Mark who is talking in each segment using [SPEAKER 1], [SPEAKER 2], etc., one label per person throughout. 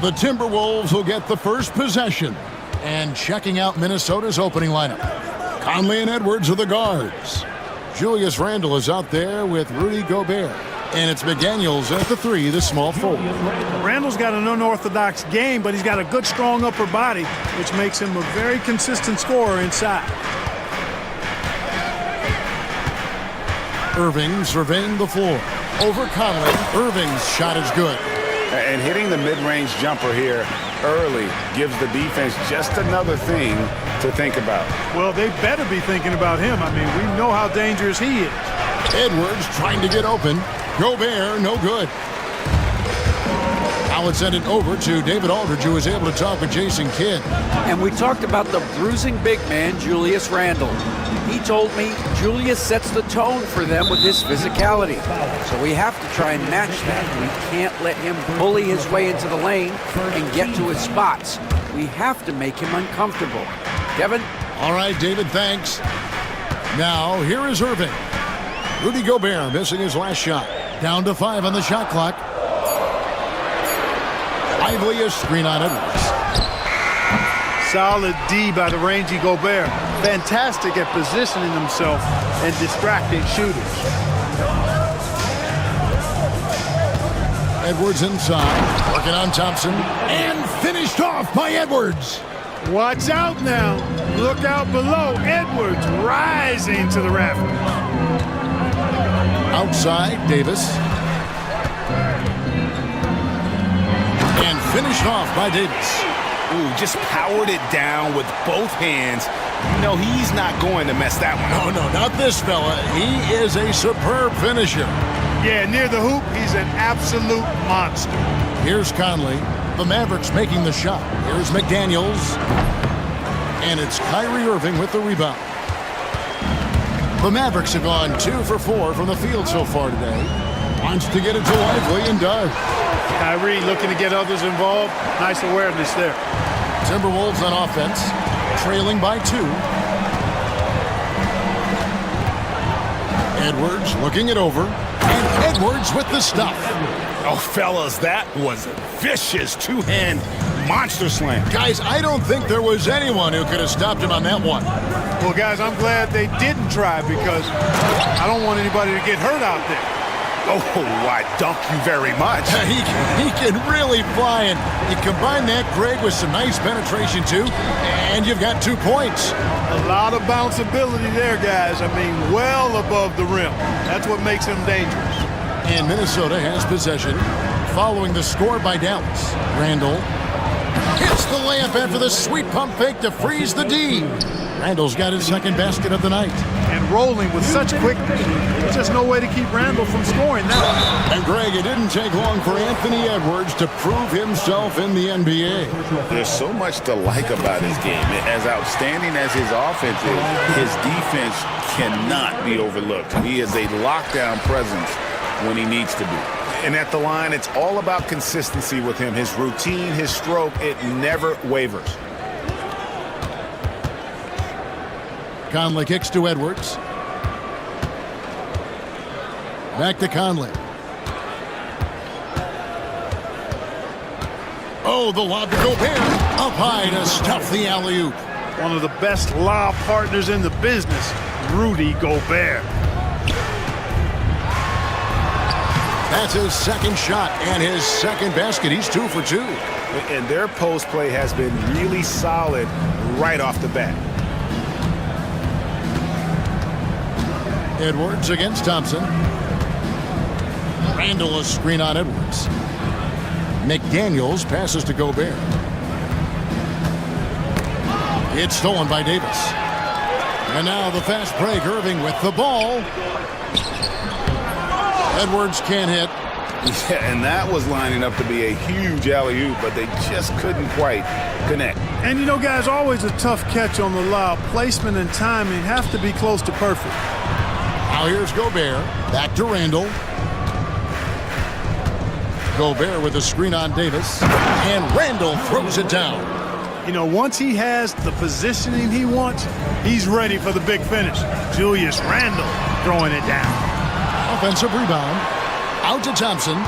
[SPEAKER 1] the Timberwolves will get the first possession. And checking out Minnesota's opening lineup. Conley and Edwards are the guards. Julius Randle is out there with Rudy Gobert. And it's McDaniels at the 3, the small forward.
[SPEAKER 2] Randle's got an unorthodox game, but he's got a good, strong upper body, which makes him a very consistent scorer inside.
[SPEAKER 1] Irving surveying the floor. Over Conley. Irving's shot is good.
[SPEAKER 3] And hitting the mid-range jumper here early gives the defense just another thing to think about.
[SPEAKER 2] Well, they better be thinking about him. I mean, we know how dangerous he is.
[SPEAKER 1] Edwards trying to get open. Gobert, no good. Now it's sent it over to David Aldridge, who was able to talk with Jason Kidd.
[SPEAKER 4] And we talked about the bruising big man, Julius Randle. He told me Julius sets the tone for them with his physicality. So we have to try and match that. We can't let him bully his way into the lane and get to his spots. We have to make him uncomfortable. Kevin?
[SPEAKER 1] All right, David, thanks. Now, here is Irving. Rudy Gobert missing his last shot. Down to 5 on the shot clock. Lively a screen on Edwards.
[SPEAKER 2] Solid D by the rangy Gobert. Fantastic at positioning himself and distracting shooters.
[SPEAKER 1] Edwards inside. Working on Thompson. And finished off by Edwards.
[SPEAKER 2] Watch out now. Look out below. Edwards rising to the rafters.
[SPEAKER 1] Outside, Davis. And finished off by Davis.
[SPEAKER 3] Ooh, just powered it down with both hands. You know, he's not going to mess that one up.
[SPEAKER 1] No, not this fella. He is a superb finisher.
[SPEAKER 2] Yeah, near the hoop, he's an absolute monster.
[SPEAKER 1] Here's Conley. The Mavericks making the shot. Here's McDaniels. And it's Kyrie Irving with the rebound. The Mavericks have gone 2 for 4 from the field so far today. Wants to get it to Lively and does.
[SPEAKER 2] Kyrie looking to get others involved. Nice awareness there.
[SPEAKER 1] Timberwolves on offense, trailing by 2. Edwards looking it over. And Edwards with the stuff.
[SPEAKER 3] Oh, fellas, that was a vicious two-hand monster slam.
[SPEAKER 1] Guys, I don't think there was anyone who could have stopped him on that one.
[SPEAKER 2] Well, guys, I'm glad they didn't try because I don't want anybody to get hurt out there.
[SPEAKER 3] Oh, I dunk you very much.
[SPEAKER 1] He can really fly, and you combine that, Greg, with some nice penetration, too, and you've got 2 points.
[SPEAKER 2] A lot of bounceability there, guys. I mean, well above the rim. That's what makes him dangerous.
[SPEAKER 1] And Minnesota has possession following the score by Dallas. Randle hits the layup after the sweet pump fake to freeze the D. Randle's got his second basket of the night.
[SPEAKER 2] And rolling with such quickness. There's just no way to keep Randle from scoring now.
[SPEAKER 1] And Greg, it didn't take long for Anthony Edwards to prove himself in the NBA.
[SPEAKER 3] There's so much to like about his game. As outstanding as his offense is, his defense cannot be overlooked. He is a lockdown presence when he needs to be. And at the line, it's all about consistency with him. His routine, his stroke, it never wavers.
[SPEAKER 1] Conley kicks to Edwards. Back to Conley. Oh, the lob to Gobert. Up high to stuff the alley-oop.
[SPEAKER 2] One of the best lob partners in the business, Rudy Gobert.
[SPEAKER 1] That's his second shot and his second basket. He's 2 for 2.
[SPEAKER 3] And their post play has been really solid right off the bat.
[SPEAKER 1] Edwards against Thompson. Randle a screen on Edwards. McDaniels passes to Gobert. It's stolen by Davis. And now the fast break. Irving with the ball. Edwards can't hit.
[SPEAKER 3] Yeah, and that was lining up to be a huge alley-oop, but they just couldn't quite connect.
[SPEAKER 2] And you know, guys, always a tough catch on the lob. Placement and timing have to be close to perfect.
[SPEAKER 1] Now here's Gobert. Back to Randle. Gobert with a screen on Davis. And Randle throws it down.
[SPEAKER 2] You know, once he has the positioning he wants, he's ready for the big finish. Julius Randle throwing it down.
[SPEAKER 1] Offensive rebound. Out to Thompson.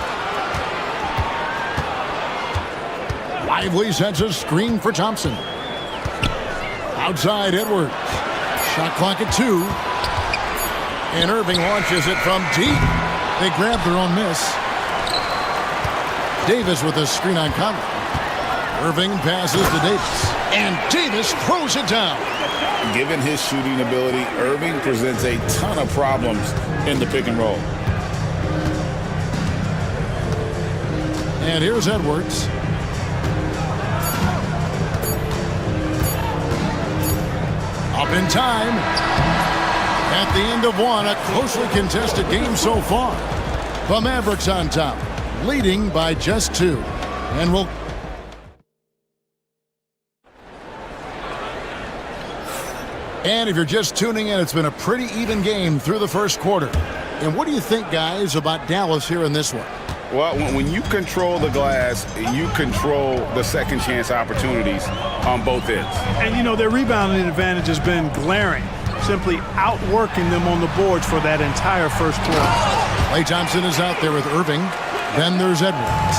[SPEAKER 1] Lively sets a screen for Thompson. Outside Edwards. Shot clock at 2. And Irving launches it from deep. They grab their own miss. Davis with a screen on Conley. Irving passes to Davis. And Davis throws it down.
[SPEAKER 3] Given his shooting ability, Irving presents a ton of problems in the pick and roll.
[SPEAKER 1] And here's Edwards. Up in time. At the end of one, a closely contested game so far. The Mavericks on top, leading by just 2. And we'll... And if you're just tuning in, it's been a pretty even game through the first quarter. And what do you think, guys, about Dallas here in this one?
[SPEAKER 3] Well, when you control the glass, you control the second chance opportunities on both ends.
[SPEAKER 2] And, you know, their rebounding advantage has been glaring, simply outworking them on the boards for that entire first quarter.
[SPEAKER 1] Klay Thompson is out there with Irving. Then there's Edwards.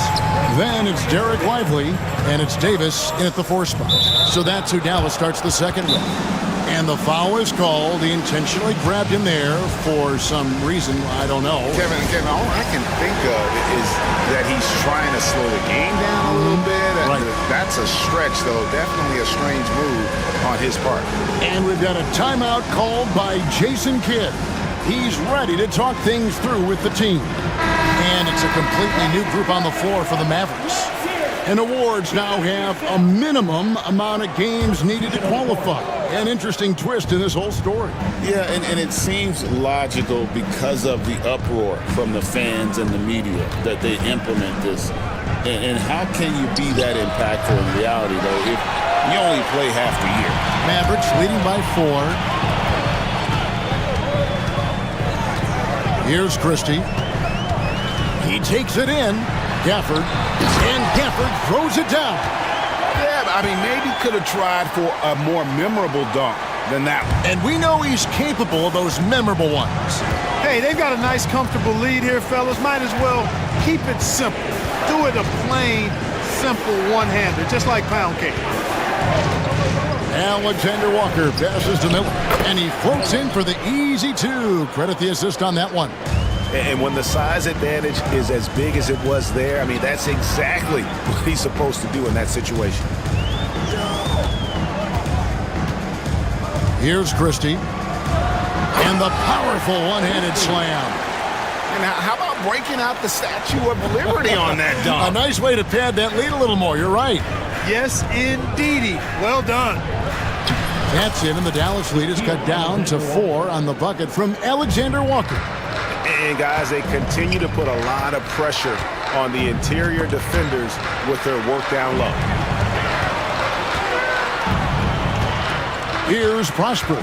[SPEAKER 1] Then it's Derek Lively, and it's Davis in at the 4 spot. So that's who Dallas starts the second with. And the foul is called. He intentionally grabbed him there for some reason. I don't know.
[SPEAKER 3] Kevin, all I can think of is that he's trying to slow the game down a little bit.
[SPEAKER 1] Right.
[SPEAKER 3] That's a stretch, though. Definitely a strange move on his part.
[SPEAKER 1] And we've got a timeout called by Jason Kidd. He's ready to talk things through with the team. And it's a completely new group on the floor for the Mavericks. And awards now have a minimum amount of games needed to qualify. An interesting twist in this whole story.
[SPEAKER 3] Yeah, and it seems logical because of the uproar from the fans and the media that they implement this. And how can you be that impactful in reality, though, if you only play half the year?
[SPEAKER 1] Mavericks leading by 4. Here's Christie. He takes it in. Gafford. And Gafford throws it down.
[SPEAKER 3] Yeah, I mean, maybe could have tried for a more memorable dunk than that one.
[SPEAKER 1] And we know he's capable of those memorable ones.
[SPEAKER 2] Hey, they've got a nice, comfortable lead here, fellas. Might as well keep it simple. Do it a plain, simple one-hander, just like pound cake.
[SPEAKER 1] Alexander Walker passes to Miller. And he floats in for the easy 2. Credit the assist on that one.
[SPEAKER 5] And when the size advantage is as big as it was there, I mean, that's exactly what he's supposed to do in that situation.
[SPEAKER 1] Here's Christie. And the powerful one-handed slam.
[SPEAKER 3] And how about breaking out the Statue of Liberty on that dunk?
[SPEAKER 1] A nice way to pad that lead a little more. You're right.
[SPEAKER 2] Yes, indeedy. Well done.
[SPEAKER 1] That's it, and the Dallas lead is cut down to 4 on the bucket from Alexander Walker.
[SPEAKER 5] And, guys, they continue to put a lot of pressure on the interior defenders with their work down low.
[SPEAKER 1] Here's Prosper.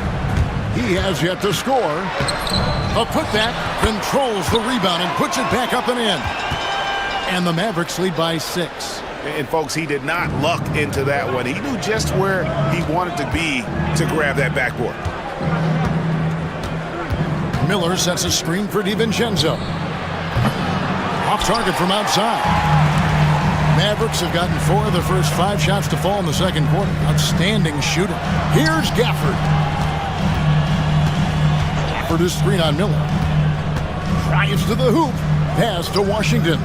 [SPEAKER 1] He has yet to score. A putback controls the rebound and puts it back up and in. And the Mavericks lead by 6.
[SPEAKER 5] And, folks, he did not luck into that one. He knew just where he wanted to be to grab that backboard.
[SPEAKER 1] Miller sets a screen for DiVincenzo. Off target from outside. Mavericks have gotten 4 of their first 5 shots to fall in the second quarter. Outstanding shooting. Here's Gafford. Gafford is screen on Miller. Drives to the hoop. Pass to Washington.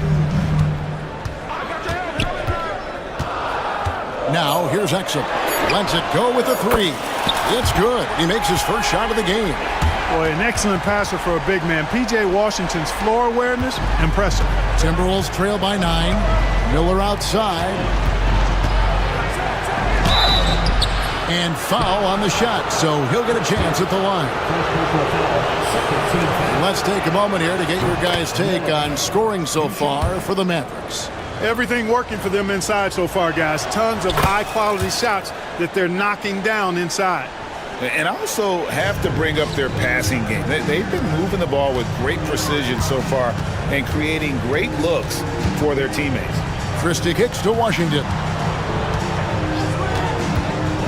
[SPEAKER 1] Now here's Exum. Lets it go with a 3. It's good. He makes his first shot of the game.
[SPEAKER 2] Boy, an excellent passer for a big man. P.J. Washington's floor awareness, impressive.
[SPEAKER 1] Timberwolves trail by 9. Miller outside. And foul on the shot, so he'll get a chance at the line. Let's take a moment here to get your guys' take on scoring so far for the Mavericks.
[SPEAKER 2] Everything working for them inside so far, guys. Tons of high-quality shots that they're knocking down inside.
[SPEAKER 3] And also have to bring up their passing game. They've been moving the ball with great precision so far and creating great looks for their teammates.
[SPEAKER 1] Christie kicks to Washington.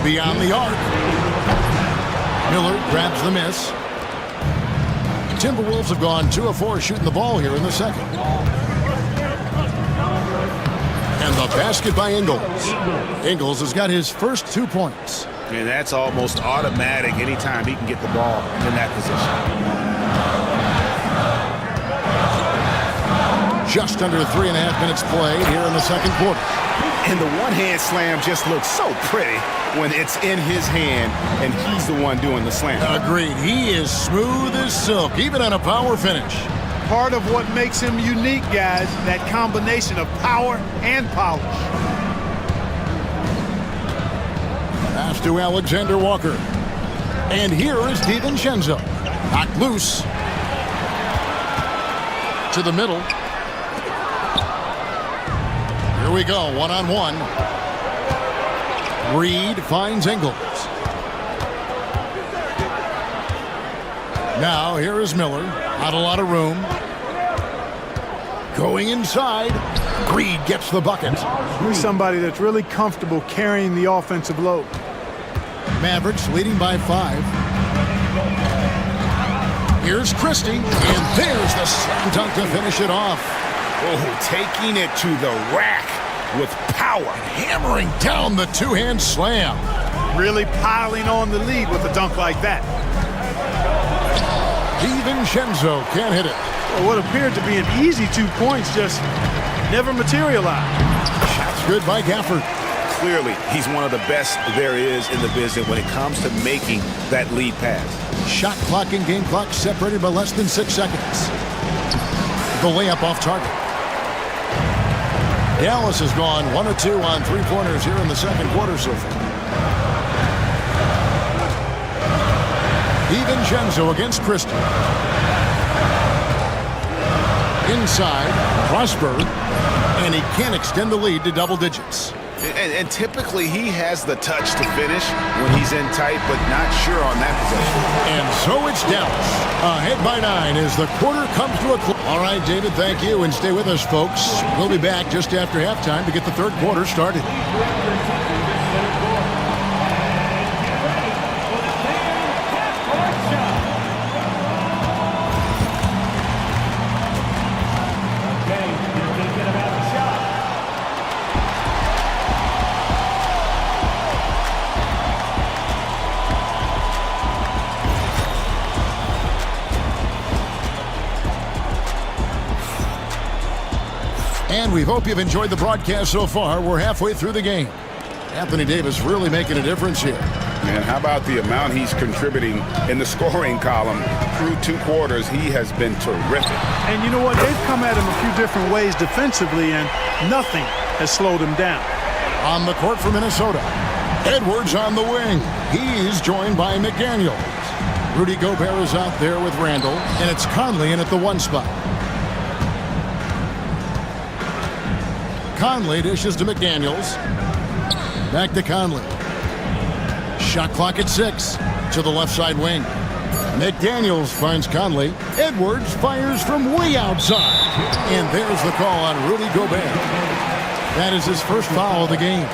[SPEAKER 1] Beyond the arc. Miller grabs the miss. Timberwolves have gone 2 of 4 shooting the ball here in the second. And the basket by Ingles. Ingles has got his first 2 points.
[SPEAKER 5] And that's almost automatic anytime he can get the ball in that position.
[SPEAKER 1] Just under 3.5 minutes played here in the second quarter.
[SPEAKER 5] And the one-hand slam just looks so pretty when it's in his hand and he's the one doing the slam.
[SPEAKER 1] Agreed. He is smooth as silk, even on a power finish.
[SPEAKER 2] Part of what makes him unique, guys, that combination of power and polish.
[SPEAKER 1] Pass to Alexander Walker. And here is DiVincenzo. Knocked loose. To the middle. Here we go, one-on-one. Reed finds Ingles. Now, here is Miller. Not a lot of room. Going inside. Reed gets the bucket.
[SPEAKER 2] He's somebody that's really comfortable carrying the offensive load.
[SPEAKER 1] Mavericks leading by 5. Here's Christie, and there's the slam dunk to finish it off.
[SPEAKER 5] Oh, taking it to the rack with power.
[SPEAKER 1] Hammering down the two-hand slam.
[SPEAKER 2] Really piling on the lead with a dunk like that.
[SPEAKER 1] DiVincenzo can't hit it.
[SPEAKER 2] Well, what appeared to be an easy 2 points just never materialized.
[SPEAKER 1] Shots good by Gafford.
[SPEAKER 5] Clearly, he's one of the best there is in the business when it comes to making that lead pass.
[SPEAKER 1] Shot clock and game clock separated by less than 6 seconds. The layup off target. Dallas has gone 1 of 2 on 3-pointers here in the second quarter so far. DiVincenzo against Christie. Inside, Prosper, and he can't extend the lead to double digits.
[SPEAKER 5] And typically he has the touch to finish when he's in tight, but not sure on that possession.
[SPEAKER 1] And so it's Dallas, ahead by 9 as the quarter comes to a close. All right, David, thank you, and stay with us, folks. We'll be back just after halftime to get the third quarter started. And we hope you've enjoyed the broadcast so far. We're halfway through the game. Anthony Davis really making a difference here.
[SPEAKER 3] Man, how about the amount he's contributing in the scoring column? Through 2 quarters, he has been terrific.
[SPEAKER 2] And you know what? They've come at him a few different ways defensively, and nothing has slowed him down.
[SPEAKER 1] On the court for Minnesota, Edwards on the wing. He's joined by McDaniels. Rudy Gobert is out there with Randall, and it's Conley in at the 1 spot. Conley dishes to McDaniels. Back to Conley. Shot clock at 6 to the left side wing. McDaniels finds Conley. Edwards fires from way outside. And there's the call on Rudy Gobert. That is his first foul of the game.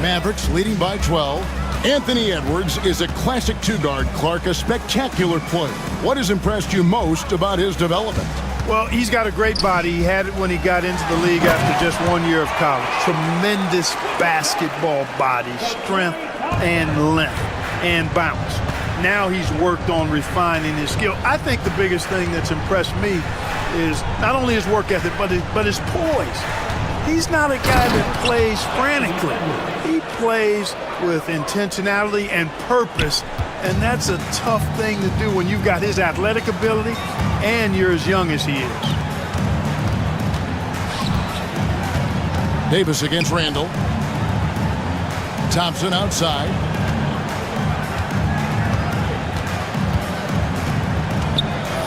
[SPEAKER 1] Mavericks leading by 12. Anthony Edwards is a classic 2-guard. Clark, a spectacular player. What has impressed you most about his development?
[SPEAKER 2] Well, he's got a great body. He had it when he got into the league after just 1 year of college. Tremendous basketball body, strength and length and bounce. Now he's worked on refining his skill. I think the biggest thing that's impressed me is not only his work ethic, but his poise. He's not a guy that plays frantically. He plays with intentionality and purpose, and that's a tough thing to do when you've got his athletic ability and you're as young as he is.
[SPEAKER 1] Davis against Randall. Thompson outside.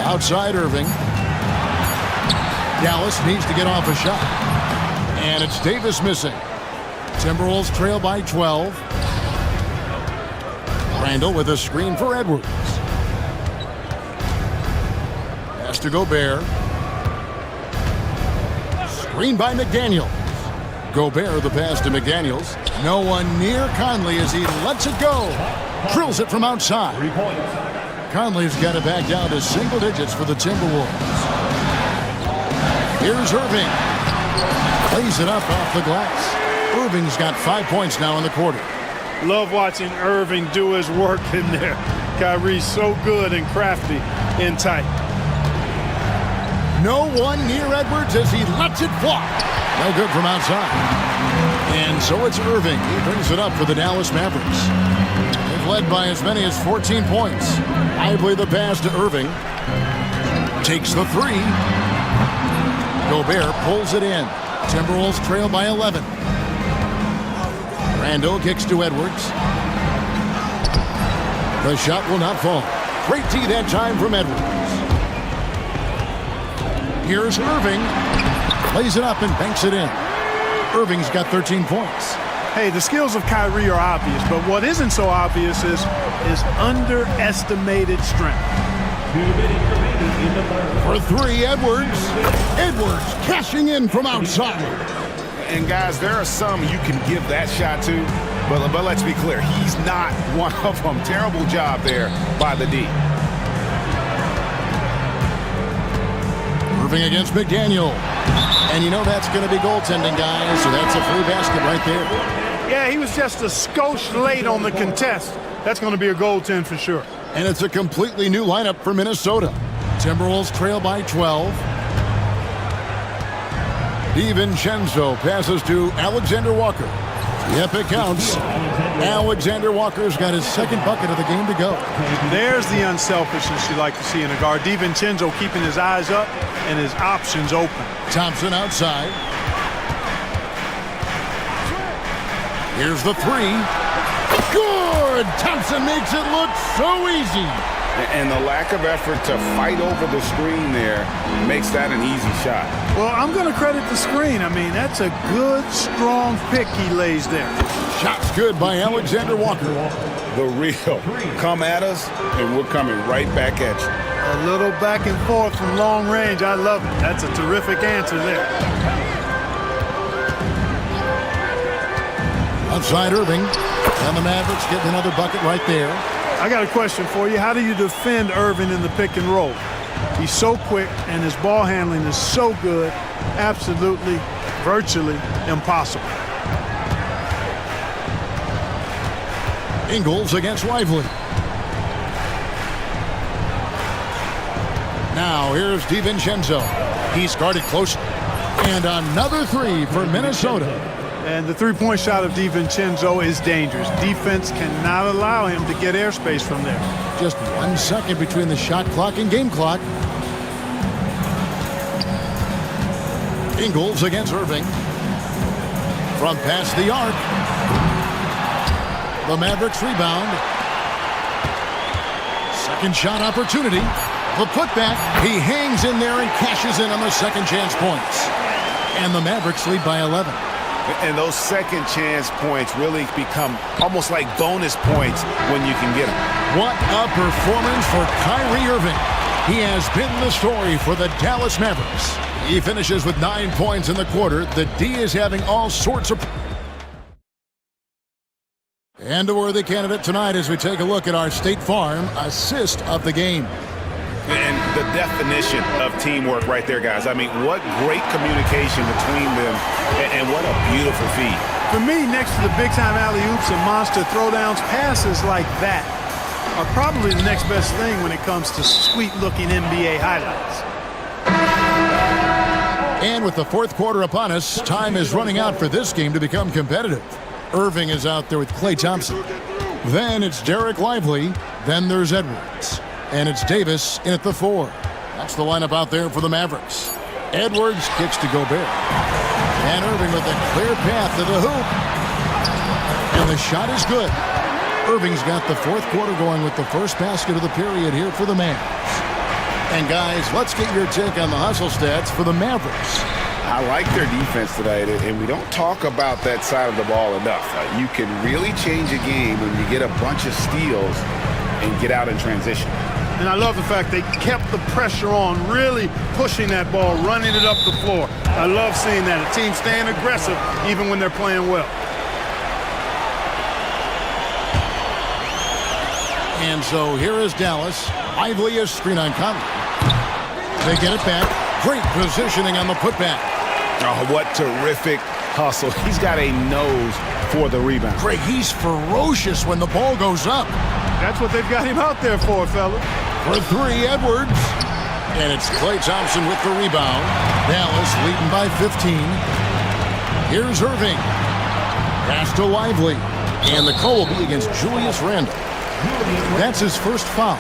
[SPEAKER 1] Outside Irving. Dallas needs to get off a shot. And it's Davis missing. Timberwolves trail by 12. Randall with a screen for Edwards. Pass to Gobert. Screen by McDaniels. Gobert the pass to McDaniels. No one near Conley as he lets it go. Drills it from outside. Conley's got it back down to single digits for the Timberwolves. Here's Irving. Plays it up off the glass. Irving's got 5 points now in the quarter.
[SPEAKER 2] Love watching Irving do his work in there. Kyrie's so good and crafty in tight.
[SPEAKER 1] No one near Edwards as he lets it fly. No good from outside. And so it's Irving. He brings it up for the Dallas Mavericks. They've led by as many as 14 points. Lively the pass to Irving. Takes the three. Gobert pulls it in. Timberwolves trail by 11. Randall kicks to Edwards. The shot will not fall. Great tee that time from Edwards. Here's Irving. Plays it up and banks it in. Irving's got 13 points.
[SPEAKER 2] Hey, the skills of Kyrie are obvious, but what isn't so obvious is his underestimated strength.
[SPEAKER 1] For three, Edwards. Edwards cashing in from outside.
[SPEAKER 5] And guys, there are some you can give that shot to, but let's be clear, he's not one of them. Terrible job there by the D.
[SPEAKER 1] Irving against McDaniel. And you know that's going to be goaltending, guys, so that's a free basket right there.
[SPEAKER 2] Yeah, he was just a skosh late on the contest. That's going to be a goaltend for sure.
[SPEAKER 1] And it's a completely new lineup for Minnesota. Timberwolves trail by 12. DiVincenzo passes to Alexander Walker. Yep, it counts. Alexander Walker's got his second bucket of the game to go.
[SPEAKER 2] There's the unselfishness you like to see in a guard. DiVincenzo keeping his eyes up and his options open.
[SPEAKER 1] Thompson outside. Here's the three. Good! Thompson makes it look so easy.
[SPEAKER 3] And the lack of effort to fight over the screen there makes that an easy shot.
[SPEAKER 2] Well, I'm going to credit the screen. I mean, that's a good, strong pick he lays there.
[SPEAKER 1] Shot's good by Alexander Walker.
[SPEAKER 3] The real. Come at us, and we're coming right back at you.
[SPEAKER 2] A little back and forth from long range. I love it. That's a terrific answer there.
[SPEAKER 1] Outside Irving. And the Mavericks getting another bucket right there.
[SPEAKER 2] I got a question for you. How do you defend Irving in the pick and roll? He's so quick, and his ball handling is so good. Absolutely, virtually impossible.
[SPEAKER 1] Ingles against Lively. Now here's DiVincenzo. He's guarded close. And another three for Minnesota.
[SPEAKER 2] And the three-point shot of DiVincenzo is dangerous. Defense cannot allow him to get airspace from there.
[SPEAKER 1] Just 1 second between the shot clock and game clock. Ingles against Irving. From past the arc. The Mavericks rebound. Second shot opportunity. The putback. He hangs in there and cashes in on the second chance points. And the Mavericks lead by 11.
[SPEAKER 5] And those second chance points really become almost like bonus points when you can get them.
[SPEAKER 1] What a performance for Kyrie Irving. He has been the story for the Dallas Mavericks. He finishes with 9 points in the quarter. The D is having all sorts of... And a worthy candidate tonight as we take a look at our State Farm assist of the game.
[SPEAKER 5] And the definition of teamwork right there, guys. I mean, what great communication between them, and what a beautiful feed.
[SPEAKER 2] For me, next to the big-time alley-oops and monster throwdowns, passes like that are probably the next best thing when it comes to sweet-looking NBA highlights.
[SPEAKER 1] And with the fourth quarter upon us, time is running out for this game to become competitive. Irving is out there with Klay Thompson. Then it's Derek Lively. Then there's Edwards. And it's Davis in at the 4. That's the lineup out there for the Mavericks. Edwards kicks to Gobert. And Irving with a clear path to the hoop. And the shot is good. Irving's got the fourth quarter going with the first basket of the period here for the Mavs. And guys, let's get your take on the hustle stats for the Mavericks.
[SPEAKER 3] I like their defense tonight, and we don't talk about that side of the ball enough. You can really change a game when you get a bunch of steals and get out in transition.
[SPEAKER 2] And I love the fact they kept the pressure on, really pushing that ball, running it up the floor. I love seeing that. A team staying aggressive even when they're playing well. And
[SPEAKER 1] so here is Dallas. Lively is screen on Conley. They get it back. Great positioning on the putback.
[SPEAKER 5] Oh, what terrific hustle. He's got a nose for the rebound.
[SPEAKER 1] Craig, he's ferocious when the ball goes up.
[SPEAKER 2] That's what they've got him out there for, fella.
[SPEAKER 1] For three, Edwards. And it's Klay Thompson with the rebound. Dallas leading by 15. Here's Irving. Pass to Lively. And the call will be against Julius Randle. That's his first foul.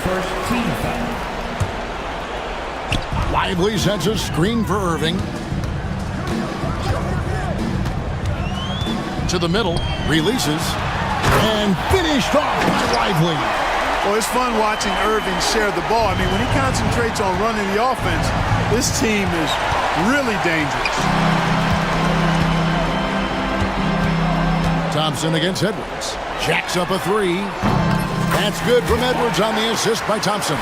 [SPEAKER 6] First team foul.
[SPEAKER 1] Lively sets a screen for Irving. To the middle, releases, and finished off by Lively.
[SPEAKER 2] Well, it's fun watching Irving share the ball. I mean, when he concentrates on running the offense, this team is really dangerous.
[SPEAKER 1] Thompson against Edwards. Jacks up a three. That's good from Edwards on the assist by Thompson.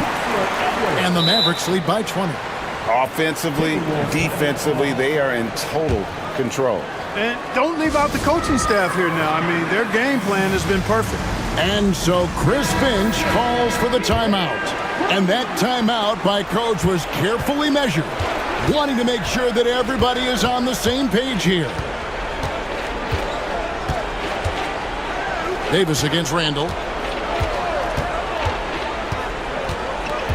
[SPEAKER 1] And the Mavericks lead by 20.
[SPEAKER 5] Offensively, defensively, they are in total control.
[SPEAKER 2] And don't leave out the coaching staff here now. I mean, their game plan has been perfect.
[SPEAKER 1] And so Chris Finch calls for the timeout. And that timeout by Coach was carefully measured, wanting to make sure that everybody is on the same page here. Davis against Randle.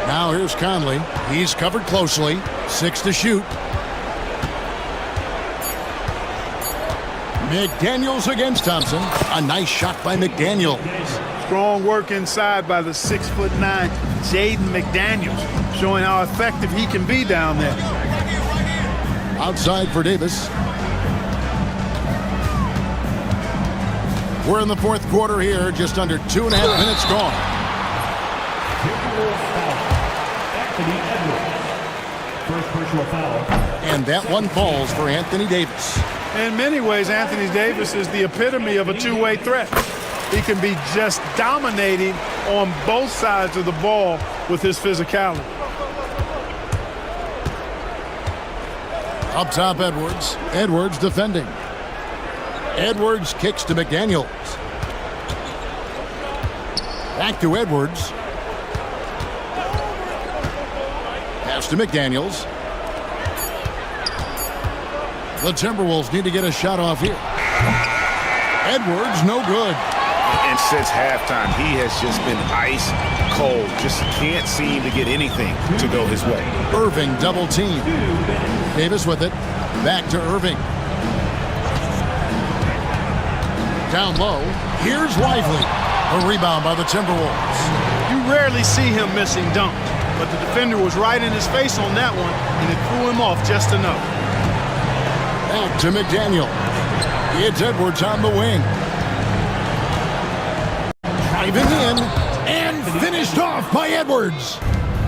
[SPEAKER 1] Now here's Conley. He's covered closely. 6 to shoot. McDaniels against Thompson. A nice shot by McDaniels.
[SPEAKER 2] Strong work inside by the 6'9" Jaden McDaniels, showing how effective he can be down there.
[SPEAKER 1] Outside for Davis. We're in the fourth quarter here, just under 2.5 minutes gone.
[SPEAKER 6] First personal foul.
[SPEAKER 1] And that one falls for Anthony Davis.
[SPEAKER 2] In many ways, Anthony Davis is the epitome of a two-way threat. He can be just dominating on both sides of the ball with his physicality.
[SPEAKER 1] Up top, Edwards. Edwards defending. Edwards kicks to McDaniels. Back to Edwards. Pass to McDaniels. The Timberwolves need to get a shot off here. Edwards, no good.
[SPEAKER 5] And since halftime, he has just been ice cold. Just can't seem to get anything to go his way.
[SPEAKER 1] Irving double team. Davis with it. Back to Irving. Down low. Here's Lively. A rebound by the Timberwolves.
[SPEAKER 2] You rarely see him missing dunks, but the defender was right in his face on that one, and it threw him off just enough.
[SPEAKER 1] Back to McDaniel. It's Edwards on the wing. Driving in and finished off by Edwards.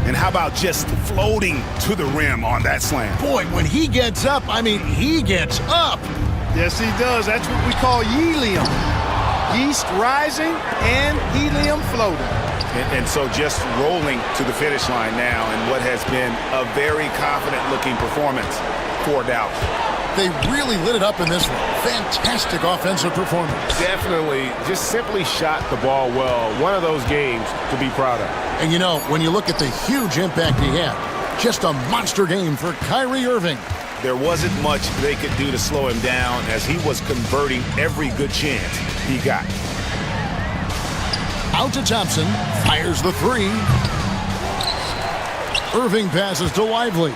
[SPEAKER 5] And how about just floating to the rim on that slam?
[SPEAKER 1] Boy, when he gets up, I mean, he gets up.
[SPEAKER 2] Yes, he does. That's what we call helium. Yeast rising and helium floating.
[SPEAKER 5] And so just rolling to the finish line now in what has been a very confident-looking performance for Dallas.
[SPEAKER 1] They really lit it up in this one. Fantastic offensive performance.
[SPEAKER 5] Definitely just simply shot the ball well. One of those games to be proud of.
[SPEAKER 1] And you know, when you look at the huge impact he had, just a monster game for Kyrie Irving.
[SPEAKER 5] There wasn't much they could do to slow him down as he was converting every good chance he got.
[SPEAKER 1] Out to Thompson, fires the three. Irving passes to Lively.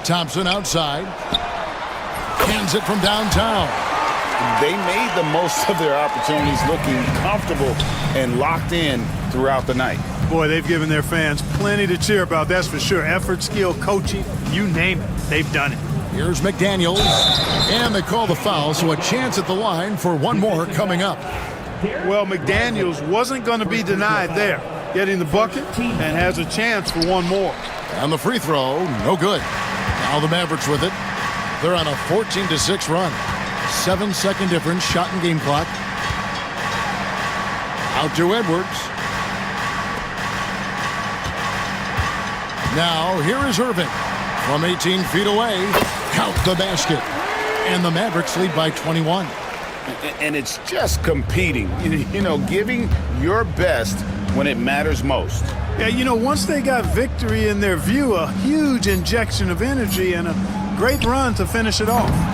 [SPEAKER 1] Thompson outside. Hands it from downtown.
[SPEAKER 5] They made the most of their opportunities, looking comfortable and locked in throughout the night.
[SPEAKER 2] Boy, they've given their fans plenty to cheer about, that's for sure. Effort, skill, coaching, you name it, they've done it.
[SPEAKER 1] Here's McDaniels. And they call the foul, so a chance at the line for one more coming up.
[SPEAKER 2] Well, McDaniels wasn't going to be denied there, getting the bucket and has a chance for one more.
[SPEAKER 1] And the free throw, no good. Now the Mavericks with it. They're on a 14-6 run. 7-second difference, shot and game clock. Out to Edwards. Now here is Irving. From 18 feet away, count the basket. And the Mavericks lead by 21.
[SPEAKER 5] And it's just competing, you know, giving your best when it matters most.
[SPEAKER 2] Yeah, you know, once they got victory in their view, a huge injection of energy and a great run to finish it off.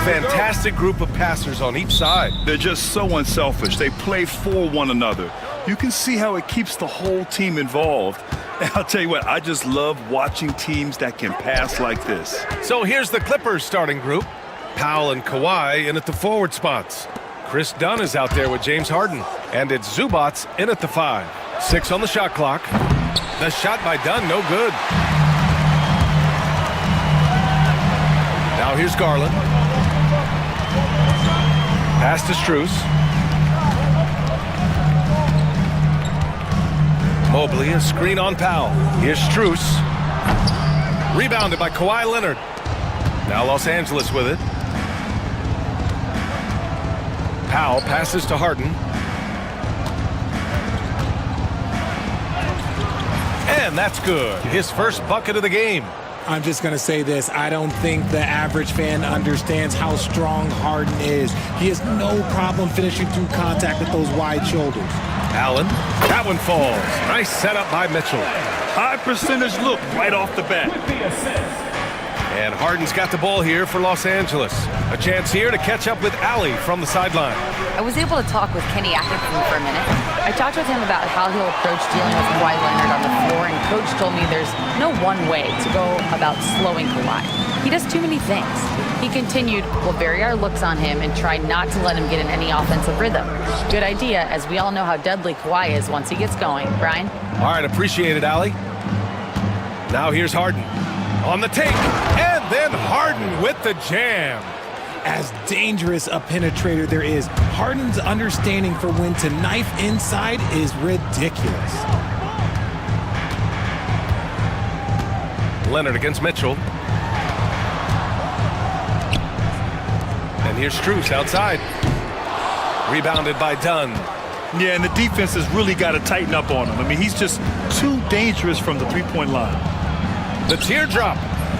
[SPEAKER 7] Fantastic group of passers on each side.
[SPEAKER 8] They're just so unselfish. They play for one another. You can see how it keeps the whole team involved. And I'll tell you what, I just love watching teams that can pass like this.
[SPEAKER 7] So here's the Clippers starting group. Powell and Kawhi in at the forward spots. Chris Dunn is out there with James Harden. And it's Zubats in at the 5. 6 on the shot clock. The shot by Dunn, no good. Now here's Garland. Pass to Strus. Mobley, a screen on Powell. Here's Strus. Rebounded by Kawhi Leonard. Now Los Angeles with it. Powell passes to Harden. And that's good. His first bucket of the game.
[SPEAKER 9] I'm just going to say this. I don't think the average fan understands how strong Harden is. He has no problem finishing through contact with those wide shoulders.
[SPEAKER 7] Allen, that one falls. Nice setup by Mitchell.
[SPEAKER 8] High percentage look right off the bat.
[SPEAKER 7] And Harden's got the ball here for Los Angeles. A chance here to catch up with Allie from the sideline.
[SPEAKER 10] I was able to talk with Kenny Atkinson for a minute. I talked with him about how he'll approach dealing with Kawhi Leonard on the floor, and Coach told me there's no one way to go about slowing Kawhi. He does too many things. He continued, we'll vary our looks on him and try not to let him get in any offensive rhythm. Good idea, as we all know how deadly Kawhi is once he gets going. Brian?
[SPEAKER 7] All right, appreciate it, Allie. Now here's Harden. On the take, and then Harden with the jam.
[SPEAKER 9] As dangerous a penetrator there is, Harden's understanding for when to knife inside is ridiculous.
[SPEAKER 7] Leonard against Mitchell. And here's Strus outside. Rebounded by Dunn.
[SPEAKER 8] Yeah, and the defense has really got to tighten up on him. I mean, he's just too dangerous from the three-point line.
[SPEAKER 7] The teardrop.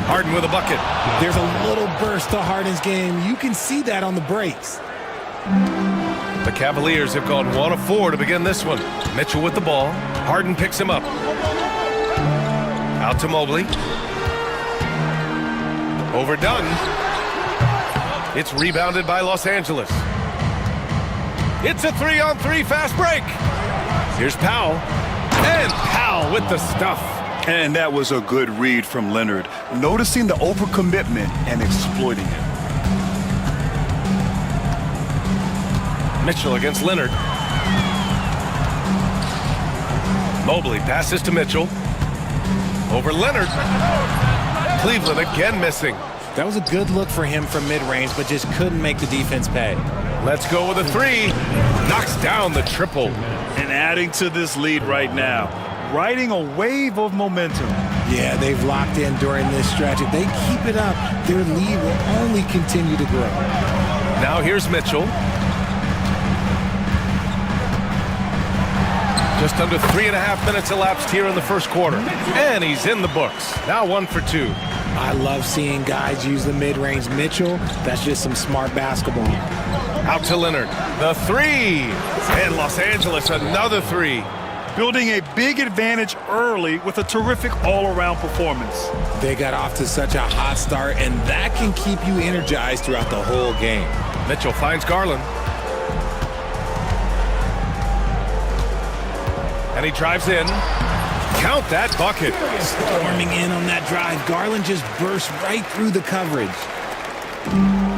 [SPEAKER 7] Harden with a bucket.
[SPEAKER 9] There's a little burst to Harden's game. You can see that on the breaks.
[SPEAKER 7] The Cavaliers have gone 1 of 4 to begin this one. Mitchell with the ball. Harden picks him up. Out to Mobley. Overdone. It's rebounded by Los Angeles. It's a 3-on-3 fast break. Here's Powell. And Powell with the stuff.
[SPEAKER 8] And that was a good read from Leonard, noticing the overcommitment and exploiting it.
[SPEAKER 7] Mitchell against Leonard. Mobley passes to Mitchell. Over Leonard. Cleveland again missing.
[SPEAKER 9] That was a good look for him from mid-range, but just couldn't make the defense pay.
[SPEAKER 7] Let's go with a 3. Knocks down the triple.
[SPEAKER 8] And adding to this lead right now, riding a wave of momentum.
[SPEAKER 9] Yeah, they've locked in during this stretch. If they keep it up, their lead will only continue to grow.
[SPEAKER 7] Now here's Mitchell. Just under 3.5 minutes elapsed here in the first quarter. And he's in the books. Now 1 for 2.
[SPEAKER 9] I love seeing guys use the mid-range. Mitchell, that's just some smart basketball.
[SPEAKER 7] Out to Leonard. The 3. And Los Angeles, another 3.
[SPEAKER 8] Building a big advantage early with a terrific all-around performance.
[SPEAKER 9] They got off to such a hot start, and that can keep you energized throughout the whole game.
[SPEAKER 7] Mitchell finds Garland. And he drives in. Count that bucket.
[SPEAKER 9] Storming in on that drive. Garland just burst right through the coverage.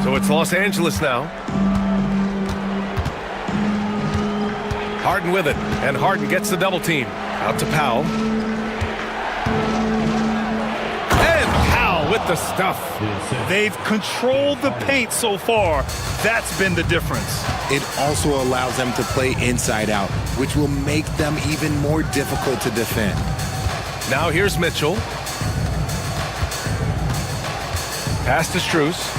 [SPEAKER 7] So it's Los Angeles now. Harden with it, and Harden gets the double team. Out to Powell. And Powell with the stuff.
[SPEAKER 8] They've controlled the paint so far. That's been the difference.
[SPEAKER 9] It also allows them to play inside out, which will make them even more difficult to defend.
[SPEAKER 7] Now here's Mitchell. Pass to Strus.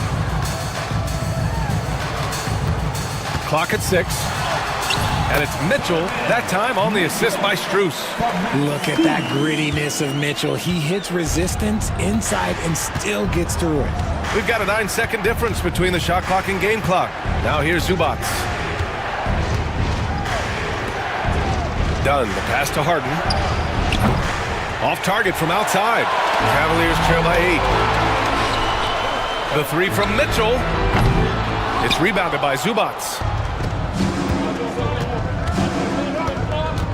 [SPEAKER 7] Clock at 6. And it's Mitchell, that time on the assist by Strus.
[SPEAKER 9] Look at that grittiness of Mitchell. He hits resistance inside and still gets through it.
[SPEAKER 7] We've got a 9-second difference between the shot clock and game clock. Now here's Zubats. Dunn, the pass to Harden. Off target from outside. The Cavaliers trail by 8. The three from Mitchell. It's rebounded by Zubats.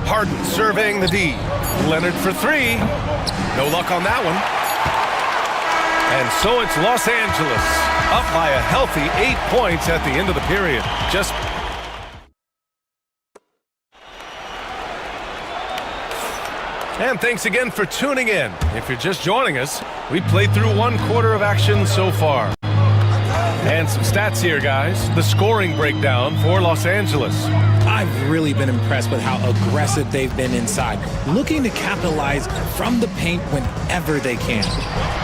[SPEAKER 7] Harden surveying the D. Leonard for three. No luck on that one. And so it's Los Angeles, up by a healthy 8 points at the end of the period. And thanks again for tuning in. If you're just joining us, we played through 1 quarter of action so far. And some stats here, guys. The scoring breakdown for Los Angeles.
[SPEAKER 9] I've really been impressed with how aggressive they've been inside, looking to capitalize from the paint whenever they can.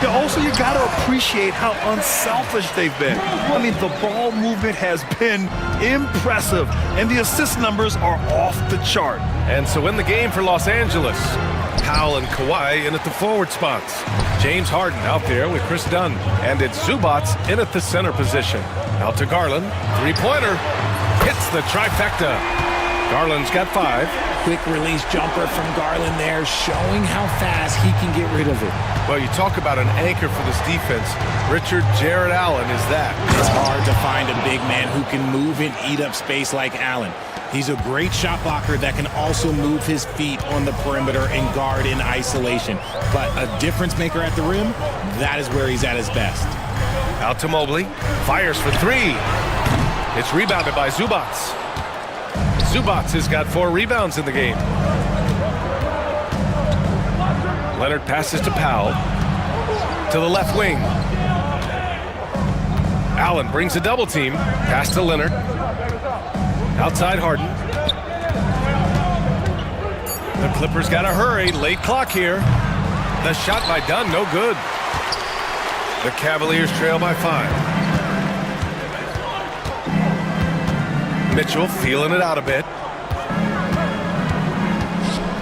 [SPEAKER 8] Also, you got to appreciate how unselfish they've been. I mean, the ball movement has been impressive, and the assist numbers are off the chart.
[SPEAKER 7] And so in the game for Los Angeles, Powell and Kawhi in at the forward spots. James Harden out there with Chris Dunn. And it's Zubats in at the center position. Out to Garland. Three-pointer. Hits the trifecta. Garland's got 5.
[SPEAKER 9] Quick release jumper from Garland there, showing how fast he can get rid of it.
[SPEAKER 7] Well, you talk about an anchor for this defense. Richard Jarrett Allen is that.
[SPEAKER 9] It's hard to find a big man who can move and eat up space like Allen. He's a great shot blocker that can also move his feet on the perimeter and guard in isolation. But a difference maker at the rim, that is where he's at his best.
[SPEAKER 7] Out to Mobley. Fires for 3. It's rebounded by Zubats. Zubats has got 4 rebounds in the game. Leonard passes to Powell. To the left wing. Allen brings a double team. Pass to Leonard. Outside Harden. The Clippers got to hurry. Late clock here. The shot by Dunn, no good. The Cavaliers trail by 5. Mitchell feeling it out a bit.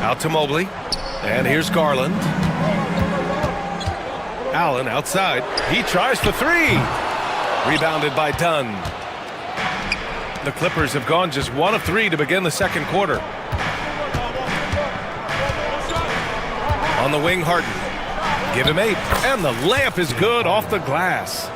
[SPEAKER 7] Out to Mobley. And here's Garland. Allen outside. He tries for 3. Rebounded by Dunn. The Clippers have gone just 1 of 3 to begin the second quarter. On the wing, Harden. Give him 8. And the layup is good off the glass.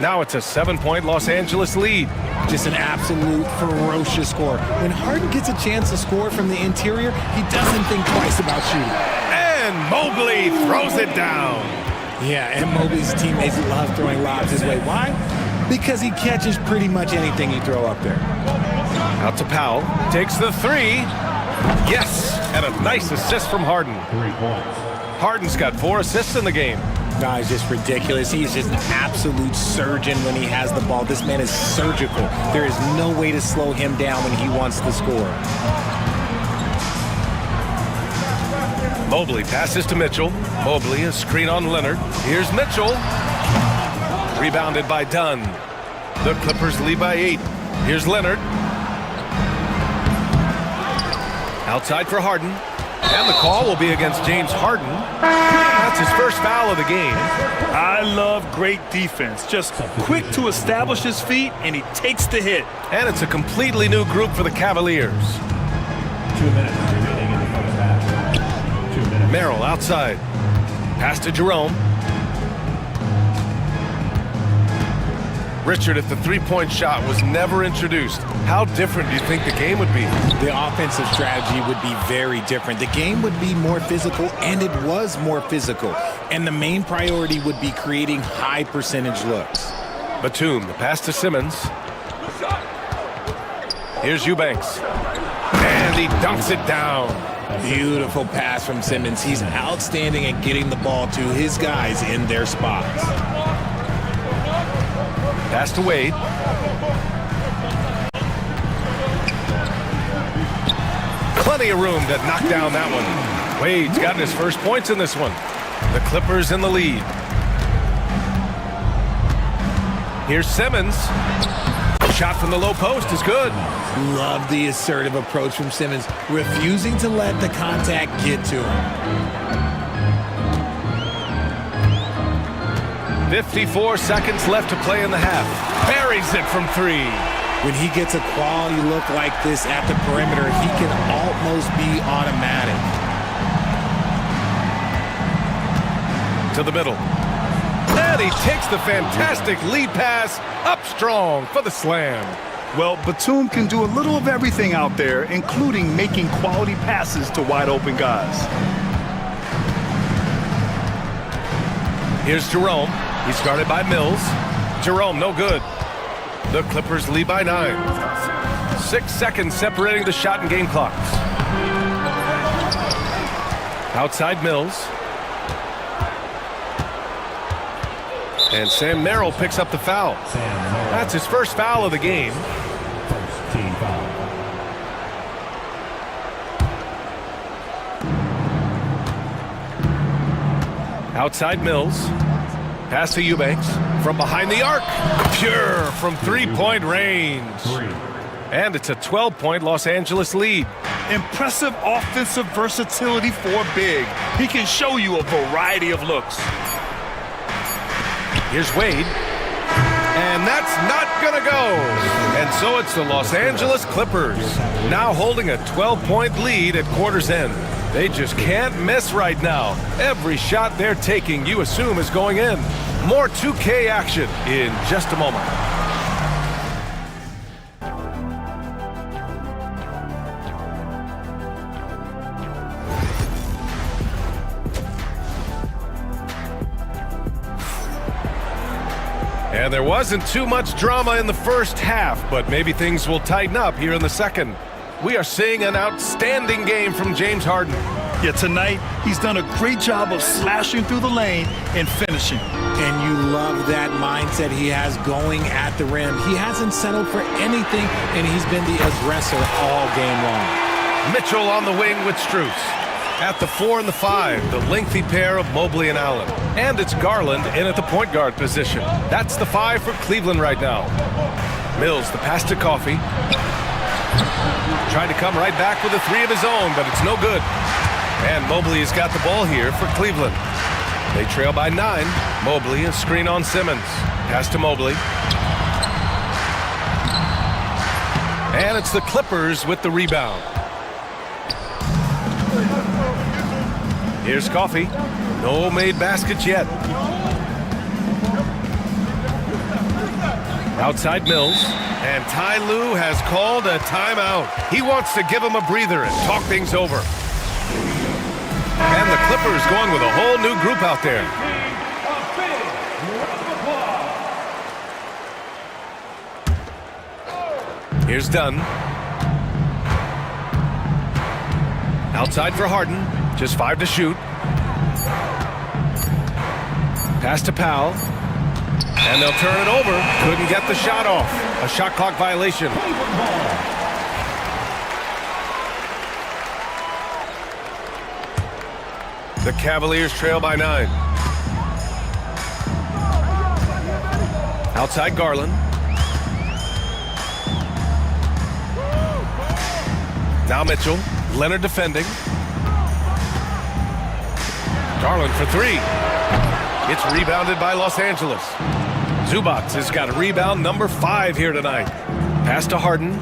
[SPEAKER 7] Now it's a 7-point Los Angeles lead.
[SPEAKER 9] Just an absolute ferocious score. When Harden gets a chance to score from the interior, he doesn't think twice about shooting.
[SPEAKER 7] And Mobley throws it down.
[SPEAKER 9] Yeah, and Mobley's teammates love throwing lobs his way. Why? Because he catches pretty much anything you throw up there.
[SPEAKER 7] Out to Powell. Takes the 3. Yes! And a nice assist from Harden.
[SPEAKER 6] 3 points.
[SPEAKER 7] Harden's got 4 assists in the game.
[SPEAKER 9] No, he's just ridiculous. He's just an absolute surgeon when he has the ball. This man is surgical. There is no way to slow him down when he wants to score.
[SPEAKER 7] Mobley passes to Mitchell. Mobley, a screen on Leonard. Here's Mitchell. Rebounded by Dunn. The Clippers lead by 8. Here's Leonard. Outside for Harden. And the call will be against James Harden. That's his first foul of the game.
[SPEAKER 8] I love great defense. Just quick to establish his feet, and he takes the hit.
[SPEAKER 7] And it's a completely new group for the Cavaliers.
[SPEAKER 6] 2 minutes remaining in the first half. 2 minutes.
[SPEAKER 7] Merrill outside. Pass to Jerome. Richard, if the three-point shot was never introduced, how different do you think the game would be?
[SPEAKER 9] The offensive strategy would be very different. The game would be more physical, and it was more physical. And the main priority would be creating high percentage looks.
[SPEAKER 7] Batum, the pass to Simmons. Here's Eubanks. And he dunks it down.
[SPEAKER 9] Beautiful pass from Simmons. He's outstanding at getting the ball to his guys in their spots.
[SPEAKER 7] Pass to Wade. Plenty of room to knock down that one. Wade's gotten his first points in this one. The Clippers in the lead. Here's Simmons. Shot from the low post is good.
[SPEAKER 9] Love the assertive approach from Simmons, refusing to let the contact get to him.
[SPEAKER 7] 54 seconds left to play in the half. Buries it from 3.
[SPEAKER 9] When he gets a quality look like this at the perimeter, he can almost be automatic.
[SPEAKER 7] To the middle. And And he takes the fantastic lead pass up strong for the slam.
[SPEAKER 8] Well, Batum can do a little of everything out there, including making quality passes to wide open guys.
[SPEAKER 7] Here's Jerome. He's guarded by Mills. Jerome, no good. The Clippers lead by 9. 6 seconds separating the shot and game clocks. Outside Mills. And Sam Merrill picks up the foul. That's his first foul of the game.
[SPEAKER 6] First team foul.
[SPEAKER 7] Outside Mills. Pass to Eubanks. From behind the arc. Pure from three-point range. And it's a 12-point Los Angeles lead.
[SPEAKER 8] Impressive offensive versatility for a big. He can show you a variety of looks.
[SPEAKER 7] Here's Wade. And that's not gonna go. And so it's the Los Angeles Clippers, now holding a 12-point lead at quarter's end. They just can't miss right now. Every shot they're taking, you assume, is going in. More 2K action in just a moment. And there wasn't too much drama in the first half, but maybe things will tighten up here in the second. We are seeing an outstanding game from James Harden.
[SPEAKER 8] Yeah, tonight, he's done a great job of slashing through the lane and finishing.
[SPEAKER 9] And you love that mindset he has going at the rim. He hasn't settled for anything, and he's been the aggressor all game long.
[SPEAKER 7] Mitchell on the wing with Strus. At the 4 and the 5, the lengthy pair of Mobley and Allen. And it's Garland in at the point guard position. That's the 5 for Cleveland right now. Mills, the pass to Coffey. Trying to come right back with a 3 of his own, but it's no good. And Mobley has got the ball here for Cleveland. They trail by 9. Mobley, a screen on Simmons. Pass to Mobley. And it's the Clippers with the rebound. Here's Coffey. No made baskets yet. Outside Mills. And Ty Lue has called a timeout. He wants to give him a breather and talk things over. And the Clippers going with a whole new group out there. Here's Dunn. Outside for Harden. Just 5 to shoot. Pass to Powell. And they'll turn it over. Couldn't get the shot off. A shot clock violation. The Cavaliers trail by 9. Outside Garland. Now Mitchell. Leonard defending. Garland for 3. It's rebounded by Los Angeles. Zubac has got a rebound number 5 here tonight. Pass to Harden.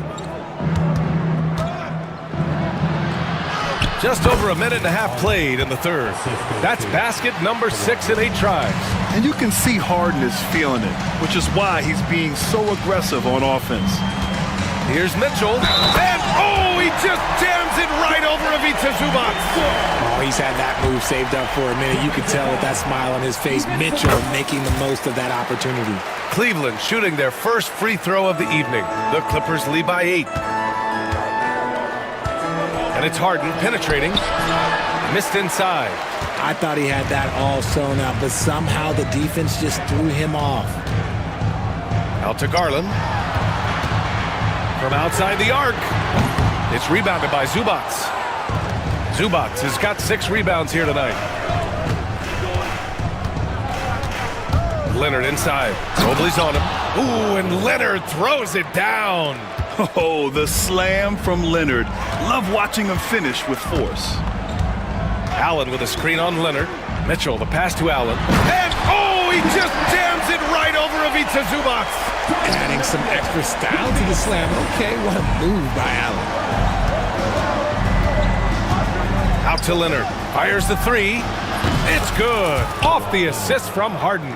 [SPEAKER 7] Just over a minute and a half played in the third. That's basket number 6 in 8 tries.
[SPEAKER 8] And you can see Harden is feeling it, which is why he's being so aggressive on offense.
[SPEAKER 7] Here's Mitchell. And, oh, he just jams it right over Ivica Zubac.
[SPEAKER 9] Oh, he's had that move saved up for a minute. You could tell with that smile on his face. Mitchell making the most of that opportunity.
[SPEAKER 7] Cleveland shooting their first free throw of the evening. The Clippers lead by 8. And it's Harden penetrating. Missed inside.
[SPEAKER 9] I thought he had that all sewn up, but somehow the defense just threw him off.
[SPEAKER 7] Out to Garland. From outside the arc. It's rebounded by Zubac. Zubac has got 6 rebounds here tonight. Leonard inside. Mobley's on him. Ooh, and Leonard throws it down.
[SPEAKER 8] Oh, the slam from Leonard. Love watching him finish with force.
[SPEAKER 7] Allen with a screen on Leonard. Mitchell, the pass to Allen. And, oh, he just jams it right over Ivica Zubac.
[SPEAKER 9] Adding some extra style to the slam. Okay, what a move by Allen.
[SPEAKER 7] Out to Leonard. Fires the 3. It's good. Off the assist from Harden.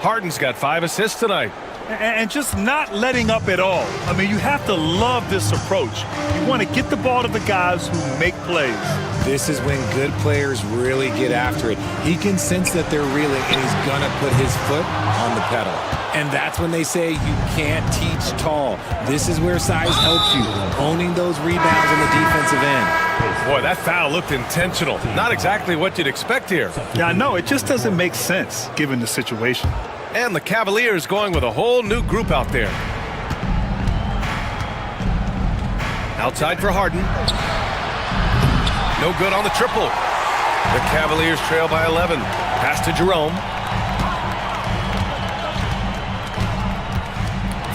[SPEAKER 7] Harden's got 5 assists tonight.
[SPEAKER 8] And just not letting up at all. I mean, you have to love this approach. You want to get the ball to the guys who make plays.
[SPEAKER 9] This is when good players really get after it. He can sense that they're reeling, and he's going to put his foot on the pedal. And that's when they say you can't teach tall. This is where size helps you, owning those rebounds on the defensive end.
[SPEAKER 7] Boy, that foul looked intentional. Not exactly what you'd expect here.
[SPEAKER 8] Yeah, I know. It just doesn't make sense given the situation.
[SPEAKER 7] And the Cavaliers going with a whole new group out there. Outside for Harden. No good on the triple. The Cavaliers trail by 11. Pass to Jerome.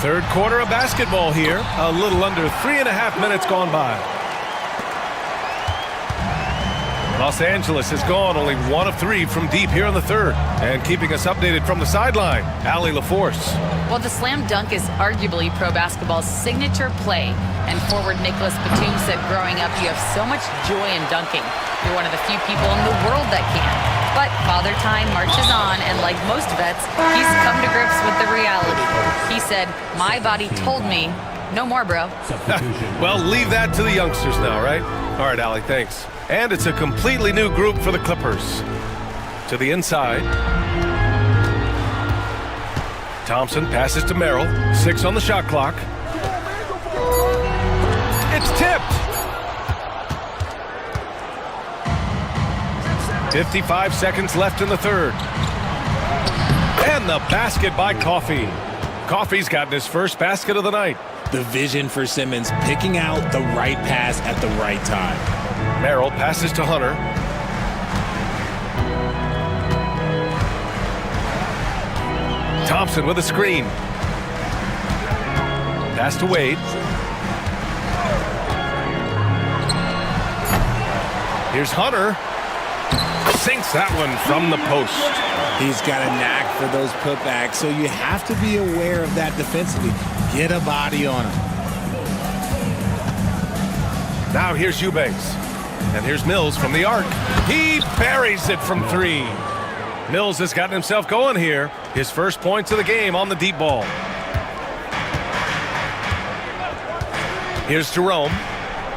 [SPEAKER 7] Third quarter of basketball here. A little under 3.5 minutes gone by. Los Angeles has gone only 1 of 3 from deep here in the third. And keeping us updated from the sideline, Allie LaForce.
[SPEAKER 10] Well, the slam dunk is arguably pro basketball's signature play. And forward Nicholas Batum said growing up, you have so much joy in dunking. You're one of the few people in the world that can. But Father Time marches on, and like most vets, he's come to grips with the reality. He said, my body told me, no more, bro.
[SPEAKER 7] Well, leave that to the youngsters now, right? All right, Allie, thanks. And it's a completely new group for the Clippers. To the inside. Thompson passes to Merrill. 6 on the shot clock. It's tipped. 55 seconds left in the third. And the basket by Coffey. Coffey's gotten his first basket of the night.
[SPEAKER 9] The vision for Simmons, picking out the right pass at the right time.
[SPEAKER 7] Merrill passes to Hunter. Thompson with a screen. Pass to Wade. Here's Hunter. Sinks that one from the post.
[SPEAKER 9] He's got a knack for those putbacks, so you have to be aware of that defensively. Get a body on him.
[SPEAKER 7] Now here's Eubanks. And here's Mills from the arc. He buries it from 3. Mills has gotten himself going here. His first points of the game on the deep ball. Here's Jerome.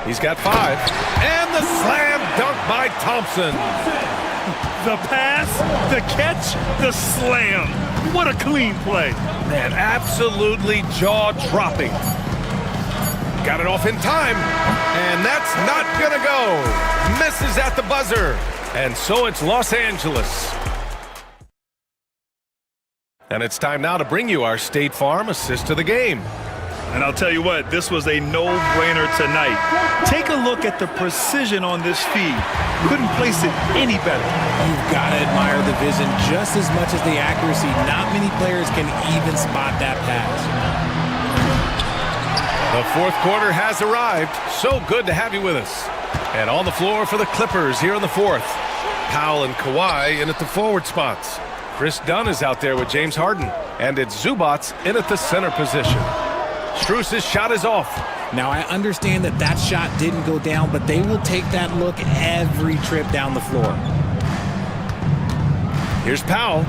[SPEAKER 7] He's got 5. And the slam dunk by Thompson.
[SPEAKER 8] The pass, the catch, the slam. What a clean play.
[SPEAKER 7] Man, absolutely jaw-dropping. Got it off in time. And that's not going to go. Misses at the buzzer. And so it's Los Angeles. And it's time now to bring you our State Farm assist of the game.
[SPEAKER 8] And I'll tell you what, this was a no-brainer tonight. Take a look at the precision on this feed. Couldn't place it any better.
[SPEAKER 9] You've got to admire the vision just as much as the accuracy. Not many players can even spot that pass.
[SPEAKER 7] The fourth quarter has arrived. So good to have you with us. And on the floor for the Clippers here in the fourth. Powell and Kawhi in at the forward spots. Chris Dunn is out there with James Harden. And it's Zubac in at the center position. Strus's shot is off.
[SPEAKER 9] Now, I understand that that shot didn't go down, but they will take that look every trip down the floor.
[SPEAKER 7] Here's Powell.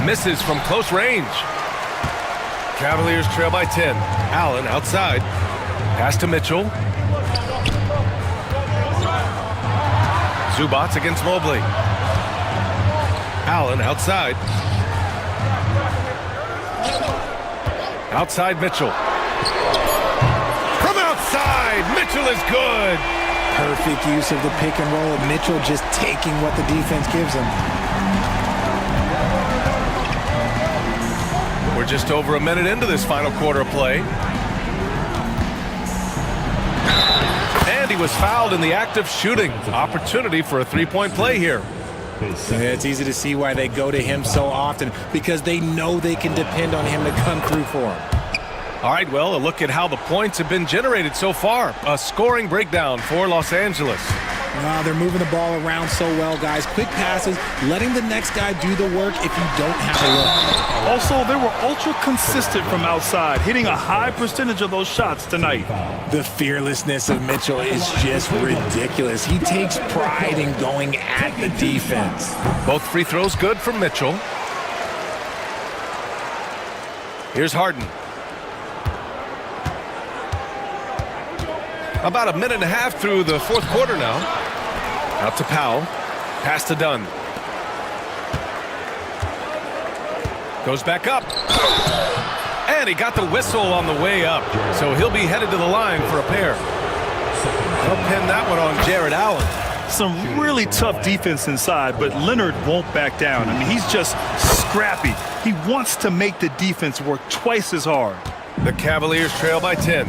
[SPEAKER 7] Misses from close range. Cavaliers trail by 10. Allen outside. Pass to Mitchell. Zubac against Mobley. Allen outside. Outside Mitchell. From outside, Mitchell is good.
[SPEAKER 9] Perfect use of the pick and roll. Mitchell just taking what the defense gives him.
[SPEAKER 7] We're just over a minute into this final quarter of play. And he was fouled in the act of shooting. Opportunity for a three-point play here.
[SPEAKER 9] It's easy to see why they go to him so often, because they know they can depend on him to come through for them.
[SPEAKER 7] All right, well, a look at how the points have been generated so far. A scoring breakdown for Los Angeles.
[SPEAKER 9] Wow, they're moving the ball around so well, guys. Quick passes, letting the next guy do the work if you don't have a look.
[SPEAKER 8] Also, they were ultra consistent from outside, hitting a high percentage of those shots tonight.
[SPEAKER 9] The fearlessness of Mitchell is just ridiculous. He takes pride in going at the defense.
[SPEAKER 7] Both free throws good for Mitchell. Here's Harden. About a minute and a half through the fourth quarter now. Out to Powell. Pass to Dunn. Goes back up. And he got the whistle on the way up. So he'll be headed to the line for a pair. They'll pin that one on Jared Allen.
[SPEAKER 8] Some really tough defense inside, but Leonard won't back down. I mean, he's just scrappy. He wants to make the defense work twice as hard.
[SPEAKER 7] The Cavaliers trail by 10.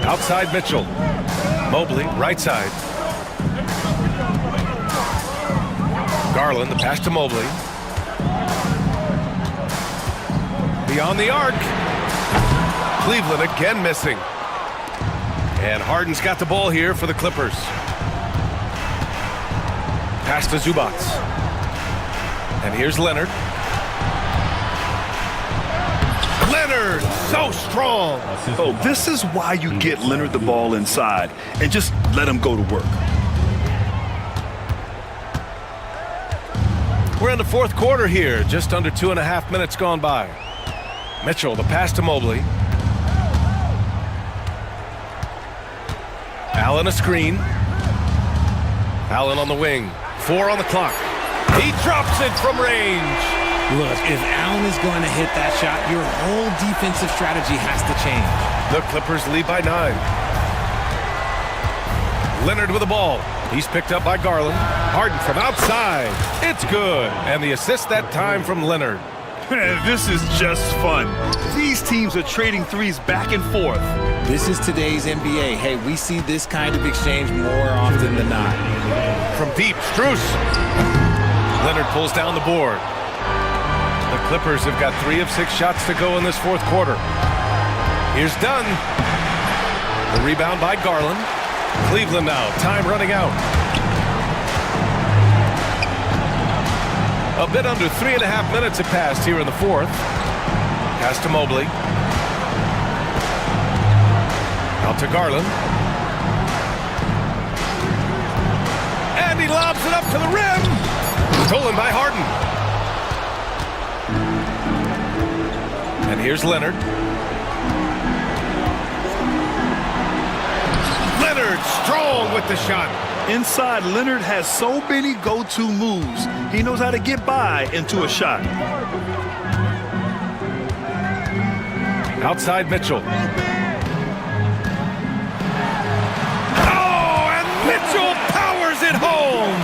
[SPEAKER 7] Outside Mitchell. Mobley, right side. Garland, the pass to Mobley. Beyond the arc. Cleveland again missing. And Harden's got the ball here for the Clippers. Pass to Zubac. And here's Leonard. Leonard, so strong.
[SPEAKER 8] Oh, this is why you get Leonard the ball inside and just let him go to work.
[SPEAKER 7] We're in the fourth quarter here, just under 2.5 minutes gone by. Mitchell, the pass to Mobley. Allen a screen. Allen on the wing. 4 on the clock. He drops it from range.
[SPEAKER 9] Look, if Allen is going to hit that shot, your whole defensive strategy has to change.
[SPEAKER 7] The Clippers lead by 9. Leonard with the ball. He's picked up by Garland. Harden from outside. It's good. And the assist that time from Leonard.
[SPEAKER 8] This is just fun. These teams are trading threes back and forth.
[SPEAKER 9] This is today's NBA. Hey, we see this kind of exchange more often than not.
[SPEAKER 7] From deep, Strus. Leonard pulls down the board. The Clippers have got 3 of 6 shots to go in this fourth quarter. Here's Dunn. The rebound by Garland. Cleveland now, time running out. A bit under 3.5 minutes have passed here in the fourth. Pass to Mobley. Out to Garland. And he lobs it up to the rim. Stolen by Harden. And here's Leonard. Leonard strong with the shot.
[SPEAKER 8] Inside, Leonard has so many go-to moves. He knows how to get by into a shot.
[SPEAKER 7] Outside Mitchell. Oh, and Mitchell powers it home.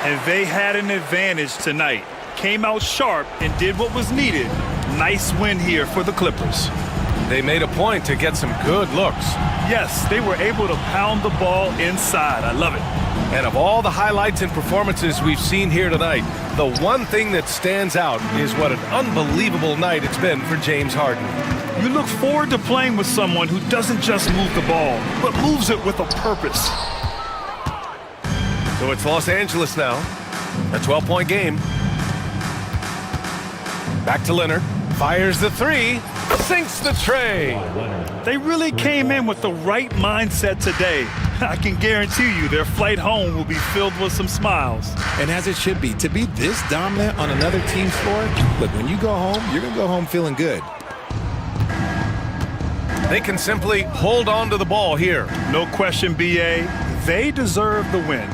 [SPEAKER 8] And they had an advantage tonight. Came out sharp and did what was needed. Nice win here for the Clippers.
[SPEAKER 7] They made a point to get some good looks.
[SPEAKER 8] Yes, they were able to pound the ball inside. I love it.
[SPEAKER 7] And of all the highlights and performances we've seen here tonight, the one thing that stands out is what an unbelievable night it's been for James Harden.
[SPEAKER 8] You look forward to playing with someone who doesn't just move the ball, but moves it with a purpose.
[SPEAKER 7] So it's Los Angeles now. A 12-point game. Back to Leonard. Fires the 3. Sinks the tray.
[SPEAKER 8] They really came in with the right mindset today. I can guarantee you their flight home will be filled with some smiles.
[SPEAKER 9] And as it should be, to be this dominant on another team's floor, look, when you go home, you're going to go home feeling good.
[SPEAKER 7] They can simply hold on to the ball here.
[SPEAKER 8] No question, BA. They deserve the win.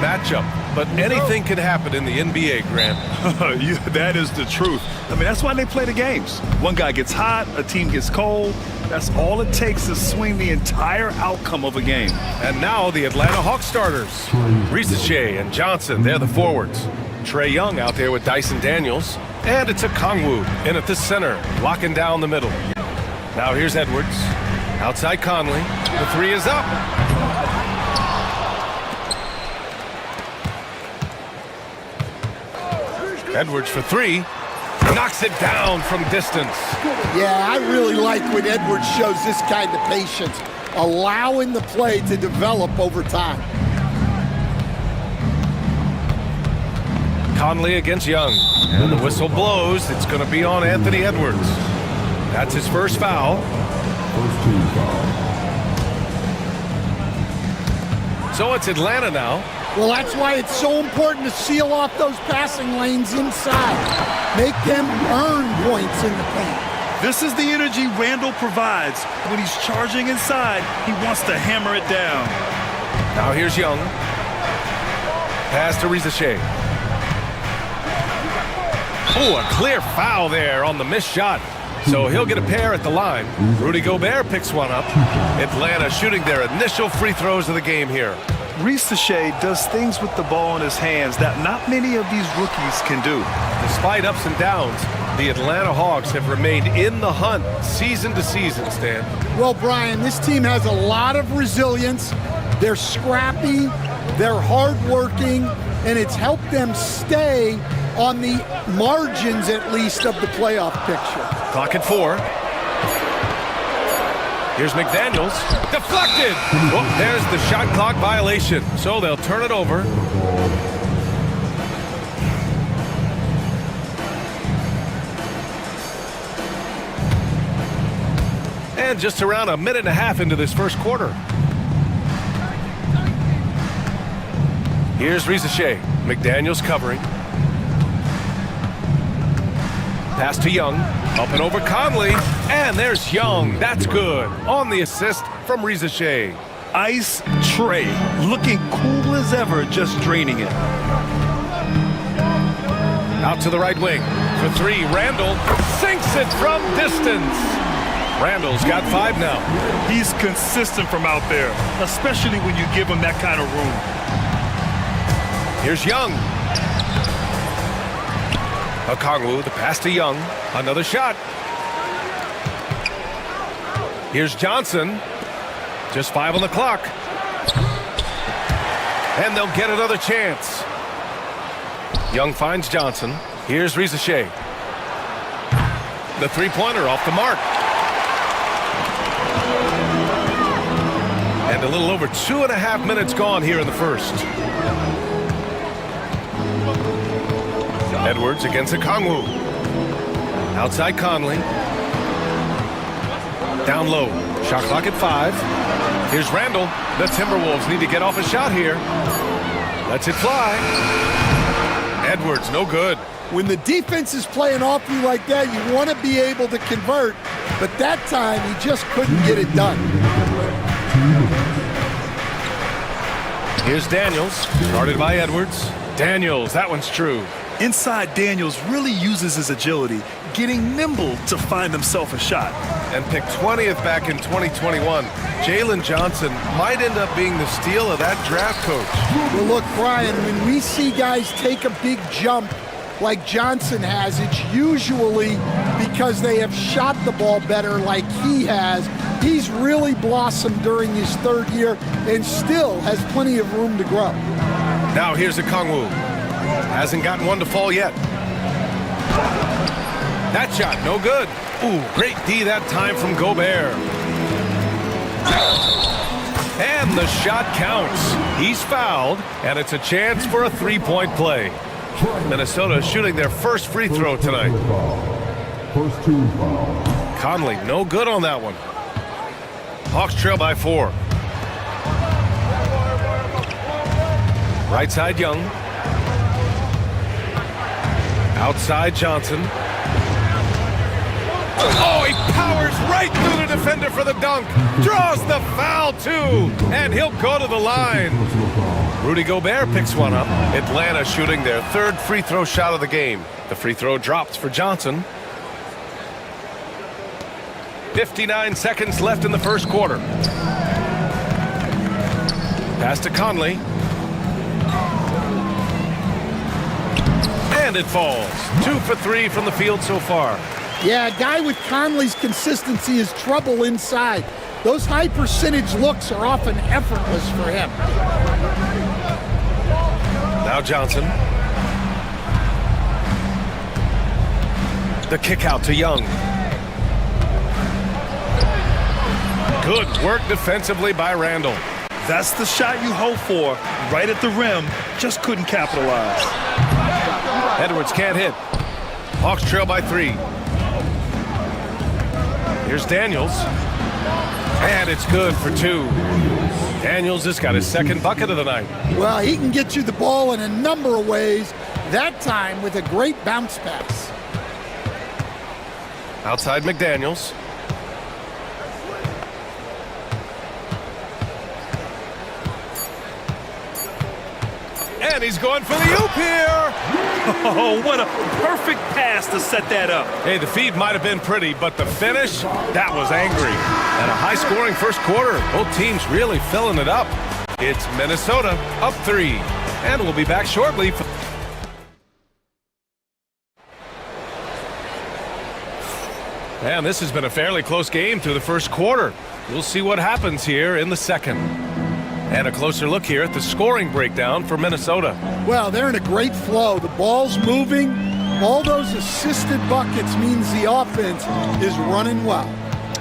[SPEAKER 7] matchup, but anything can happen in the NBA, Grant.
[SPEAKER 8] That is the truth. I mean, that's why they play the games. One guy gets hot, a team gets cold. That's all it takes to swing the entire outcome of a game.
[SPEAKER 7] And now the Atlanta Hawks starters. Risache and Johnson, they're the forwards. Trae Young out there with Dyson Daniels. And it's a Kongwu in at the center, locking down the middle. Now here's Edwards. Outside Conley. The three is up. Edwards for three. Knocks it down from distance.
[SPEAKER 11] Yeah, I really like when Edwards shows this kind of patience, allowing the play to develop over time.
[SPEAKER 7] Conley against Young. And the whistle blows. It's going to be on Anthony Edwards. That's his first foul.
[SPEAKER 6] First team foul.
[SPEAKER 7] So it's Atlanta now.
[SPEAKER 11] Well, that's why it's so important to seal off those passing lanes inside. Make them earn points in the paint.
[SPEAKER 8] This is the energy Randall provides. When he's charging inside, he wants to hammer it down.
[SPEAKER 7] Now here's Young. Pass to Risache. Oh, a clear foul there on the missed shot. So he'll get a pair at the line. Rudy Gobert picks one up. Atlanta shooting their initial free throws of the game here.
[SPEAKER 8] Risache does things with the ball in his hands that not many of these rookies can do.
[SPEAKER 7] Despite ups and downs, the Atlanta Hawks have remained in the hunt season to season, Stan.
[SPEAKER 11] Well, Brian, this team has a lot of resilience. They're scrappy, they're hardworking, and it's helped them stay on the margins, at least, of the playoff picture.
[SPEAKER 7] Clock at 4. Here's McDaniels. Deflected! Oh, there's the shot clock violation. So they'll turn it over. And just around a minute and a half into this first quarter. Here's Risache. McDaniels covering. Pass to Young. Up and over Conley. And there's Young. That's good. On the assist from Risache.
[SPEAKER 8] Ice Trae, looking cool as ever, just draining it.
[SPEAKER 7] Out to the right wing. For three, Randall sinks it from distance. Randall's got 5 now.
[SPEAKER 8] He's consistent from out there, especially when you give him that kind of room.
[SPEAKER 7] Here's Young. Okongwu, the pass to Young. Another shot. Here's Johnson. Just 5 on the clock. And they'll get another chance. Young finds Johnson. Here's Risache. The three-pointer off the mark. And a little over 2.5 minutes gone here in the first. Edwards against Okongwu. Outside Conley. Down low. Shot clock at 5. Here's Randall. The Timberwolves need to get off a shot here. Lets it fly. Edwards, no good.
[SPEAKER 11] When the defense is playing off you like that, you want to be able to convert. But that time, he just couldn't get it done.
[SPEAKER 7] Here's Daniels. Started by Edwards. Daniels, that one's true.
[SPEAKER 8] Inside, Daniels really uses his agility, getting nimble to find himself a shot.
[SPEAKER 7] And picked 20th back in 2021. Jalen Johnson might end up being the steal of that draft coach.
[SPEAKER 11] Well, look, Brian, when we see guys take a big jump like Johnson has, it's usually because they have shot the ball better like he has. He's really blossomed during his 3rd year and still has plenty of room to grow.
[SPEAKER 7] Now here's Okongwu. Hasn't gotten one to fall yet. That shot, no good. Ooh, great D that time from Gobert. And the shot counts. He's fouled, and it's a chance for a 3-point play. Minnesota shooting their first free throw tonight.
[SPEAKER 6] First team foul.
[SPEAKER 7] Conley, no good on that one. Hawks trail by 4. Right side, Young. Outside, Johnson. Oh, he powers right through the defender for the dunk. Draws the foul, too. And he'll go to the line. Rudy Gobert picks one up. Atlanta shooting their third free throw shot of the game. The free throw drops for Johnson. 59 seconds left in the first quarter. Pass to Conley. And it falls. 2 for 3 from the field so far.
[SPEAKER 11] Yeah, a guy with Conley's consistency is trouble inside. Those high percentage looks are often effortless for him.
[SPEAKER 7] Now Johnson. The kick out to Young. Good work defensively by Randall.
[SPEAKER 8] That's the shot you hope for, right at the rim. Just couldn't capitalize.
[SPEAKER 7] Edwards can't hit. Hawks trail by 3. Here's Daniels. And it's good for 2. Daniels has got his second bucket of the night.
[SPEAKER 11] Well, he can get you the ball in a number of ways, that time with a great bounce pass.
[SPEAKER 7] Outside McDaniels. And he's going for the oop here.
[SPEAKER 8] Oh, what a perfect pass to set that up.
[SPEAKER 7] Hey, the feed might have been pretty, but the finish, that was angry. And a high-scoring first quarter. Both teams really filling it up. It's Minnesota up 3. And we'll be back shortly. And this has been a fairly close game through the first quarter. We'll see what happens here in the second. And a closer look here at the scoring breakdown for Minnesota.
[SPEAKER 11] Well, they're in a great flow. The ball's moving. All those assisted buckets means the offense is running well.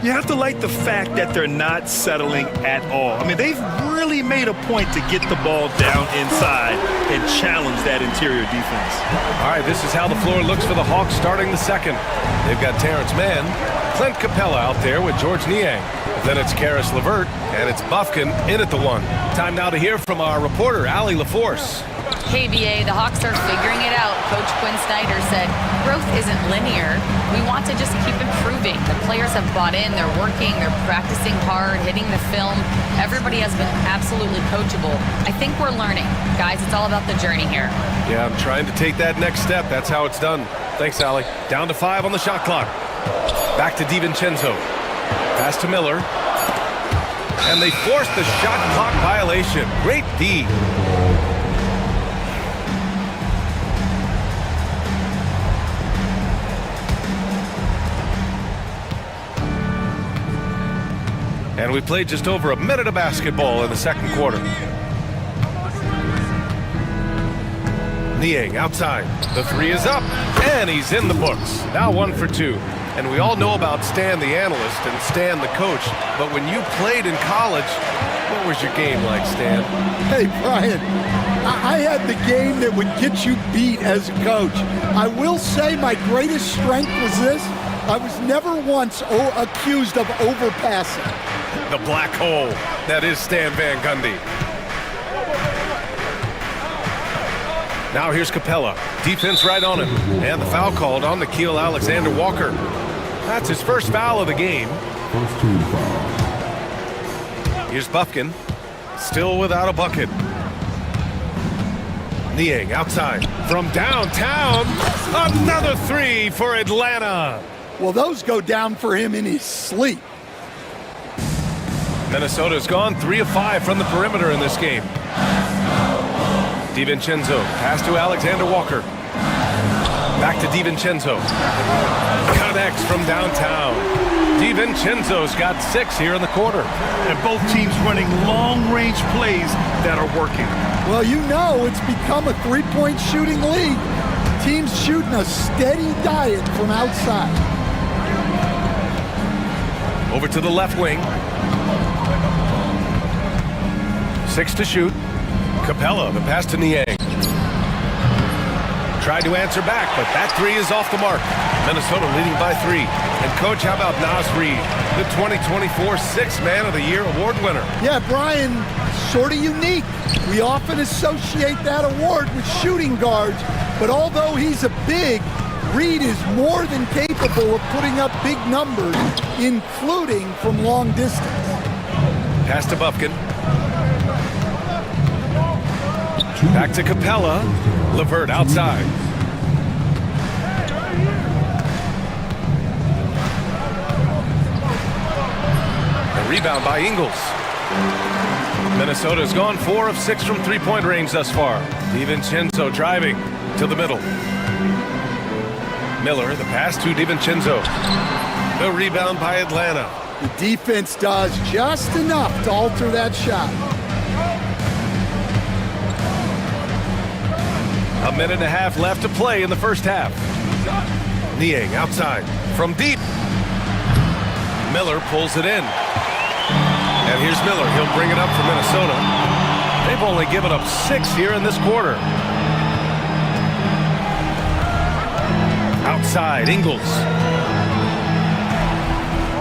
[SPEAKER 8] You have to like the fact that they're not settling at all. I mean, they've really made a point to get the ball down inside and challenge that interior defense.
[SPEAKER 7] All right, this is how the floor looks for the Hawks starting the second. They've got Terrence Mann, Clint Capella out there with George Niang. Then it's Karis LeVert, and it's Bufkin in at the 1. Time now to hear from our reporter, Allie LaForce.
[SPEAKER 10] Hey, BA, the Hawks are figuring it out. Coach Quinn Snyder said, growth isn't linear. We want to just keep improving. The players have bought in, they're working, they're practicing hard, hitting the film. Everybody has been absolutely coachable. I think we're learning. Guys, it's all about the journey here.
[SPEAKER 7] Yeah, I'm trying to take that next step. That's how it's done. Thanks, Allie. Down to 5 on the shot clock. Back to DiVincenzo. Pass to Miller. And they forced the shot clock violation. Great D. And we played just over a minute of basketball in the second quarter. Niang outside. The 3 is up. And he's in the books. Now 1 for 2. And we all know about Stan the analyst and Stan the coach. But when you played in college, what was your game like, Stan?
[SPEAKER 11] Hey, Brian, I had the game that would get you beat as a coach. I will say my greatest strength was this. I was never once accused of overpassing.
[SPEAKER 7] The black hole. That is Stan Van Gundy. Now here's Capella. Defense right on him. And the foul called on Nickeil Alexander-Walker. That's his first foul of the game. Here's Bufkin. Still without a bucket. Niang outside. From downtown. Another 3 for Atlanta.
[SPEAKER 11] Well, those go down for him in his sleep.
[SPEAKER 7] Minnesota's gone 3 of 5 from the perimeter in this game. DiVincenzo, pass to Alexander-Walker. Back to DiVincenzo. Connects from downtown. DiVincenzo's got 6 here in the quarter.
[SPEAKER 8] And both teams running long-range plays that are working.
[SPEAKER 11] Well, you know it's become a three-point shooting league. Teams shooting a steady diet from outside.
[SPEAKER 7] Over to the left wing. 6 to shoot. Capella, the pass to Niang. Tried to answer back, but that 3 is off the mark. Minnesota leading by 3. And coach, how about Naz Reid, the 2024 Sixth Man of the Year award winner?
[SPEAKER 11] Yeah, Brian, sort of unique. We often associate that award with shooting guards, but although he's a big, Reid is more than capable of putting up big numbers, including from long distance.
[SPEAKER 7] Pass to Bufkin. Back to Capella. Levert outside. A rebound by Ingles. Minnesota's gone 4 of 6 from three-point range thus far. DiVincenzo driving to the middle. Miller, the pass to DiVincenzo. The rebound by Atlanta.
[SPEAKER 11] The defense does just enough to alter that shot.
[SPEAKER 7] A minute and a half left to play in the first half. Niang outside from deep. Miller pulls it in. And here's Miller. He'll bring it up for Minnesota. They've only given up 6 here in this quarter. Outside, Ingles.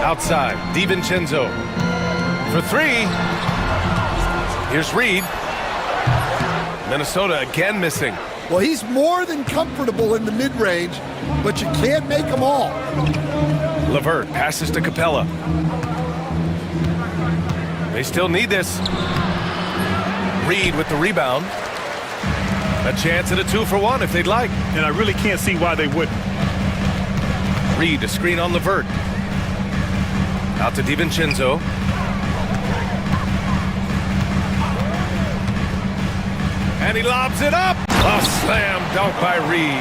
[SPEAKER 7] Outside, DiVincenzo. For 3. Here's Reed. Minnesota again missing.
[SPEAKER 11] Well, he's more than comfortable in the mid-range, but you can't make them all.
[SPEAKER 7] Levert passes to Capella. They still need this. Reed with the rebound. A chance at a 2-for-1 if they'd like.
[SPEAKER 8] And I really can't see why they wouldn't.
[SPEAKER 7] Reed, a screen on Levert. Out to DiVincenzo. And he lobs it up. A slam dunk by Reed.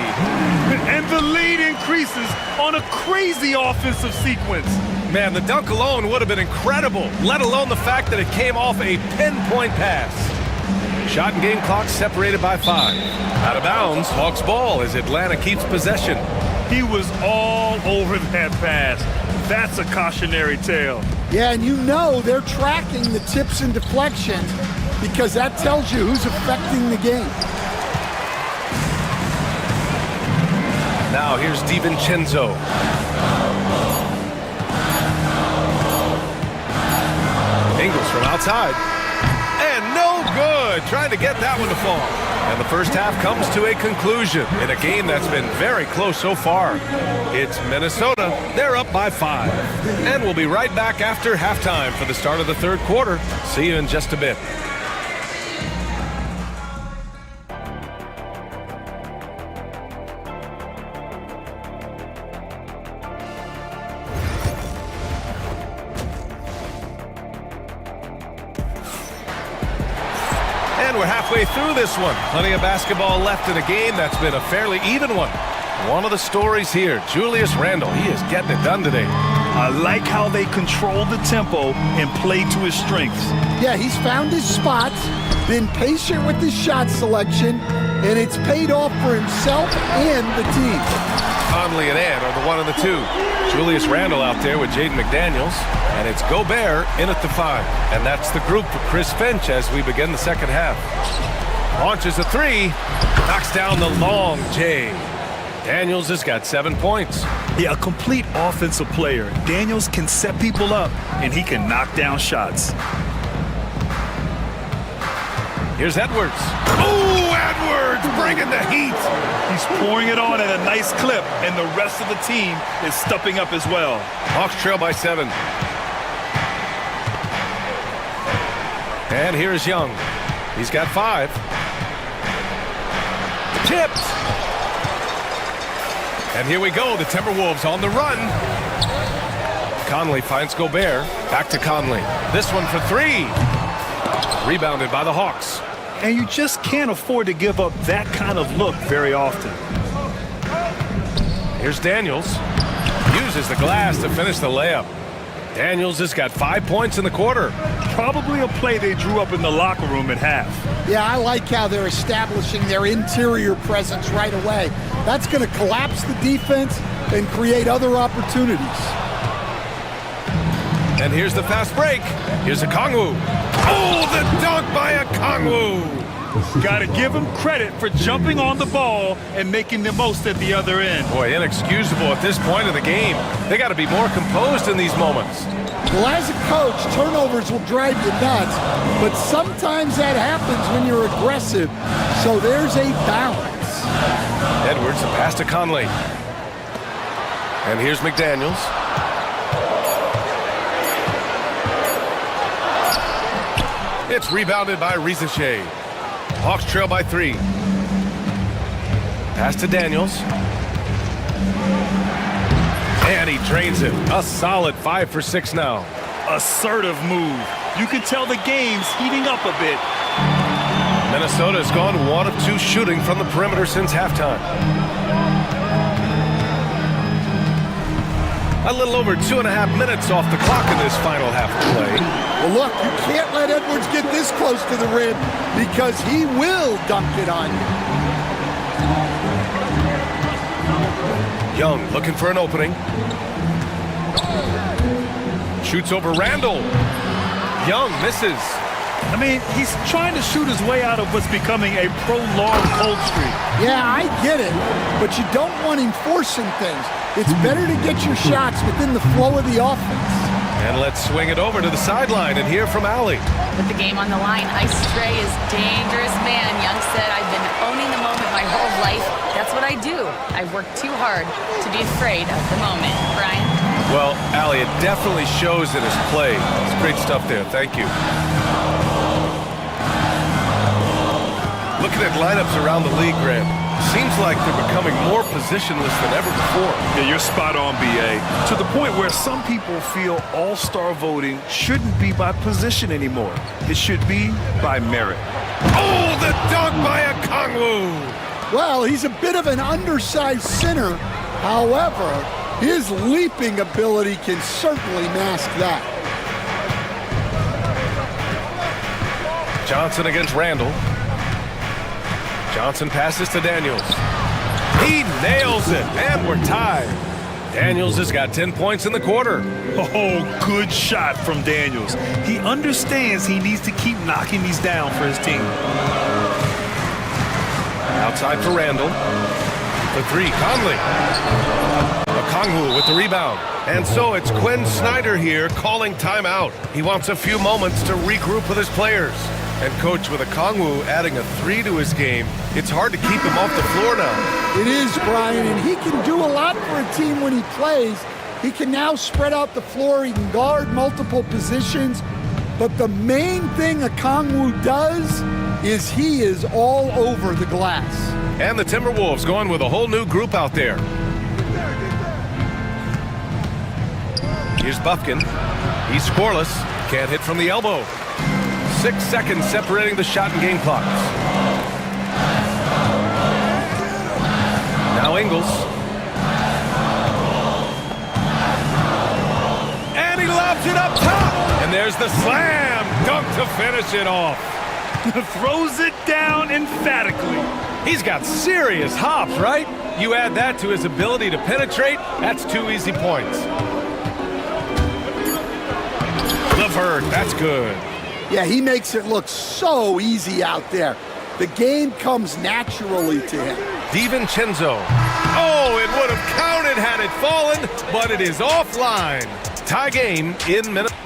[SPEAKER 8] And the lead increases on a crazy offensive sequence.
[SPEAKER 7] Man, the dunk alone would have been incredible, let alone the fact that it came off a pinpoint pass. Shot and game clock separated by 5. Out of bounds, Hawks ball as Atlanta keeps possession.
[SPEAKER 8] He was all over that pass. That's a cautionary tale.
[SPEAKER 11] Yeah, and you know they're tracking the tips and deflections because that tells you who's affecting the game.
[SPEAKER 7] Now here's DiVincenzo. Ingles from outside. And no good. Trying to get that one to fall. And the first half comes to a conclusion in a game that's been very close so far. It's Minnesota. They're up by 5. And we'll be right back after halftime for the start of the third quarter. See you in just a bit. We're halfway through this one. Plenty of basketball left in a game that's been a fairly even one. One of the stories here, Julius Randle. He is getting it done today.
[SPEAKER 8] I like how they control the tempo and play to his strengths.
[SPEAKER 11] Yeah, he's found his spots, been patient with his shot selection, and it's paid off for himself and the team.
[SPEAKER 7] Conley and Ant are the 1 and the 2. Julius Randle out there with Jaden McDaniels. And it's Gobert in at the 5. And that's the group for Chris Finch as we begin the second half. Launches a 3. Knocks down the long J. Daniels has got 7 points.
[SPEAKER 8] Yeah, a complete offensive player. Daniels can set people up, and he can knock down shots.
[SPEAKER 7] Here's Edwards. Oh, Edwards bringing the heat.
[SPEAKER 8] He's pouring it on at a nice clip, and the rest of the team is stepping up as well.
[SPEAKER 7] Hawks trail by 7. And here's Young. He's got 5. Tipped. And here we go. The Timberwolves on the run. Conley finds Gobert. Back to Conley. This one for 3. Rebounded by the Hawks.
[SPEAKER 8] And you just can't afford to give up that kind of look very often.
[SPEAKER 7] Here's Daniels. Uses the glass to finish the layup. Daniels has got 5 points in the quarter.
[SPEAKER 8] Probably a play they drew up in the locker room at half.
[SPEAKER 11] Yeah, I like how they're establishing their interior presence right away. That's going to collapse the defense and create other opportunities.
[SPEAKER 7] And here's the fast break. Here's a Kongwu. Oh, the dunk by a Kongwu.
[SPEAKER 8] Got to give him credit for jumping on the ball and making the most at the other end.
[SPEAKER 7] Boy, inexcusable at this point of the game. They got to be more composed in these moments.
[SPEAKER 11] Well, as a coach, turnovers will drive you nuts, but sometimes that happens when you're aggressive. So there's a balance.
[SPEAKER 7] Edwards, a pass to Conley. And here's McDaniels. It's rebounded by Rizachet. Hawks trail by 3. Pass to Daniels. And he drains it. A solid 5 for 6 now.
[SPEAKER 8] Assertive move. You can tell the game's heating up a bit.
[SPEAKER 7] Minnesota has gone 1 of 2 shooting from the perimeter since halftime. A little over 2.5 minutes off the clock in this final half of play.
[SPEAKER 11] Well, look, you can't let Edwards get this close to the rim because he will dunk it on you.
[SPEAKER 7] Young looking for an opening. Shoots over Randall. Young misses.
[SPEAKER 8] I mean, he's trying to shoot his way out of what's becoming a prolonged cold streak.
[SPEAKER 11] Yeah, I get it, but you don't want him forcing things. It's better to get your shots within the flow of the offense.
[SPEAKER 7] And let's swing it over to the sideline and hear from Allie.
[SPEAKER 10] With the game on the line, Ice Stray is dangerous, man. Young said, I've been owning the moment my whole life. That's what I do. I've worked too hard to be afraid of the moment. Brian?
[SPEAKER 7] Well, Allie, it definitely shows in his play. It's great stuff there. Thank you. Looking at lineups around the league, Grant, seems like they're becoming more positionless than ever before.
[SPEAKER 8] Yeah, you're spot on, BA. To the point where some people feel all-star voting shouldn't be by position anymore. It should be by merit.
[SPEAKER 7] Oh, the dunk by Okongwu!
[SPEAKER 11] Well, he's a bit of an undersized center. However, his leaping ability can certainly mask that.
[SPEAKER 7] Johnson against Randall. Johnson passes to Daniels. He nails it, and we're tied. Daniels has got 10 points in the quarter.
[SPEAKER 8] Oh, good shot from Daniels. He understands he needs to keep knocking these down for his team.
[SPEAKER 7] Outside for Randall. The 3, Conley. Okongwu with the rebound. And so it's Quinn Snyder here calling timeout. He wants a few moments to regroup with his players. And coach, with Okongwu adding a 3 to his game, it's hard to keep him off the floor now.
[SPEAKER 11] It is, Brian, and he can do a lot for a team when he plays. He can now spread out the floor. He can guard multiple positions. But the main thing Okongwu does is he is all over the glass.
[SPEAKER 7] And the Timberwolves going with a whole new group out there. Here's Bufkin. He's scoreless. Can't hit from the elbow. 6 seconds separating the shot and game clocks. Now Ingles. And he lobs it up top. And there's the slam dunk to finish it off.
[SPEAKER 8] Throws it down emphatically.
[SPEAKER 7] He's got serious hops, right? You add that to his ability to penetrate, that's 2 easy points. LeVert, that's good.
[SPEAKER 11] Yeah, he makes it look so easy out there. The game comes naturally to him.
[SPEAKER 7] DiVincenzo. Oh, it would have counted had it fallen, but it is offline. Tie game in Minnesota.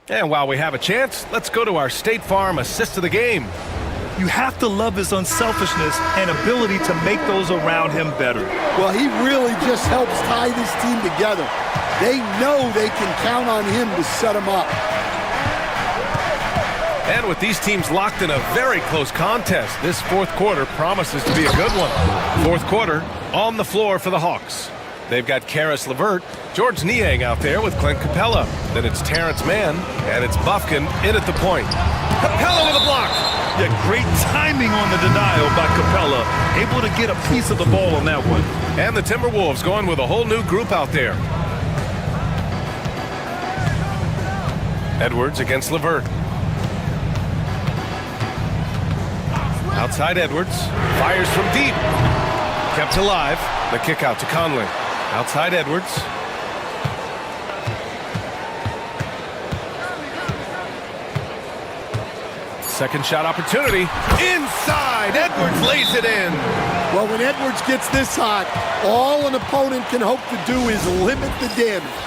[SPEAKER 7] And while we have a chance, let's go to our State Farm assist of the game.
[SPEAKER 8] You have to love his unselfishness and ability to make those around him better.
[SPEAKER 11] Well, he really just helps tie this team together. They know they can count on him to set them up.
[SPEAKER 7] And with these teams locked in a very close contest, this fourth quarter promises to be a good one. Fourth quarter on the floor for the Hawks. They've got Karis LeVert, George Niang out there with Clint Capella. Then it's Terrence Mann, and it's Bufkin in at the point. Capella with a block.
[SPEAKER 8] Yeah, great timing on the denial by Capella. Able to get a piece of the ball on that one.
[SPEAKER 7] And the Timberwolves going with a whole new group out there. Edwards against LeVert. Outside Edwards. Fires from deep. Kept alive. The kick out to Conley. Outside Edwards. Second shot opportunity. Inside. Edwards lays it in.
[SPEAKER 11] Well, when Edwards gets this hot, all an opponent can hope to do is limit the damage.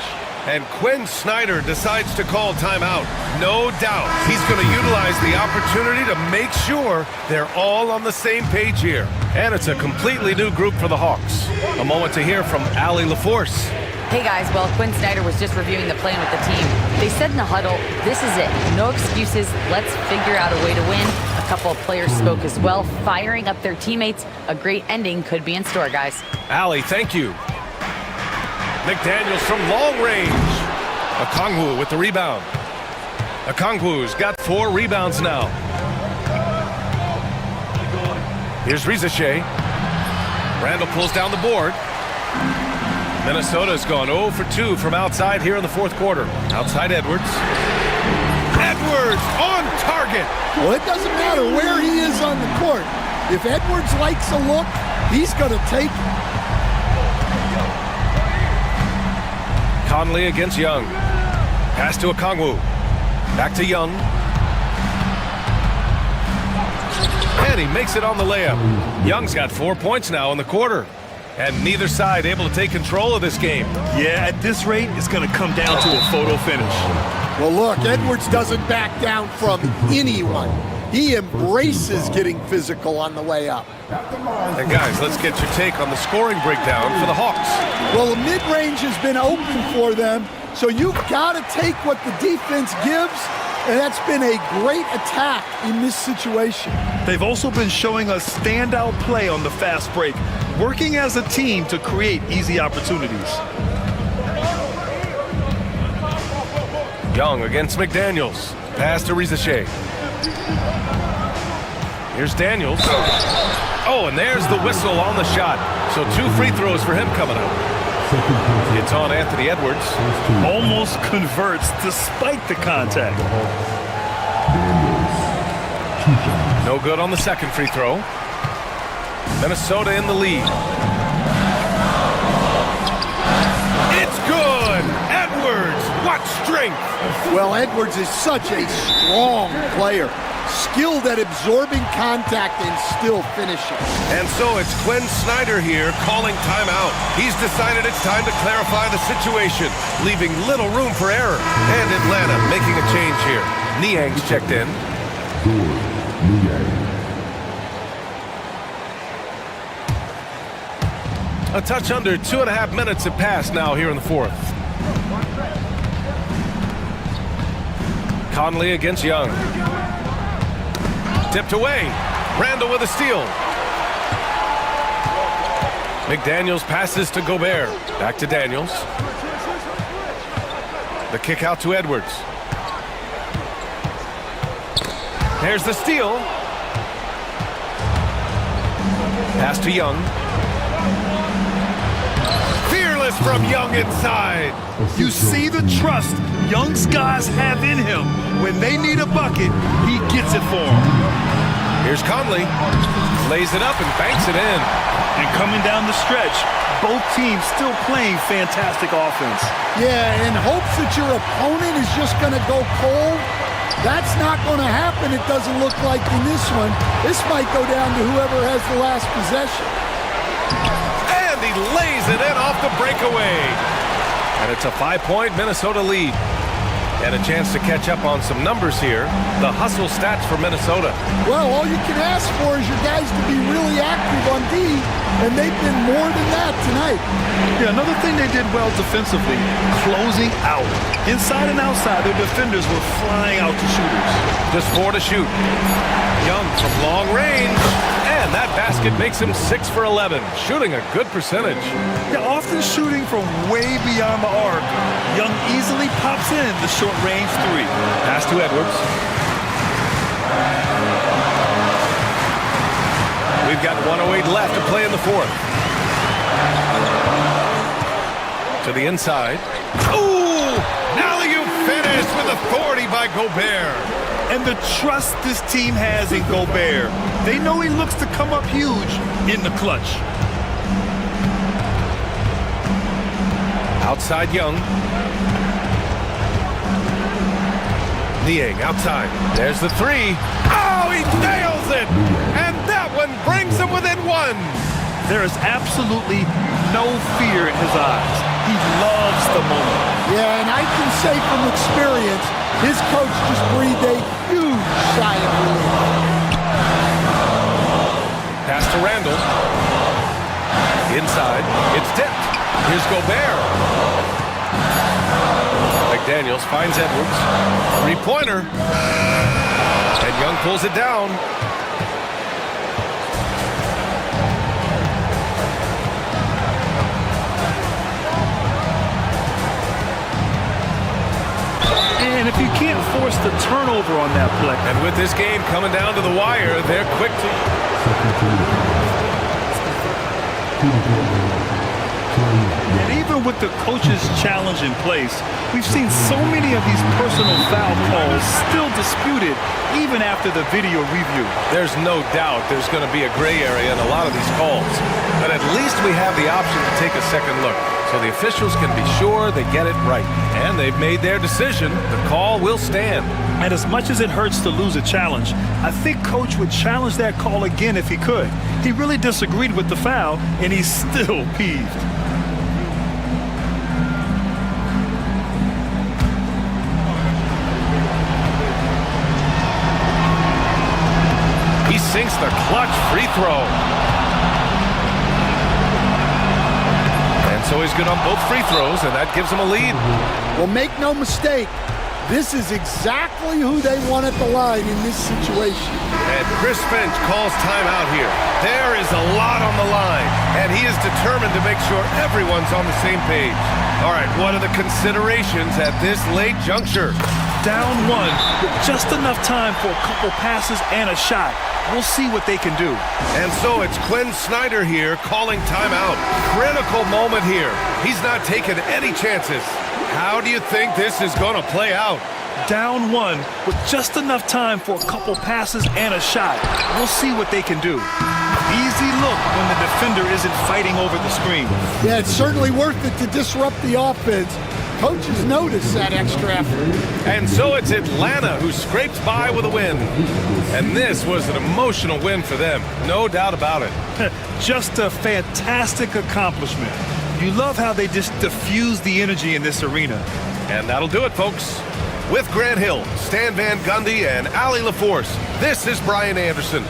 [SPEAKER 7] And Quinn Snyder decides to call timeout. No doubt he's going to utilize the opportunity to make sure they're all on the same page here. And it's a completely new group for the Hawks. A moment to hear from Allie LaForce.
[SPEAKER 10] Hey guys, well, Quinn Snyder was just reviewing the plan with the team. They said in the huddle, this is it. No excuses. Let's figure out a way to win. A couple of players spoke as well, firing up their teammates. A great ending could be in store, guys.
[SPEAKER 7] Allie, thank you. McDaniels from long range. Okongwu with the rebound. Okongwu's got 4 rebounds now. Here's Rizashe. Randall pulls down the board. Minnesota's gone 0 for 2 from outside here in the fourth quarter. Outside Edwards. Edwards on target.
[SPEAKER 11] Well, it doesn't matter where he is on the court. If Edwards likes a look, he's going to take it.
[SPEAKER 7] Conley against Young. Pass to Okongwu. Back to Young. And he makes it on the layup. Young's got 4 points now in the quarter. And neither side able to take control of this game.
[SPEAKER 8] Yeah, at this rate, it's going to come down to a photo finish.
[SPEAKER 11] Well, look, Edwards doesn't back down from anyone. He embraces getting physical on the way up.
[SPEAKER 7] And guys, let's get your take on the scoring breakdown for the Hawks.
[SPEAKER 11] Well, the mid-range has been open for them, so you've got to take what the defense gives, and that's been a great attack in this situation.
[SPEAKER 8] They've also been showing us standout play on the fast break, working as a team to create easy opportunities.
[SPEAKER 7] Young against McDaniels. Pass to Rizashe. Here's Daniels. Oh, and there's the whistle on the shot. So 2 free throws for him coming up. It's on Anthony Edwards.
[SPEAKER 8] Almost converts despite the contact.
[SPEAKER 7] No good on the second free throw. Minnesota in the lead. It's good! Edwards, what strength!
[SPEAKER 11] Well, Edwards is such a strong player. Skilled at absorbing contact and still finishing.
[SPEAKER 7] And so it's Quinn Snyder here calling timeout. He's decided it's time to clarify the situation, leaving little room for error. And Atlanta making a change here. Niang's checked in. A touch under 2.5 minutes have passed now here in the fourth. Conley against Young. Tipped away. Randall with a steal. McDaniels passes to Gobert. Back to Daniels. The kick out to Edwards. There's the steal. Pass to Young. Fearless from Young inside.
[SPEAKER 8] You see the trust Young's guys have in him. When they need a bucket, he gets it for them.
[SPEAKER 7] Here's Conley. Lays it up and banks it in.
[SPEAKER 8] And coming down the stretch, both teams still playing fantastic offense.
[SPEAKER 11] Yeah, in hopes that your opponent is just going to go cold. That's not going to happen, it doesn't look like in this one. This might go down to whoever has the last possession.
[SPEAKER 7] And he lays it in off the breakaway. And it's a 5-point Minnesota lead. And a chance to catch up on some numbers here. The hustle stats for Minnesota.
[SPEAKER 11] Well, all you can ask for is your guys to be really active on D, and they've been more than that tonight.
[SPEAKER 8] Yeah, another thing they did well defensively, closing out. Inside and outside, their defenders were flying out to shooters.
[SPEAKER 7] Just 4 to shoot. Young from long range. And that basket makes him 6 for 11, shooting a good percentage.
[SPEAKER 8] Yeah, often shooting from way beyond the arc. Young easily pops in the short-range 3.
[SPEAKER 7] Pass to Edwards. We've got 1:08 left to play in the fourth. To the inside. Ooh! Alley-oop finish with authority by Gobert.
[SPEAKER 8] And the trust this team has in Gobert. They know he looks to come up huge in the clutch.
[SPEAKER 7] Outside Young. Niang outside. There's the 3. Oh, he nails it! And that one brings him within 1.
[SPEAKER 8] There is absolutely no fear in his eyes. He loves the moment.
[SPEAKER 11] Yeah, and I can say from experience, his coach just breathed a huge sigh of relief.
[SPEAKER 7] Pass to Randall. Inside. It's tipped. Here's Gobert. McDaniels finds Edwards. Three-pointer. And Young pulls it down.
[SPEAKER 8] And if you can't force the turnover on that play.
[SPEAKER 7] And with this game coming down to the wire, they're quick to...
[SPEAKER 8] And even with the coach's challenge in place, we've seen so many of these personal foul calls still disputed even after the video review.
[SPEAKER 7] There's no doubt there's going to be a gray area in a lot of these calls. But at least we have the option to take a second look, so the officials can be sure they get it right. And they've made their decision. The call will stand.
[SPEAKER 8] And as much as it hurts to lose a challenge, I think Coach would challenge that call again if he could. He really disagreed with the foul, and he's still peeved.
[SPEAKER 7] He sinks the clutch free throw. And so he's good on both free throws, and that gives him a lead.
[SPEAKER 11] Well, make no mistake, this is exactly who they want at the line in this situation.
[SPEAKER 7] And Chris Finch calls timeout here. There is a lot on the line, and he is determined to make sure everyone's on the same page. All right, what are the considerations at this late juncture?
[SPEAKER 8] Down one with just enough time for a couple passes and a shot. We'll see what they can do.
[SPEAKER 7] And so it's Quinn Snyder here calling timeout. Critical moment here. He's not taking any chances. How do you think this is going to play out?
[SPEAKER 8] Down one with just enough time for a couple passes and a shot. We'll see what they can do. Easy look when the defender isn't fighting over the screen.
[SPEAKER 11] Yeah, it's certainly worth it to disrupt the offense. Coaches notice that extra effort.
[SPEAKER 7] And so it's Atlanta who scrapes by with a win. And this was an emotional win for them, no doubt about it.
[SPEAKER 8] Just a fantastic accomplishment. You love how they just diffuse the energy in this arena.
[SPEAKER 7] And that'll do it, folks. With Grant Hill, Stan Van Gundy, and Allie LaForce, this is Brian Anderson.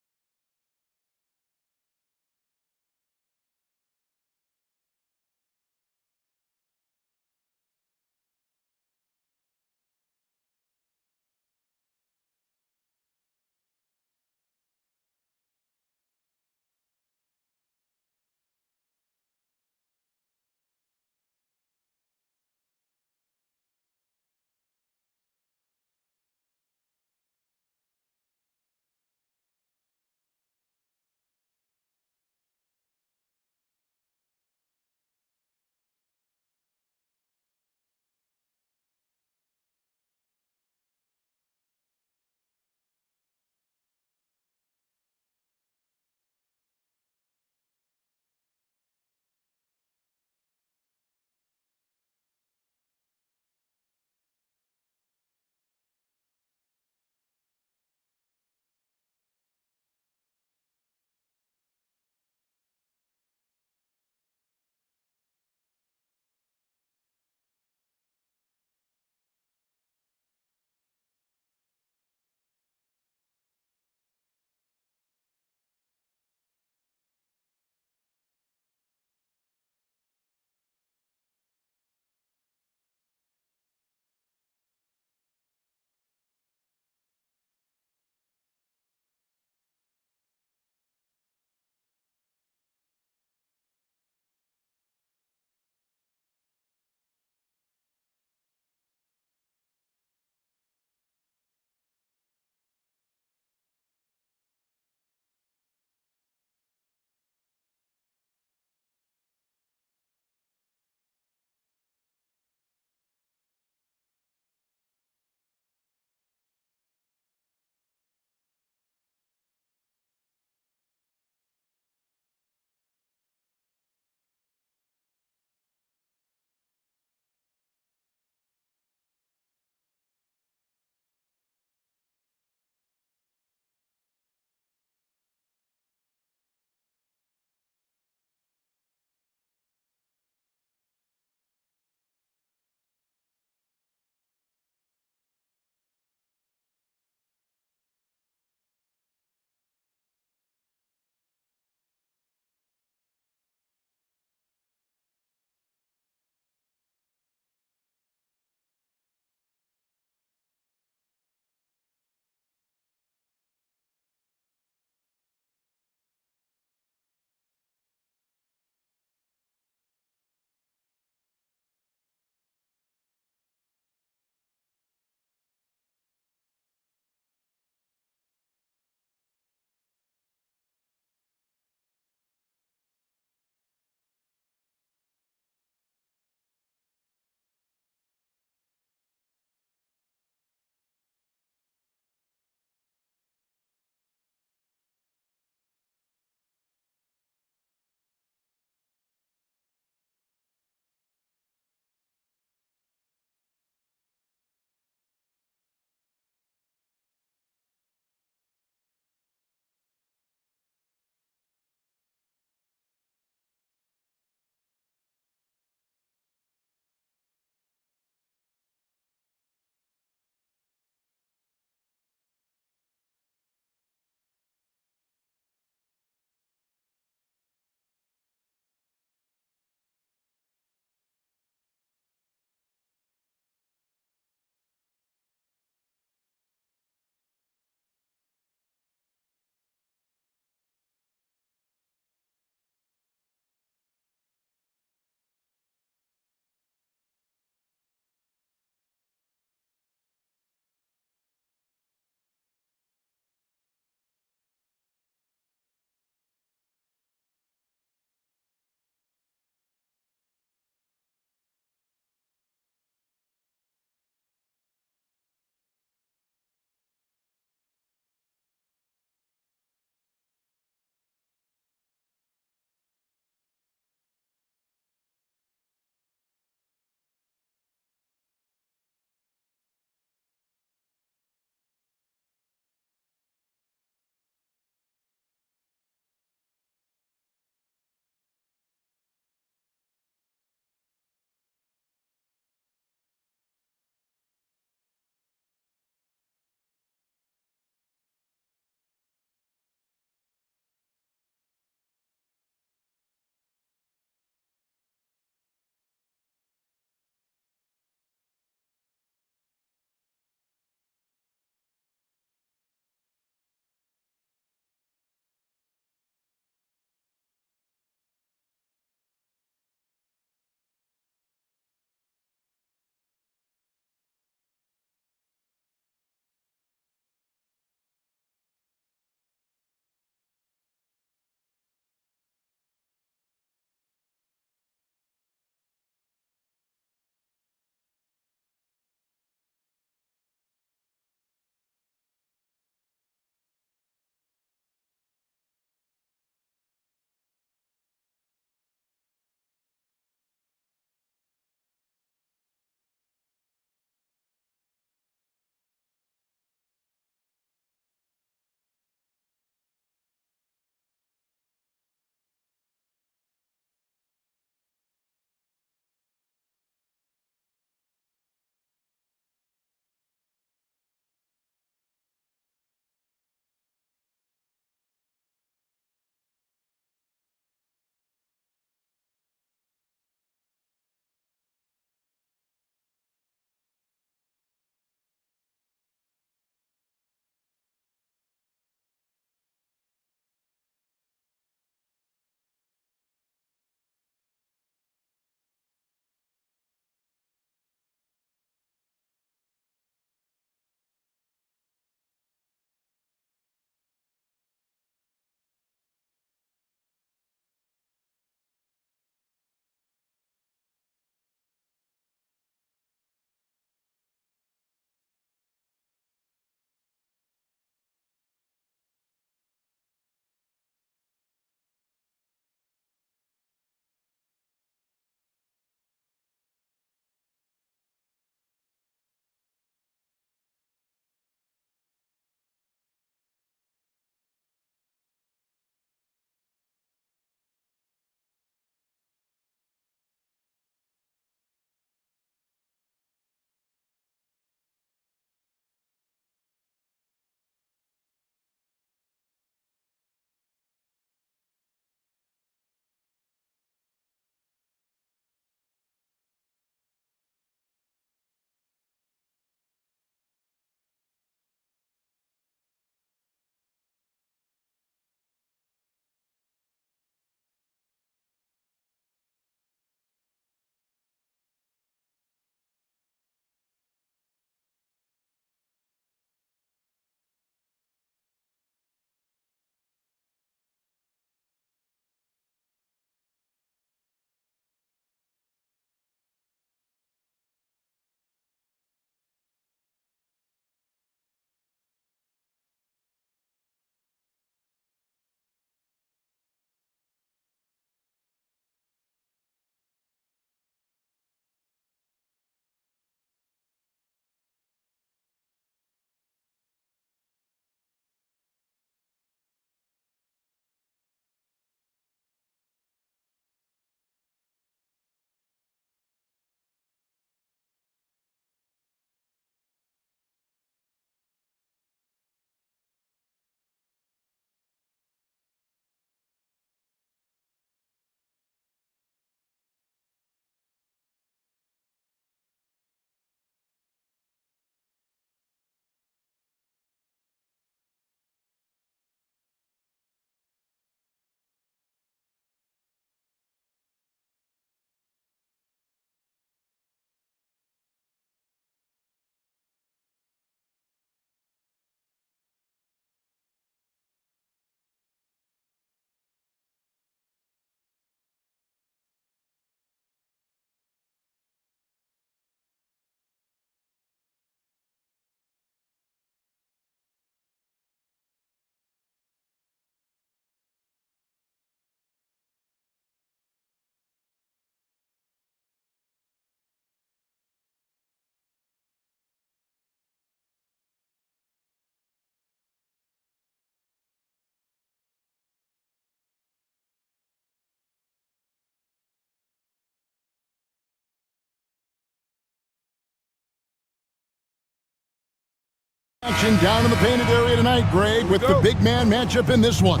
[SPEAKER 1] Action down in the painted area tonight, Greg, with the big man matchup in this one.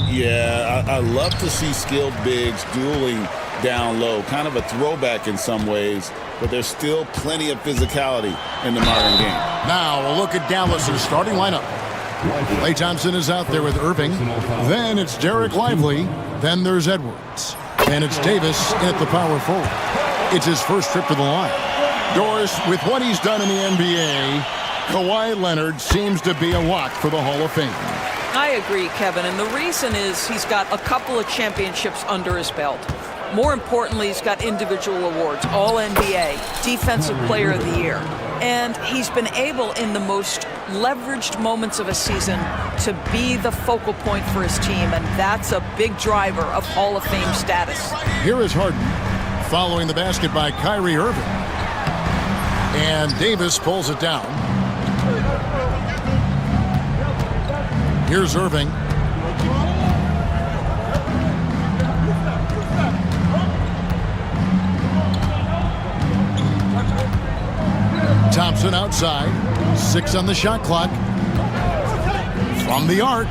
[SPEAKER 3] Yeah, I love to see skilled bigs dueling down low. Kind of a throwback in some ways, but there's still plenty of physicality in the modern game.
[SPEAKER 1] Now a look at Dallas's starting lineup. Klay Thompson is out there with Irving. Then it's Derek Lively. Then there's Edwards. And it's Davis at the power forward. It's his first trip to the line. Doris, with what he's done in the NBA, Kawhi Leonard seems to be a lock for the Hall of Fame.
[SPEAKER 12] I agree, Kevin, and the reason is he's got a couple of championships under his belt. More importantly, he's got individual awards, All-NBA, Defensive Player of the Year. And he's been able, in the most leveraged moments of a season, to be the focal point for his team, and that's a big driver of Hall of Fame status.
[SPEAKER 1] Here is Harden, following the basket by Kyrie Irving. And Davis pulls it down. Here's Irving. Thompson outside. 6 on the shot clock. From the arc.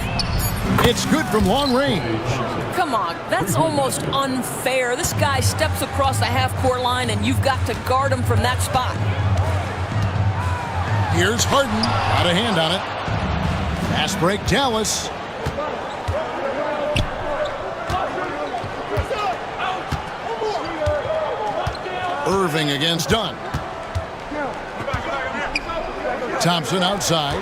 [SPEAKER 1] It's good from long range.
[SPEAKER 13] Come on, that's almost unfair. This guy steps across the half-court line and you've got to guard him from that spot.
[SPEAKER 1] Here's Harden. Got a hand on it. Fast break, Dallas. Irving against Dunn. Thompson outside.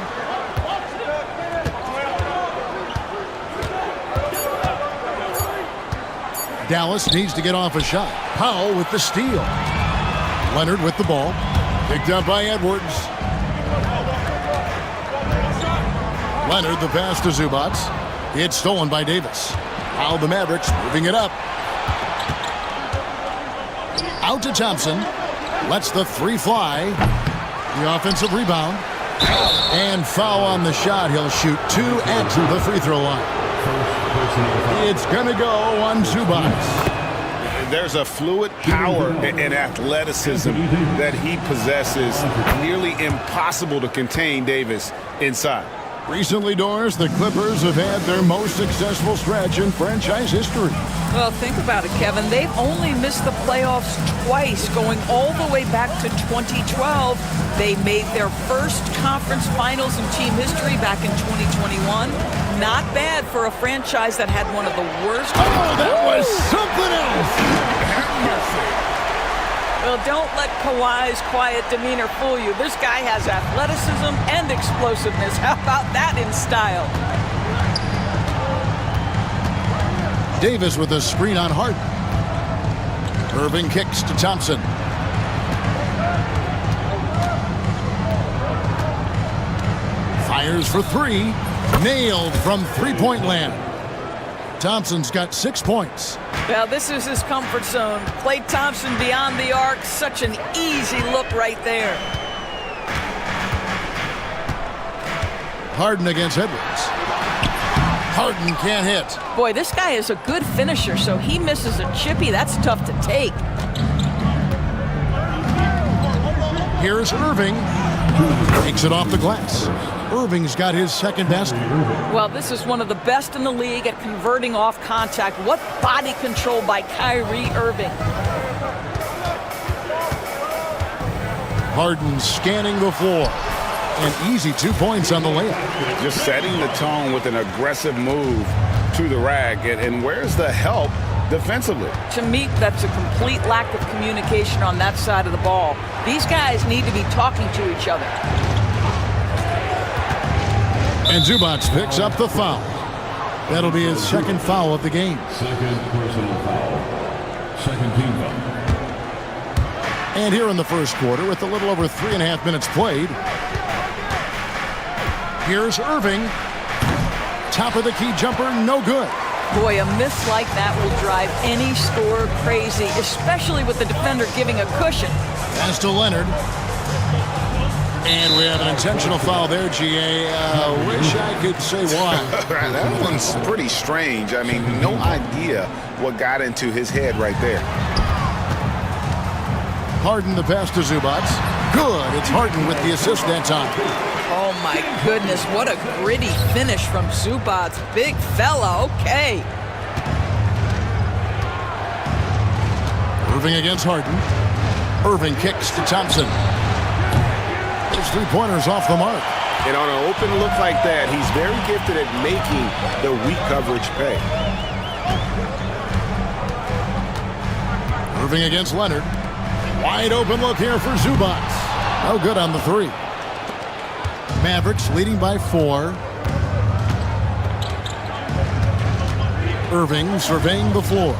[SPEAKER 1] Dallas needs to get off a shot. Powell with the steal. Leonard with the ball. Picked up by Edwards. Leonard the pass to Zubac. It's stolen by Davis. Now the Mavericks moving it up. Out to Thompson. Lets the three fly. The offensive rebound. And foul on the shot. He'll shoot 2 at the free throw line. It's going to go on Zubac.
[SPEAKER 3] There's a fluid power and athleticism that he possesses. Nearly impossible to contain Davis inside.
[SPEAKER 1] Recently, Doris, the Clippers have had their most successful stretch in franchise history.
[SPEAKER 12] Well, think about it, Kevin. They've only missed the playoffs twice, going all the way back to 2012. They made their first conference finals in team history back in 2021. Not bad for a franchise that had one of the worst.
[SPEAKER 1] Oh, that was something else. Have mercy.
[SPEAKER 12] Well, don't let Kawhi's quiet demeanor fool you. This guy has athleticism and explosiveness. How about that in style?
[SPEAKER 1] Davis with a screen on Harden. Irving kicks to Thompson. Fires for 3. Nailed from three-point land. Thompson's got 6 points.
[SPEAKER 12] Well, this is his comfort zone. Klay Thompson beyond the arc. Such an easy look right there.
[SPEAKER 1] Harden against Edwards. Harden can't hit.
[SPEAKER 12] Boy, this guy is a good finisher, so he misses a chippy. That's tough to take.
[SPEAKER 1] Here's Irving. Takes it off the glass. Irving's got his second basket.
[SPEAKER 12] Well, this is one of the best in the league at converting off contact. What body control by Kyrie Irving.
[SPEAKER 1] Harden scanning the floor. An easy 2 points on the layup.
[SPEAKER 3] Just setting the tone with an aggressive move to the rack. And where's the help defensively?
[SPEAKER 12] To me, that's a complete lack of communication on that side of the ball. These guys need to be talking to each other.
[SPEAKER 1] And Zubac picks up the foul. That'll be his second foul of the game.
[SPEAKER 6] Second personal foul. Second team foul.
[SPEAKER 1] And here in the first quarter, with a little over 3.5 minutes played, here's Irving. Top of the key jumper, no good.
[SPEAKER 12] Boy, a miss like that will drive any scorer crazy, especially with the defender giving a cushion.
[SPEAKER 1] Pass to Leonard. And we have an intentional foul there, GA. Wish I could say why.
[SPEAKER 3] That one's pretty strange. I mean, no idea what got into his head right there.
[SPEAKER 1] Harden the pass to Zubac. Good. It's Harden with the assist that time.
[SPEAKER 12] Oh, my goodness. What a gritty finish from Zubac. Big fella. Okay.
[SPEAKER 1] Irving against Harden. Irving kicks to Thompson. His three-pointers off the mark.
[SPEAKER 5] And on an open look like that, he's very gifted at making the weak coverage pay.
[SPEAKER 1] Irving against Leonard. Wide open look here for Zubac. No good on the three. Mavericks leading by 4. Irving surveying the floor.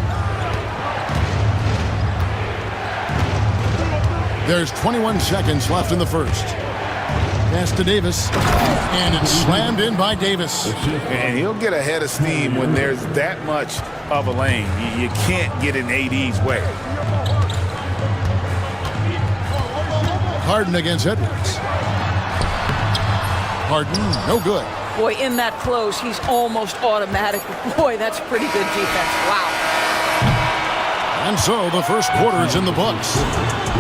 [SPEAKER 1] There's 21 seconds left in the first. Pass to Davis, and it's slammed in by Davis.
[SPEAKER 3] And he'll get a head of steam when there's that much of a lane. You can't get in AD's way.
[SPEAKER 1] Harden against Edwards. Harden, no good.
[SPEAKER 12] Boy, in that close, he's almost automatic. Boy, that's pretty good defense. Wow.
[SPEAKER 1] And so the first quarter is in the books.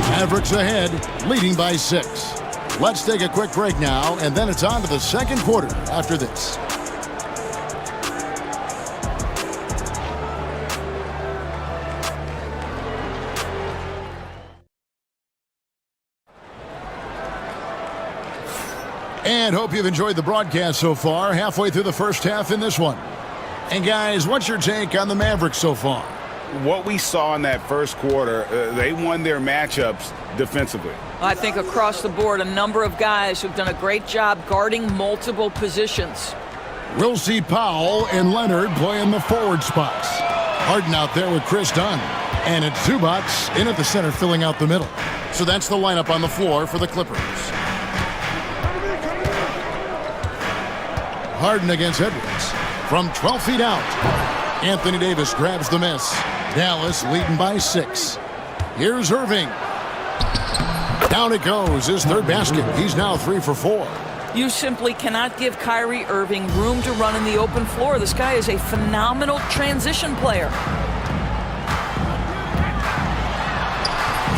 [SPEAKER 1] Mavericks ahead, leading by 6. Let's take a quick break now, and then it's on to the second quarter after this. And hope you've enjoyed the broadcast so far, halfway through the first half in this one. And guys, what's your take on the Mavericks so far?
[SPEAKER 5] What we saw in that first quarter, they won their matchups defensively.
[SPEAKER 12] I think across the board, a number of guys who've done a great job guarding multiple positions.
[SPEAKER 1] We'll see Powell and Leonard play in the forward spots. Harden out there with Chris Dunn. And it's Zubac in at the center filling out the middle. So that's the lineup on the floor for the Clippers. Harden against Edwards. From 12 feet out. Anthony Davis grabs the miss. Dallas leading by 6. Here's Irving. Down it goes, his third basket. He's now 3 for 4.
[SPEAKER 12] You simply cannot give Kyrie Irving room to run in the open floor. This guy is a phenomenal transition player.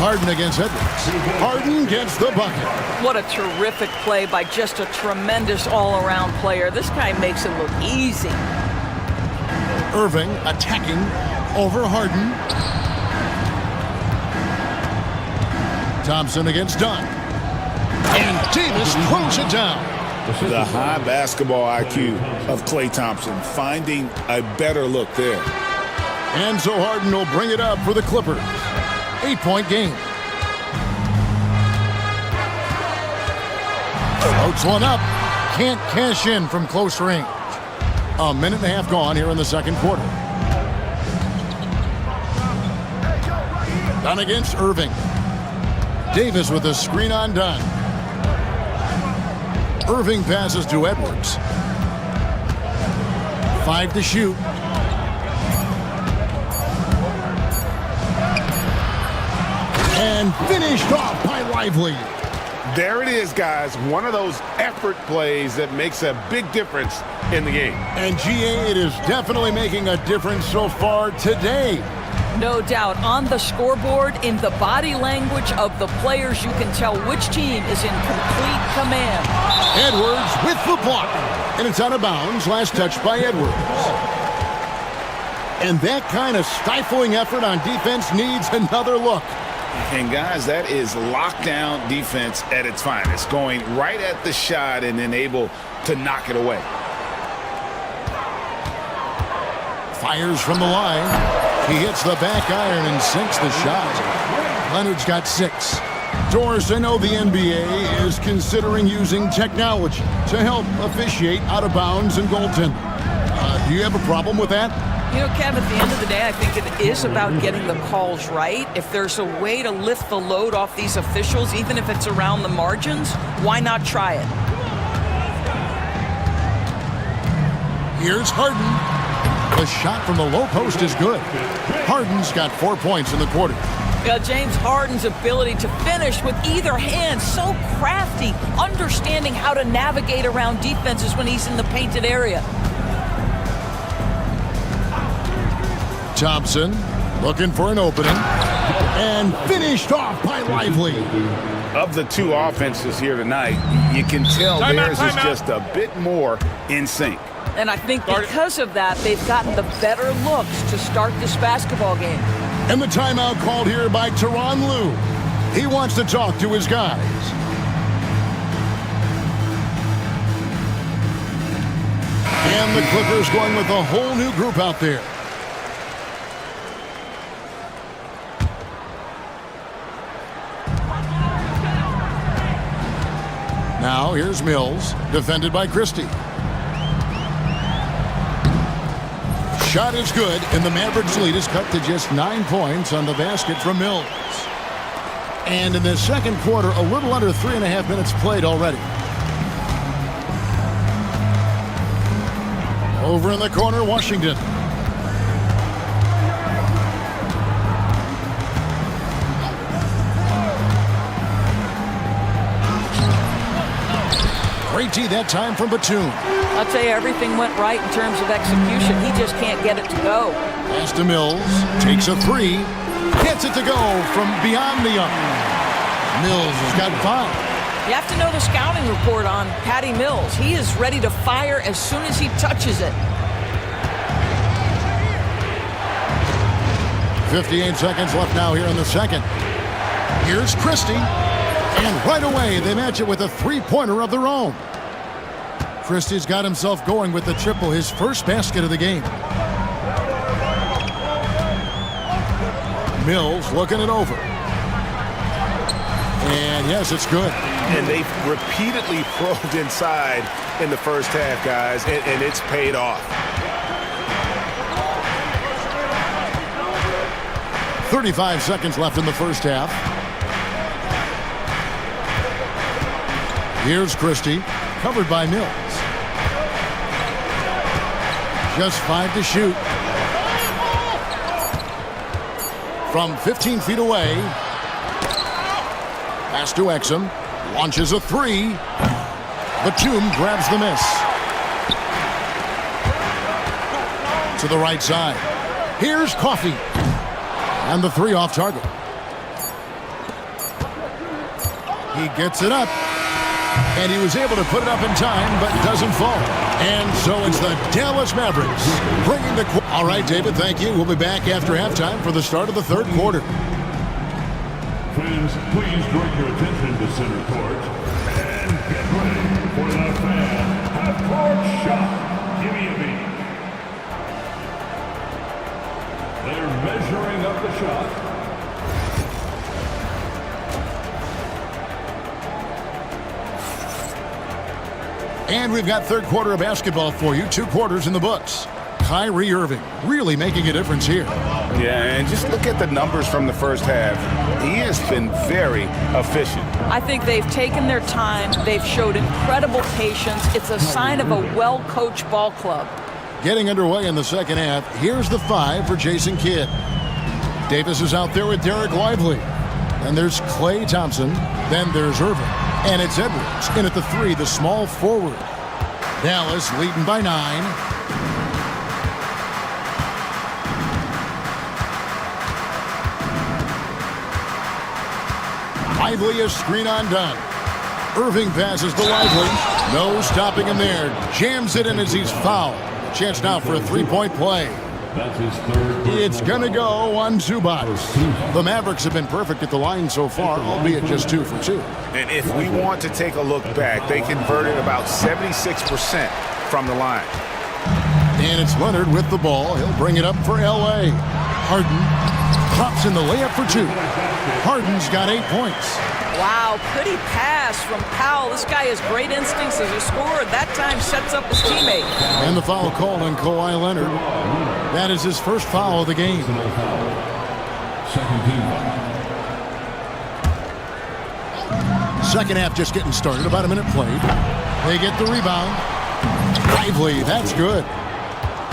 [SPEAKER 1] Harden against Edwards. Harden gets the bucket.
[SPEAKER 12] What a terrific play by just a tremendous all-around player. This guy makes it look easy.
[SPEAKER 1] Irving attacking over Harden. Thompson against Dunn. And Davis throws it down.
[SPEAKER 3] The high basketball IQ of Klay Thompson, finding a better look there.
[SPEAKER 1] And so Harden will bring it up for the Clippers. 8-point game. Floats one up. Can't cash in from close range. A minute and a half gone here in the second quarter. Dunn against Irving. Davis with a screen on Dunn. Irving passes to Edwards. 5 to shoot. And finished off by Lively.
[SPEAKER 5] There it is, guys. One of those effort plays that makes a big difference in the game.
[SPEAKER 1] And GA, it is definitely making a difference so far today.
[SPEAKER 12] No doubt. On the scoreboard, in the body language of the players, you can tell which team is in complete command.
[SPEAKER 1] Edwards with the block. And it's out of bounds. Last touch by Edwards. And that kind of stifling effort on defense needs another look.
[SPEAKER 3] And guys, that is lockdown defense at its finest. Going right at the shot and then able to knock it away.
[SPEAKER 1] Fires from the line. He hits the back iron and sinks the shot. Leonard's got 6. Doris, I know the NBA is considering using technology to help officiate out of bounds and goaltending. Do you have a problem with that?
[SPEAKER 12] You know, Kev, at the end of the day, I think it is about getting the calls right. If there's a way to lift the load off these officials, even if it's around the margins, why not try it?
[SPEAKER 1] Here's Harden. The shot from the low post is good. Harden's got 4 points in the quarter.
[SPEAKER 12] Yeah, James Harden's ability to finish with either hand, so crafty, understanding how to navigate around defenses when he's in the painted area.
[SPEAKER 1] Thompson looking for an opening and finished off by Lively.
[SPEAKER 3] Of the two offenses here tonight, you can tell theirs is just a bit more in sync.
[SPEAKER 12] And I think because of that, they've gotten the better looks to start this basketball game.
[SPEAKER 1] And the timeout called here by Tyronn Lue. He wants to talk to his guys. And the Clippers going with a whole new group out there. Now here's Mills, defended by Christie. Shot is good, and the Mavericks lead is cut to just 9 points on the basket from Mills. And in the second quarter, a little under 3.5 minutes played already. Over in the corner, Washington. Great D that time from Batum.
[SPEAKER 12] I'll tell you, everything went right in terms of execution. He just can't get it to go.
[SPEAKER 1] Pass to Mills. Takes a three. Gets it to go from beyond the arc. Mills has got 5.
[SPEAKER 12] You have to know the scouting report on Patty Mills. He is ready to fire as soon as he touches it.
[SPEAKER 1] 58 seconds left now here in the second. Here's Christie. And right away, they match it with a three-pointer of their own. Christie's got himself going with the triple, his first basket of the game. Mills looking it over. And yes, it's good.
[SPEAKER 5] And they've repeatedly probed inside in the first half, guys, and it's paid off.
[SPEAKER 1] 35 seconds left in the first half. Here's Christie, covered by Mills. Just 5 to shoot. From 15 feet away. Pass to Exum. Launches a three. Batum grabs the miss. To the right side. Here's Coffey. And the three off target. He gets it up. And he was able to put it up in time, but doesn't fall. And so it's the Dallas Mavericks bringing the... All right, David, thank you. We'll be back after halftime for the start of the third quarter.
[SPEAKER 6] Fans, please direct your attention to center court and get ready for the fan half-court shot. Give me a beat. They're measuring up the shot.
[SPEAKER 1] And we've got third quarter of basketball for you. 2 quarters in the books. Kyrie Irving really making a difference here.
[SPEAKER 3] Yeah, and just look at the numbers from the first half. He has been very efficient.
[SPEAKER 12] I think they've taken their time. They've showed incredible patience. It's a sign of a well-coached ball club.
[SPEAKER 1] Getting underway in the second half. Here's the 5 for Jason Kidd. Davis is out there with Derek Lively. Then there's Klay Thompson. Then there's Irving. And it's Edwards in at the 3, the small forward. Dallas leading by 9. Lively, a screen on done. Irving passes to Lively. No stopping him there. Jams it in as he's fouled. Chance now for a 3-point play.
[SPEAKER 6] That's his third.
[SPEAKER 1] It's going to go on Zubac. The Mavericks have been perfect at the line so far, albeit just 2 for 2.
[SPEAKER 5] And if we want to take a look back, they converted about 76% from the line.
[SPEAKER 1] And it's Leonard with the ball. He'll bring it up for L.A. Harden drops in the layup for 2. Harden's got 8 points.
[SPEAKER 12] Wow, pretty pass from Powell. This guy has great instincts as a scorer. That time sets up his teammate.
[SPEAKER 1] And the foul call on Kawhi Leonard. That is his first foul of the game. Second half just getting started. About a minute played. They get the rebound. Lively, that's good.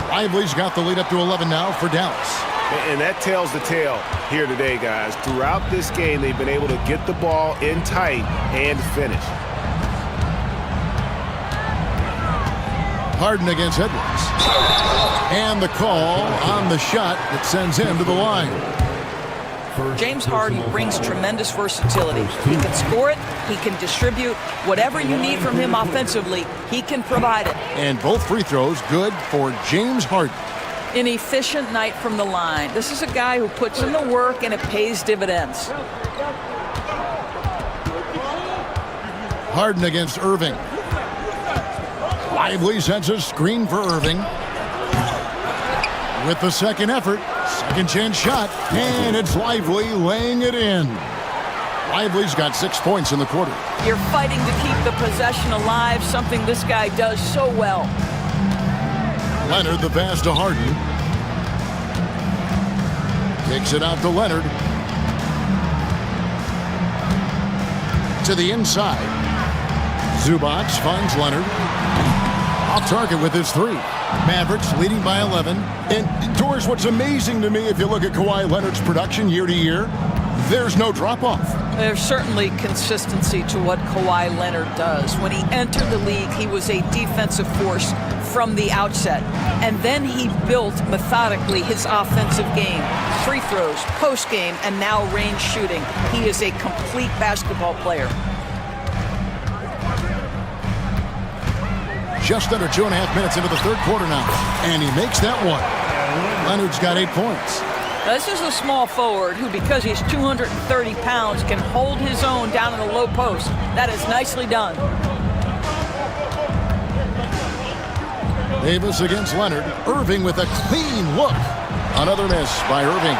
[SPEAKER 1] Lively's got the lead up to 11 now for Dallas.
[SPEAKER 5] And that tells the tale here today, guys. Throughout this game, they've been able to get the ball in tight and finish.
[SPEAKER 1] Harden against Edwards. And the call on the shot that sends him to the line.
[SPEAKER 12] James Harden brings tremendous versatility. He can score it, he can distribute. Whatever you need from him offensively, he can provide it.
[SPEAKER 1] And both free throws good for James Harden.
[SPEAKER 12] An efficient night from the line. This is a guy who puts in the work and it pays dividends.
[SPEAKER 1] Harden against Irving. Lively sets a screen for Irving. With the second effort, second chance shot, and it's Lively laying it in. Lively's got 6 points in the quarter.
[SPEAKER 12] You're fighting to keep the possession alive, something this guy does so well.
[SPEAKER 1] Leonard the pass to Harden. Kicks it out to Leonard. To the inside. Zubac finds Leonard. Off target with his three. Mavericks leading by 11. And Doris, what's amazing to me, if you look at Kawhi Leonard's production year to year, there's no drop-off.
[SPEAKER 12] There's certainly consistency to what Kawhi Leonard does. When he entered the league, he was a defensive force from the outset. And then he built methodically his offensive game. Free throws, post-game, and now range shooting. He is a complete basketball player.
[SPEAKER 1] Just under 2.5 minutes into the third quarter now. And he makes that one. Leonard's got 8 points.
[SPEAKER 12] This is a small forward who, because he's 230 pounds, can hold his own down in the low post. That is nicely done.
[SPEAKER 1] Davis against Leonard. Irving with a clean look. Another miss by Irving.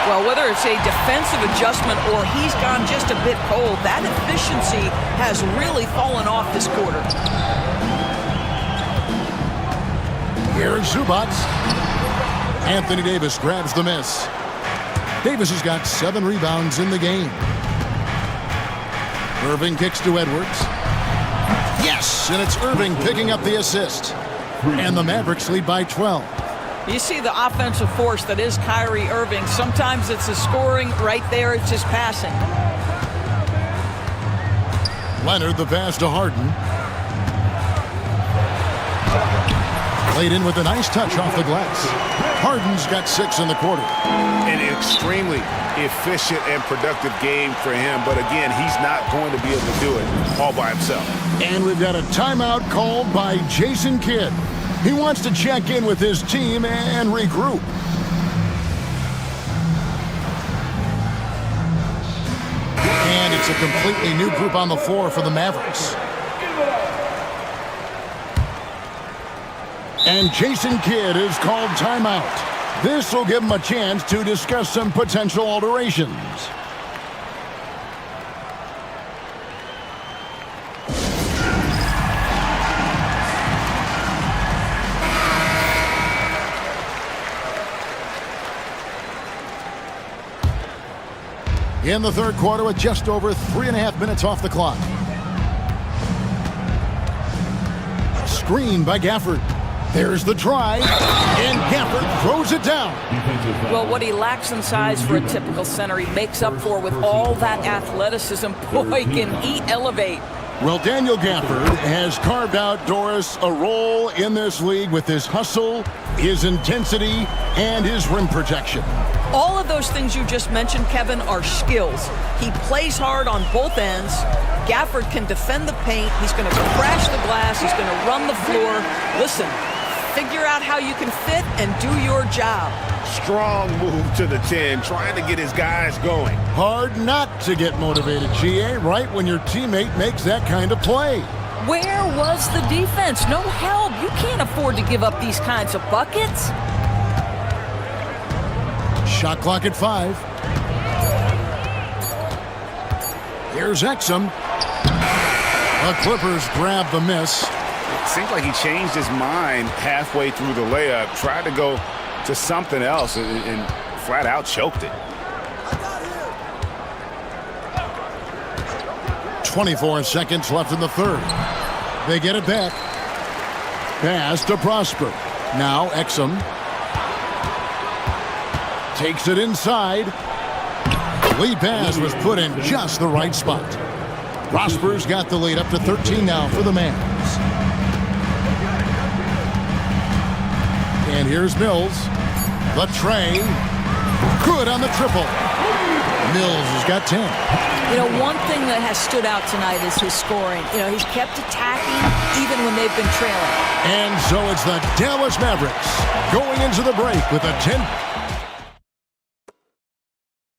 [SPEAKER 12] Well, whether it's a defensive adjustment or he's gone just a bit cold, that efficiency has really fallen off this quarter.
[SPEAKER 1] Here's Zubac. Anthony Davis grabs the miss. Davis has got 7 rebounds in the game. Irving kicks to Edwards. Yes, and it's Irving picking up the assist. And the Mavericks lead by 12.
[SPEAKER 12] You see the offensive force that is Kyrie Irving. Sometimes it's the scoring, right there it's just passing.
[SPEAKER 1] Leonard the pass to Harden. Laid in with a nice touch off the glass. Harden's got 6 in the quarter.
[SPEAKER 5] An extremely efficient and productive game for him, but again, he's not going to be able to do it all by himself.
[SPEAKER 1] And we've got a timeout called by Jason Kidd. He wants to check in with his team and regroup. And it's a completely new group on the floor for the Mavericks. And Jason Kidd is called timeout. This will give him a chance to discuss some potential alterations. In the third quarter with just over 3.5 minutes off the clock. Screen by Gafford. There's the try, and Gafford throws it down.
[SPEAKER 12] Well, what he lacks in size for a typical center, he makes up for with all that athleticism. Boy, can he elevate.
[SPEAKER 1] Well, Daniel Gafford has carved out, Doris, a role in this league with his hustle, his intensity, and his rim protection.
[SPEAKER 12] All of those things you just mentioned, Kevin, are skills. He plays hard on both ends. Gafford can defend the paint. He's going to crash the glass. He's going to run the floor. Listen, figure out how you can fit and do your job.
[SPEAKER 5] Strong move to the 10, trying to get his guys going.
[SPEAKER 1] Hard not to get motivated, GA, right when your teammate makes that kind of play.
[SPEAKER 13] Where was the defense? No help. You can't afford to give up these kinds of buckets.
[SPEAKER 1] Shot clock at 5. Here's Exum. The Clippers grab the miss.
[SPEAKER 5] It seems like he changed his mind halfway through the layup, tried to go to something else, and flat out choked it.
[SPEAKER 1] 24 seconds left in the third. They get it back. Pass to Prosper. Now Exum takes it inside. Lead pass was put in just the right spot. Prosper's got the lead up to 13 now for the Mavs. And here's Mills. The tray. Good on the triple. Mills has got 10.
[SPEAKER 12] You know, one thing that has stood out tonight is his scoring. You know, he's kept attacking even when they've been trailing.
[SPEAKER 1] And so it's the Dallas Mavericks going into the break with a 10.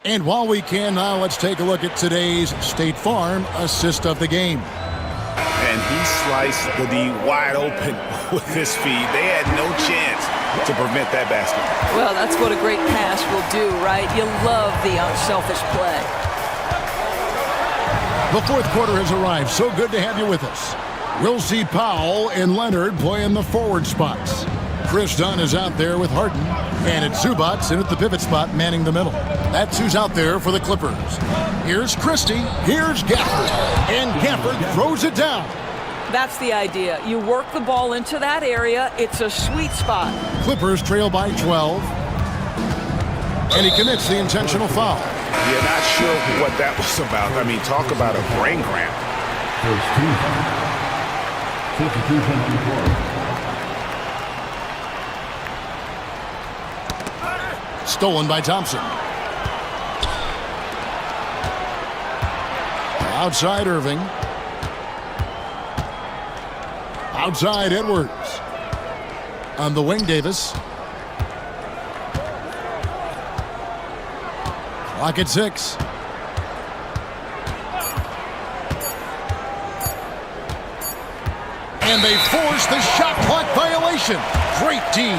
[SPEAKER 1] And while we can now, let's take a look at today's State Farm assist of the game.
[SPEAKER 3] And he sliced the D wide open with his feet. They had no chance to prevent that basket.
[SPEAKER 12] Well, that's what a great pass will do, right? You love the unselfish play.
[SPEAKER 1] The fourth quarter has arrived. So good to have you with us. We'll see Powell and Leonard play in the forward spots. Chris Dunn is out there with Harden, and it's Zubac in at the pivot spot manning the middle. That's who's out there for the Clippers. Here's Christie, here's Gafford, and Gafford throws it down.
[SPEAKER 12] That's the idea. You work the ball into that area. It's a sweet spot.
[SPEAKER 1] Clippers trail by 12, and he commits the intentional foul.
[SPEAKER 3] Yeah, not sure what that was about. I mean, talk about a brain cramp.
[SPEAKER 6] First team. 52-54.
[SPEAKER 1] Stolen by Thompson. Outside Irving. Outside Edwards. On the wing, Davis. Clock at 6. And they force the shot clock violation. Great D.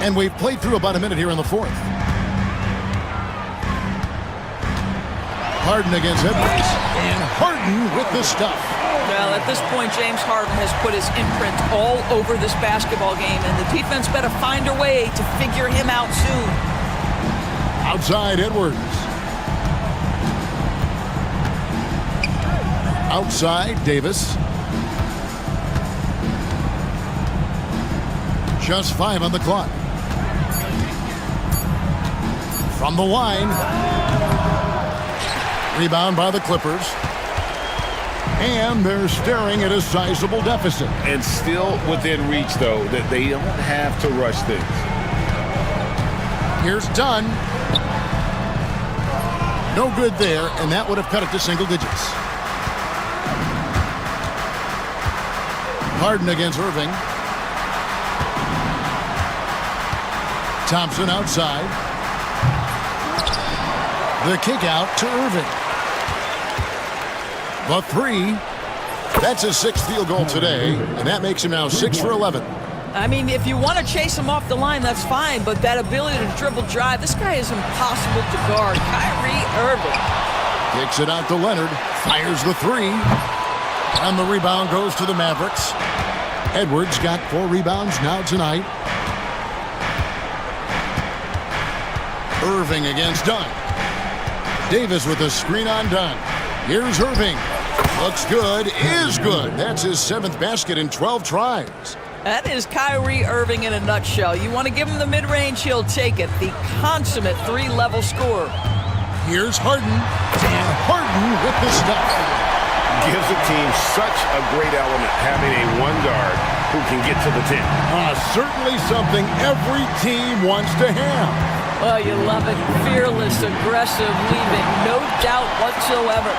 [SPEAKER 1] And we've played through about a minute here in the fourth. Harden against Edwards. And Harden with the stuff.
[SPEAKER 12] Well, at this point, James Harden has put his imprint all over this basketball game, and the defense better find a way to figure him out soon.
[SPEAKER 1] Outside Edwards. Outside Davis. Just 5 on the clock. From the line. Rebound by the Clippers. And they're staring at a sizable deficit.
[SPEAKER 3] And still within reach, though, that they don't have to rush things.
[SPEAKER 1] Here's Dunn. No good there, and that would have cut it to single digits. Harden against Irving. Thompson outside. The kick out to Irving. The three. That's his 6th field goal today, and that makes him now 6 for 11.
[SPEAKER 12] I mean, if you want to chase him off the line, that's fine, but that ability to dribble drive, this guy is impossible to guard. Kyrie Irving.
[SPEAKER 1] Kicks it out to Leonard. Fires the 3. And the rebound goes to the Mavericks. Edwards got 4 rebounds now tonight. Irving against Dunn. Davis with a screen on Dunn. Here's Irving. Looks good, is good. That's his 7th basket in 12 tries.
[SPEAKER 12] That is Kyrie Irving in a nutshell. You want to give him the mid-range, he'll take it. The consummate 3-level scorer.
[SPEAKER 1] Here's Harden. And Harden with the stuff.
[SPEAKER 3] Gives the team such a great element having a one guard who can get to the 10.
[SPEAKER 1] Certainly something every team wants to have.
[SPEAKER 12] Oh, you love it. Fearless, aggressive, leaving no doubt whatsoever.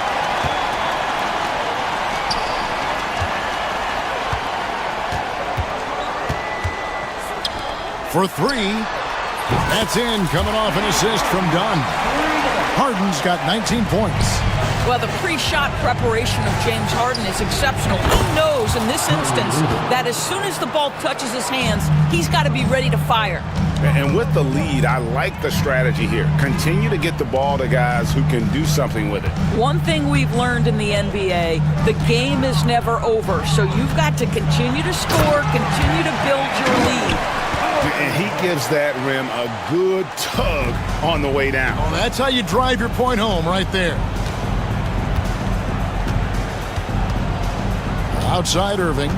[SPEAKER 1] For 3. That's in, coming off an assist from Dunn. Harden's got 19 points.
[SPEAKER 12] Well, the pre-shot preparation of James Harden is exceptional. He knows in this instance that as soon as the ball touches his hands, he's got to be ready to fire.
[SPEAKER 3] And with the lead, I like the strategy here. Continue to get the ball to guys who can do something with it.
[SPEAKER 12] One thing we've learned in the NBA, the game is never over. So you've got to continue to score, continue to build your lead.
[SPEAKER 3] And he gives that rim a good tug on the way down.
[SPEAKER 1] Well, that's how you drive your point home right there. Outside Irving.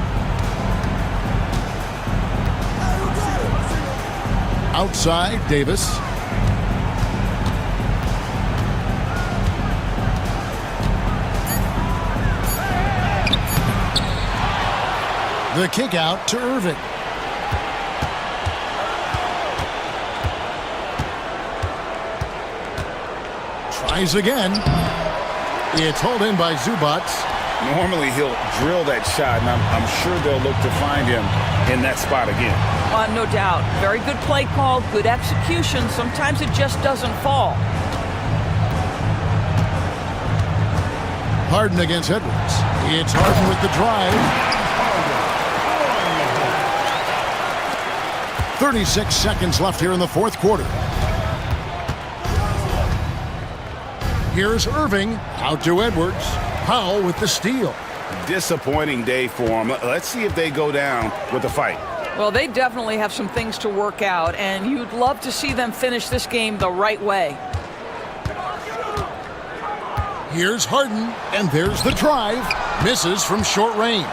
[SPEAKER 1] Outside Davis. The kick out to Irving. Tries again. It's hauled in by Zubats.
[SPEAKER 3] Normally he'll drill that shot, and I'm sure they'll look to find him in that spot again.
[SPEAKER 12] No doubt. Very good play call, good execution. Sometimes it just doesn't fall.
[SPEAKER 1] Harden against Edwards. It's Harden with the drive. 36 seconds left here in the fourth quarter. Here's Irving, out to Edwards. Powell with the steal.
[SPEAKER 3] Disappointing day for him. Let's see if they go down with a fight.
[SPEAKER 12] Well, they definitely have some things to work out, and you'd love to see them finish this game the right way.
[SPEAKER 1] Here's Harden, and there's the drive. Misses from short range.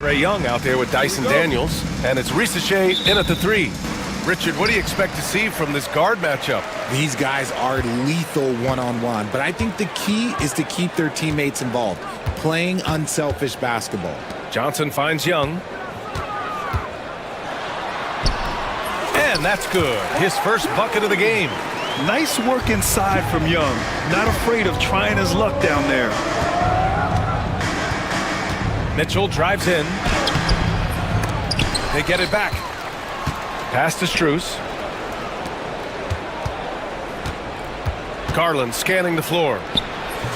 [SPEAKER 7] Ray Young out there with Dyson Daniels, and it's Ricochet in at the 3. Richard, what do you expect to see from this guard matchup?
[SPEAKER 9] These guys are lethal one-on-one, but I think the key is to keep their teammates involved, playing unselfish basketball.
[SPEAKER 7] Johnson finds Young. And that's good. His first bucket of the game.
[SPEAKER 8] Nice work inside from Young. Not afraid of trying his luck down there.
[SPEAKER 7] Mitchell drives in. They get it back. Pass to Strus. Garland scanning the floor.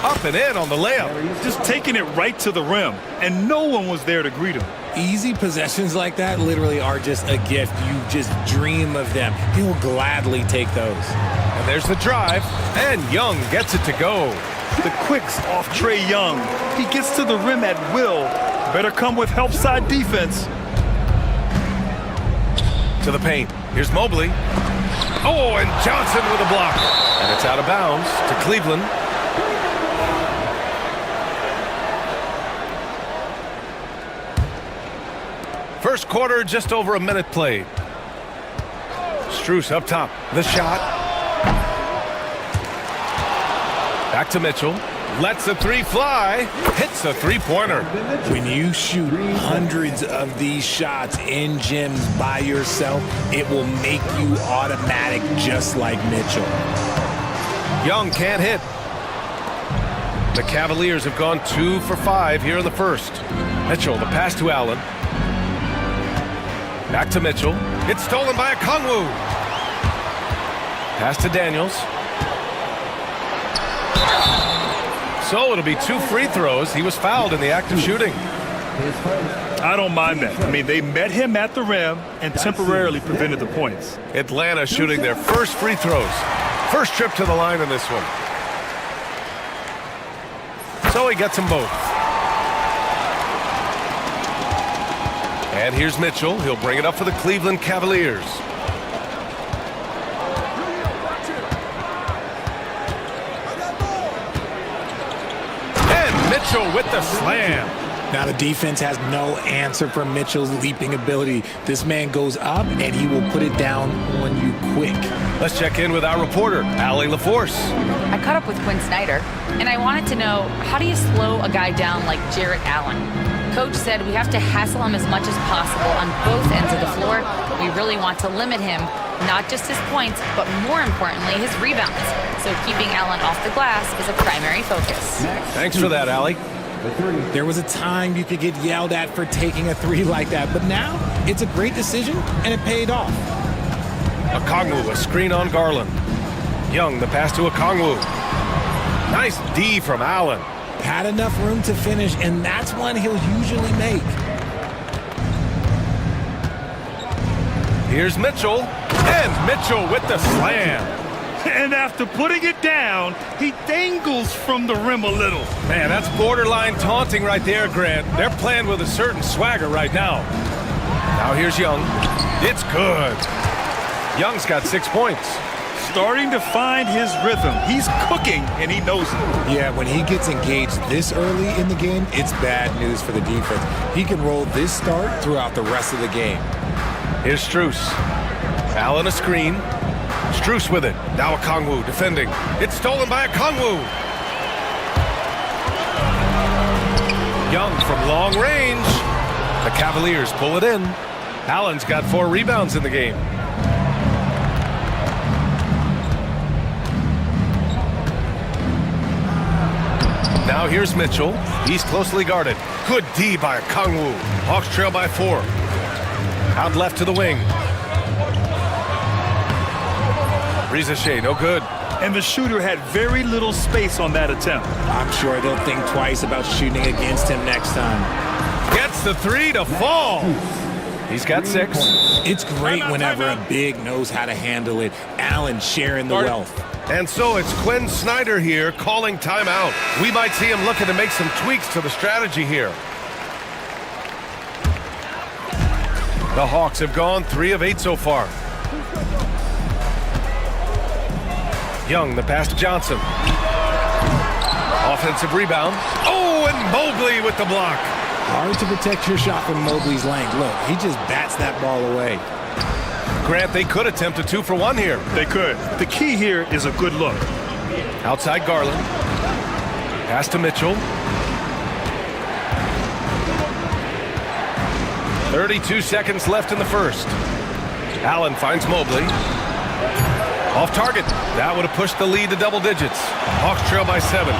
[SPEAKER 7] Up and in on the layup.
[SPEAKER 8] Just taking it right to the rim, and no one was there to greet him.
[SPEAKER 9] Easy possessions like that literally are just a gift. You just dream of them. He'll gladly take those.
[SPEAKER 7] And there's the drive, and Young gets it to go.
[SPEAKER 8] The quicks off Trae Young. He gets to the rim at will. Better come with help side defense.
[SPEAKER 7] To the paint. Here's Mobley. Oh, and Johnson with a block. And it's out of bounds to Cleveland. First quarter, just over a minute played. Strus up top. The shot. Back to Mitchell. Lets the 3 fly. Hits a 3-pointer.
[SPEAKER 9] When you shoot hundreds of these shots in gyms by yourself, it will make you automatic just like Mitchell.
[SPEAKER 7] Young can't hit. The Cavaliers have gone 2 for 5 here in the first. Mitchell, the pass to Allen. Back to Mitchell. It's stolen by Okongwu. Pass to Daniels. So it'll be 2 free throws. He was fouled in the act of shooting.
[SPEAKER 8] I don't mind that. I mean, they met him at the rim and temporarily prevented the points.
[SPEAKER 7] Atlanta shooting their first free throws. First trip to the line in this one. So he gets them both. And here's Mitchell. He'll bring it up for the Cleveland Cavaliers. And Mitchell with the slam.
[SPEAKER 9] Now the defense has no answer for Mitchell's leaping ability. This man goes up and he will put it down on you quick.
[SPEAKER 7] Let's check in with our reporter, Allie LaForce.
[SPEAKER 10] I caught up with Quinn Snyder, and I wanted to know, how do you slow a guy down like Jarrett Allen? Coach said we have to hassle him as much as possible on both ends of the floor. We really want to limit him, not just his points, but more importantly, his rebounds. So keeping Allen off the glass is a primary focus.
[SPEAKER 7] Thanks for that, Allie.
[SPEAKER 9] There was a time you could get yelled at for taking a 3 like that, but now it's a great decision, and it paid off.
[SPEAKER 7] Okongwu, a screen on Garland. Young, the pass to Okongwu. Nice D from Allen.
[SPEAKER 9] Had enough room to finish, and that's one he'll usually make.
[SPEAKER 7] Here's Mitchell, and Mitchell with the slam.
[SPEAKER 8] And after putting it down, he dangles from the rim a little.
[SPEAKER 7] Man, that's borderline taunting right there, Grant. They're playing with a certain swagger right now. Now here's Young. It's good. Young's got 6 points.
[SPEAKER 8] Starting to find his rhythm. He's cooking, and he knows it.
[SPEAKER 9] Yeah, when he gets engaged this early in the game, it's bad news for the defense. He can roll this start throughout the rest of the game.
[SPEAKER 7] Here's Strus. Allen a screen. Strus with it. Now Okongwu defending. It's stolen by Okongwu. Young from long range. The Cavaliers pull it in. Allen's got 4 rebounds in the game. Now here's Mitchell. He's closely guarded. Good D by Okongwu. Hawks trail by 4. Out left to the wing. Ricochet, no good.
[SPEAKER 8] And the shooter had very little space on that attempt.
[SPEAKER 9] I'm sure they'll think twice about shooting against him next time.
[SPEAKER 7] Gets the 3 to fall. He's got 6.
[SPEAKER 9] It's great whenever a big knows how to handle it. Allen sharing the wealth.
[SPEAKER 7] And so it's Quinn Snyder here calling timeout. We might see him looking to make some tweaks to the strategy here. The Hawks have gone 3 of 8 so far. Young, the pass to Johnson. Offensive rebound. Oh, and Mobley with the block.
[SPEAKER 9] Hard to protect your shot from Mobley's length. Look, he just bats that ball away.
[SPEAKER 7] Grant, they could attempt a 2-for-1 here.
[SPEAKER 8] They could. The key here is a good look.
[SPEAKER 7] Outside Garland. Pass to Mitchell. 32 seconds left in the first. Allen finds Mobley. Off target. That would have pushed the lead to double digits. Hawks trail by 7.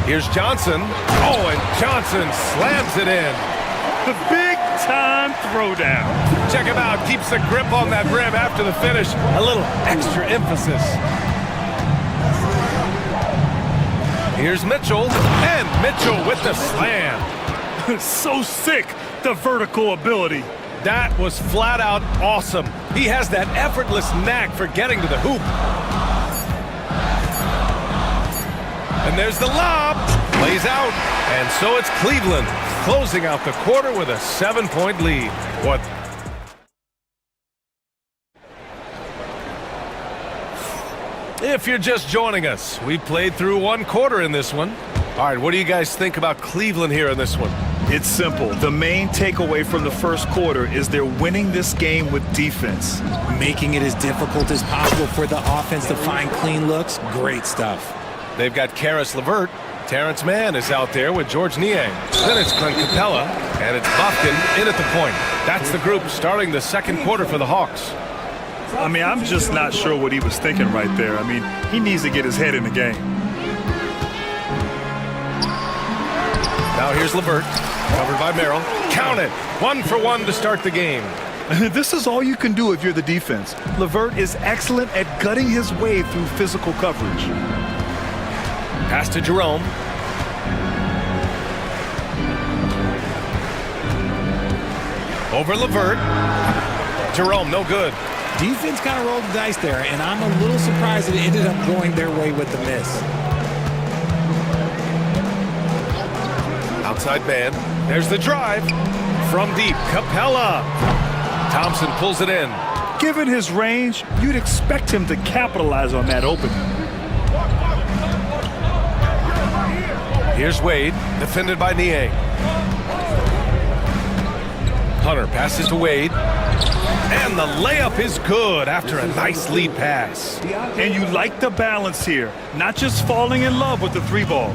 [SPEAKER 7] Here's Johnson. Oh, and Johnson slams it in.
[SPEAKER 8] The big-time throwdown.
[SPEAKER 7] Check him out. Keeps the grip on that rim after the finish. A little extra emphasis. Here's Mitchell. And Mitchell with the slam.
[SPEAKER 8] So sick, the vertical ability.
[SPEAKER 7] That was flat out awesome. He has that effortless knack for getting to the hoop. And there's the lob. Plays out. And so it's Cleveland closing out the quarter with a 7-point lead. What? If you're just joining us, we played through one quarter in this one. All right, what do you guys think about Cleveland here in this one?
[SPEAKER 8] It's simple. The main takeaway from the first quarter is they're winning this game with defense.
[SPEAKER 9] Making it as difficult as possible for the offense to find clean looks. Great stuff.
[SPEAKER 7] They've got Karis LeVert. Terrence Mann is out there with George Niang. Then it's Clint Capella, and it's Bufkin in at the point. That's the group starting the second quarter for the Hawks.
[SPEAKER 8] I mean, I'm just not sure what he was thinking right there. I mean, he needs to get his head in the game.
[SPEAKER 7] Now here's LeVert, covered by Merrill. Count it, 1 for 1 to start the game.
[SPEAKER 8] This is all you can do if you're the defense. LeVert is excellent at gutting his way through physical coverage.
[SPEAKER 7] Pass to Jerome. Over LeVert. Jerome, no good.
[SPEAKER 9] Defense kind of rolled the dice there, and I'm a little surprised that it ended up going their way with the miss.
[SPEAKER 7] Outside man. There's the drive. From deep, Capella. Thompson pulls it in.
[SPEAKER 8] Given his range, you'd expect him to capitalize on that opening.
[SPEAKER 7] Here's Wade, defended by Niang. Hunter passes to Wade. And the layup is good after a nice lead pass.
[SPEAKER 8] And you like the balance here, not just falling in love with the 3-ball.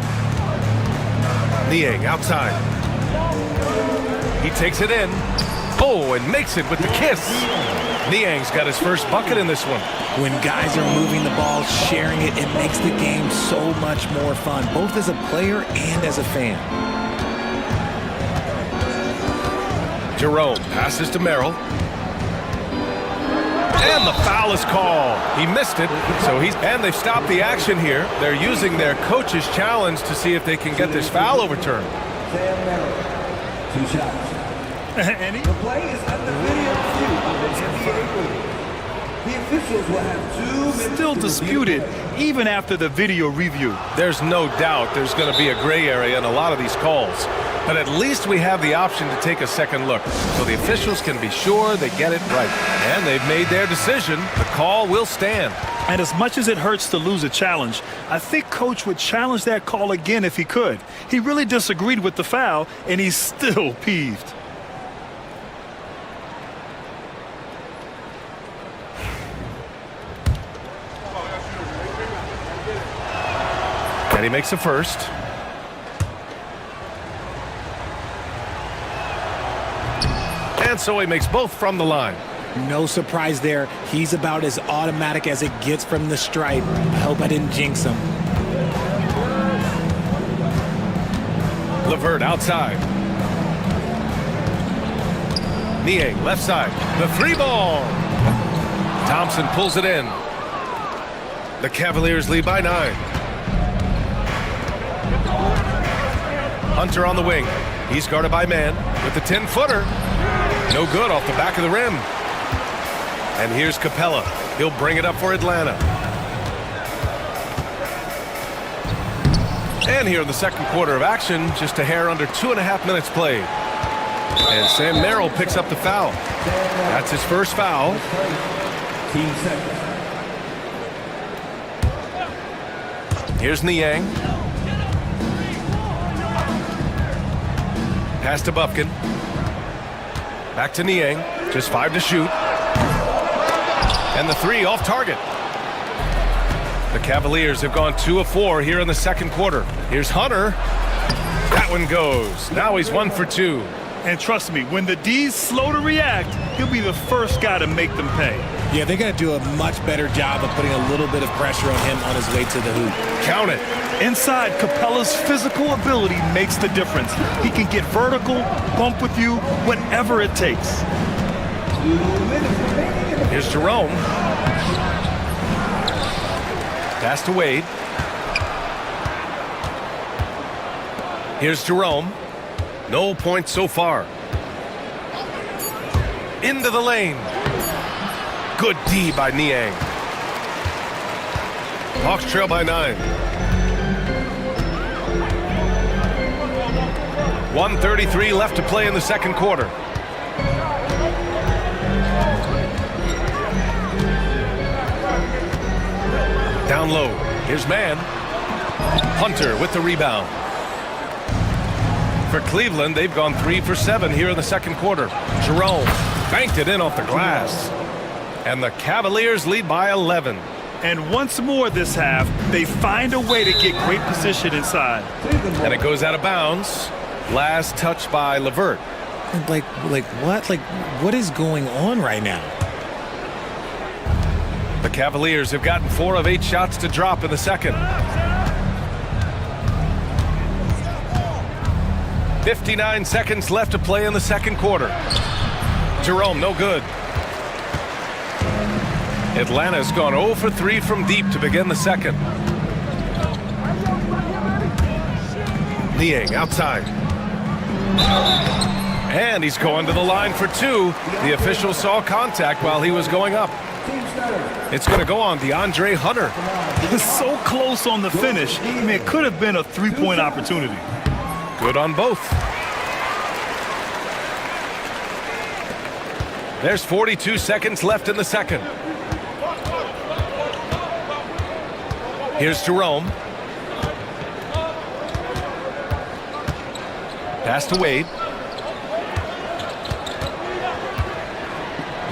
[SPEAKER 7] Niang outside. He takes it in. Oh, and makes it with the kiss. Niang's got his first bucket in this one.
[SPEAKER 9] When guys are moving the ball, sharing it, it makes the game so much more fun, both as a player and as a fan.
[SPEAKER 7] Jerome passes to Merrill. And the foul is called. He missed it, and they've stopped the action here. They're using their coach's challenge to see if they can get this foul overturned.
[SPEAKER 14] Sam Merrill, 2 shots. The play is under video review of the NBA rule. The officials will have 2 minutes.
[SPEAKER 8] Still disputed, even after the video review.
[SPEAKER 7] There's no doubt there's going to be a gray area in a lot of these calls. But at least we have the option to take a second look, so the officials can be sure they get it right. And they've made their decision. The call will stand.
[SPEAKER 8] And as much as it hurts to lose a challenge, I think Coach would challenge that call again if he could. He really disagreed with the foul, and he's still peeved.
[SPEAKER 7] And he makes a first. And so he makes both from the line.
[SPEAKER 9] No surprise there. He's about as automatic as it gets from the stripe. I hope I didn't jinx him.
[SPEAKER 7] LeVert outside. Niang left side. The 3-ball. Thompson pulls it in. The Cavaliers lead by 9. Hunter on the wing. He's guarded by Mann with the 10-footer. No good off the back of the rim. And here's Capella. He'll bring it up for Atlanta. And here in the second quarter of action, just a hair under 2.5 minutes played. And Sam Merrill picks up the foul. That's his first foul. Here's Niang. Pass to Bufkin. Back to Niang. Just 5 to shoot. And the 3 off target. The Cavaliers have gone 2 of 4 here in the second quarter. Here's Hunter. That one goes. Now he's 1 for 2.
[SPEAKER 8] And trust me, when the D's slow to react, he'll be the first guy to make them pay.
[SPEAKER 9] Yeah, they got to do a much better job of putting a little bit of pressure on him on his way to the hoop.
[SPEAKER 7] Count it.
[SPEAKER 8] Inside, Capella's physical ability makes the difference. He can get vertical, bump with you, whatever it takes.
[SPEAKER 7] Here's Jerome. Pass to Wade. Here's Jerome. No points so far. Into the lane. Good D by Niang. Hawks trail by 9. 1:33 left to play in the second quarter. Down low. Here's Mann. Hunter with the rebound. For Cleveland, they've gone 3 for 7 here in the second quarter. Jerome banked it in off the glass. And the Cavaliers lead by 11.
[SPEAKER 8] And once more this half, they find a way to get great position inside.
[SPEAKER 7] And it goes out of bounds. Last touch by LeVert.
[SPEAKER 9] Like what? Like, what is going on right now?
[SPEAKER 7] The Cavaliers have gotten 4 of 8 shots to drop in the second. 59 seconds left to play in the second quarter. Jerome, no good. Atlanta's gone 0 for 3 from deep to begin the second. Niang outside. And he's going to the line for 2. The official saw contact while he was going up. It's going to go on DeAndre Hunter.
[SPEAKER 8] So close on the finish. I mean, it could have been a 3-point opportunity.
[SPEAKER 7] Good on both. There's 42 seconds left in the second. Here's Jerome. Pass to Wade.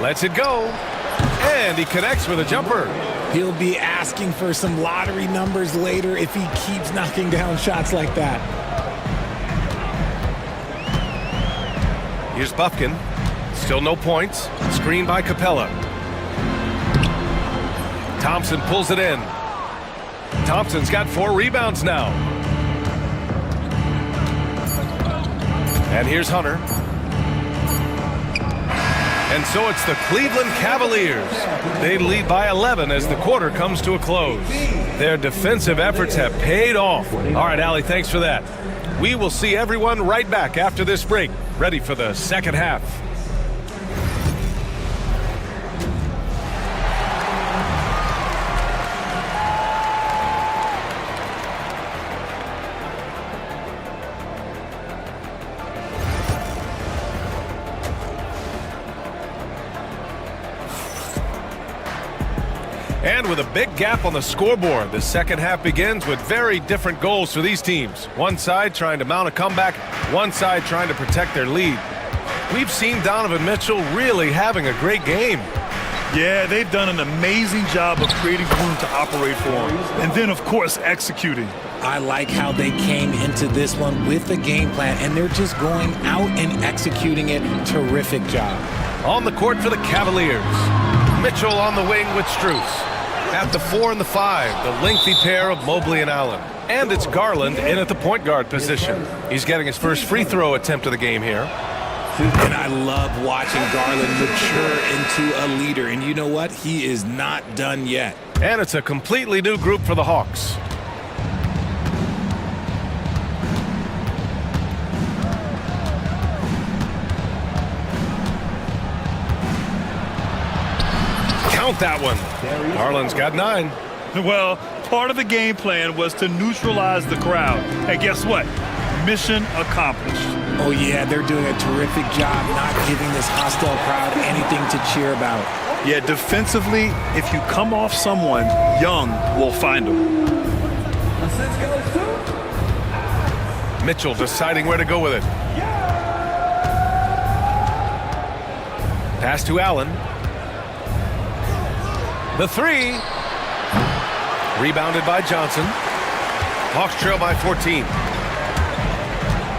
[SPEAKER 7] Lets it go. And he connects with a jumper.
[SPEAKER 9] He'll be asking for some lottery numbers later if he keeps knocking down shots like that.
[SPEAKER 7] Here's Bufkin. Still no points. Screen by Capella. Thompson pulls it in. Thompson's got 4 rebounds now. And here's Hunter. And so it's the Cleveland Cavaliers. They lead by 11 as the quarter comes to a close. Their defensive efforts have paid off. All right, Allie, thanks for that. We will see everyone right back after this break, ready for the second half. And with a big gap on the scoreboard, the second half begins with very different goals for these teams. One side trying to mount a comeback, one side trying to protect their lead. We've seen Donovan Mitchell really having a great game.
[SPEAKER 8] Yeah, they've done an amazing job of creating room to operate for him. And then, of course, executing.
[SPEAKER 9] I like how they came into this one with a game plan, and they're just going out and executing it. Terrific job.
[SPEAKER 7] On the court for the Cavaliers. Mitchell on the wing with Strus. At the 4 and the 5, the lengthy pair of Mobley and Allen. And it's Garland in at the point guard position. He's getting his first free throw attempt of the game here.
[SPEAKER 9] And I love watching Garland mature into a leader. And you know what? He is not done yet.
[SPEAKER 7] And it's a completely new group for the Hawks. Count that one. Garland's got 9.
[SPEAKER 8] Well, part of the game plan was to neutralize the crowd. And guess what? Mission accomplished.
[SPEAKER 9] Oh, yeah, they're doing a terrific job not giving this hostile crowd anything to cheer about.
[SPEAKER 8] Yeah, defensively, if you come off someone, Young will find them.
[SPEAKER 7] Mitchell deciding where to go with it. Pass to Allen. The three. Rebounded by Johnson. Hawks trail by 14.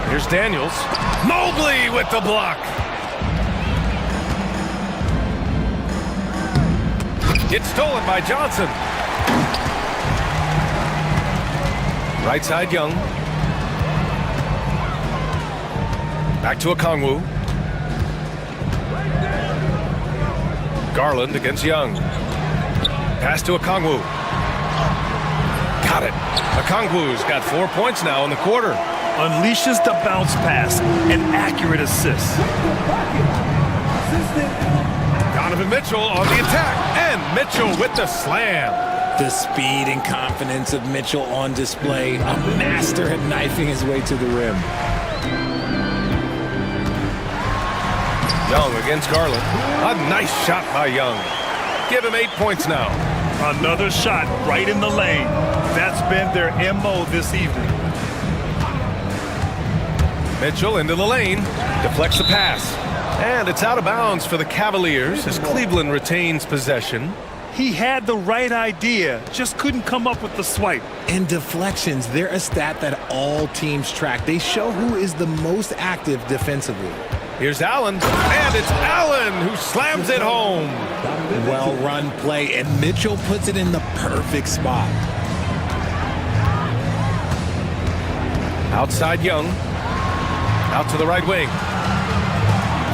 [SPEAKER 7] Here's Daniels. Mobley with the block. It's stolen by Johnson. Right side, Young. Back to Okongwu. Garland against Young. Pass to Okongwu. Got it. Okongwu's got 4 points now in the quarter.
[SPEAKER 8] Unleashes the bounce pass. An accurate assist.
[SPEAKER 7] Donovan Mitchell on the attack. And Mitchell with the slam.
[SPEAKER 9] The speed and confidence of Mitchell on display. A master at knifing his way to the rim.
[SPEAKER 7] Young against Garland. A nice shot by Young. Give him 8 points now.
[SPEAKER 8] Another shot right in the lane. That's been their MO this evening.
[SPEAKER 7] Mitchell into the lane. Deflects the pass. And it's out of bounds for the Cavaliers as Cleveland retains possession.
[SPEAKER 8] He had the right idea, just couldn't come up with the swipe.
[SPEAKER 9] And deflections, they're a stat that all teams track. They show who is the most active defensively.
[SPEAKER 7] Here's Allen, and it's Allen who slams it home.
[SPEAKER 9] Well-run play, and Mitchell puts it in the perfect spot.
[SPEAKER 7] Outside Young. Out to the right wing.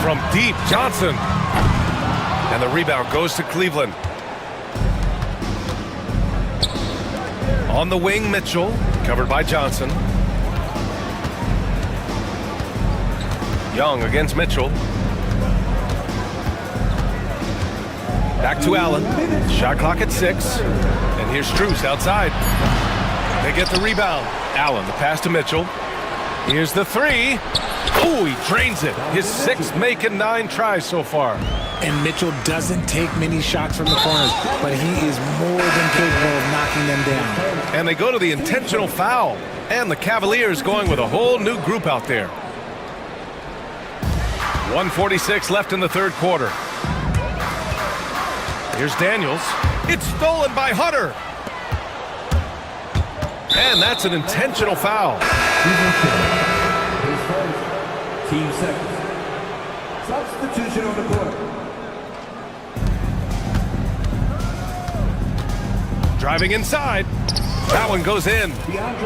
[SPEAKER 7] From deep, Johnson. And the rebound goes to Cleveland. On the wing, Mitchell, covered by Johnson. Young against Mitchell. Back to Allen. Shot clock at 6. And here's Strus outside. They get the rebound. Allen, the pass to Mitchell. Here's the three. Oh, he drains it. His 6th make and 9 tries so far.
[SPEAKER 9] And Mitchell doesn't take many shots from the corners, but he is more than capable of knocking them down.
[SPEAKER 7] And they go to the intentional foul. And the Cavaliers going with a whole new group out there. 1:46 left in the third quarter. Here's Daniels. It's stolen by Hutter. And that's an intentional foul.
[SPEAKER 14] Team second. Substitution on the court.
[SPEAKER 7] Driving inside. That one goes in.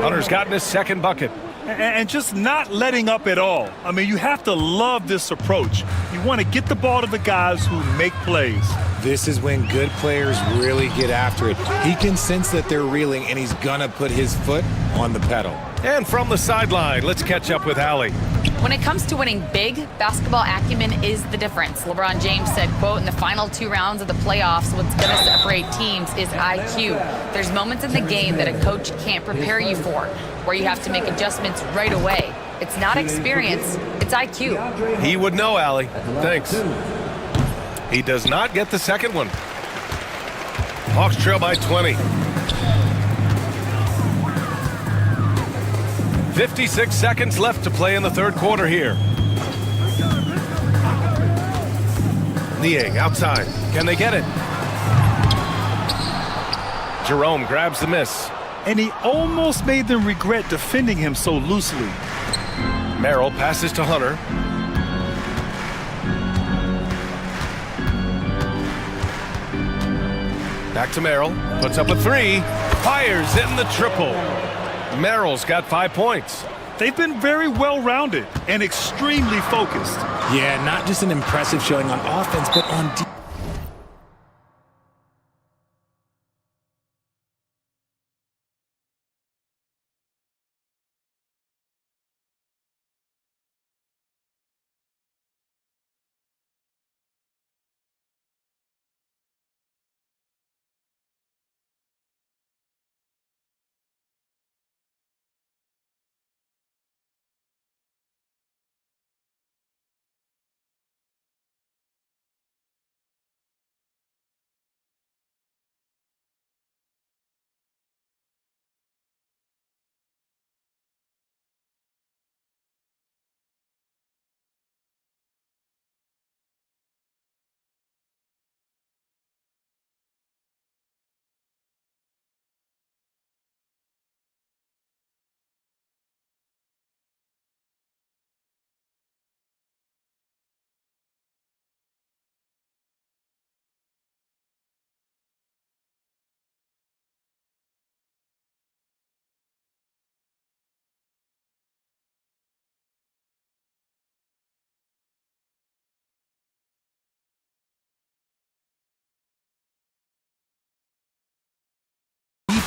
[SPEAKER 7] Hunter's gotten his 2nd bucket.
[SPEAKER 8] And just not letting up at all. I mean, you have to love this approach. You want to get the ball to the guys who make plays.
[SPEAKER 9] This is when good players really get after it. He can sense that they're reeling, and he's gonna put his foot on the pedal.
[SPEAKER 7] And from the sideline, let's catch up with Allie.
[SPEAKER 10] When it comes to winning big, basketball acumen is the difference. LeBron James said, quote, in the final 2 rounds of the playoffs, what's going to separate teams is IQ. There's moments in the game that a coach can't prepare you for, where you have to make adjustments right away. It's not experience, it's IQ.
[SPEAKER 7] He would know, Allie. Thanks. He does not get the 2nd one. Hawks trail by 20. 56 seconds left to play in the third quarter here. Niang outside. Can they get it? Jerome grabs the miss.
[SPEAKER 8] And he almost made them regret defending him so loosely.
[SPEAKER 7] Merrill passes to Hunter. Back to Merrill. Puts up a 3. Fires in the triple. Merrill's got 5 points.
[SPEAKER 8] They've been very well-rounded and extremely focused.
[SPEAKER 9] Yeah, not just an impressive showing on offense, but on defense.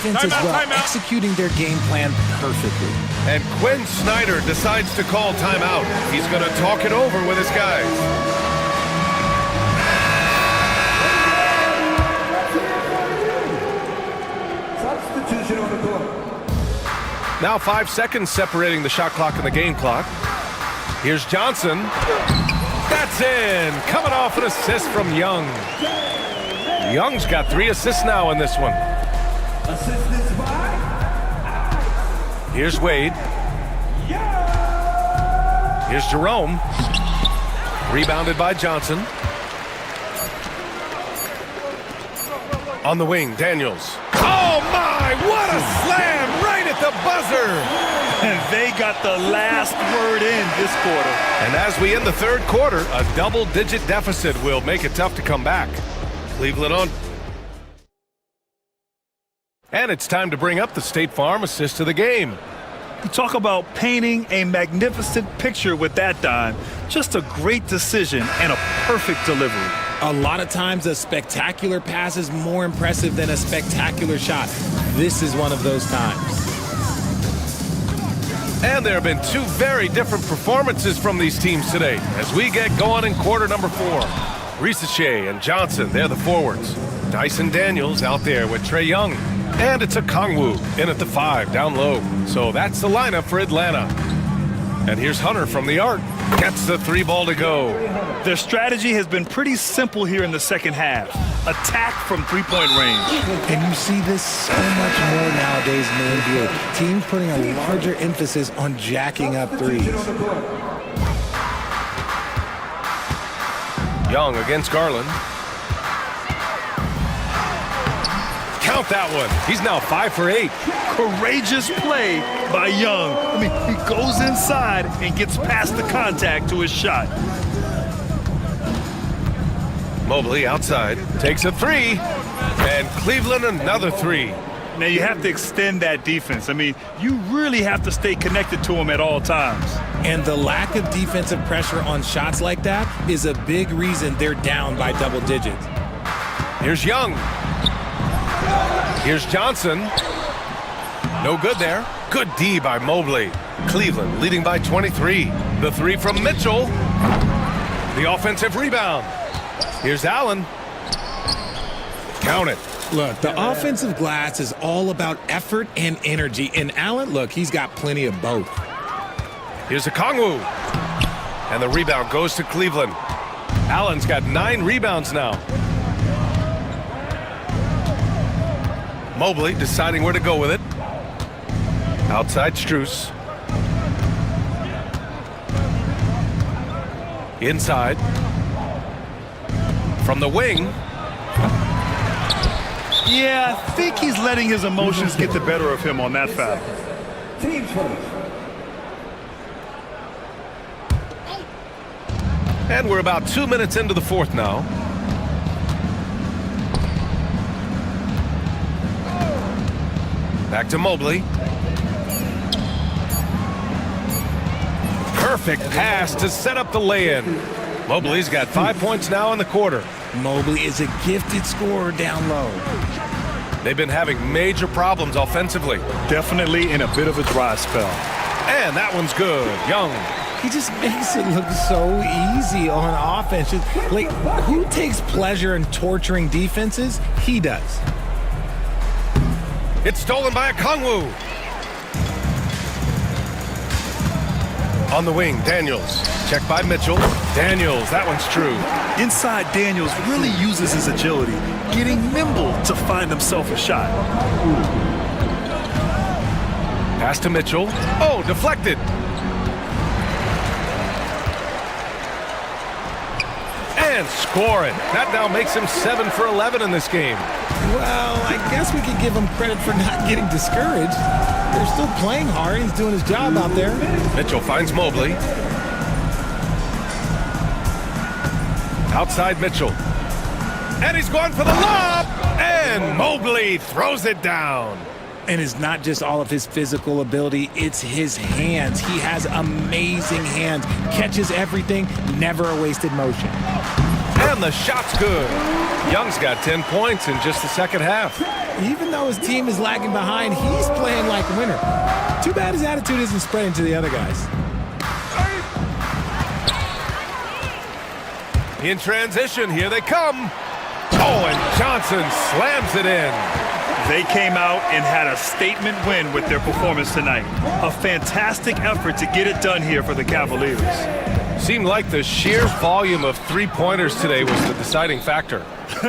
[SPEAKER 9] defense as well, executing their game plan perfectly.
[SPEAKER 7] And Quinn Snyder decides to call timeout. He's going to talk it over with his guys.
[SPEAKER 14] Substitution on the court.
[SPEAKER 7] Now 5 seconds separating the shot clock and the game clock. Here's Johnson. That's in. Coming off an assist from Young. Young's got 3 assists now in this one.
[SPEAKER 14] Assistance by...
[SPEAKER 7] Here's Wade. Here's Jerome. Rebounded by Johnson. On the wing, Daniels. Oh my, what a slam right at the buzzer.
[SPEAKER 8] And they got the last word in this quarter.
[SPEAKER 7] And as we end the third quarter, a double-digit deficit will make it tough to come back. Cleveland on. And it's time to bring up the State Farm assist of the game.
[SPEAKER 8] You talk about painting a magnificent picture with that dime. Just a great decision and a perfect delivery.
[SPEAKER 9] A lot of times a spectacular pass is more impressive than a spectacular shot. This is one of those times.
[SPEAKER 7] And there have been 2 very different performances from these teams today as we get going in quarter number 4. Risache and Johnson, they're the forwards. Dyson Daniels out there with Trae Young. And it's a Kongwu in at the 5 down low. So that's the lineup for Atlanta. And here's Hunter from the arc. Gets the 3 ball to go.
[SPEAKER 8] Their strategy has been pretty simple here in the second half. Attack from 3-point range.
[SPEAKER 9] And you see this so much more nowadays in the NBA. Teams putting a larger emphasis on jacking up threes.
[SPEAKER 7] Young against Garland. Count that one. He's now 5 for 8.
[SPEAKER 8] Courageous play by Young. I mean, he goes inside and gets past the contact to his shot.
[SPEAKER 7] Mobley outside, takes a 3. And Cleveland another 3.
[SPEAKER 8] Now you have to extend that defense. I mean, you really have to stay connected to him at all times.
[SPEAKER 9] And the lack of defensive pressure on shots like that is a big reason they're down by double digits.
[SPEAKER 7] Here's Young. Here's Johnson. No good there. Good D by Mobley. Cleveland leading by 23. The 3 from Mitchell. The offensive rebound. Here's Allen. Count it.
[SPEAKER 9] Look, the offensive glass is all about effort and energy. And Allen, look, he's got plenty of both.
[SPEAKER 7] Here's a Kongwu. And the rebound goes to Cleveland. Allen's got 9 rebounds now. Mobley deciding where to go with it. Outside Strus. Inside. From the wing.
[SPEAKER 8] Yeah, I think he's letting his emotions get the better of him on that foul.
[SPEAKER 14] Team first.
[SPEAKER 7] And we're about 2 minutes into the fourth now. Back to Mobley. Perfect pass to set up the lay-in. Mobley's got 5 points now in the quarter.
[SPEAKER 9] Mobley is a gifted scorer down low.
[SPEAKER 7] They've been having major problems offensively.
[SPEAKER 8] Definitely in a bit of a dry spell.
[SPEAKER 7] And that one's good. Young.
[SPEAKER 9] He just makes it look so easy on offense. Like, who takes pleasure in torturing defenses? He does.
[SPEAKER 7] It's stolen by a Kongwu. On the wing, Daniels. Checked by Mitchell. Daniels, that one's true.
[SPEAKER 8] Inside, Daniels really uses his agility, getting nimble to find himself a shot.
[SPEAKER 7] Pass to Mitchell. Oh, deflected. And score it. That now makes him 7 for 11 in this game.
[SPEAKER 9] Well, I guess we could give him credit for not getting discouraged. They're still playing hard. He's doing his job out there.
[SPEAKER 7] Mitchell finds Mobley. Outside Mitchell. And he's going for the lob. And Mobley throws it down.
[SPEAKER 9] And it's not just all of his physical ability, it's his hands. He has amazing hands. Catches everything, never a wasted motion.
[SPEAKER 7] And the shot's good. Young's got 10 points in just the second half.
[SPEAKER 15] Even though his team is lagging behind, he's playing like a winner. Too bad his attitude isn't spreading to the other guys.
[SPEAKER 7] In transition, here they come. Oh, and Johnson slams it in.
[SPEAKER 8] They came out and had a statement win with their performance tonight. A fantastic effort to get it done here for the Cavaliers.
[SPEAKER 7] Seemed like the sheer volume of three-pointers today was the deciding factor.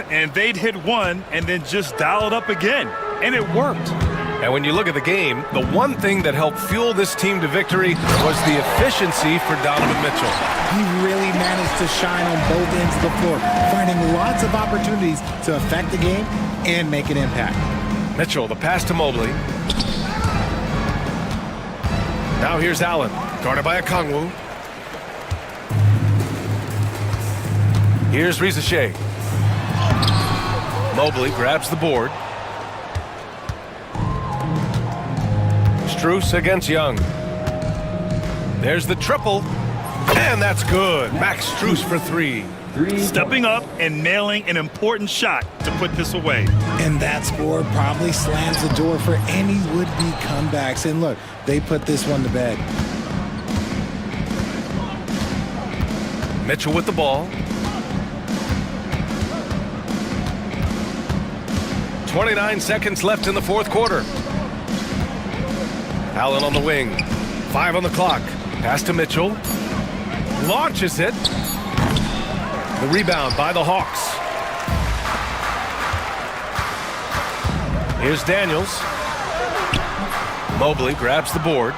[SPEAKER 8] And they'd hit one and then just dial it up again. And it worked.
[SPEAKER 7] And when you look at the game, the one thing that helped fuel this team to victory was the efficiency for Donovan Mitchell.
[SPEAKER 15] He really managed to shine on both ends of the floor, finding lots of opportunities to affect the game and make an impact.
[SPEAKER 7] Mitchell, the pass to Mobley. Now here's Allen, guarded by Okongwu. Here's Rizachet. Mobley grabs the board. Strus against Young. There's the triple. And that's good. Max Strus for three.
[SPEAKER 8] Stepping up and nailing an important shot to put this away.
[SPEAKER 15] And that score probably slams the door for any would-be comebacks. And look, they put this one to bed.
[SPEAKER 7] Mitchell with the ball. 29 seconds left in the fourth quarter. Allen on the wing. 5 on the clock. Pass to Mitchell. Launches it. The rebound by the Hawks. Here's Daniels. Mobley grabs the board.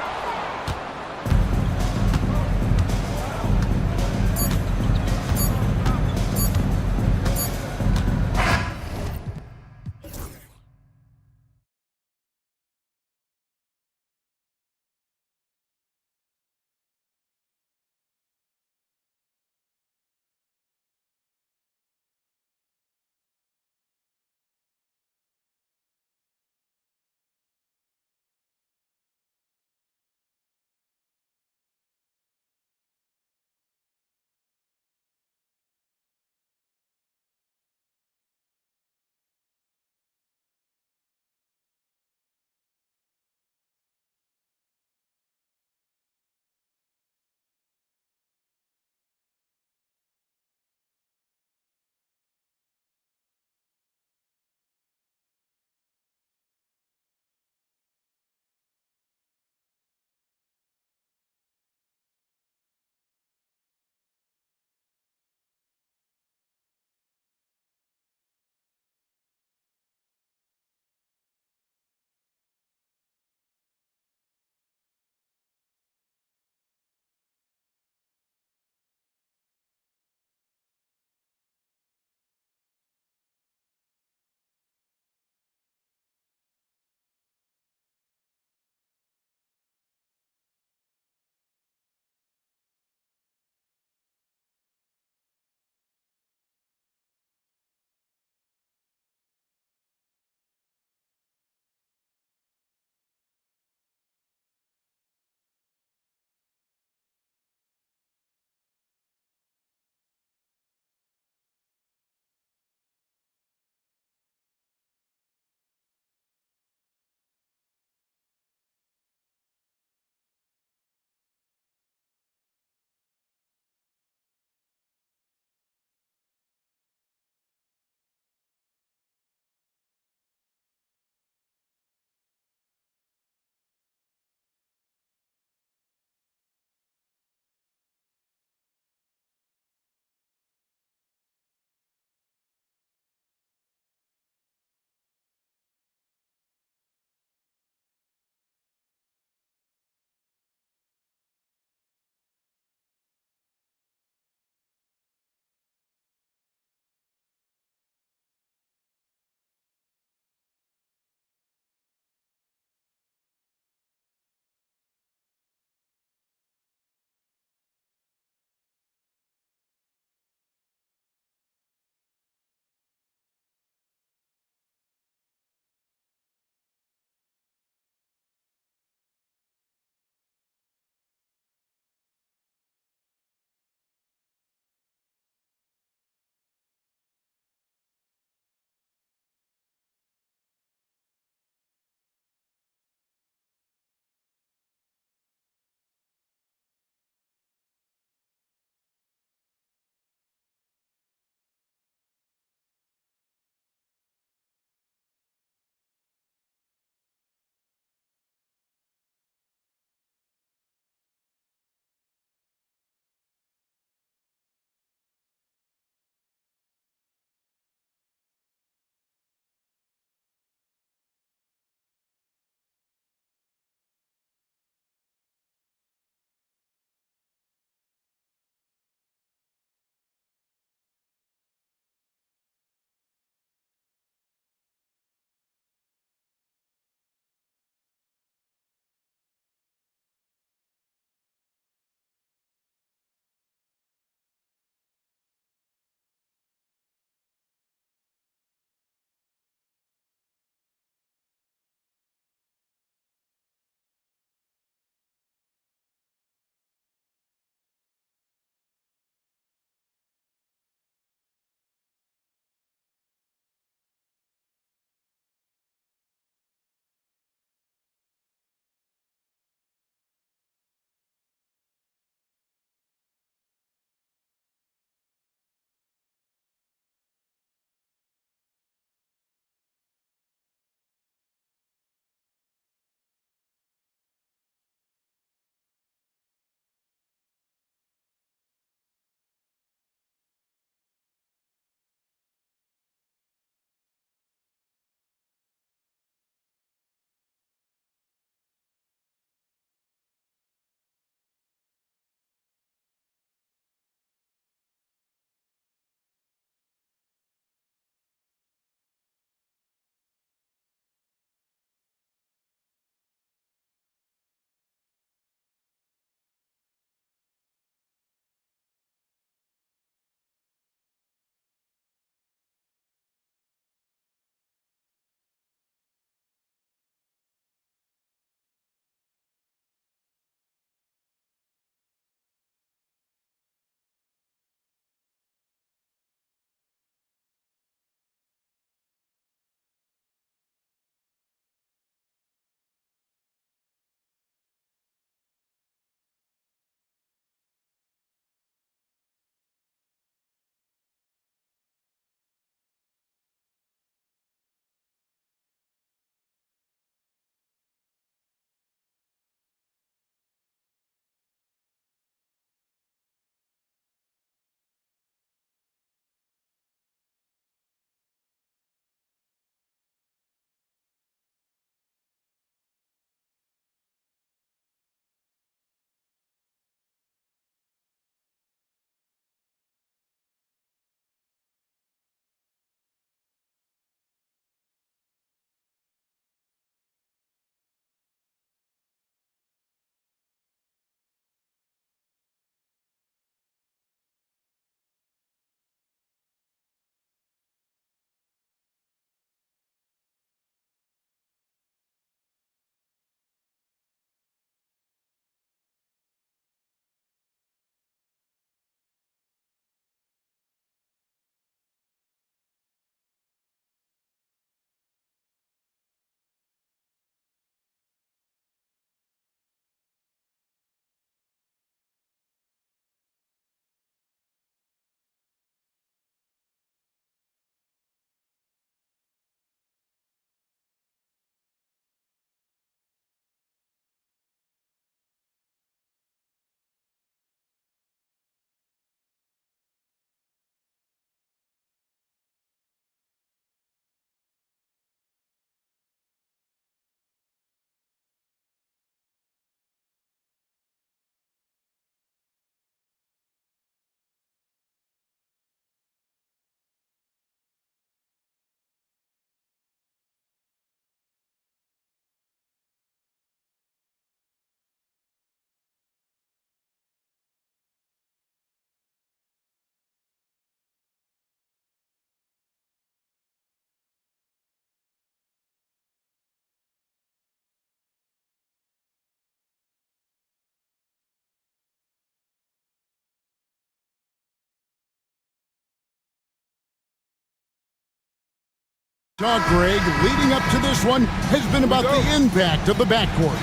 [SPEAKER 1] Greg, leading up to this one has been about the impact of the backcourt.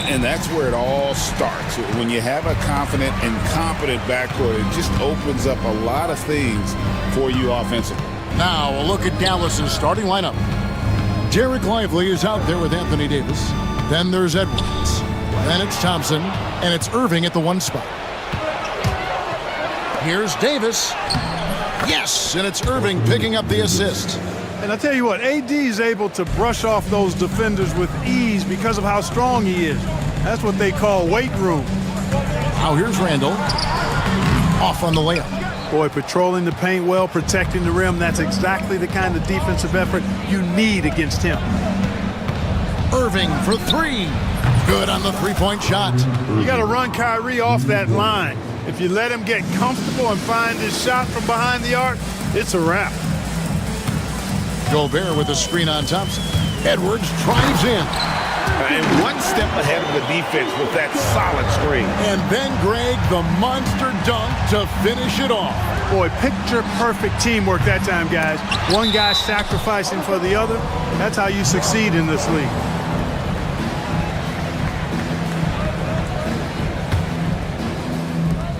[SPEAKER 3] And that's where it all starts. When you have a confident and competent backcourt, it just opens up a lot of things for you offensively.
[SPEAKER 1] Now a look at Dallas's starting lineup. Derek Lively is out there with Anthony Davis. Then there's Edwards. Then it's Thompson, and it's Irving at the one spot. Here's Davis. Yes, and it's Irving picking up the assist.
[SPEAKER 2] And I tell you what, AD is able to brush off those defenders with ease because of how strong he is. That's what they call weight room.
[SPEAKER 1] Now here's Randall. Off on the layup.
[SPEAKER 2] Boy, patrolling the paint well, protecting the rim. That's exactly the kind of defensive effort you need against him.
[SPEAKER 1] Irving for three. Good on the three-point shot.
[SPEAKER 2] You got to run Kyrie off that line. If you let him get comfortable and find his shot from behind the arc, it's a wrap.
[SPEAKER 1] Gobert with a screen on Thompson. Edwards drives in.
[SPEAKER 3] And one step ahead of the defense with that solid screen.
[SPEAKER 1] And then Greg, the monster dunk to finish it off.
[SPEAKER 2] Boy, picture-perfect teamwork that time, guys. One guy sacrificing for the other. That's how you succeed in this league.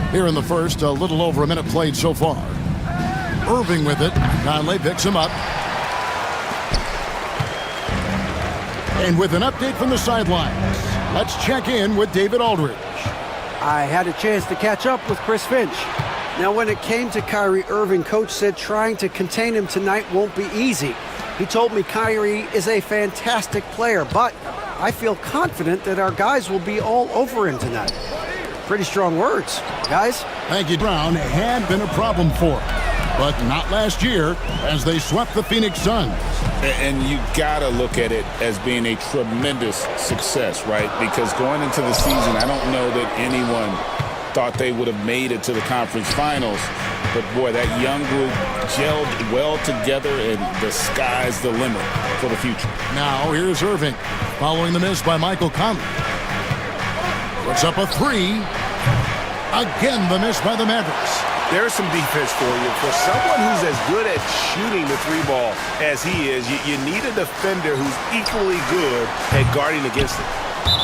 [SPEAKER 1] Here in the first, a little over a minute played so far. Irving with it. Conley picks him up. And with an update from the sidelines, let's check in with David Aldridge.
[SPEAKER 16] I had a chance to catch up with Chris Finch. Now, when it came to Kyrie Irving, Coach said trying to contain him tonight won't be easy. He told me Kyrie is a fantastic player, but I feel confident that our guys will be all over him tonight. Pretty strong words, guys.
[SPEAKER 1] Thank you. Brown had been a problem for him, but not last year as they swept the Phoenix Suns.
[SPEAKER 3] And you got to look at it as being a tremendous success, right? Because going into the season, I don't know that anyone thought they would have made it to the conference finals. But, boy, that young group gelled well together, and the sky's the limit for the future.
[SPEAKER 1] Now here's Irving following the miss by Michael Conley. Puts up a three. Again, the miss by the Mavericks.
[SPEAKER 5] There's some defense for you. For someone who's as good at shooting the three ball as he is, you need a defender who's equally good at guarding against it.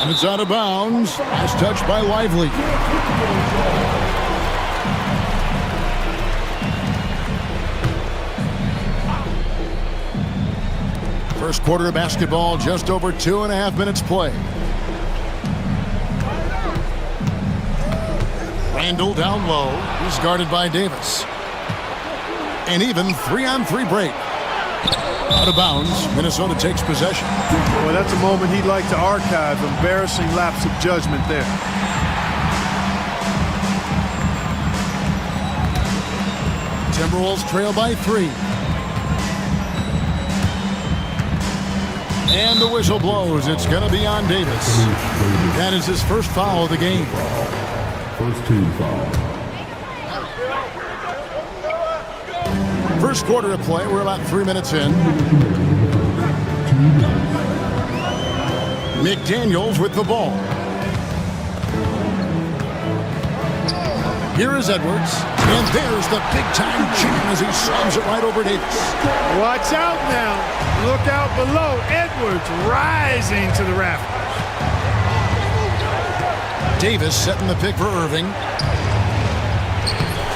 [SPEAKER 1] And it's out of bounds. Nice touch by Lively. First quarter of basketball, just over 2.5 minutes play. Randall down low. He's guarded by Davis. And even 3-on-3 break. Out of bounds. Minnesota takes possession.
[SPEAKER 2] Well, that's a moment he'd like to archive. Embarrassing lapse of judgment there.
[SPEAKER 1] Timberwolves trail by 3. And the whistle blows. It's going to be on Davis. That is his first foul of the game.
[SPEAKER 6] First team foul.
[SPEAKER 1] First quarter of play. We're about 3 minutes in. McDaniels with the ball. Here is Edwards. And there's the big-time jam as he slams it right over Davis.
[SPEAKER 2] Watch out now. Look out below. Edwards rising to the rafters.
[SPEAKER 1] Davis setting the pick for Irving.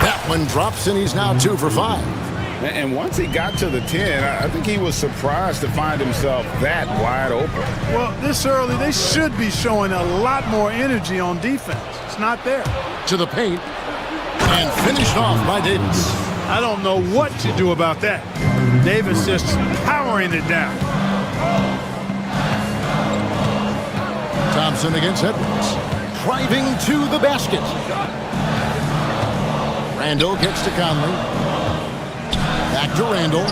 [SPEAKER 1] That one drops, and he's now 2 for 5.
[SPEAKER 3] And once he got to the 10, I think he was surprised to find himself that wide open.
[SPEAKER 2] Well, this early, they should be showing a lot more energy on defense. It's not there.
[SPEAKER 1] To the paint. And finished off by Davis.
[SPEAKER 2] I don't know what to do about that. Davis just powering it down.
[SPEAKER 1] Thompson against Edwards. Driving to the basket. Randall gets to Conley. Back to Randall.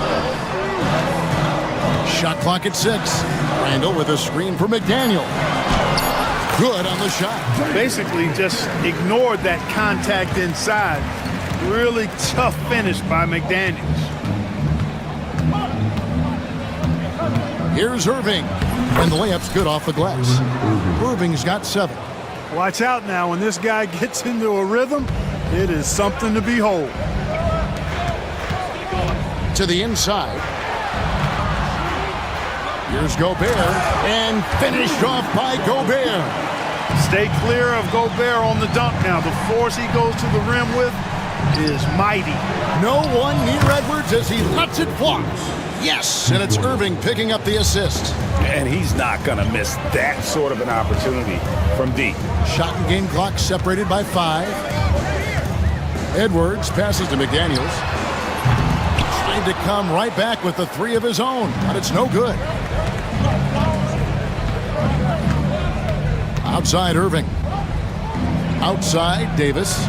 [SPEAKER 1] Shot clock at 6. Randall with a screen for McDaniel. Good on the shot.
[SPEAKER 2] Basically just ignored that contact inside. Really tough finish by McDaniels.
[SPEAKER 1] Here's Irving. And the layup's good off the glass. Irving's got 7.
[SPEAKER 2] Watch out now. When this guy gets into a rhythm, it is something to behold.
[SPEAKER 1] To the inside. Here's Gobert, and finished off by Gobert.
[SPEAKER 2] Stay clear of Gobert on the dunk now. The force he goes to the rim with is mighty.
[SPEAKER 1] No one near Edwards as he lets it fly. Yes, and it's Irving picking up the assist.
[SPEAKER 3] And he's not going to miss that sort of an opportunity from deep.
[SPEAKER 1] Shot and game clock separated by 5. Edwards passes to McDaniels. Trying to come right back with the 3 of his own, but it's no good. Outside Irving. Outside Davis.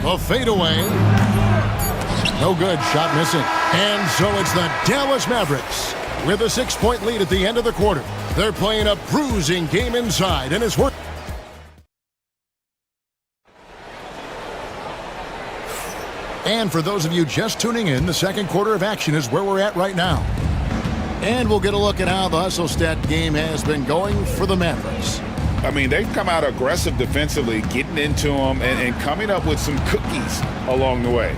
[SPEAKER 1] The fadeaway. No good. Shot missing. And so it's the Dallas Mavericks with a 6-point lead at the end of the quarter. They're playing a bruising game inside, and it's worth. And for those of you just tuning in, the second quarter of action is where we're at right now. And we'll get a look at how the hustle stat game has been going for the Mavericks.
[SPEAKER 3] I mean, they've come out aggressive defensively, getting into them and coming up with some cookies along the way.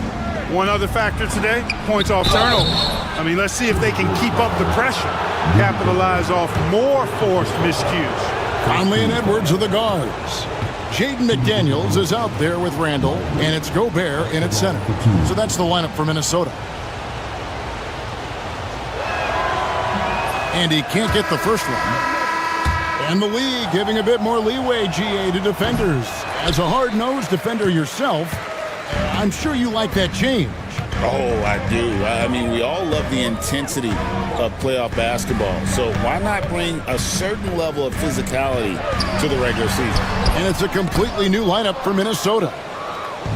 [SPEAKER 2] One other factor today, points off turnover. I mean, let's see if they can keep up the pressure, capitalize off more forced miscues.
[SPEAKER 1] Conley and Edwards are the guards. Jaden McDaniels is out there with Randall, and it's Gobert in at center. So that's the lineup for Minnesota. And he can't get the first one. And the league giving a bit more leeway, GA, to defenders. As a hard-nosed defender yourself, I'm sure you like that change.
[SPEAKER 3] Oh, I do. I mean, we all love the intensity of playoff basketball. So why not bring a certain level of physicality to the regular season?
[SPEAKER 1] And it's a completely new lineup for Minnesota.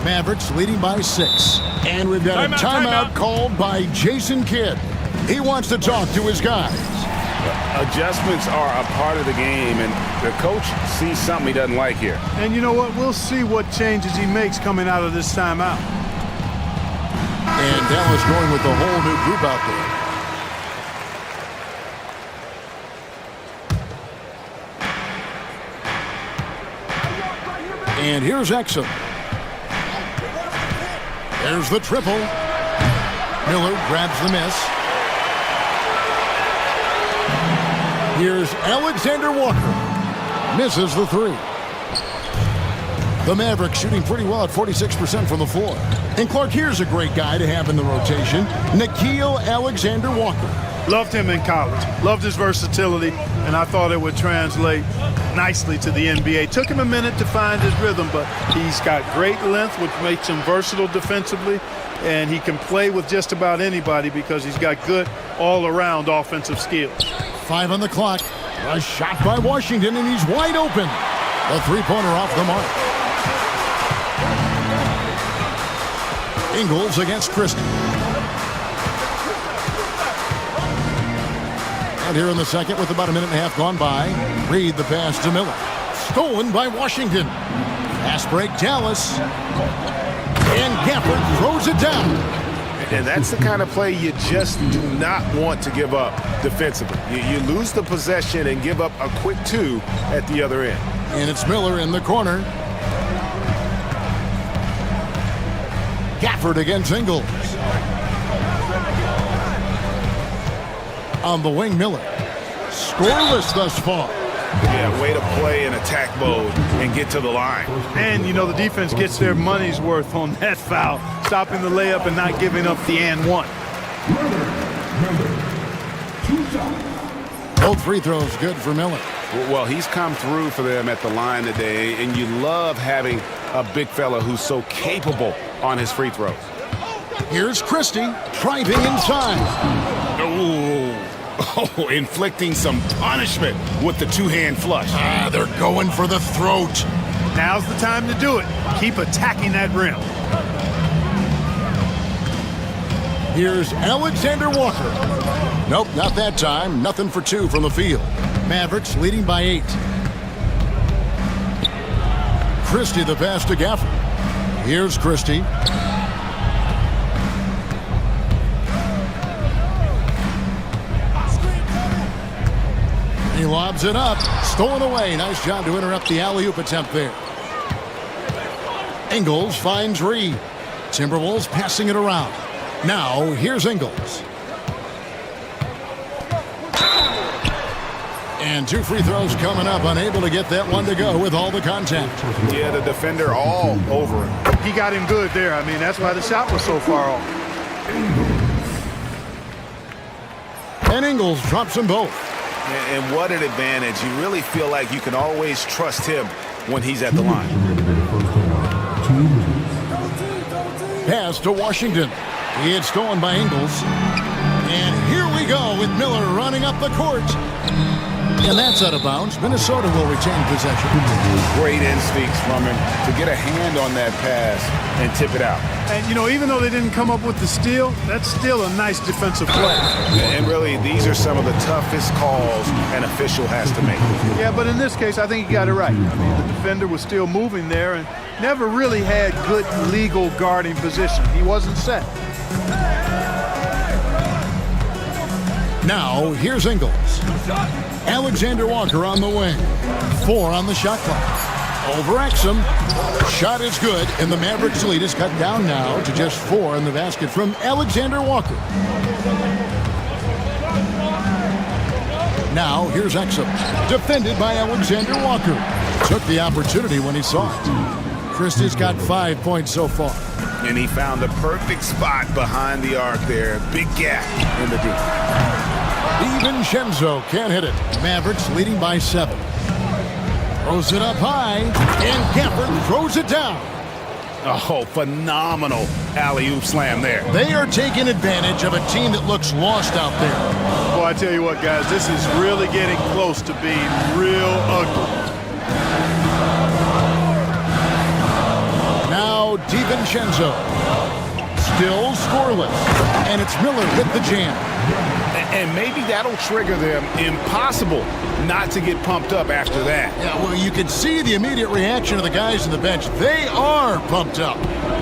[SPEAKER 1] Mavericks leading by 6. And we've got a timeout called by Jason Kidd. He wants to talk to his guys.
[SPEAKER 3] Adjustments are a part of the game, and the coach sees something he doesn't like here.
[SPEAKER 2] And you know what? We'll see what changes he makes coming out of this timeout.
[SPEAKER 1] And Dallas going with the whole new group out there. And here's Exum. There's the triple. Miller grabs the miss. Here's Alexander Walker. Misses the 3. The Mavericks shooting pretty well at 46% from the floor. And Clark, here's a great guy to have in the rotation. Nickeil Alexander Walker.
[SPEAKER 2] Loved him in college. Loved his versatility, and I thought it would translate nicely to the NBA. Took him a minute to find his rhythm, but he's got great length, which makes him versatile defensively, and he can play with just about anybody because he's got good all-around offensive skills.
[SPEAKER 1] 5 on the clock. A shot by Washington, and he's wide open. The three-pointer off the mark. Ingles against Christie. And here in the second, with about a minute and a half gone by, Reed the pass to Miller. Stolen by Washington. Fast break, Dallas. And Gafford throws it down.
[SPEAKER 3] And that's the kind of play you just do not want to give up defensively. You lose the possession and give up a quick 2 at the other end.
[SPEAKER 1] And it's Miller in the corner. Gafford against Ingles. On the wing, Miller. Scoreless thus far.
[SPEAKER 3] Yeah, way to play in attack mode and get to the line.
[SPEAKER 2] And, you know, the defense gets their money's worth on that foul, stopping the layup and not giving up the and one.
[SPEAKER 1] Both free throws good for Miller.
[SPEAKER 3] Well, he's come through for them at the line today, and you love having a big fella who's so capable on his free throws.
[SPEAKER 1] Here's Christie driving inside.
[SPEAKER 3] Oh, inflicting some punishment with the two-hand flush.
[SPEAKER 1] They're going for the throat.
[SPEAKER 2] Now's the time to do it. Keep attacking that rim.
[SPEAKER 1] Here's Alexander Walker. Nope, not that time. Nothing for 2 from the field. Mavericks leading by 8. Christie the pass to Gafford. Here's Christie. He lobs it up. Stolen away. Nice job to interrupt the alley-oop attempt there. Ingles finds Reed. Timberwolves passing it around. Now, here's Ingles. And 2 free throws coming up, unable to get that one to go with all the contact.
[SPEAKER 3] Yeah, the defender all over him.
[SPEAKER 2] He got him good there. I mean, that's why the shot was so far off.
[SPEAKER 1] And Ingles drops them both.
[SPEAKER 3] And what an advantage. You really feel like you can always trust him when he's at the line.
[SPEAKER 1] Pass to Washington. It's stolen by Ingles. And here we go with Miller running up the court. And that's out of bounds. Minnesota will retain possession.
[SPEAKER 3] Great instincts from him to get a hand on that pass and tip it out.
[SPEAKER 2] And, you know, even though they didn't come up with the steal, that's still a nice defensive play.
[SPEAKER 3] And really, these are some of the toughest calls an official has to make.
[SPEAKER 2] Yeah, but in this case, I think he got it right. I mean, the defender was still moving there and never really had good legal guarding position. He wasn't set.
[SPEAKER 1] Now, here's Ingles. Alexander Walker on the wing. 4 on the shot clock. Over Exum. Shot is good, and the Mavericks lead is cut down now to just 4 in the basket from Alexander Walker. Now, here's Exum. Defended by Alexander Walker. Took the opportunity when he saw it. Christie's got 5 points so far.
[SPEAKER 3] And he found the perfect spot behind the arc there. Big gap in the D.
[SPEAKER 1] DiVincenzo can't hit it. Mavericks leading by 7. Throws it up high, and Gafford throws it down.
[SPEAKER 3] Oh, phenomenal alley-oop slam there.
[SPEAKER 1] They are taking advantage of a team that looks lost out there.
[SPEAKER 2] Well, I tell you what, guys, this is really getting close to being real ugly.
[SPEAKER 1] Now, DiVincenzo. Still scoreless. And it's Miller with the jam.
[SPEAKER 3] And maybe that'll trigger them. Impossible not to get pumped up after that.
[SPEAKER 1] Yeah, well, you can see the immediate reaction of the guys on the bench. They are pumped up.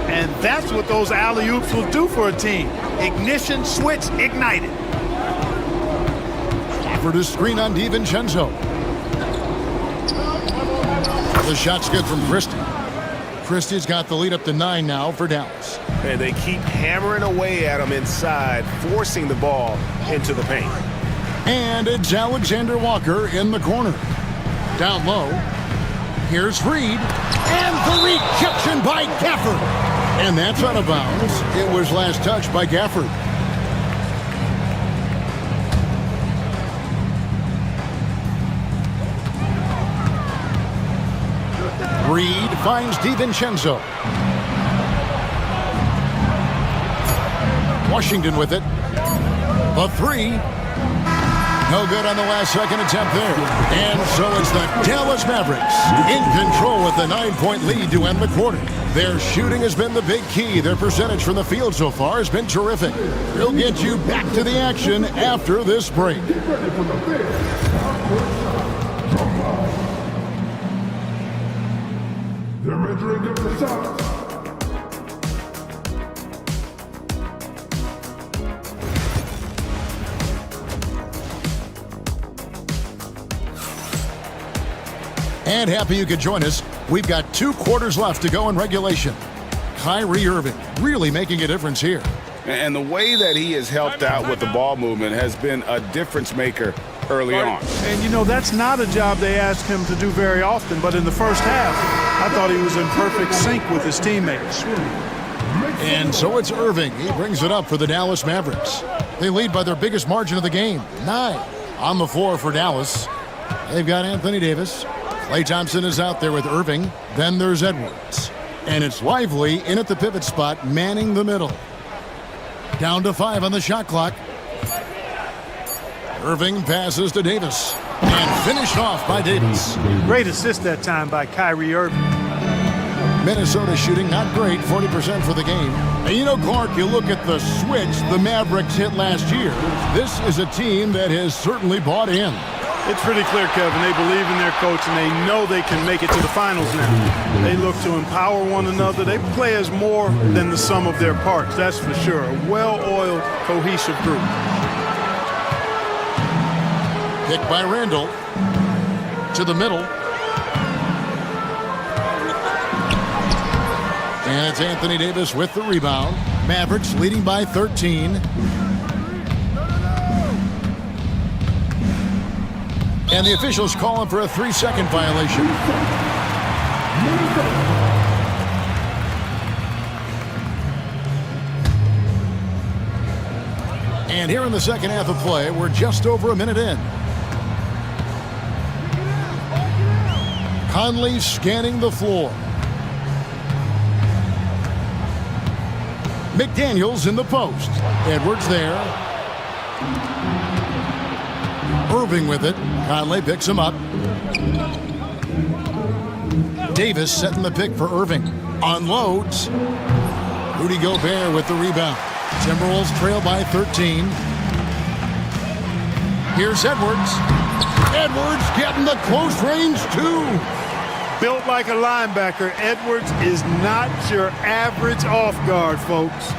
[SPEAKER 2] And that's what those alley-oops will do for a team. Ignition, switch, ignited.
[SPEAKER 1] Offered a screen on DiVincenzo. The shot's good from Christie. Christie's got the lead up to 9 now for Dallas.
[SPEAKER 5] And they keep hammering away at him inside, forcing the ball into the paint.
[SPEAKER 1] And it's Alexander Walker in the corner. Down low. Here's Reed. And the rejection by Gafford. And that's out of bounds. It was last touched by Gafford. Reed finds DiVincenzo. Washington with it. The 3. No good on the last second attempt there. And so it's the Dallas Mavericks in control with the 9-point lead to end the quarter. Their shooting has been the big key. Their percentage from the field so far has been terrific. We'll get you back to the action after this break.
[SPEAKER 6] They're entering the South.
[SPEAKER 1] And happy you could join us. We've got 2 quarters left to go in regulation. Kyrie Irving really making a difference here.
[SPEAKER 3] And the way that he has helped out with the ball movement has been a difference maker early on.
[SPEAKER 2] And, you know, that's not a job they ask him to do very often, but in the first half, I thought he was in perfect sync with his teammates.
[SPEAKER 1] And so it's Irving. He brings it up for the Dallas Mavericks. They lead by their biggest margin of the game, 9. On the floor for Dallas, they've got Anthony Davis. Klay Thompson is out there with Irving. Then there's Edwards. And it's Lively in at the pivot spot, manning the middle. Down to 5 on the shot clock. Irving passes to Davis. And finished off by Davis.
[SPEAKER 2] Great assist that time by Kyrie Irving.
[SPEAKER 1] Minnesota shooting not great, 40% for the game. And you know, Clark, you look at the switch the Mavericks hit last year. This is a team that has certainly bought in.
[SPEAKER 2] It's pretty clear, Kevin. They believe in their coach, and they know they can make it to the finals now. They look to empower one another. They play as more than the sum of their parts, that's for sure. A well-oiled, cohesive group.
[SPEAKER 1] Pick by Randall. To the middle. And it's Anthony Davis with the rebound. Mavericks leading by 13. And the officials calling for a 3-second violation. And here in the second half of play, we're just over a minute in. Conley scanning the floor. McDaniels in the post. Edwards there. Irving with it. Conley picks him up. Davis setting the pick for Irving. Unloads. Rudy Gobert with the rebound. Timberwolves trail by 13. Here's Edwards. Edwards getting the close range two.
[SPEAKER 2] Built like a linebacker, Edwards is not your average off guard, folks.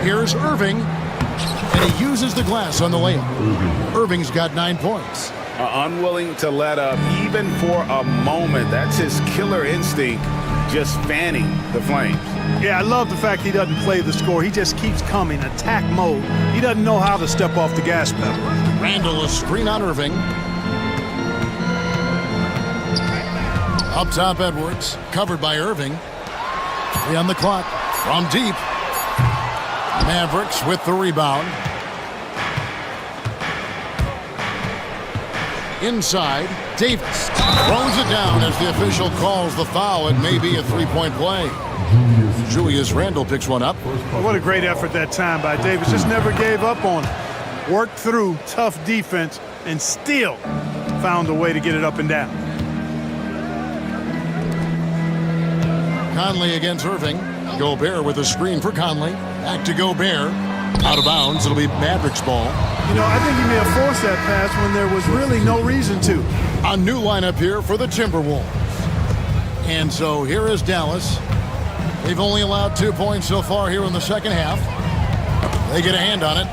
[SPEAKER 1] Here's Irving, and he uses the glass on the layup. Irving's got 9 points.
[SPEAKER 3] Unwilling to let up even for a moment. That's his killer instinct, just fanning the flames.
[SPEAKER 2] Yeah, I love the fact he doesn't play the score. He just keeps coming, attack mode. He doesn't know how to step off the gas pedal.
[SPEAKER 1] Randall, a screen on Irving. Up top, Edwards, covered by Irving. 3 on the clock, from deep. Mavericks with the rebound. Inside, Davis throws it down as the official calls the foul. It may be a 3-point play. Julius Randle picks one up.
[SPEAKER 2] What a great effort that time by Davis. Just never gave up on it. Worked through tough defense and still found a way to get it up and down.
[SPEAKER 1] Conley against Irving. Gobert with a screen for Conley. Back to Gobert. Out of bounds. It'll be Mavericks ball.
[SPEAKER 2] You know, I think he may have forced that pass when there was really no reason to.
[SPEAKER 1] A new lineup here for the Timberwolves. And so here is Dallas. They've only allowed 2 points so far here in the second half. They get a hand on it.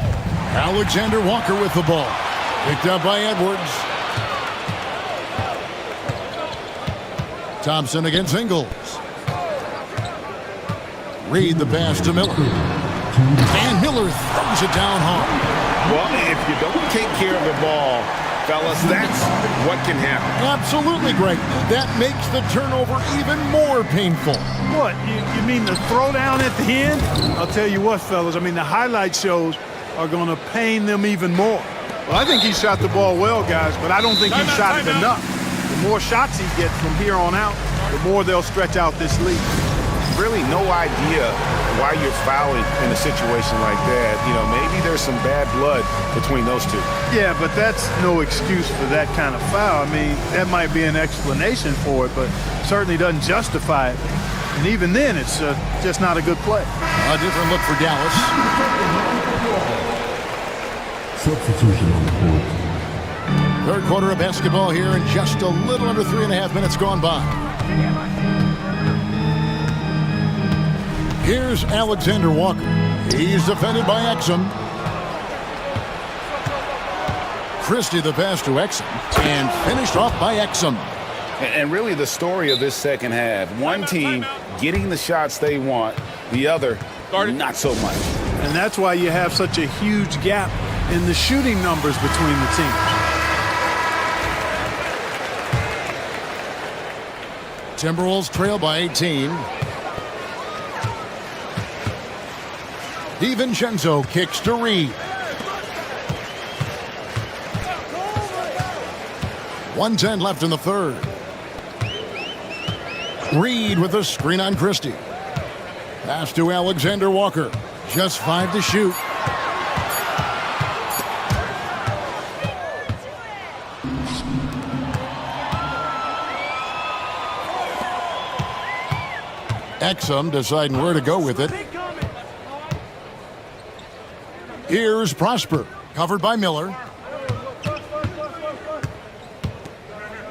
[SPEAKER 1] Alexander Walker with the ball. Picked up by Edwards. Thompson against Ingles. Reed the pass to Miller. And Miller throws it down hard.
[SPEAKER 3] Well, if you don't take care of the ball, fellas, that's what can happen.
[SPEAKER 1] Absolutely, Greg. That makes the turnover even more painful.
[SPEAKER 2] What? You mean the throwdown at the end? I'll tell you what, fellas. I mean, the highlight shows are going to pain them even more. Well, I think he shot the ball well, guys, but I don't think he shot it enough. The more shots he gets from here on out, the more they'll stretch out this lead.
[SPEAKER 3] Really no idea why you're fouling in a situation like that. You know, maybe there's some bad blood between those two.
[SPEAKER 2] Yeah, but that's no excuse for that kind of foul. I mean, that might be an explanation for it, but certainly doesn't justify it. And even then, it's just not a good play.
[SPEAKER 1] A different look for Dallas.
[SPEAKER 6] Substitution on the court.
[SPEAKER 1] Third quarter of basketball here, and just a little under 3.5 minutes gone by. Here's Alexander Walker. He's defended by Exum. Christie the pass to Exum. And finished off by Exum.
[SPEAKER 3] And really the story of this second half. One team getting the shots they want. The other, not so much.
[SPEAKER 2] And that's why you have such a huge gap in the shooting numbers between the teams.
[SPEAKER 1] Timberwolves trail by 18. DiVincenzo kicks to Reed. 1:10 left in the third. Reed with a screen on Christie. Pass to Alexander Walker. Just 5 to shoot. Exum deciding where to go with it. Here's Prosper, covered by Miller.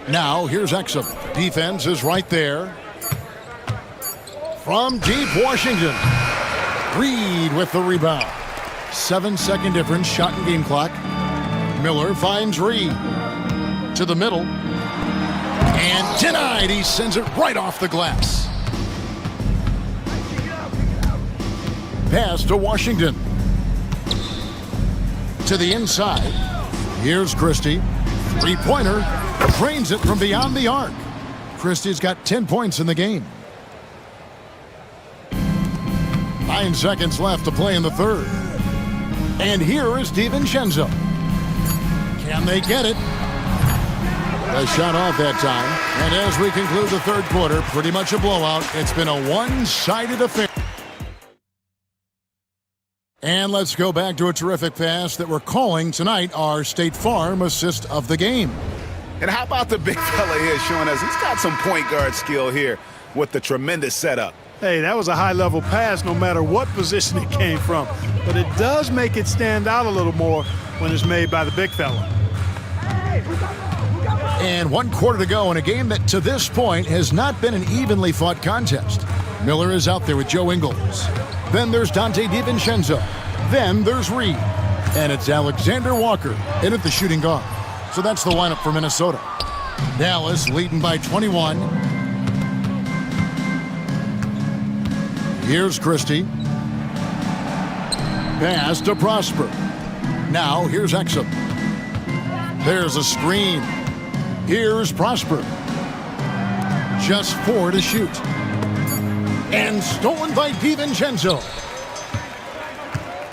[SPEAKER 1] Now, here's Exum. Defense is right there. From deep Washington. Reed with the rebound. 7-second difference, shot and game clock. Miller finds Reed. To the middle. And denied. He sends it right off the glass. Pass to Washington. To the inside. Here's Christie. Three-pointer. Drains it from beyond the arc. Christie's got 10 points in the game. 9 seconds left to play in the third. And here is DiVincenzo. Can they get it? A shot off that time. And as we conclude the third quarter, pretty much a blowout. It's been a one-sided affair. And let's go back to a terrific pass that we're calling tonight our State Farm assist of the game.
[SPEAKER 3] And how about the big fella here showing us he's got some point guard skill here with the tremendous setup.
[SPEAKER 2] Hey, that was a high-level pass no matter what position it came from. But it does make it stand out a little more when it's made by the big fella.
[SPEAKER 1] And 1 quarter to go in a game that to this point has not been an evenly fought contest. Miller is out there with Joe Ingles. Then there's Dante DiVincenzo. Then there's Reed. And it's Alexander Walker in at the shooting guard. So that's the lineup for Minnesota. Dallas leading by 21. Here's Christie. Pass to Prosper. Now here's Exum. There's a screen. Here's Prosper. Just 4 to shoot. And stolen by DiVincenzo.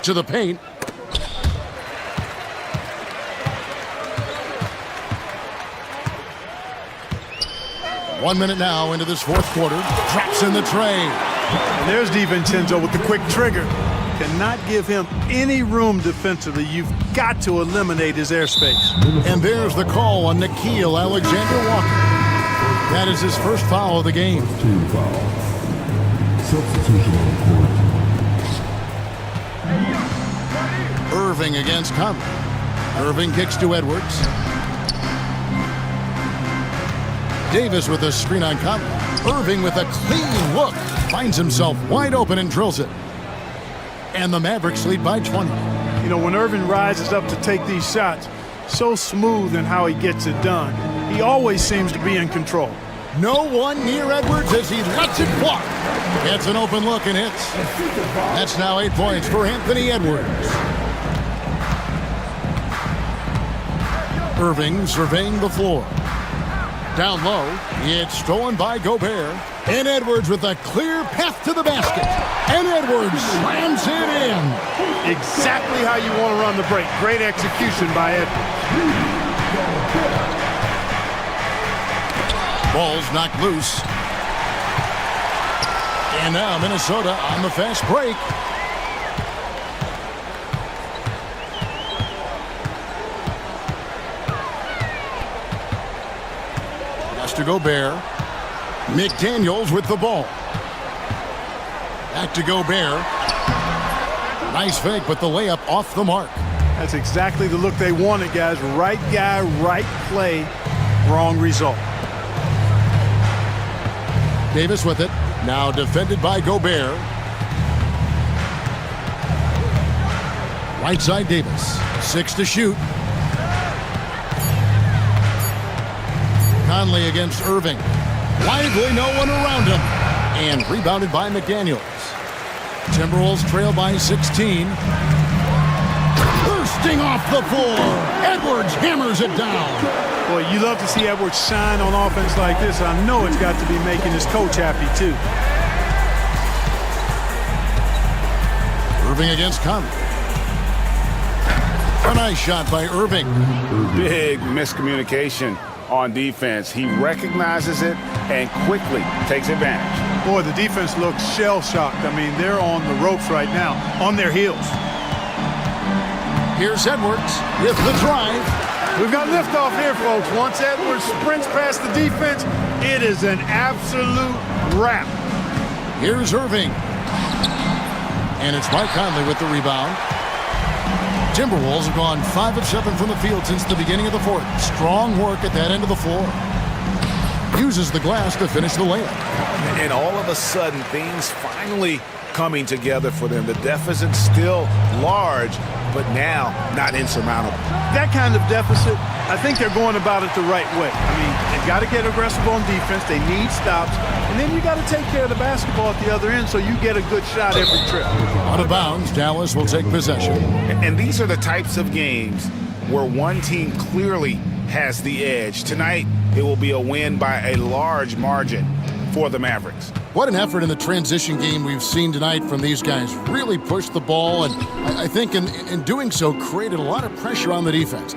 [SPEAKER 1] To the paint. One minute now into this fourth quarter. Drops in the tray.
[SPEAKER 2] And there's DiVincenzo with the quick trigger. Cannot give him any room defensively. You've got to eliminate his airspace.
[SPEAKER 1] And there's the call on Nickeil Alexander-Walker. That is his first foul of the game.
[SPEAKER 6] Team foul. Substitution on court.
[SPEAKER 1] Irving against Conley. Irving kicks to Edwards. Davis with a screen on Conley. Irving with a clean look. Finds himself wide open and drills it. And the Mavericks lead by 20.
[SPEAKER 2] You know, when Irving rises up to take these shots, so smooth in how he gets it done. He always seems to be in control.
[SPEAKER 1] No one near Edwards as he lets it block. Gets an open look and hits. That's now 8 points for Anthony Edwards. Irving surveying the floor. Down low, it's stolen by Gobert. And Edwards with a clear path to the basket. And Edwards slams it in.
[SPEAKER 2] Exactly how you want to run the break. Great execution by Edwards.
[SPEAKER 1] Ball's knocked loose. And now Minnesota on the fast break. To Gobert. McDaniels with the ball. Back to Gobert. Nice fake, but the layup off the mark.
[SPEAKER 2] That's exactly the look they wanted, guys. Right guy, right play, wrong result.
[SPEAKER 1] Davis with it. Now defended by Gobert. Right side Davis. 6 to shoot. Conley against Irving. Lively, no one around him. And rebounded by McDaniels. Timberwolves trail by 16. Bursting off the floor. Edwards hammers it down.
[SPEAKER 2] Boy, you love to see Edwards shine on offense like this. I know it's got to be making his coach happy, too.
[SPEAKER 1] Irving against Conley. A nice shot by Irving.
[SPEAKER 3] Big miscommunication on defense. He recognizes it and quickly takes advantage.
[SPEAKER 2] Boy, the defense looks shell-shocked. I mean, they're on the ropes right now, on their heels.
[SPEAKER 1] Here's Edwards with the drive.
[SPEAKER 2] We've got liftoff here, folks. Once Edwards sprints past the defense, it is an absolute wrap.
[SPEAKER 1] Here's Irving. And it's Mike Conley with the rebound. Timberwolves have gone 5 of 7 from the field since the beginning of the fourth. Strong work at that end of the floor. Uses the glass to finish the layup.
[SPEAKER 3] And all of a sudden, things finally coming together for them. The deficit's still large, but now not insurmountable.
[SPEAKER 2] That kind of deficit I think they're going about it the right way. I mean, they've got to get aggressive on defense. They need stops. And then you got to take care of the basketball at the other end so you get a good shot every trip.
[SPEAKER 1] Out of bounds, Dallas will take possession.
[SPEAKER 3] And these are the types of games where one team clearly has the edge. Tonight, it will be a win by a large margin for the Mavericks.
[SPEAKER 1] What an effort in the transition game we've seen tonight from these guys. Really pushed the ball, and I think in doing so, created a lot of pressure on the defense.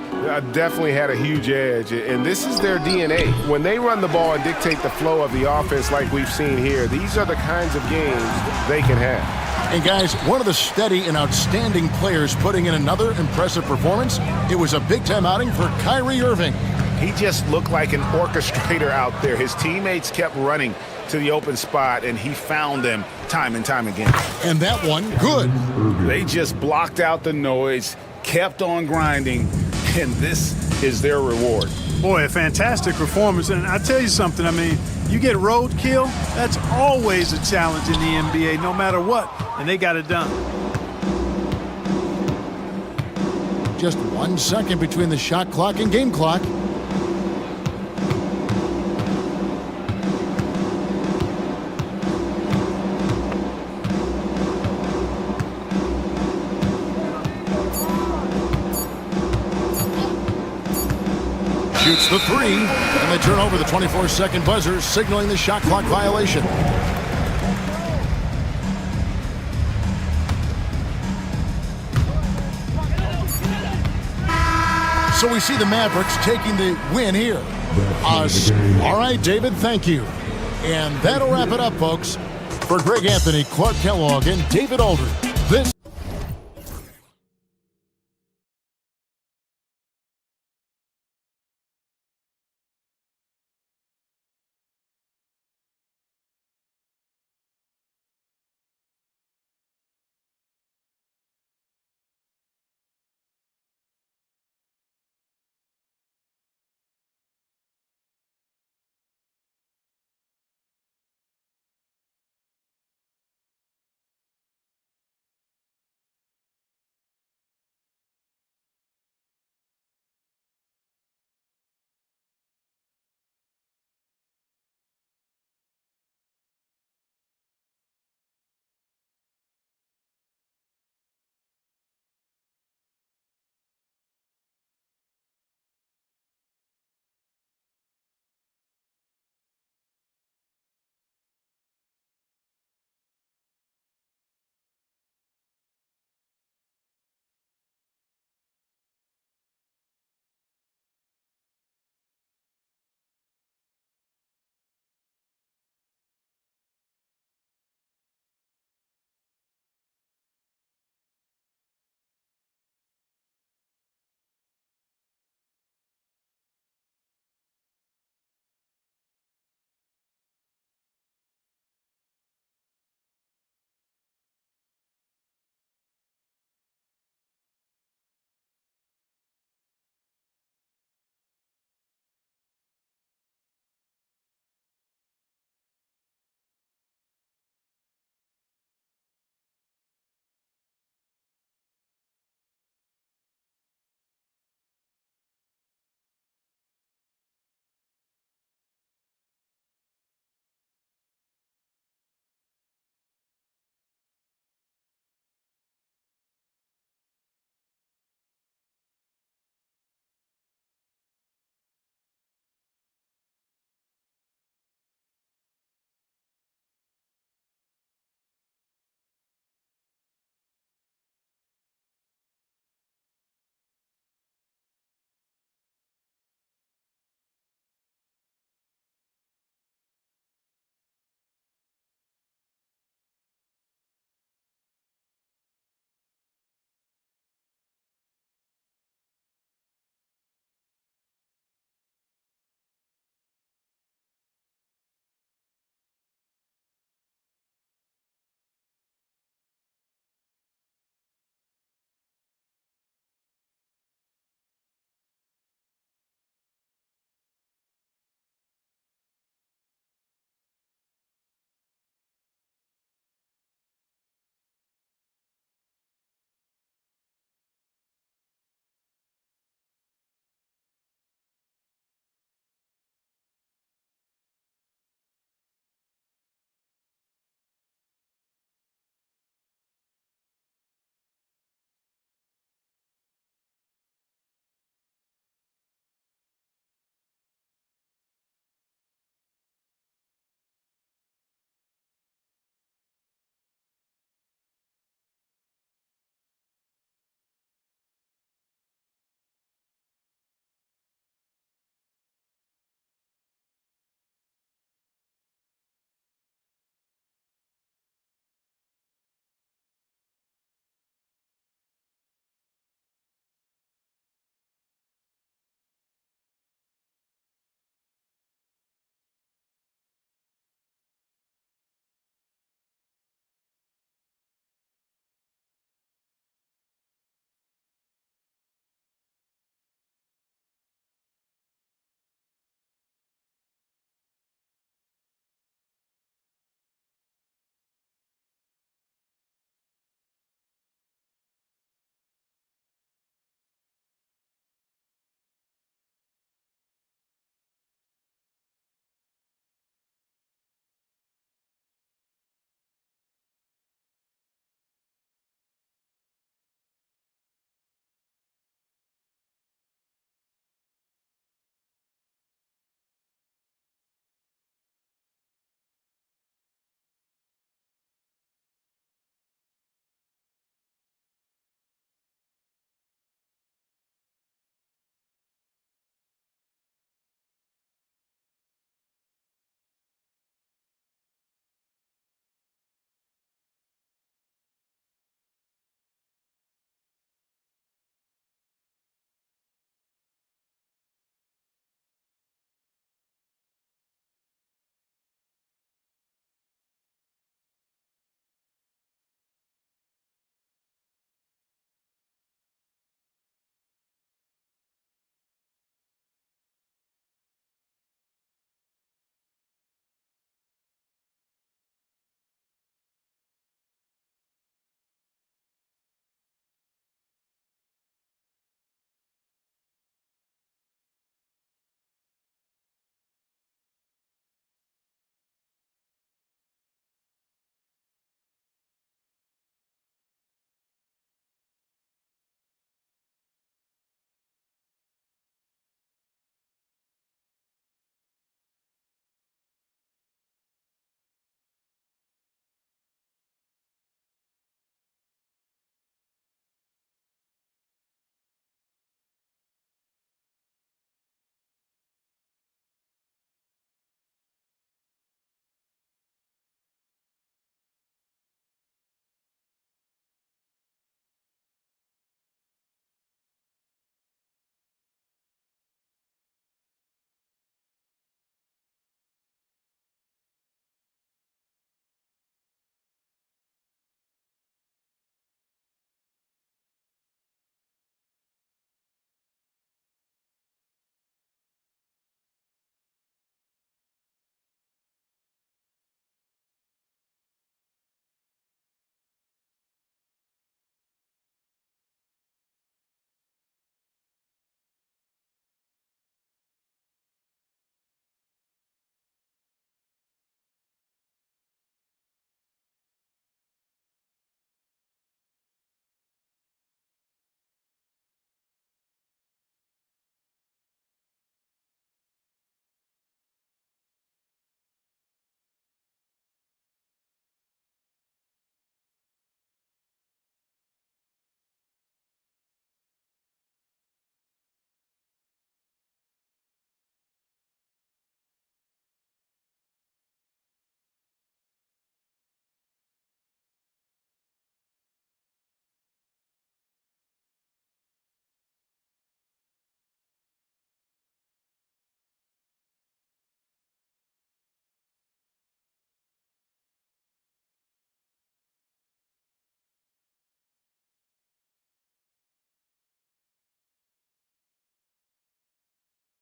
[SPEAKER 5] Definitely had a huge edge, and this is their DNA. When they run the ball and dictate the flow of the offense like we've seen here, these are the kinds of games they can have.
[SPEAKER 1] And guys, one of the steady and outstanding players putting in another impressive performance. It was a big-time outing for Kyrie Irving.
[SPEAKER 5] He just looked like an orchestrator out there. His teammates kept running to the open spot, and he found them time and time again.
[SPEAKER 1] And that one, good.
[SPEAKER 3] They just blocked out the noise, kept on grinding, and this is their reward.
[SPEAKER 2] Boy, a fantastic performance. And I tell you something, I mean, you get roadkill, that's always a challenge in the NBA, no matter what, and they got it done.
[SPEAKER 1] Just 1 second between the shot clock and game clock. Shoots the three, and they turn over the 24-second buzzer, signaling the shot clock violation. So we see the Mavericks taking the win here. All right, David, thank you. And that'll wrap it up, folks. For Greg Anthony, Clark Kellogg, and David Aldridge, this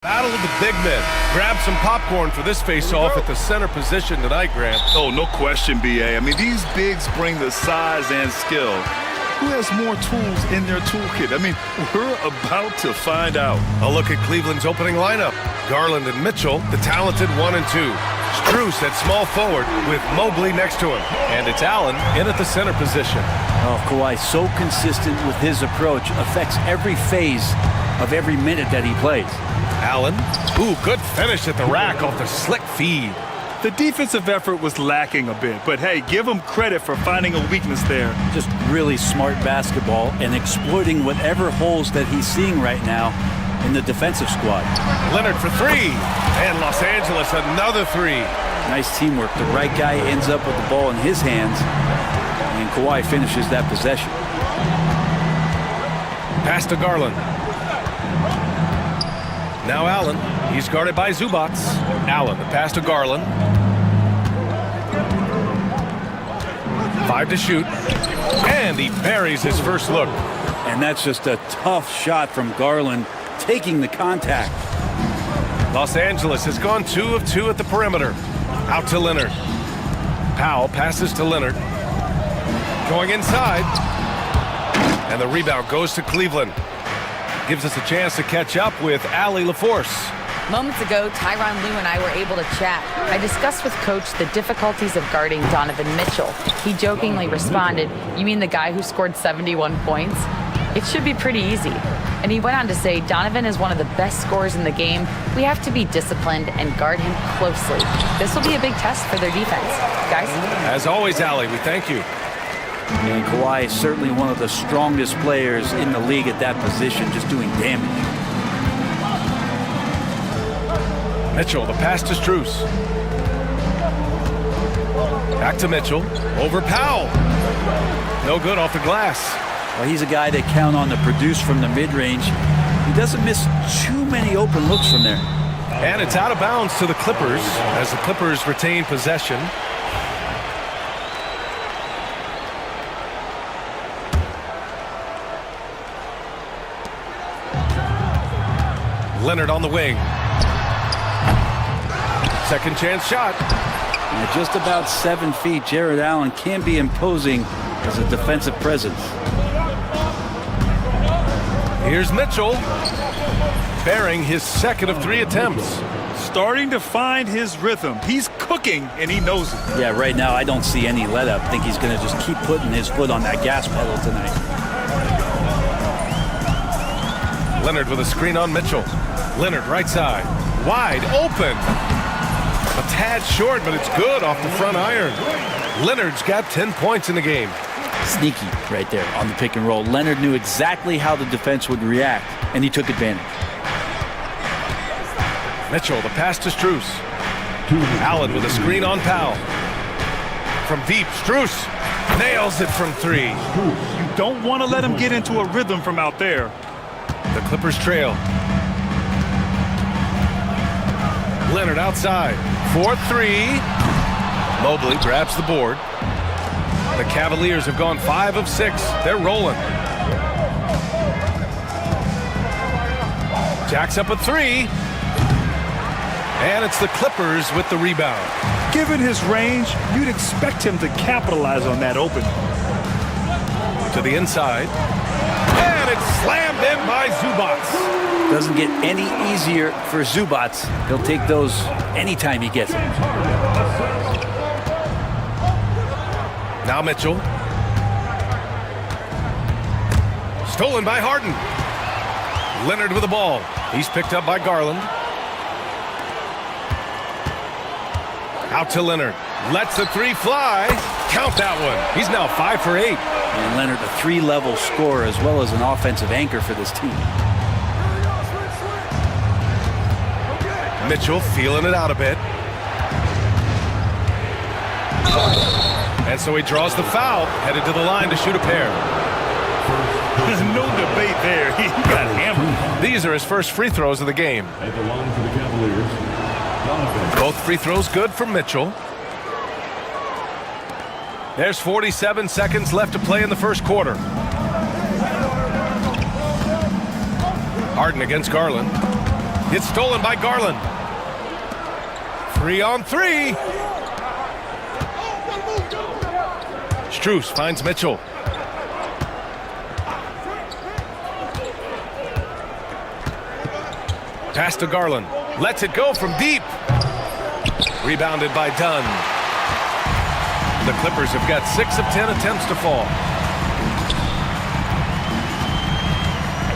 [SPEAKER 7] Battle of the big men. Grab some popcorn for this face-off at the center position tonight, Grant.
[SPEAKER 8] Oh, no question, B.A. I mean, these bigs bring the size and skill. Who has more tools in their toolkit? I mean, we're about to find out.
[SPEAKER 7] A look at Cleveland's opening lineup. Garland and Mitchell, the talented 1 and 2. Strus at small forward with Mobley next to him. And it's Allen in at the center position.
[SPEAKER 17] Oh, Kawhi, so consistent with his approach. Affects every phase of every minute that he plays.
[SPEAKER 7] Allen. Ooh, good finish at the rack off the slick feed.
[SPEAKER 8] The defensive effort was lacking a bit, but hey, give him credit for finding a weakness there.
[SPEAKER 17] Just really smart basketball and exploiting whatever holes that he's seeing right now in the defensive squad.
[SPEAKER 7] Leonard for 3. And Los Angeles another 3.
[SPEAKER 17] Nice teamwork. The right guy ends up with the ball in his hands, and Kawhi finishes that possession.
[SPEAKER 7] Pass to Garland. Now Allen. He's guarded by Zubac. Allen, the pass to Garland. 5 to shoot. And he buries his first look.
[SPEAKER 17] And that's just a tough shot from Garland, taking the contact.
[SPEAKER 7] Los Angeles has gone 2 of 2 at the perimeter. Out to Leonard. Powell passes to Leonard. Going inside. And the rebound goes to Cleveland. Gives us a chance to catch up with Allie LaForce.
[SPEAKER 10] Moments ago, Tyronn Lue and I were able to chat. I discussed with Coach the difficulties of guarding Donovan Mitchell. He jokingly responded, "You mean the guy who scored 71 points? It should be pretty easy." And he went on to say, "Donovan is one of the best scorers in the game. We have to be disciplined and guard him closely. This will be a big test for their defense." Guys?
[SPEAKER 7] As always, Allie, we thank you.
[SPEAKER 17] And Kawhi is certainly one of the strongest players in the league at that position, just doing damage.
[SPEAKER 7] Mitchell, the pass to Strus. Back to Mitchell. Over Powell. No good off the glass.
[SPEAKER 17] Well, he's a guy they count on to produce from the mid-range. He doesn't miss too many open looks from there.
[SPEAKER 7] And it's out of bounds to the Clippers as the Clippers retain possession. Leonard on the wing. Second chance shot.
[SPEAKER 17] And at just about 7 feet, Jared Allen can be imposing as a defensive presence.
[SPEAKER 7] Here's Mitchell, bearing his second of 3 attempts.
[SPEAKER 8] Starting to find his rhythm. He's cooking, and he knows it.
[SPEAKER 17] Yeah, right now I don't see any let-up. I think he's going to just keep putting his foot on that gas pedal tonight.
[SPEAKER 7] Leonard with a screen on Mitchell. Leonard right side, wide open. A tad short, but it's good off the front iron. Leonard's got 10 points in the game.
[SPEAKER 17] Sneaky right there on the pick and roll. Leonard knew exactly how the defense would react, and he took advantage.
[SPEAKER 7] Mitchell, the pass to Strus. Allen with a screen on Powell. From deep, Strus nails it from 3.
[SPEAKER 8] You don't want to let him get into a rhythm from out there.
[SPEAKER 7] The Clippers trail. Leonard outside. 4-3. Mobley grabs the board. The Cavaliers have gone 5 of 6. They're rolling. Jacks up a 3. And it's the Clippers with the rebound.
[SPEAKER 8] Given his range, you'd expect him to capitalize on that open.
[SPEAKER 7] To the inside. And it's slammed in by Zubac.
[SPEAKER 17] Doesn't get any easier for Zubac. He'll take those anytime he gets them.
[SPEAKER 7] Now Mitchell. Stolen by Harden. Leonard with the ball. He's picked up by Garland. Out to Leonard. Lets the 3 fly. Count that one. He's now 5 for 8.
[SPEAKER 17] And Leonard, a 3-level scorer as well as an offensive anchor for this team.
[SPEAKER 7] Mitchell feeling it out a bit. And so he draws the foul, headed to the line to shoot a pair.
[SPEAKER 8] There's no debate there. He got hammered.
[SPEAKER 7] These are his first free throws of the game.
[SPEAKER 6] At the line for the Cavaliers, Donovan.
[SPEAKER 7] Both free throws good from Mitchell. There's 47 seconds left to play in the first quarter. Harden against Garland. It's stolen by Garland. 3-on-3. Strus finds Mitchell. Pass to Garland. Lets it go from deep. Rebounded by Dunn. The Clippers have got 6 of 10 attempts to fall.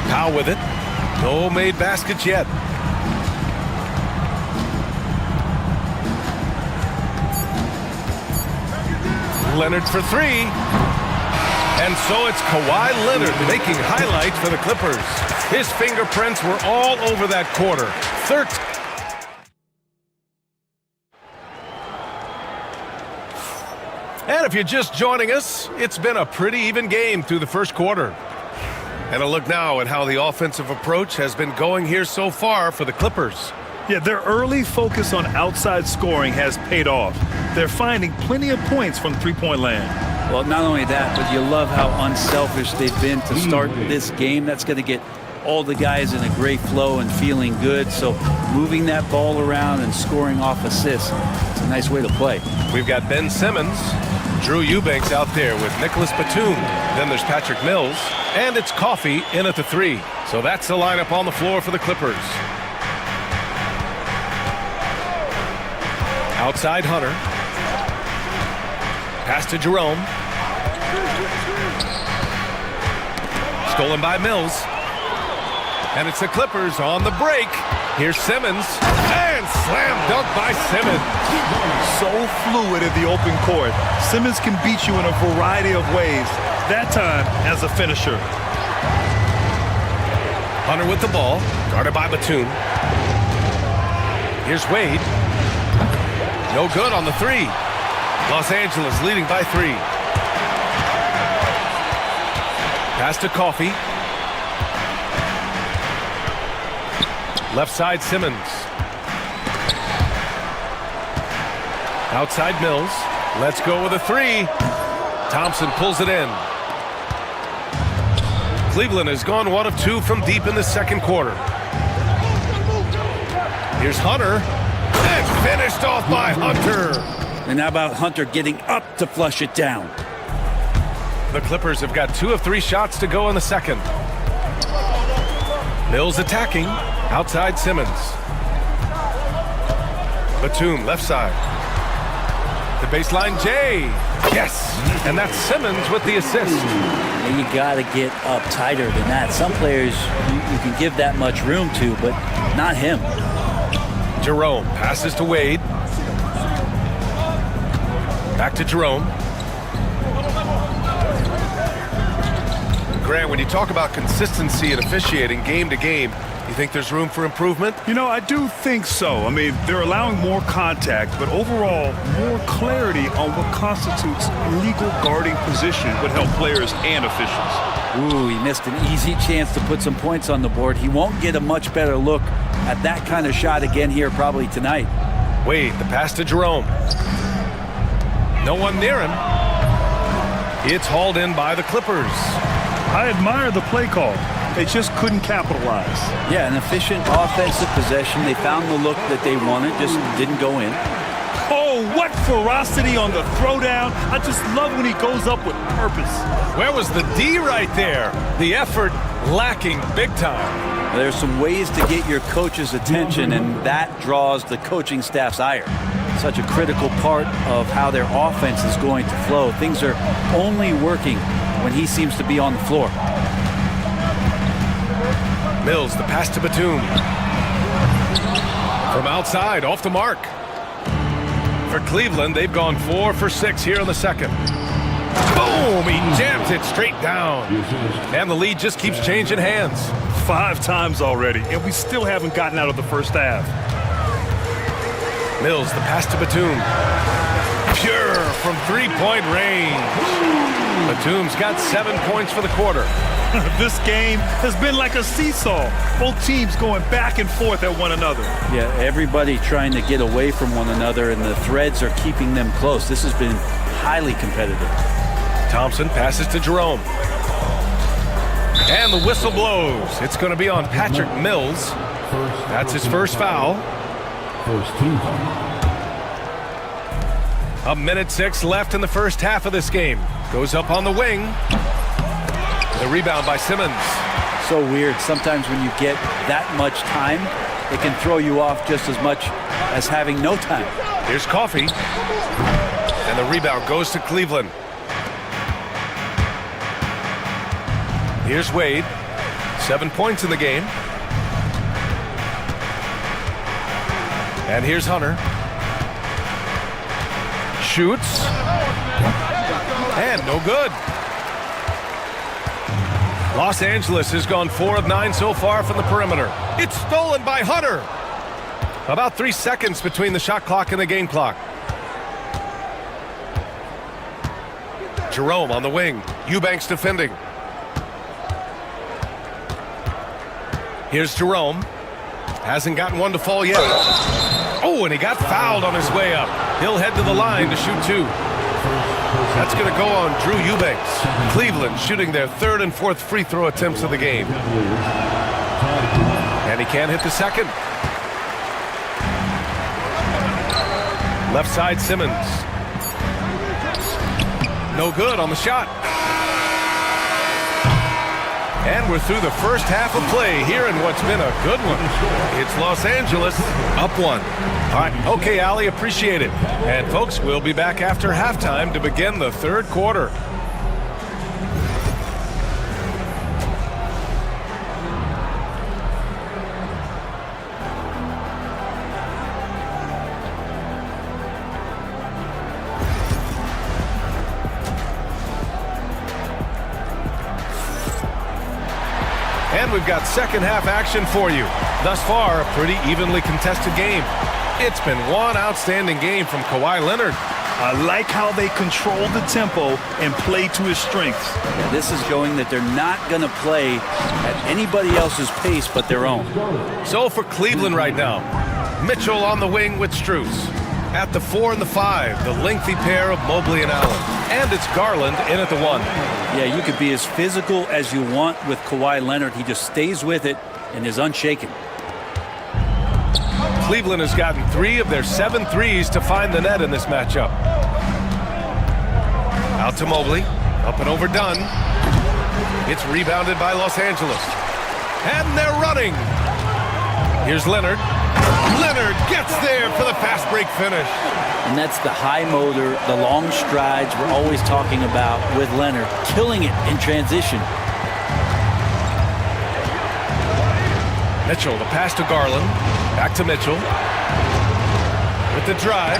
[SPEAKER 7] Powell with it. No made baskets yet. Leonard for 3. And so it's Kawhi Leonard making highlights for the Clippers. His fingerprints were all over that quarter. 13. And if you're just joining us, it's been a pretty even game through the first quarter. And a look now at how the offensive approach has been going here so far for the Clippers.
[SPEAKER 8] Yeah, their early focus on outside scoring has paid off. They're finding plenty of points from three-point land.
[SPEAKER 17] Well, not only that, but you love how unselfish they've been to start this game. That's going to get all the guys in a great flow and feeling good. So moving that ball around and scoring off assists, it's a nice way to play.
[SPEAKER 7] We've got Ben Simmons, Drew Eubanks out there with Nicholas Batum. Then there's Patrick Mills, and it's Coffey in at the 3. So that's the lineup on the floor for the Clippers. Outside Hunter. Pass to Jerome. Stolen by Mills. And it's the Clippers on the break. Here's Simmons. And slam dunk by Simmons.
[SPEAKER 8] So fluid in the open court. Simmons can beat you in a variety of ways. That time as a finisher.
[SPEAKER 7] Hunter with the ball. Guarded by Batum. Here's Wade. No good on the 3. Los Angeles leading by 3. Pass to Coffey. Left side Simmons. Outside Mills. Let's go with a 3. Thompson pulls it in. Cleveland has gone 1 of 2 from deep in the second quarter. Here's Hunter. And finished off by Hunter.
[SPEAKER 17] And how about Hunter getting up to flush it down?
[SPEAKER 7] The Clippers have got 2 of 3 shots to go in the second. Mills attacking. Outside Simmons. Batum left side. The baseline Jay. Yes. And that's Simmons with the assist.
[SPEAKER 17] And you got to get up tighter than that. Some players you can give that much room to, but not him.
[SPEAKER 7] Jerome passes to Wade. Back to Jerome. Grant, when you talk about consistency and officiating game to game, you think there's room for improvement?
[SPEAKER 8] You know, I do think so. I mean, they're allowing more contact, but overall, more clarity on what constitutes legal guarding position would help players and officials.
[SPEAKER 17] Ooh, he missed an easy chance to put some points on the board. He won't get a much better look at that kind of shot again here probably tonight.
[SPEAKER 7] Wade, the pass to Jerome. No one near him. It's hauled in by the Clippers.
[SPEAKER 8] I admire the play call. They just couldn't capitalize.
[SPEAKER 17] Yeah, an efficient offensive possession. They found the look that they wanted, just didn't go in.
[SPEAKER 8] Oh, what ferocity on the throwdown. I just love when he goes up with purpose.
[SPEAKER 7] Where was the D right there? The effort lacking big time.
[SPEAKER 17] There's some ways to get your coach's attention, and that draws the coaching staff's ire. Such a critical part of how their offense is going to flow. Things are only working when he seems to be on the floor.
[SPEAKER 7] Mills, the pass to Batum. From outside, off the mark. For Cleveland, they've gone 4 for 6 here in the second. Boom! He jams it straight down. And the lead just keeps changing hands.
[SPEAKER 8] 5 times already, and we still haven't gotten out of the first half.
[SPEAKER 7] Mills, the pass to Batum. Pure from 3-point range. Batum's got 7 points for the quarter.
[SPEAKER 8] This game has been like a seesaw. Both teams going back and forth at one another.
[SPEAKER 17] Yeah, everybody trying to get away from one another, and the threads are keeping them close. This has been highly competitive.
[SPEAKER 7] Thompson passes to Jerome. And the whistle blows. It's going to be on Patrick Mills. That's his first foul.
[SPEAKER 6] First team.
[SPEAKER 7] 1:06 left in the first half of this game. Goes up on the wing. The rebound by Simmons.
[SPEAKER 17] So weird. Sometimes when you get that much time, it can throw you off just as much as having no time.
[SPEAKER 7] Here's Coffey. And the rebound goes to Cleveland. Here's Wade. 7 points in the game. And here's Hunter. Shoots. And no good. Los Angeles has gone 4 of 9 so far from the perimeter. It's stolen by Hunter. About 3 seconds between the shot clock and the game clock. Jerome on the wing. Eubanks defending. Here's Jerome. Hasn't gotten one to fall yet. Oh, and he got fouled on his way up. He'll head to the line to shoot 2. That's going to go on Drew Eubanks. Cleveland shooting their 3rd and 4th free throw attempts of the game. And he can't hit the second. Left side Simmons. No good on the shot. And we're through the first half of play here in what's been a good one. It's Los Angeles up 1. All right, okay, Ali, appreciate it. And folks, we'll be back after halftime to begin the 3rd quarter. And we've got second half action for you. Thus far, a pretty evenly contested game. It's been one outstanding game from Kawhi Leonard.
[SPEAKER 8] I like how they control the tempo and play to his strengths.
[SPEAKER 17] Yeah, this is showing that they're not going to play at anybody else's pace but their own.
[SPEAKER 7] So for Cleveland right now, Mitchell on the wing with Strus. At the 4 and the 5, the lengthy pair of Mobley and Allen. And it's Garland in at the 1.
[SPEAKER 17] Yeah, you could be as physical as you want with Kawhi Leonard. He just stays with it and is unshaken.
[SPEAKER 7] Cleveland has gotten 3 of their 7 threes to find the net in this matchup. Out to Mobley. Up and over Dunn. It's rebounded by Los Angeles. And they're running. Here's Leonard. Leonard gets there for the fast break finish.
[SPEAKER 17] And that's the high motor, the long strides we're always talking about with Leonard. Killing it in transition.
[SPEAKER 7] Mitchell, the pass to Garland. Back to Mitchell. With the drive.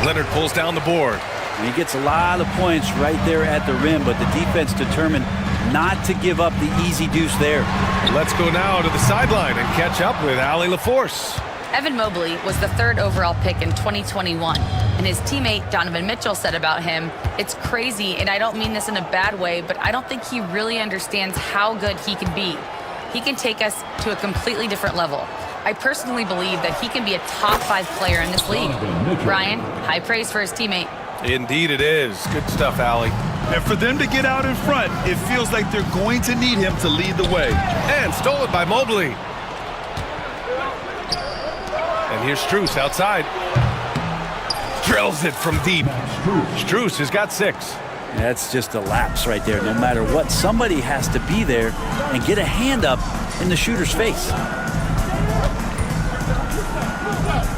[SPEAKER 7] Leonard pulls down the board.
[SPEAKER 17] And he gets a lot of points right there at the rim, but the defense determined not to give up the easy deuce there.
[SPEAKER 7] Let's go now to the sideline and catch up with Allie LaForce.
[SPEAKER 10] Evan Mobley was the 3rd overall pick in 2021, and his teammate Donovan Mitchell said about him, "It's crazy, and I don't mean this in a bad way, but I don't think he really understands how good he can be. He can take us to a completely different level. I personally believe that he can be a top 5 player in this league." Ryan, high praise for his teammate.
[SPEAKER 7] Indeed it is. Good stuff, Allie.
[SPEAKER 8] And for them to get out in front, it feels like they're going to need him to lead the way.
[SPEAKER 7] And stolen by Mobley. And here's Strus outside. Drills it from deep. Strus has got 6.
[SPEAKER 17] That's just a lapse right there. No matter what, somebody has to be there and get a hand up in the shooter's face.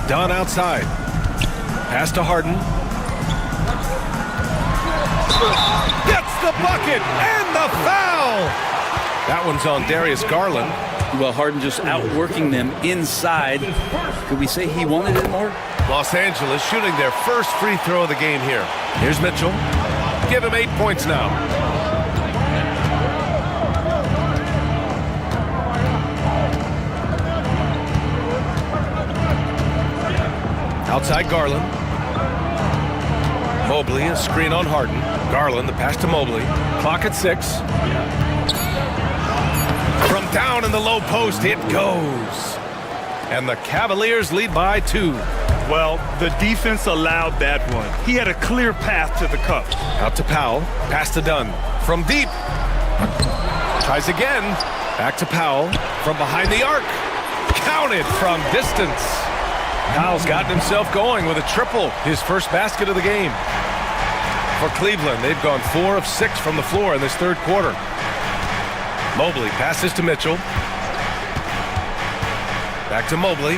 [SPEAKER 7] Dunn outside. Pass to Harden. Gets the bucket and the foul. That one's on Darius Garland.
[SPEAKER 17] Well, Harden just outworking them inside. Could we say he wanted it more?
[SPEAKER 7] Los Angeles shooting their first free throw of the game here. Here's Mitchell. Give him 8 points now. Outside Garland. Mobley, a screen on Harden. Garland, the pass to Mobley. Clock at 6. From down in the low post, it goes. And the Cavaliers lead by 2.
[SPEAKER 8] Well, the defense allowed that one. He had a clear path to the cup.
[SPEAKER 7] Out to Powell. Pass to Dunn. From deep. Tries again. Back to Powell. From behind the arc. counted from distance. Powell's gotten himself going with a triple, his first basket of the game. For Cleveland, they've gone 4 of 6 from the floor in this third quarter. Mobley passes to Mitchell. Back to Mobley.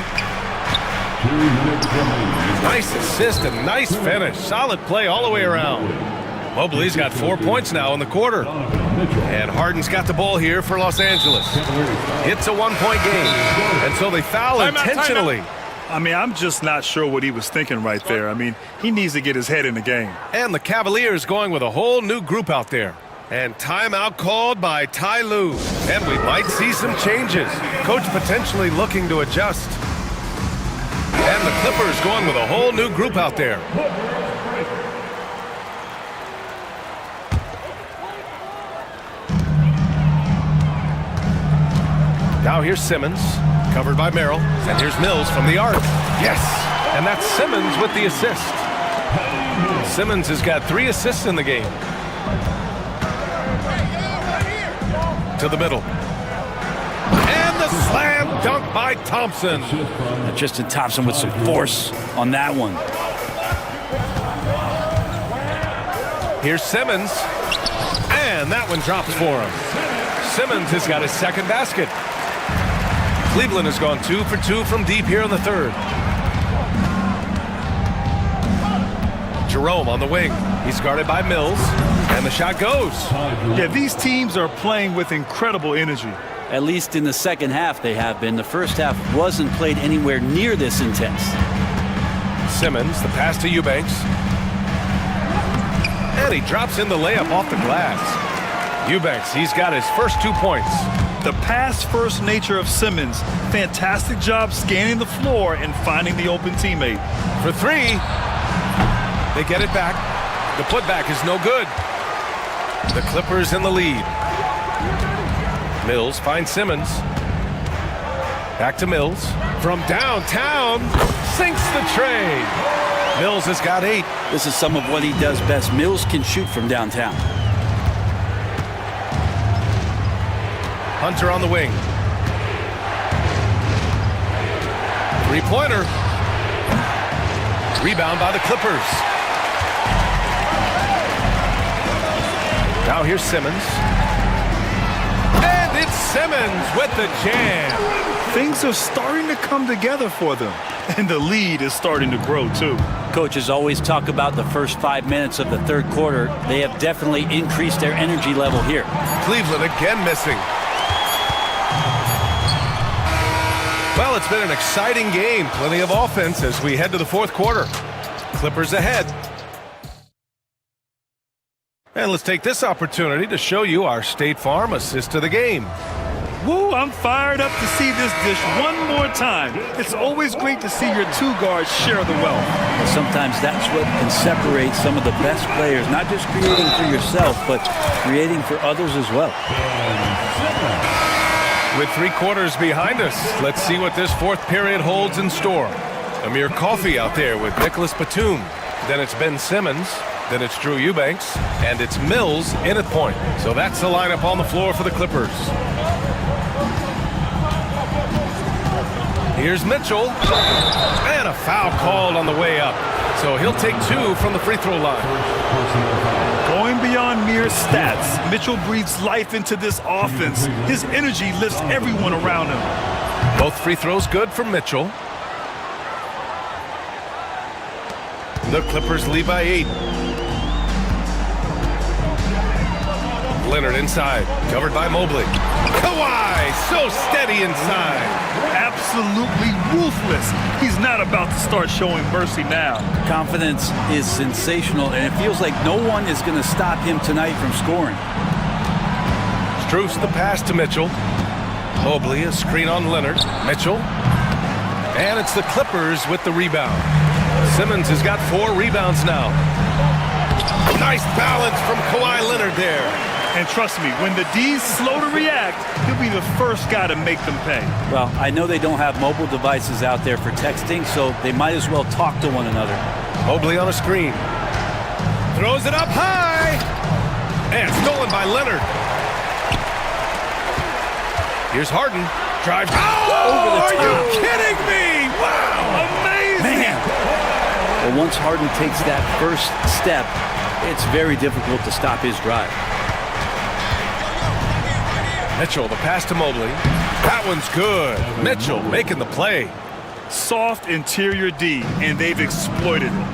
[SPEAKER 7] Nice assist and nice finish. Solid play all the way around. Mobley's got 4 points now in the quarter. And Harden's got the ball here for Los Angeles. It's a 1-point game. And so they foul intentionally.
[SPEAKER 8] I mean, I'm just not sure what he was thinking right there. I mean, he needs to get his head in the game.
[SPEAKER 7] And the Cavaliers going with a whole new group out there. And timeout called by Ty Lue. And we might see some changes. Coach potentially looking to adjust. And the Clippers going with a whole new group out there. Now here's Simmons, covered by Merrill. And here's Mills from the arc. Yes! And that's Simmons with the assist. Simmons has got 3 assists in the game. To the middle. And the slam dunk by Thompson.
[SPEAKER 17] Tristan Thompson with some force on that one.
[SPEAKER 7] Here's Simmons. And that one drops for him. Simmons has got his second basket. Cleveland has gone 2 for 2 from deep here in the third. Jerome on the wing. He's guarded by Mills. And the shot goes.
[SPEAKER 8] Yeah, these teams are playing with incredible energy.
[SPEAKER 17] At least in the second half they have been. The first half wasn't played anywhere near this intense.
[SPEAKER 7] Simmons, the pass to Eubanks. And he drops in the layup off the glass. Eubanks, he's got his first 2 points.
[SPEAKER 8] The pass-first nature of Simmons. Fantastic job scanning the floor and finding the open teammate.
[SPEAKER 7] For 3. They get it back. The putback is no good. The Clippers in the lead. Mills finds Simmons. Back to Mills. From downtown, sinks the tray. Mills has got 8.
[SPEAKER 17] This is some of what he does best. Mills can shoot from downtown.
[SPEAKER 7] Hunter on the wing. 3-pointer. Rebound by the Clippers. Now here's Simmons. And it's Simmons with the jam.
[SPEAKER 8] Things are starting to come together for them. And the lead is starting to grow, too.
[SPEAKER 17] Coaches always talk about the first 5 minutes of the third quarter. They have definitely increased their energy level here.
[SPEAKER 7] Cleveland again missing. Well, it's been an exciting game. Plenty of offense as we head to the fourth quarter. Clippers ahead. And let's take this opportunity to show you our State Farm assist of the game.
[SPEAKER 8] Woo, I'm fired up to see this dish one more time. It's always great to see your 2 guards share the wealth.
[SPEAKER 17] Sometimes that's what can separate some of the best players, not just creating for yourself, but creating for others as well.
[SPEAKER 7] With 3 quarters behind us, let's see what this fourth period holds in store. Amir Coffey out there with Nicholas Batum. Then it's Ben Simmons. Then it's Drew Eubanks. And it's Mills in at point. So that's the lineup on the floor for the Clippers. Here's Mitchell. And a foul called on the way up. So he'll take 2 from the free throw line.
[SPEAKER 8] Going beyond mere stats, Mitchell breathes life into this offense. His energy lifts everyone around him.
[SPEAKER 7] Both free throws good for Mitchell. The Clippers lead by 8. Leonard inside, covered by Mobley. Kawhi, so steady inside.
[SPEAKER 8] Absolutely ruthless. He's not about to start showing mercy now.
[SPEAKER 17] Confidence is sensational, and it feels like no one is going to stop him tonight from scoring.
[SPEAKER 7] Strus the pass to Mitchell. Mobley, a screen on Leonard. Mitchell. And it's the Clippers with the rebound. Simmons has got 4 rebounds now. Nice balance from Kawhi Leonard there.
[SPEAKER 8] And trust me, when the D's slow to react, he'll be the first guy to make them pay.
[SPEAKER 17] Well, I know they don't have mobile devices out there for texting, so they might as well talk to one another.
[SPEAKER 7] Mobley on a screen. Throws it up high. And stolen by Leonard. Here's Harden. Drives. Oh! over the top. Are you kidding me? Wow, amazing.
[SPEAKER 17] Man. Well, once Harden takes that first step, it's very difficult to stop his drive.
[SPEAKER 7] Mitchell, the pass to Mobley. That one's good. Mitchell making the play.
[SPEAKER 8] Soft interior D, and they've exploited it.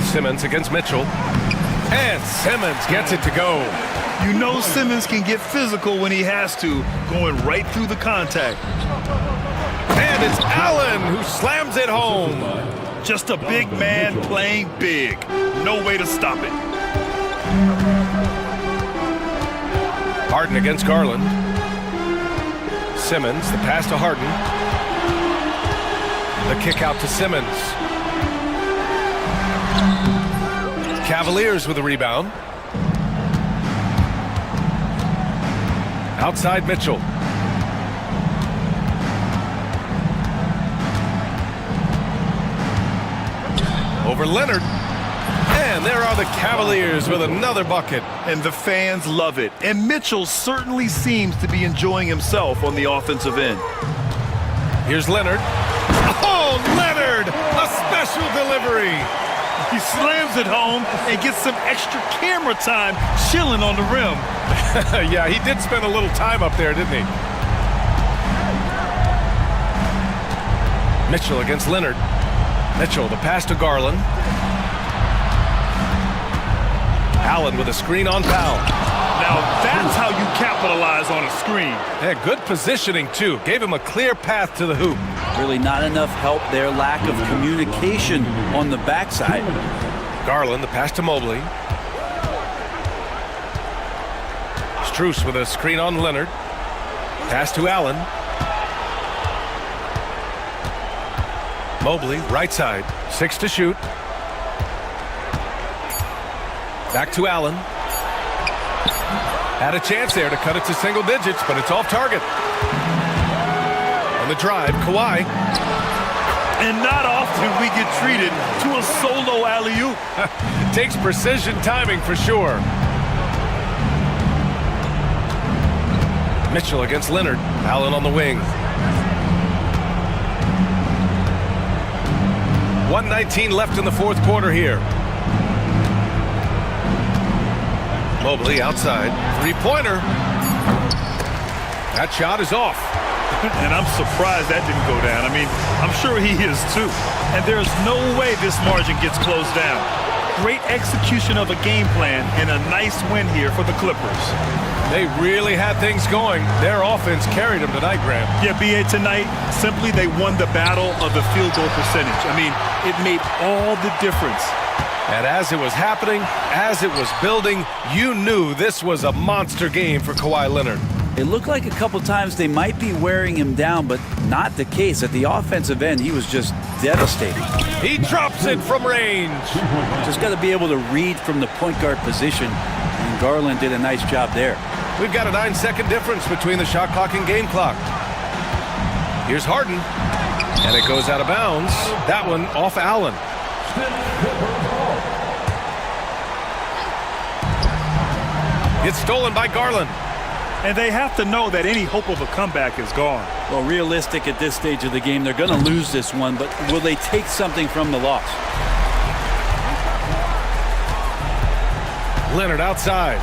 [SPEAKER 7] Simmons against Mitchell. And Simmons gets it to go.
[SPEAKER 8] You know Simmons can get physical when he has to, going right through the contact.
[SPEAKER 7] And it's Allen who slams it home.
[SPEAKER 8] Just a big man playing big. No way to stop it.
[SPEAKER 7] Harden against Garland. Simmons, the pass to Harden. The kick out to Simmons. Cavaliers with a rebound. Outside Mitchell. Over Leonard. And there are the Cavaliers with another bucket.
[SPEAKER 8] And the fans love it. And Mitchell certainly seems to be enjoying himself on the offensive end.
[SPEAKER 7] Here's Leonard. Oh, Leonard! A special delivery.
[SPEAKER 8] He slams it home and gets some extra camera time chilling on the rim.
[SPEAKER 7] Yeah, he did spend a little time up there, didn't he? Mitchell against Leonard. Mitchell, the pass to Garland. Allen with a screen on Powell.
[SPEAKER 8] Now that's how you capitalize on a screen.
[SPEAKER 7] Yeah, good positioning, too. Gave him a clear path to the hoop.
[SPEAKER 17] Really not enough help there. Lack of communication on the backside.
[SPEAKER 7] Garland, the pass to Mobley. Strus with a screen on Leonard. Pass to Allen. Mobley, right side. 6 to shoot. Back to Allen. Had a chance there to cut it to single digits, but it's off target. On the drive, Kawhi.
[SPEAKER 8] And not often we get treated to a solo alley-oop.
[SPEAKER 7] Takes precision timing for sure. Mitchell against Leonard. Allen on the wing. 1:19 left in the fourth quarter here. Mobley outside. Three-pointer. That shot is off.
[SPEAKER 8] And I'm surprised that didn't go down. I mean, I'm sure he is too. And there's no way this margin gets closed down. Great execution of a game plan and a nice win here for the Clippers.
[SPEAKER 7] They really had things going. Their offense carried them tonight, Graham.
[SPEAKER 8] Yeah, B.A., tonight, simply they won the battle of the field goal percentage. I mean, it made all the difference.
[SPEAKER 7] And as it was happening, as it was building, you knew this was a monster game for Kawhi Leonard.
[SPEAKER 17] It looked like a couple times they might be wearing him down, but not the case. At the offensive end, he was just devastating.
[SPEAKER 7] He drops it from range.
[SPEAKER 17] Just got to be able to read from the point guard position, and Garland did a nice job there.
[SPEAKER 7] We've got a 9-second difference between the shot clock and game clock. Here's Harden, and it goes out of bounds. That one off Allen. It's stolen by Garland.
[SPEAKER 8] And they have to know that any hope of a comeback is gone.
[SPEAKER 17] Well, realistic at this stage of the game, they're going to lose this one, but will they take something from the loss?
[SPEAKER 7] Leonard outside.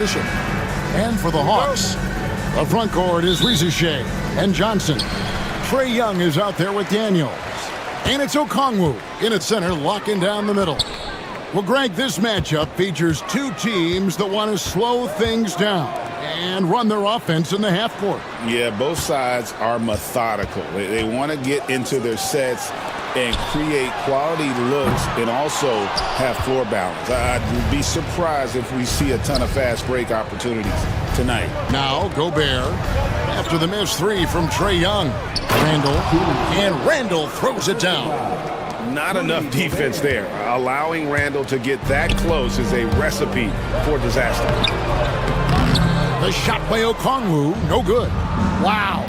[SPEAKER 1] Bishop. And for the Hawks, the front court is Rizushe and Johnson. Trae Young is out there with Daniels. And it's Okongwu in at center, locking down the middle. Well, Greg, this matchup features two teams that want to slow things down and run their offense in the half court.
[SPEAKER 3] Yeah, both sides are methodical. They want to get into their sets and create quality looks and also have floor balance. I'd be surprised if we see a ton of fast break opportunities tonight.
[SPEAKER 1] Now Gobert after the missed three from Trae Young. Randall throws it down.
[SPEAKER 3] Not enough defense there. Allowing Randall to get that close is a recipe for disaster.
[SPEAKER 1] The shot by Okongwu, no good.
[SPEAKER 11] Wow.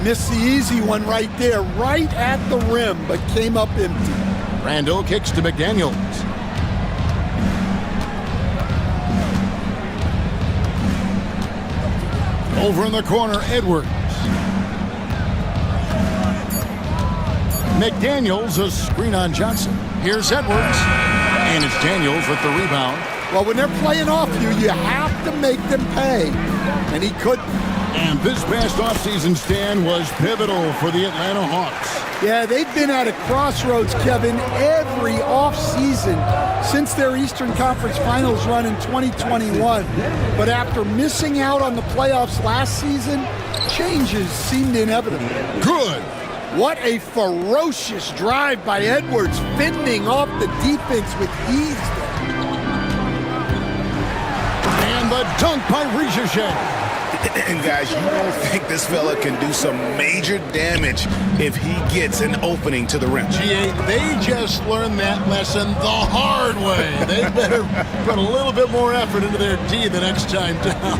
[SPEAKER 11] Missed the easy one right there, right at the rim, but came up empty.
[SPEAKER 1] Randall kicks to McDaniels. Over in the corner, Edwards. McDaniels, a screen on Johnson. Here's Edwards. And it's Daniels with the rebound.
[SPEAKER 11] Well, when they're playing off you, you have to make them pay. And he couldn't.
[SPEAKER 1] And this past offseason stand was pivotal for the Atlanta Hawks.
[SPEAKER 11] Yeah, they've been at a crossroads, Kevin, every offseason since their Eastern Conference Finals run in 2021. But after missing out on the playoffs last season, changes seemed inevitable.
[SPEAKER 1] Good.
[SPEAKER 11] What a ferocious drive by Edwards, fending off the defense with ease.
[SPEAKER 1] And the dunk by Rizushe.
[SPEAKER 3] And guys, you don't think this fella can do some major damage if he gets an opening to the rim.
[SPEAKER 1] They just learned that lesson the hard way. They better put a little bit more effort into their D the next time down.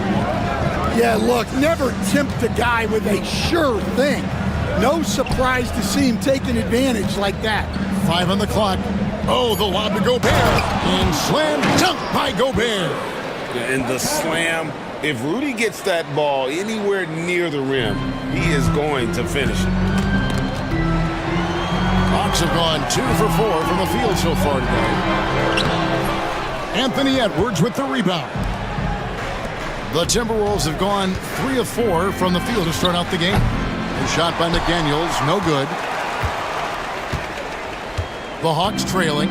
[SPEAKER 11] Yeah, look, never tempt a guy with a sure thing. No surprise to see him taking advantage like that.
[SPEAKER 1] 5 on the clock. Oh, the lob to Gobert. And slam dunk by Gobert.
[SPEAKER 3] And the slam. If Rudy gets that ball anywhere near the rim, he is going to finish it.
[SPEAKER 1] Hawks have gone 2 for 4 from the field so far today. Anthony Edwards with the rebound. The Timberwolves have gone 3 of 4 from the field to start out the game. A shot by McDaniels, no good. The Hawks trailing.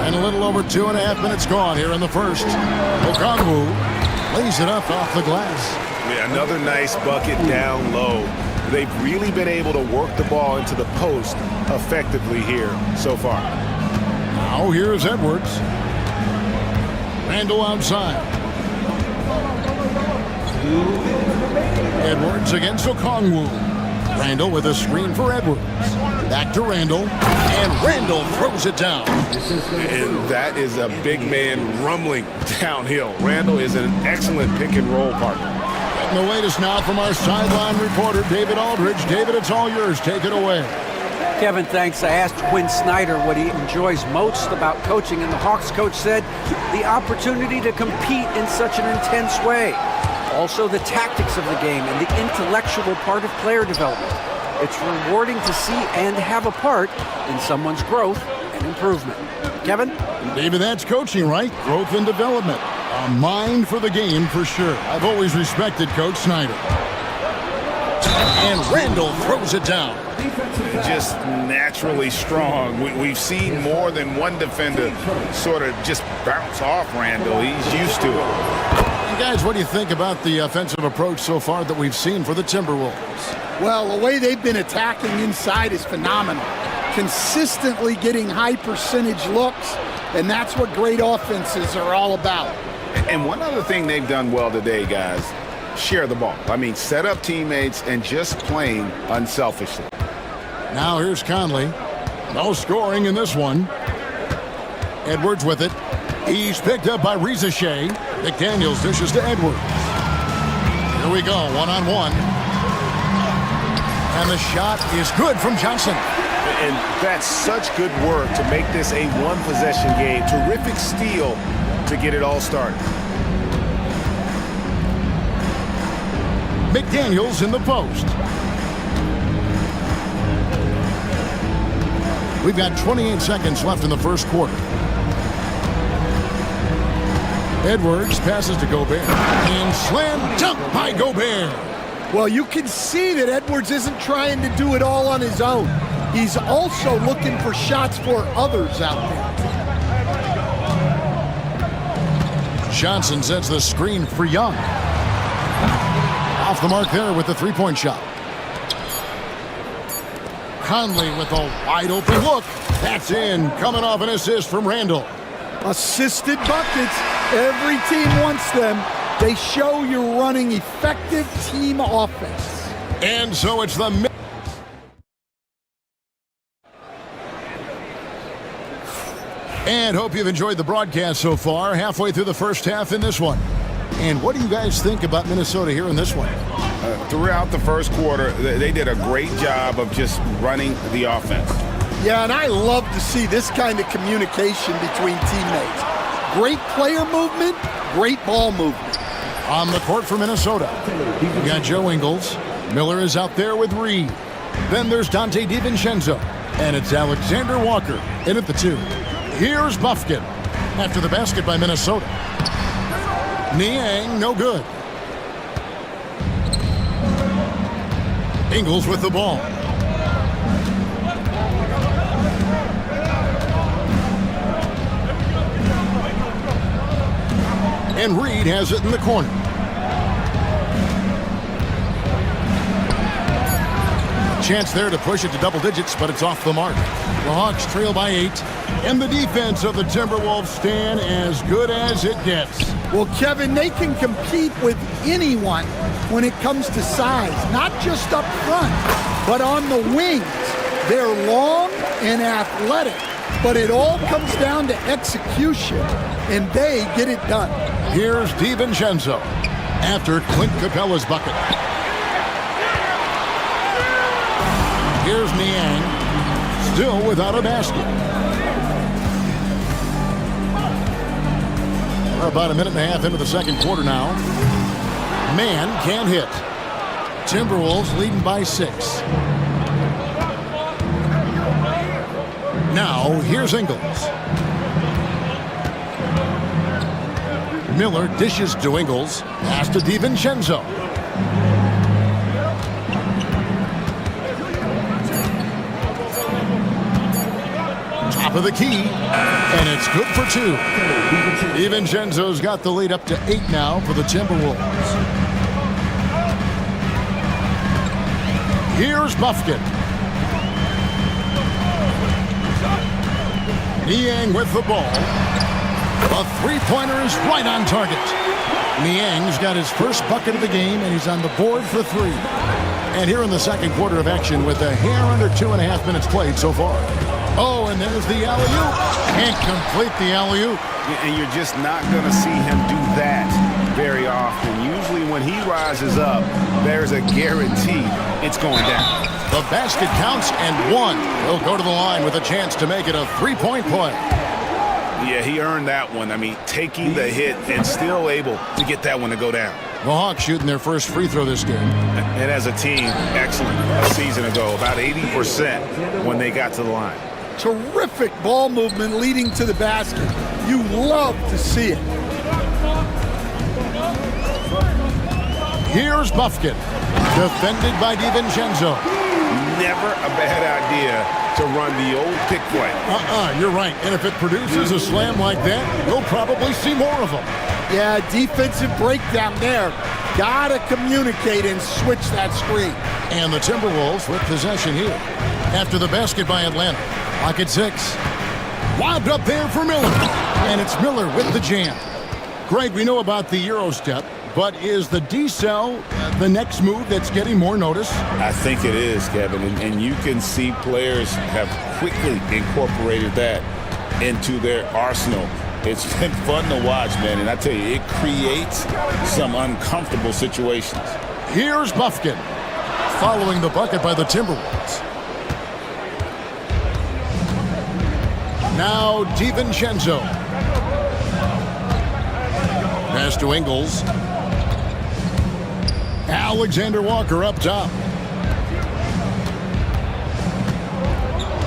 [SPEAKER 1] And a little over 2.5 minutes gone here in the first. Okongwu lays it up off the glass.
[SPEAKER 3] Yeah, another nice bucket down low. They've really been able to work the ball into the post effectively here so far.
[SPEAKER 1] Now here's Edwards. Randall outside. Edwards against Okongwu. Randall with a screen for Edwards. Back to Randall. And Randall throws it down.
[SPEAKER 3] And that is a big man rumbling downhill. Randall is an excellent pick and roll partner.
[SPEAKER 1] And the latest now from our sideline reporter, David Aldridge. David, it's all yours. Take it away.
[SPEAKER 16] Kevin, thanks. I asked Quinn Snyder what he enjoys most about coaching, and the Hawks coach said the opportunity to compete in such an intense way. Also the tactics of the game and the intellectual part of player development. It's rewarding to see and have a part in someone's growth and improvement. Kevin?
[SPEAKER 1] David, that's coaching, right? Growth and development. A mind for the game for sure. I've always respected Coach Snyder. And Randall throws it down.
[SPEAKER 3] Just naturally strong. We've seen more than one defender sort of just bounce off Randall. He's used to it.
[SPEAKER 1] And guys, what do you think about the offensive approach so far that we've seen for the Timberwolves?
[SPEAKER 11] Well, the way they've been attacking inside is phenomenal. Consistently getting high percentage looks, and that's what great offenses are all about.
[SPEAKER 3] And one other thing they've done well today, guys, share the ball. I mean, set up teammates and just playing unselfishly.
[SPEAKER 1] Now here's Conley. No scoring in this one. Edwards with it. He's picked up by Rizushe. McDaniels dishes to Edwards. Here we go, one-on-one. And the shot is good from Johnson.
[SPEAKER 5] And that's such good work to make this a one-possession game. Terrific steal to get it all started.
[SPEAKER 1] McDaniels in the post. We've got 28 seconds left in the first quarter. Edwards passes to Gobert. And slam dunk by Gobert.
[SPEAKER 11] Well, you can see that Edwards isn't trying to do it all on his own. He's also looking for shots for others out there.
[SPEAKER 1] Johnson sets the screen for Young. Off the mark there with the three-point shot. Conley with a wide-open look. That's in, coming off an assist from Randall.
[SPEAKER 11] Assisted buckets. Every team wants them. They show you're running effective team offense.
[SPEAKER 1] And so it's the... And hope you've enjoyed the broadcast so far. Halfway through the first half in this one. And what do you guys think about Minnesota here in this one?
[SPEAKER 3] Throughout the first quarter, they did a great job of just running the offense.
[SPEAKER 11] Yeah, and I love to see this kind of communication between teammates. Great player movement, great ball movement.
[SPEAKER 1] On the court for Minnesota, we got Joe Ingles. Miller is out there with Reed. Then there's Dante DiVincenzo. And it's Alexander Walker in at the 2. Here's Buffkin after the basket by Minnesota. Niang, no good. Ingles with the ball. And Reed has it in the corner. Chance there to push it to double digits, but it's off the mark. The Hawks trail by 8, and the defense of the Timberwolves stand as good as it gets.
[SPEAKER 11] Well, Kevin, they can compete with anyone when it comes to size, not just up front, but on the wings. They're long and athletic, but it all comes down to execution, and they get it done.
[SPEAKER 1] Here's DiVincenzo after Clint Capella's bucket. Here's Niang, still without a basket. We're about a minute and a half into the second quarter now. Man can't hit. Timberwolves leading by 6. Now, here's Ingles. Miller dishes to Ingles. Pass to DiVincenzo. Top of the key, and it's good for 2. DiVincenzo's got the lead up to 8 now for the Timberwolves. Here's Buffkin. Niang with the ball. A three-pointer is right on target. Niang's got his first bucket of the game, and he's on the board for 3. And here in the second quarter of action with a hair under 2.5 minutes played so far. Oh, and there's the alley-oop. Can't complete the alley-oop.
[SPEAKER 3] And you're just not going to see him do that very often. Usually when he rises up, there's a guarantee it's going down.
[SPEAKER 1] The basket counts and 1. He'll go to the line with a chance to make it a three-point play.
[SPEAKER 3] Yeah, he earned that one. I mean, taking the hit and still able to get that one to go down.
[SPEAKER 1] The Hawks shooting their first free throw this game.
[SPEAKER 3] And as a team, excellent a season ago. About 80% when they got to the line.
[SPEAKER 11] Terrific ball movement leading to the basket. You love to see it.
[SPEAKER 1] Here's Buffkin. Defended by DiVincenzo.
[SPEAKER 3] Never a bad idea to run the old pick play.
[SPEAKER 1] You're right. And if it produces a slam like that, we'll probably see more of them.
[SPEAKER 11] Yeah, defensive breakdown there. Gotta communicate and switch that screen.
[SPEAKER 1] And the Timberwolves with possession here. After the basket by Atlanta. Clock at 6. Lobbed up there for Miller. And it's Miller with the jam. Greg, we know about the Euro step, but is the decel the next move that's getting more notice?
[SPEAKER 3] I think it is, Kevin. And you can see players have quickly incorporated that into their arsenal. It's been fun to watch, man. And I tell you, it creates some uncomfortable situations.
[SPEAKER 1] Here's Buffkin following the bucket by the Timberwolves. Now DiVincenzo. Pass to Ingles. Alexander Walker up top.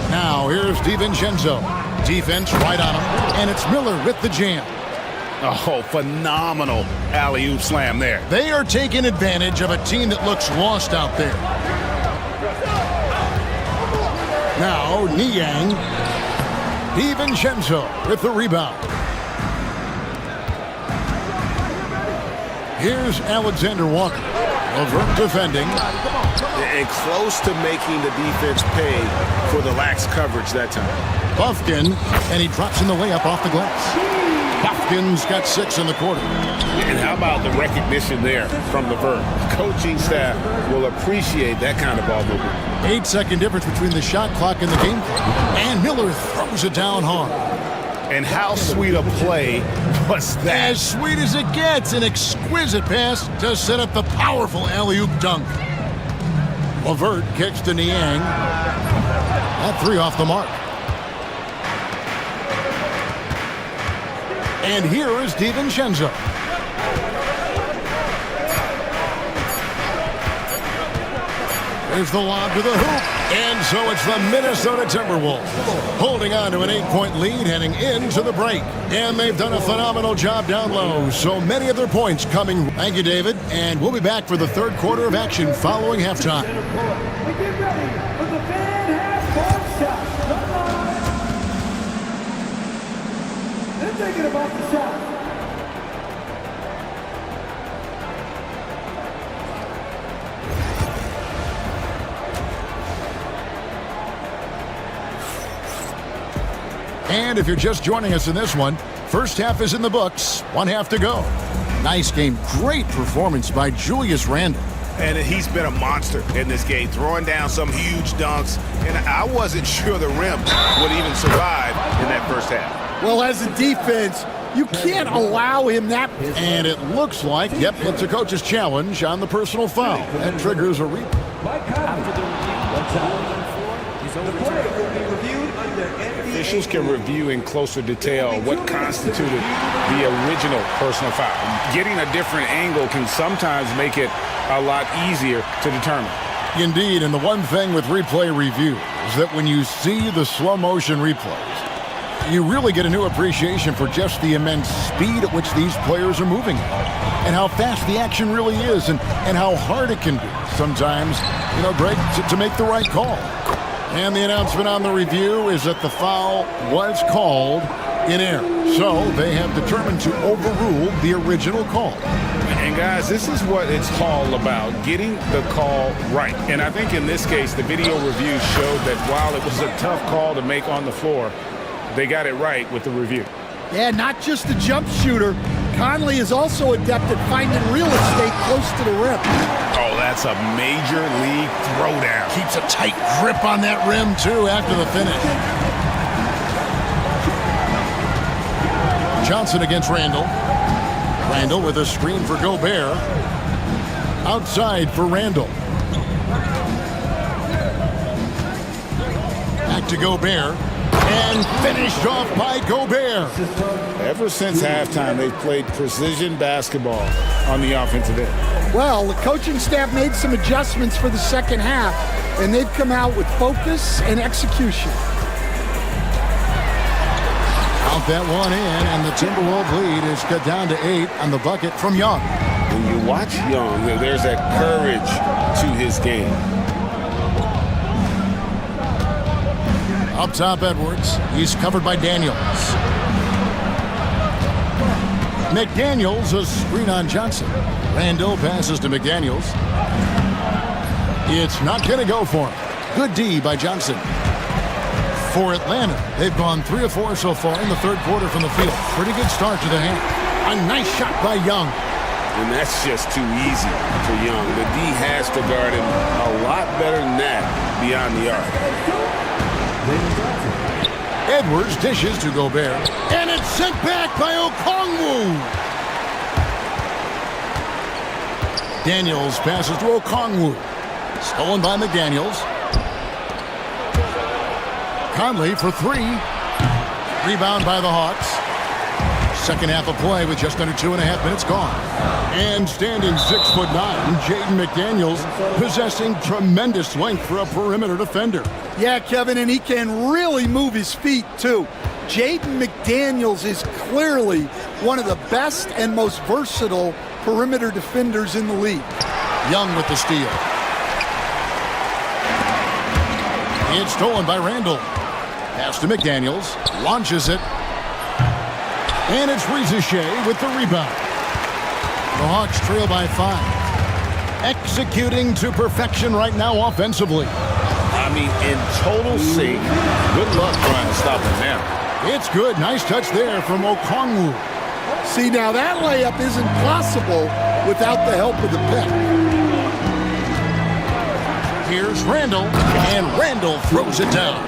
[SPEAKER 1] Now here's DiVincenzo. Defense right on him. And it's Miller with the jam.
[SPEAKER 3] Oh, phenomenal alley-oop slam there.
[SPEAKER 1] They are taking advantage of a team that looks lost out there. Now, Niang. DiVincenzo with the rebound. Here's Alexander Walker. Over defending.
[SPEAKER 5] And close to making the defense pay for the lax coverage that time.
[SPEAKER 1] Buffkin, and he drops in the layup off the glass. Buffkin's got 6 in the quarter.
[SPEAKER 3] And how about the recognition there from the Vert? The coaching staff will appreciate that kind of ball movement.
[SPEAKER 1] 8-second difference between the shot clock and the game clock. And Miller throws it down hard.
[SPEAKER 3] And how sweet a play was that?
[SPEAKER 1] As sweet as it gets, an exquisite pass to set up the powerful alley-oop dunk. LeVert kicks to Niang. That 3 off the mark. And here is DiVincenzo. There's the lob to the hoop. And so it's the Minnesota Timberwolves holding on to an 8-point lead heading into the break. And they've done a phenomenal job down low. So many of their points coming. Thank you, David. And we'll be back for the third quarter of action following halftime.
[SPEAKER 14] We get ready for the fan half-court shot. They're thinking about the shot.
[SPEAKER 1] And if you're just joining us in this one, first half is in the books, 1 half to go. Nice game, great performance by Julius Randle.
[SPEAKER 5] And he's been a monster in this game, throwing down some huge dunks. And I wasn't sure the rim would even survive in that first half.
[SPEAKER 11] Well, as a defense, you can't allow him that.
[SPEAKER 1] And it looks like, yep, it's a coach's challenge on the personal foul. That triggers a replay.
[SPEAKER 14] After the review, the play will be reviewed under NBA.
[SPEAKER 3] Officials can review in closer detail what constituted the original personal foul. Getting a different angle can sometimes make it a lot easier to determine.
[SPEAKER 1] Indeed, and the one thing with replay review is that when you see the slow motion replays, you really get a new appreciation for just the immense speed at which these players are moving and how fast the action really is and how hard it can be sometimes, Greg, to make the right call. And the announcement on the review is that the foul was called in error. So they have determined to overrule the original call.
[SPEAKER 3] And guys, this is what it's all about, getting the call right. And I think in this case, the video review showed that while it was a tough call to make on the floor, they got it right with the review.
[SPEAKER 11] Yeah, not just a jump shooter. Conley is also adept at finding real estate close to the rim.
[SPEAKER 3] Oh, that's a major league throwdown.
[SPEAKER 1] Keeps a tight grip on that rim, too, after the finish. Johnson against Randle. Randle with a screen for Gobert. Outside for Randle. Back to Gobert. And finished off by Gobert.
[SPEAKER 3] Ever since halftime, they've played precision basketball on the offensive end.
[SPEAKER 11] Well, the coaching staff made some adjustments for the second half, and they've come out with focus and execution.
[SPEAKER 1] Count that one in, and the Timberwolves lead is cut down to 8 on the bucket from Young.
[SPEAKER 5] When you watch Young, there's that courage to his game.
[SPEAKER 1] Up top, Edwards. He's covered by Daniels. McDaniels, a screen on Johnson. Randle passes to McDaniels. It's not going to go for him. Good D by Johnson. For Atlanta, they've gone 3 of 4 so far in the third quarter from the field. Pretty good start to the half. A nice shot by Young.
[SPEAKER 5] And that's just too easy for Young. The D has to guard him a lot better than that beyond the arc.
[SPEAKER 1] Edwards dishes to Gobert. And it's sent back by Okongwu. Daniels passes to Okongwu. Stolen by McDaniels. Conley for 3. Rebound by the Hawks. Second half of play with just under 2.5 minutes gone. And standing 6'9", Jaden McDaniels possessing tremendous length for a perimeter defender.
[SPEAKER 11] Yeah, Kevin, and he can really move his feet, too. Jaden McDaniels is clearly one of the best and most versatile perimeter defenders in the league.
[SPEAKER 1] Young with the steal. It's stolen by Randall. Pass to McDaniels. Launches it. And it's Ricochet with the rebound. The Hawks trail by 5. Executing to perfection right now offensively.
[SPEAKER 3] I mean, in total sync. Good luck trying to stop him now.
[SPEAKER 1] It's good. Nice touch there from Okongwu.
[SPEAKER 11] See, now that layup isn't possible without the help of the pick.
[SPEAKER 1] Here's Randall, and Randall throws it down.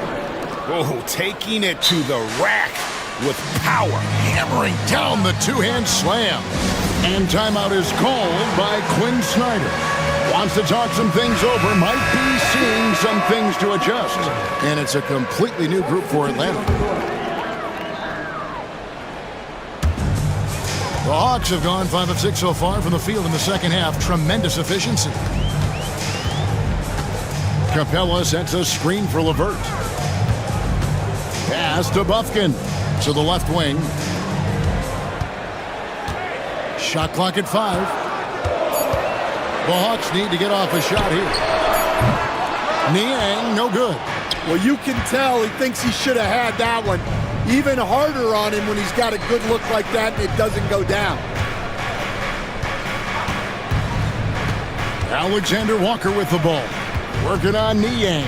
[SPEAKER 3] Whoa, taking it to the rack with power.
[SPEAKER 1] Hammering down the two-hand slam. And timeout is called by Quinn Snyder. Wants to talk some things over, might be seeing some things to adjust. And it's a completely new group for Atlanta. The Hawks have gone 5 of 6 so far from the field in the second half. Tremendous efficiency. Capella sets a screen for LeVert. Pass to Bufkin to the left wing. Shot clock at 5. The Hawks need to get off a shot here. Niang, no good.
[SPEAKER 11] Well, you can tell he thinks he should have had that one. Even harder on him when he's got a good look like that and it doesn't go down.
[SPEAKER 1] Alexander Walker with the ball. Working on Niang.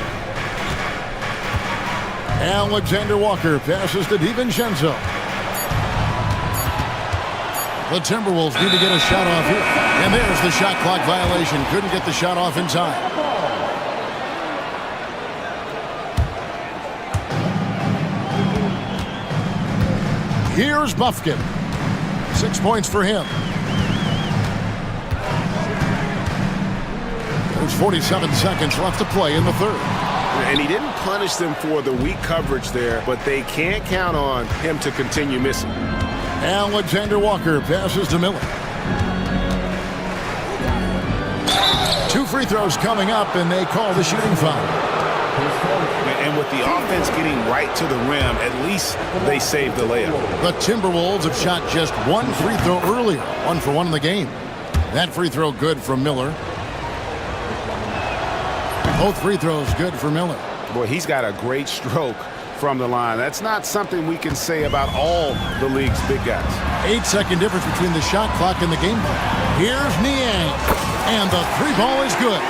[SPEAKER 1] Alexander Walker passes to DiVincenzo. The Timberwolves need to get a shot off here. And there's the shot clock violation. Couldn't get the shot off in time. Here's Bufkin. 6 points for him. There's 47 seconds left to play in the third.
[SPEAKER 5] And he didn't punish them for the weak coverage there, but they can't count on him to continue missing.
[SPEAKER 1] Alexander Walker passes to Miller. 2 free throws coming up, and they call the shooting foul.
[SPEAKER 5] And with the offense getting right to the rim, at least they saved the layup.
[SPEAKER 1] The Timberwolves have shot just 1 free throw earlier. 1 for 1 in the game. That free throw good from Miller. Both free throws good for Miller.
[SPEAKER 5] Boy, he's got a great stroke from the line. That's not something we can say about all the league's big guys.
[SPEAKER 1] 8-second difference between the shot clock and the game ball. Here's Niang. And the 3 ball is good.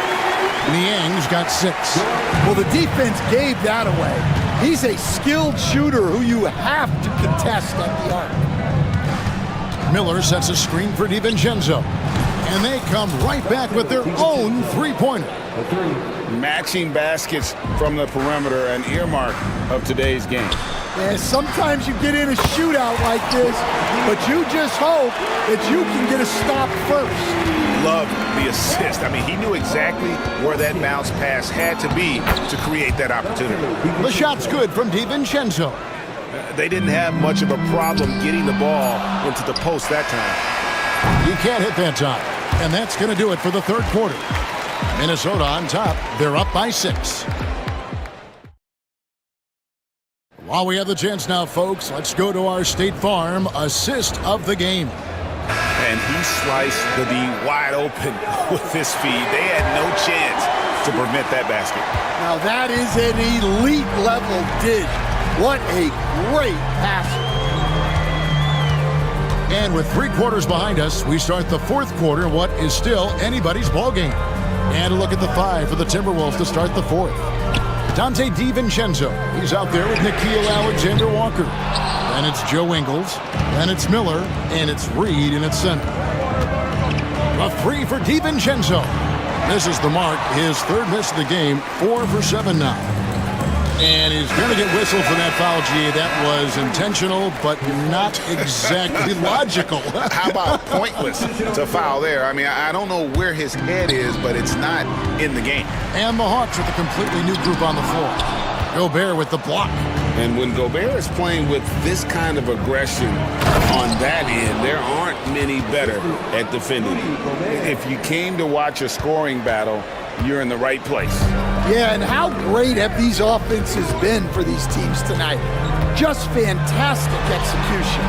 [SPEAKER 1] Niang's got 6.
[SPEAKER 11] Well, the defense gave that away. He's a skilled shooter who you have to contest at the arc.
[SPEAKER 1] Miller sets a screen for DiVincenzo. And they come right back with their own three-pointer.
[SPEAKER 3] Matching baskets from the perimeter, an earmark of today's game.
[SPEAKER 11] Yeah, sometimes you get in a shootout like this, but you just hope that you can get a stop first.
[SPEAKER 5] Loved the assist. I mean, he knew exactly where that bounce pass had to be to create that opportunity.
[SPEAKER 1] The shot's good from DiVincenzo.
[SPEAKER 5] They didn't have much of a problem getting the ball into the post that time.
[SPEAKER 1] You can't hit that time. And that's going to do it for the third quarter. Minnesota on top. They're up by 6. While we have the chance now, folks, let's go to our State Farm assist of the game.
[SPEAKER 5] And he sliced the D wide open with his feed. They had no chance to prevent that basket.
[SPEAKER 11] Now that is an elite level dish. What a great pass.
[SPEAKER 1] And with 3 quarters behind us, we start the fourth quarter in what is still anybody's ball game. And a look at the 5 for the Timberwolves to start the fourth. Dante DiVincenzo. He's out there with Nickeil Alexander-Walker. Then it's Joe Ingles. Then it's Miller. And it's Reed in its center. A 3 for DiVincenzo. Misses the mark. His third miss of the game. 4 for 7 now. And he's going to get whistled for that foul, G. That was intentional, but not exactly logical.
[SPEAKER 3] How about pointless to foul there? I mean, I don't know where his head is, but it's not in the game.
[SPEAKER 1] And the Hawks with a completely new group on the floor. Gobert with the block.
[SPEAKER 3] And when Gobert is playing with this kind of aggression on that end, there aren't many better at defending. If you came to watch a scoring battle, you're in the right place.
[SPEAKER 11] Yeah, and how great have these offenses been for these teams tonight? Just fantastic execution.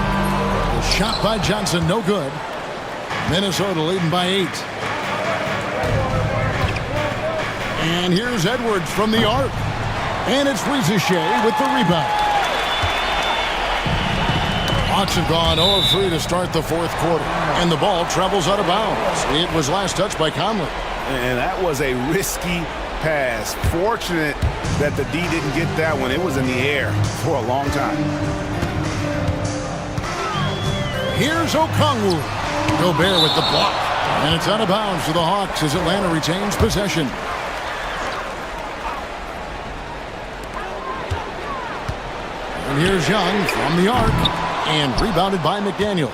[SPEAKER 1] The shot by Johnson, no good. Minnesota leading by 8. And here's Edwards from the arc. And it's Ricochet with the rebound. Hawks have gone 0-3 to start the fourth quarter. And the ball travels out of bounds. It was last touched by Conley.
[SPEAKER 5] And that was a risky pass. Fortunate that the D didn't get that one. It was in the air for a long time.
[SPEAKER 1] Here's Okongwu. Gobert with the block. And it's out of bounds to the Hawks as Atlanta retains possession. And here's Young from the arc. And rebounded by McDaniels.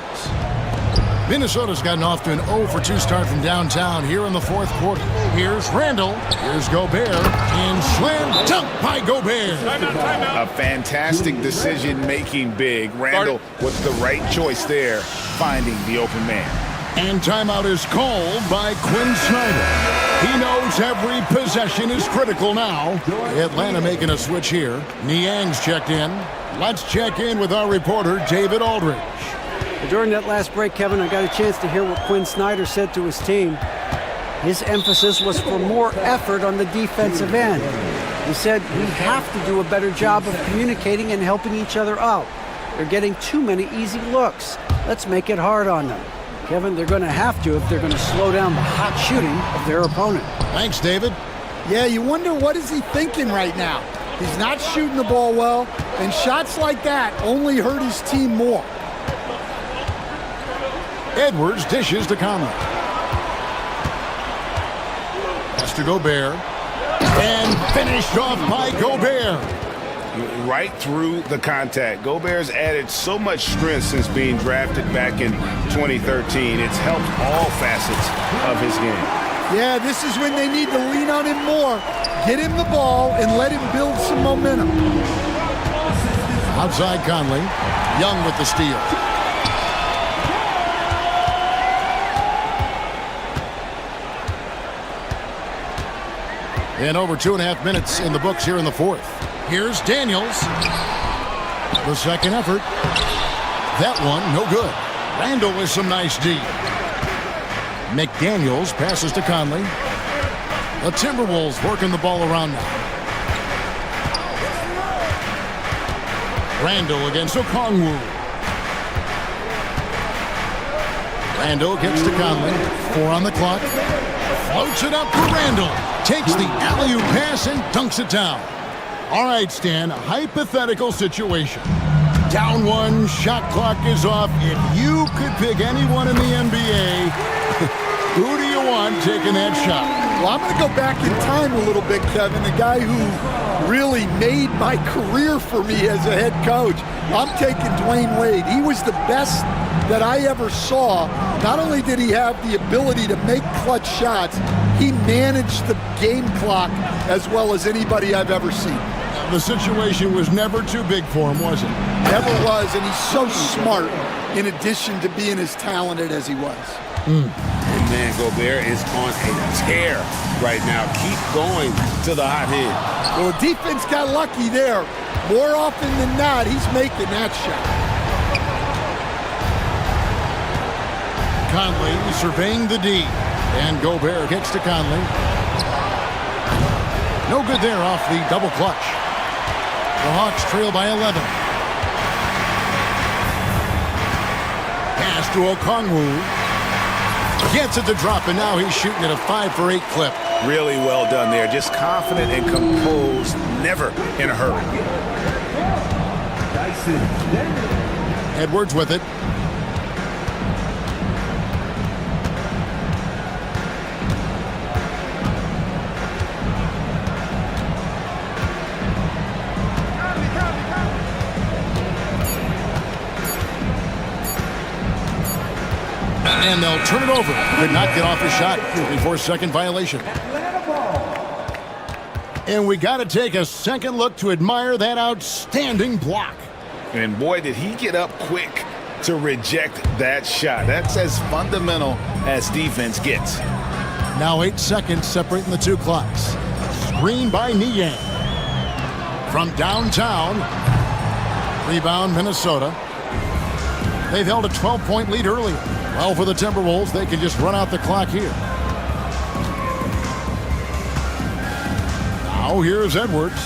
[SPEAKER 1] Minnesota's gotten off to an 0-for-2 start from downtown here in the fourth quarter. Here's Randall. Here's Gobert. And slam dunk by Gobert.
[SPEAKER 3] A fantastic decision-making big. Randall with the right choice there, finding the open man.
[SPEAKER 1] And timeout is called by Quinn Snyder. He knows every possession is critical now. Atlanta making a switch here. Niang's checked in. Let's check in with our reporter, David Aldridge.
[SPEAKER 16] During that last break, Kevin, I got a chance to hear what Quinn Snyder said to his team. His emphasis was for more effort on the defensive end. He said we have to do a better job of communicating and helping each other out. They're getting too many easy looks. Let's make it hard on them. Kevin, they're going to have to if they're going to slow down the hot shooting of their opponent.
[SPEAKER 1] Thanks, David.
[SPEAKER 11] Yeah, you wonder what is he thinking right now. He's not shooting the ball well, and shots like that only hurt his team more.
[SPEAKER 1] Edwards dishes to Conley. Pass to Gobert. And finished off by Gobert.
[SPEAKER 5] Right through the contact. Gobert's added so much strength since being drafted back in 2013. It's helped all facets of his game.
[SPEAKER 11] Yeah, this is when they need to lean on him more. Get him the ball and let him build some momentum.
[SPEAKER 1] Outside Conley. Young with the steal. And over 2.5 minutes in the books here in the fourth. Here's Daniels. The second effort. That one, no good. Randall with some nice D. McDaniels passes to Conley. The Timberwolves working the ball around now. Randall against Okongwu. Randall gets to Conley. 4 on the clock. Floats it up for Randall. Takes the alley-oop pass and dunks it down. All right, Stan, a hypothetical situation. Down 1, shot clock is off. If you could pick anyone in the NBA, who do you want taking that shot?
[SPEAKER 11] Well, I'm going to go back in time a little bit, Kevin. The guy who really made my career for me as a head coach. I'm taking Dwayne Wade. He was the best that I ever saw. Not only did he have the ability to make clutch shots, he managed the game clock as well as anybody I've ever seen.
[SPEAKER 1] The situation was never too big for him, was it?
[SPEAKER 11] Never was, and he's so smart in addition to being as talented as he was.
[SPEAKER 5] And man, Gobert is on a tear right now. Keep going to the hot hand.
[SPEAKER 11] Well, the defense got lucky there. More often than not, he's making that shot.
[SPEAKER 1] Conley surveying the D. And Gobert gets to Conley. No good there off the double clutch. The Hawks trail by 11. Pass to Okongwu. Gets it to drop, and now he's shooting at a 5-for-8 clip.
[SPEAKER 5] Really well done there. Just confident and composed, never in a hurry.
[SPEAKER 1] Edwards with it. And they'll turn it over. Could not get off his shot. 34-second violation. And we got to take a second look to admire that outstanding block.
[SPEAKER 3] And boy, did he get up quick to reject that shot. That's as fundamental as defense gets.
[SPEAKER 1] Now 8 seconds separating the two clocks. screen by Niang. From downtown, rebound Minnesota. They've held a 12-point lead earlier. Well, for the Timberwolves, they can just run out the clock here. Now here's Edwards.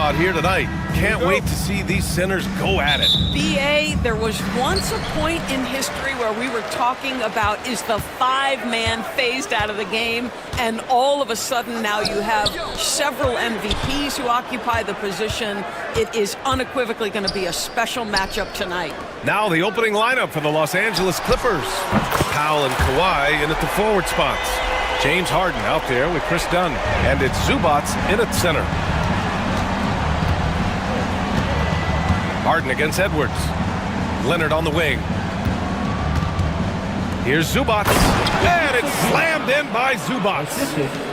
[SPEAKER 7] out here tonight. Can't wait to see these centers go at it.
[SPEAKER 12] BA, there was once a point in history where we were talking about is the five-man phased out of the game, and all of a sudden now you have several MVPs who occupy the position. It is unequivocally going to be a special matchup tonight.
[SPEAKER 7] Now the opening lineup for the Los Angeles Clippers. Powell and Kawhi in at the forward spots. James Harden out there with Chris Dunn. And it's Zubats in at center. Harden against Edwards. Leonard on the wing. Here's Zubats. And it's slammed in by Zubats.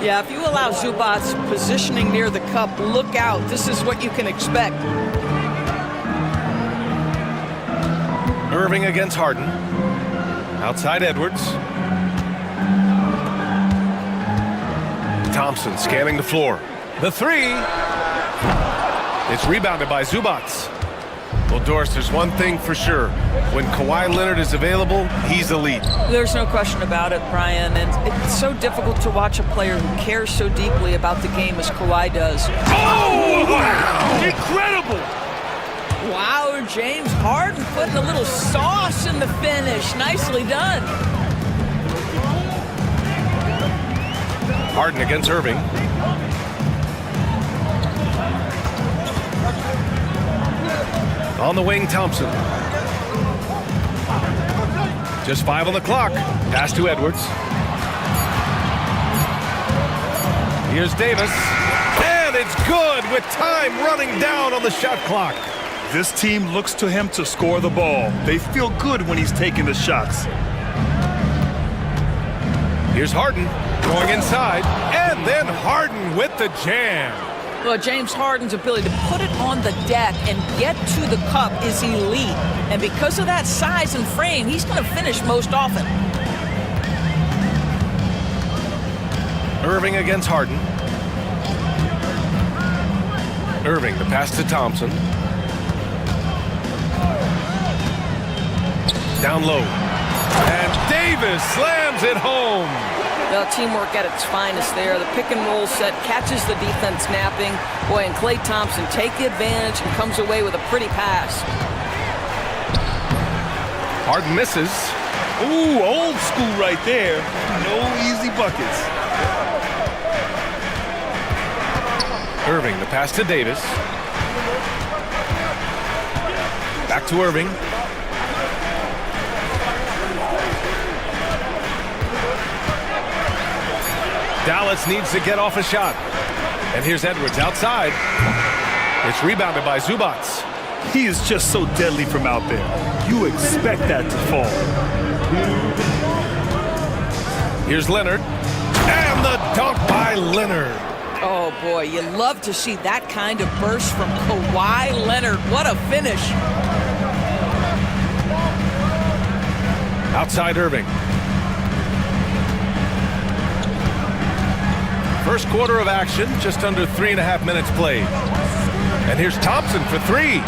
[SPEAKER 12] Yeah, if you allow Zubats positioning near the cup, look out. This is what you can expect.
[SPEAKER 7] Irving against Harden. Outside Edwards. Thompson scanning the floor. The three. It's rebounded by Zubats. Well, Doris, there's one thing for sure. When Kawhi Leonard is available, he's elite.
[SPEAKER 12] There's no question about it, Brian. And it's so difficult to watch a player who cares so deeply about the game as Kawhi does.
[SPEAKER 8] Oh, wow! Incredible!
[SPEAKER 12] Wow, James Harden putting a little sauce in the finish. Nicely done.
[SPEAKER 7] Harden against Irving. On the wing, Thompson. Just 5 on the clock. Pass to Edwards. Here's Davis. And it's good with time running down on the shot clock.
[SPEAKER 8] This team looks to him to score the ball. They feel good when he's taking the shots.
[SPEAKER 7] Here's Harden going inside. And then Harden with the jam.
[SPEAKER 12] Well, James Harden's ability to put it on the deck and get to the cup is elite. And because of that size and frame, he's going to finish most often.
[SPEAKER 7] Irving against Harden. Irving, the pass to Thompson. Down low. And Davis slams it home.
[SPEAKER 12] Well, teamwork at its finest there. The pick and roll set catches the defense napping. Boy, and Klay Thompson take the advantage and comes away with a pretty pass.
[SPEAKER 7] Harden misses.
[SPEAKER 8] Ooh, old school right there. No easy buckets.
[SPEAKER 7] Irving, the pass to Davis. Back to Irving. Dallas needs to get off a shot. And here's Edwards outside. It's rebounded by Zubats.
[SPEAKER 8] He is just so deadly from out there. You expect that to fall.
[SPEAKER 7] Here's Leonard. And the dunk by Leonard.
[SPEAKER 12] Oh, boy, you love to see that kind of burst from Kawhi Leonard. What a finish.
[SPEAKER 7] Outside Irving. First quarter of action, just under 3.5 minutes played. And here's Thompson for three.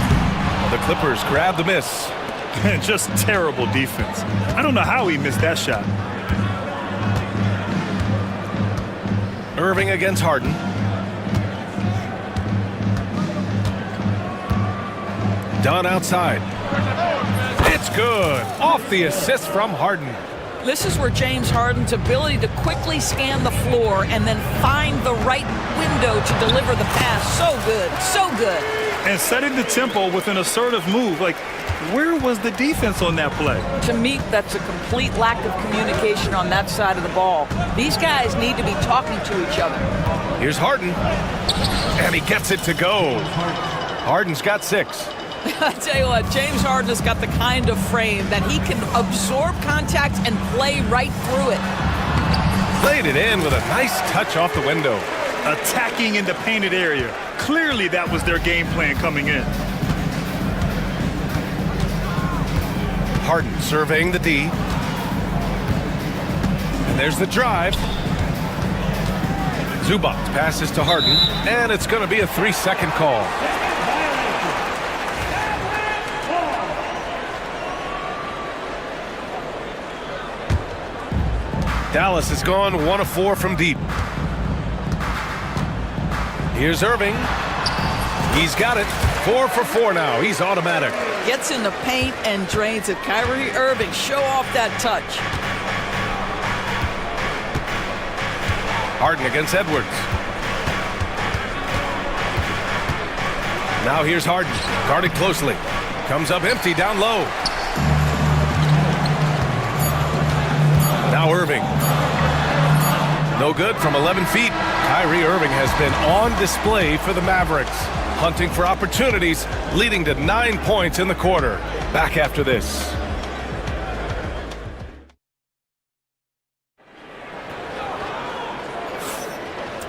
[SPEAKER 7] The Clippers grab the miss.
[SPEAKER 8] Just terrible defense. I don't know how he missed that shot.
[SPEAKER 7] Irving against Harden. Dunn outside. It's good. Off the assist from Harden.
[SPEAKER 12] This is where James Harden's ability to quickly scan the floor and then find the right window to deliver the pass. So good, so good.
[SPEAKER 8] And setting the tempo with an assertive move. Like, where was the defense on that play?
[SPEAKER 12] To me, that's a complete lack of communication on that side of the ball. These guys need to be talking to each other.
[SPEAKER 7] Here's Harden. And he gets it to go. Harden's got 6.
[SPEAKER 12] I tell you what, James Harden has got the kind of frame that he can absorb contact and play right through it.
[SPEAKER 7] Played it in with a nice touch off the window.
[SPEAKER 8] Attacking in the painted area. Clearly that was their game plan coming in.
[SPEAKER 7] Harden surveying the D. And there's the drive. Zubats passes to Harden, and it's going to be a 3-second call. Dallas has gone 1 of 4 from deep. Here's Irving. He's got it. 4 for 4 now. He's automatic.
[SPEAKER 12] Gets in the paint and drains it. Kyrie Irving, show off that touch.
[SPEAKER 7] Harden against Edwards. Now here's Harden, guarded closely. Comes up empty down low. Now Irving. No good from 11 feet. Kyrie Irving has been on display for the Mavericks, hunting for opportunities, leading to 9 points in the quarter. Back after this.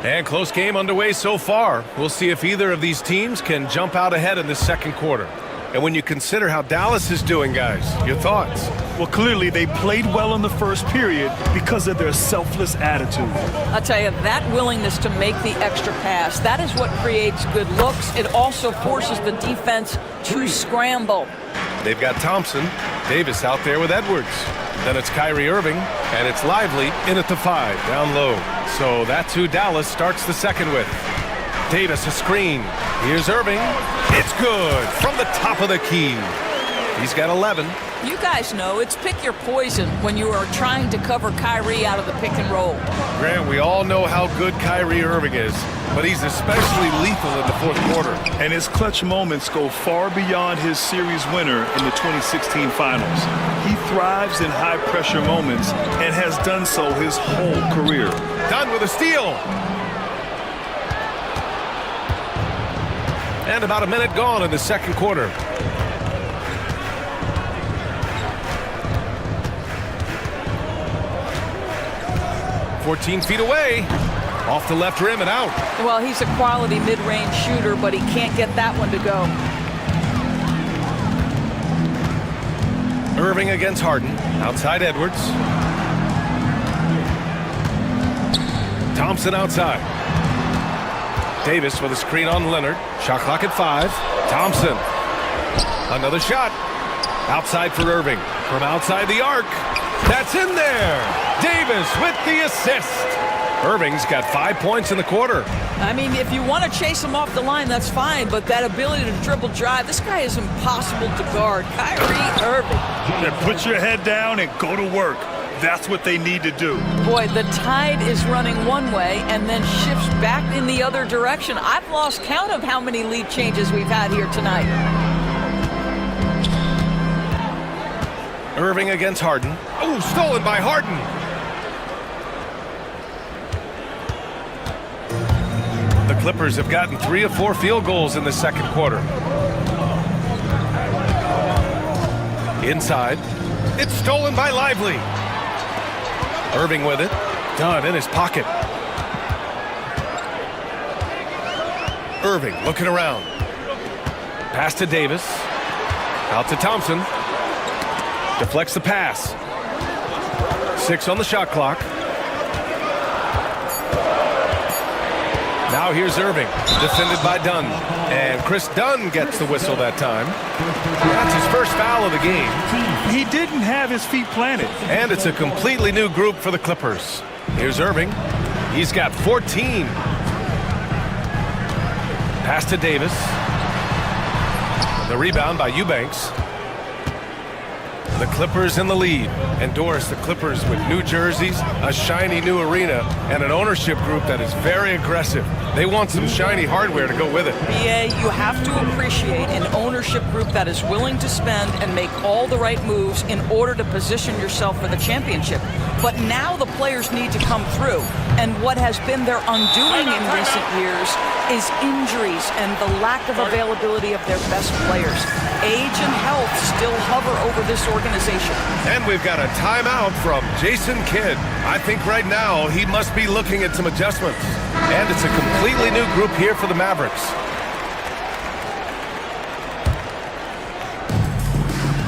[SPEAKER 7] And close game underway so far. We'll see if either of these teams can jump out ahead in the second quarter. And when you consider how Dallas is doing, guys, your thoughts?
[SPEAKER 8] Well, clearly they played well in the first period because of their selfless attitude.
[SPEAKER 12] I'll tell you, that willingness to make the extra pass, that is what creates good looks. It also forces the defense to scramble.
[SPEAKER 7] They've got Thompson, Davis out there with Edwards. Then it's Kyrie Irving, and it's Lively in at the 5, down low. So that's who Dallas starts the second with. Davis a screen. Here's Irving. It's good from the top of the key. He's got 11.
[SPEAKER 12] You guys know it's pick your poison when you are trying to cover Kyrie out of the pick and roll.
[SPEAKER 7] Grant, we all know how good Kyrie Irving is, but he's especially lethal in the fourth quarter.
[SPEAKER 8] And his clutch moments go far beyond his series winner in the 2016 finals. He thrives in high-pressure moments and has done so his whole career.
[SPEAKER 7] Done with a steal. And about a minute gone in the second quarter. "14 feet away, off the left rim and out."
[SPEAKER 12] Well, he's a quality mid-range shooter, but he can't get that one to go.
[SPEAKER 7] Irving against Harden, outside Edwards. Thompson outside. Davis with a screen on Leonard. Shot clock at 5. Thompson. Another shot. Outside for Irving. From outside the arc. That's in there. Davis with the assist. Irving's got 5 points in the quarter.
[SPEAKER 12] I mean, if you want to chase him off the line, that's fine, but that ability to dribble drive, this guy is impossible to guard. Kyrie Irving.
[SPEAKER 8] Then put your head down and go to work. That's what they need to do.
[SPEAKER 12] Boy, the tide is running one way and then shifts back in the other direction. I've lost count of how many lead changes we've had here tonight.
[SPEAKER 7] Irving against Harden. Oh, stolen by Harden. The Clippers have gotten 3 of 4 field goals in the second quarter. Inside. It's stolen by Lively. Irving with it. Dunn in his pocket. Irving looking around. Pass to Davis. Out to Thompson. Deflects the pass. 6 on the shot clock. Now here's Irving, defended by Dunn. And Chris Dunn gets the whistle that time. That's his first foul of the game.
[SPEAKER 8] He didn't have his feet planted.
[SPEAKER 7] And it's a completely new group for the Clippers. Here's Irving. He's got 14. Pass to Davis. The rebound by Eubanks. The Clippers in the lead. Endorse the Clippers with new jerseys, a shiny new arena, and an ownership group that is very aggressive. They want some shiny hardware to go with it.
[SPEAKER 12] BA, you have to appreciate an ownership group that is willing to spend and make all the right moves in order to position yourself for the championship. But now the players need to come through. And what has been their undoing in recent years is injuries and the lack of availability of their best players. Age and health still hover over this organization.
[SPEAKER 7] And we've got a timeout from Jason Kidd. I think right now he must be looking at some adjustments. And it's a completely new group here for the Mavericks.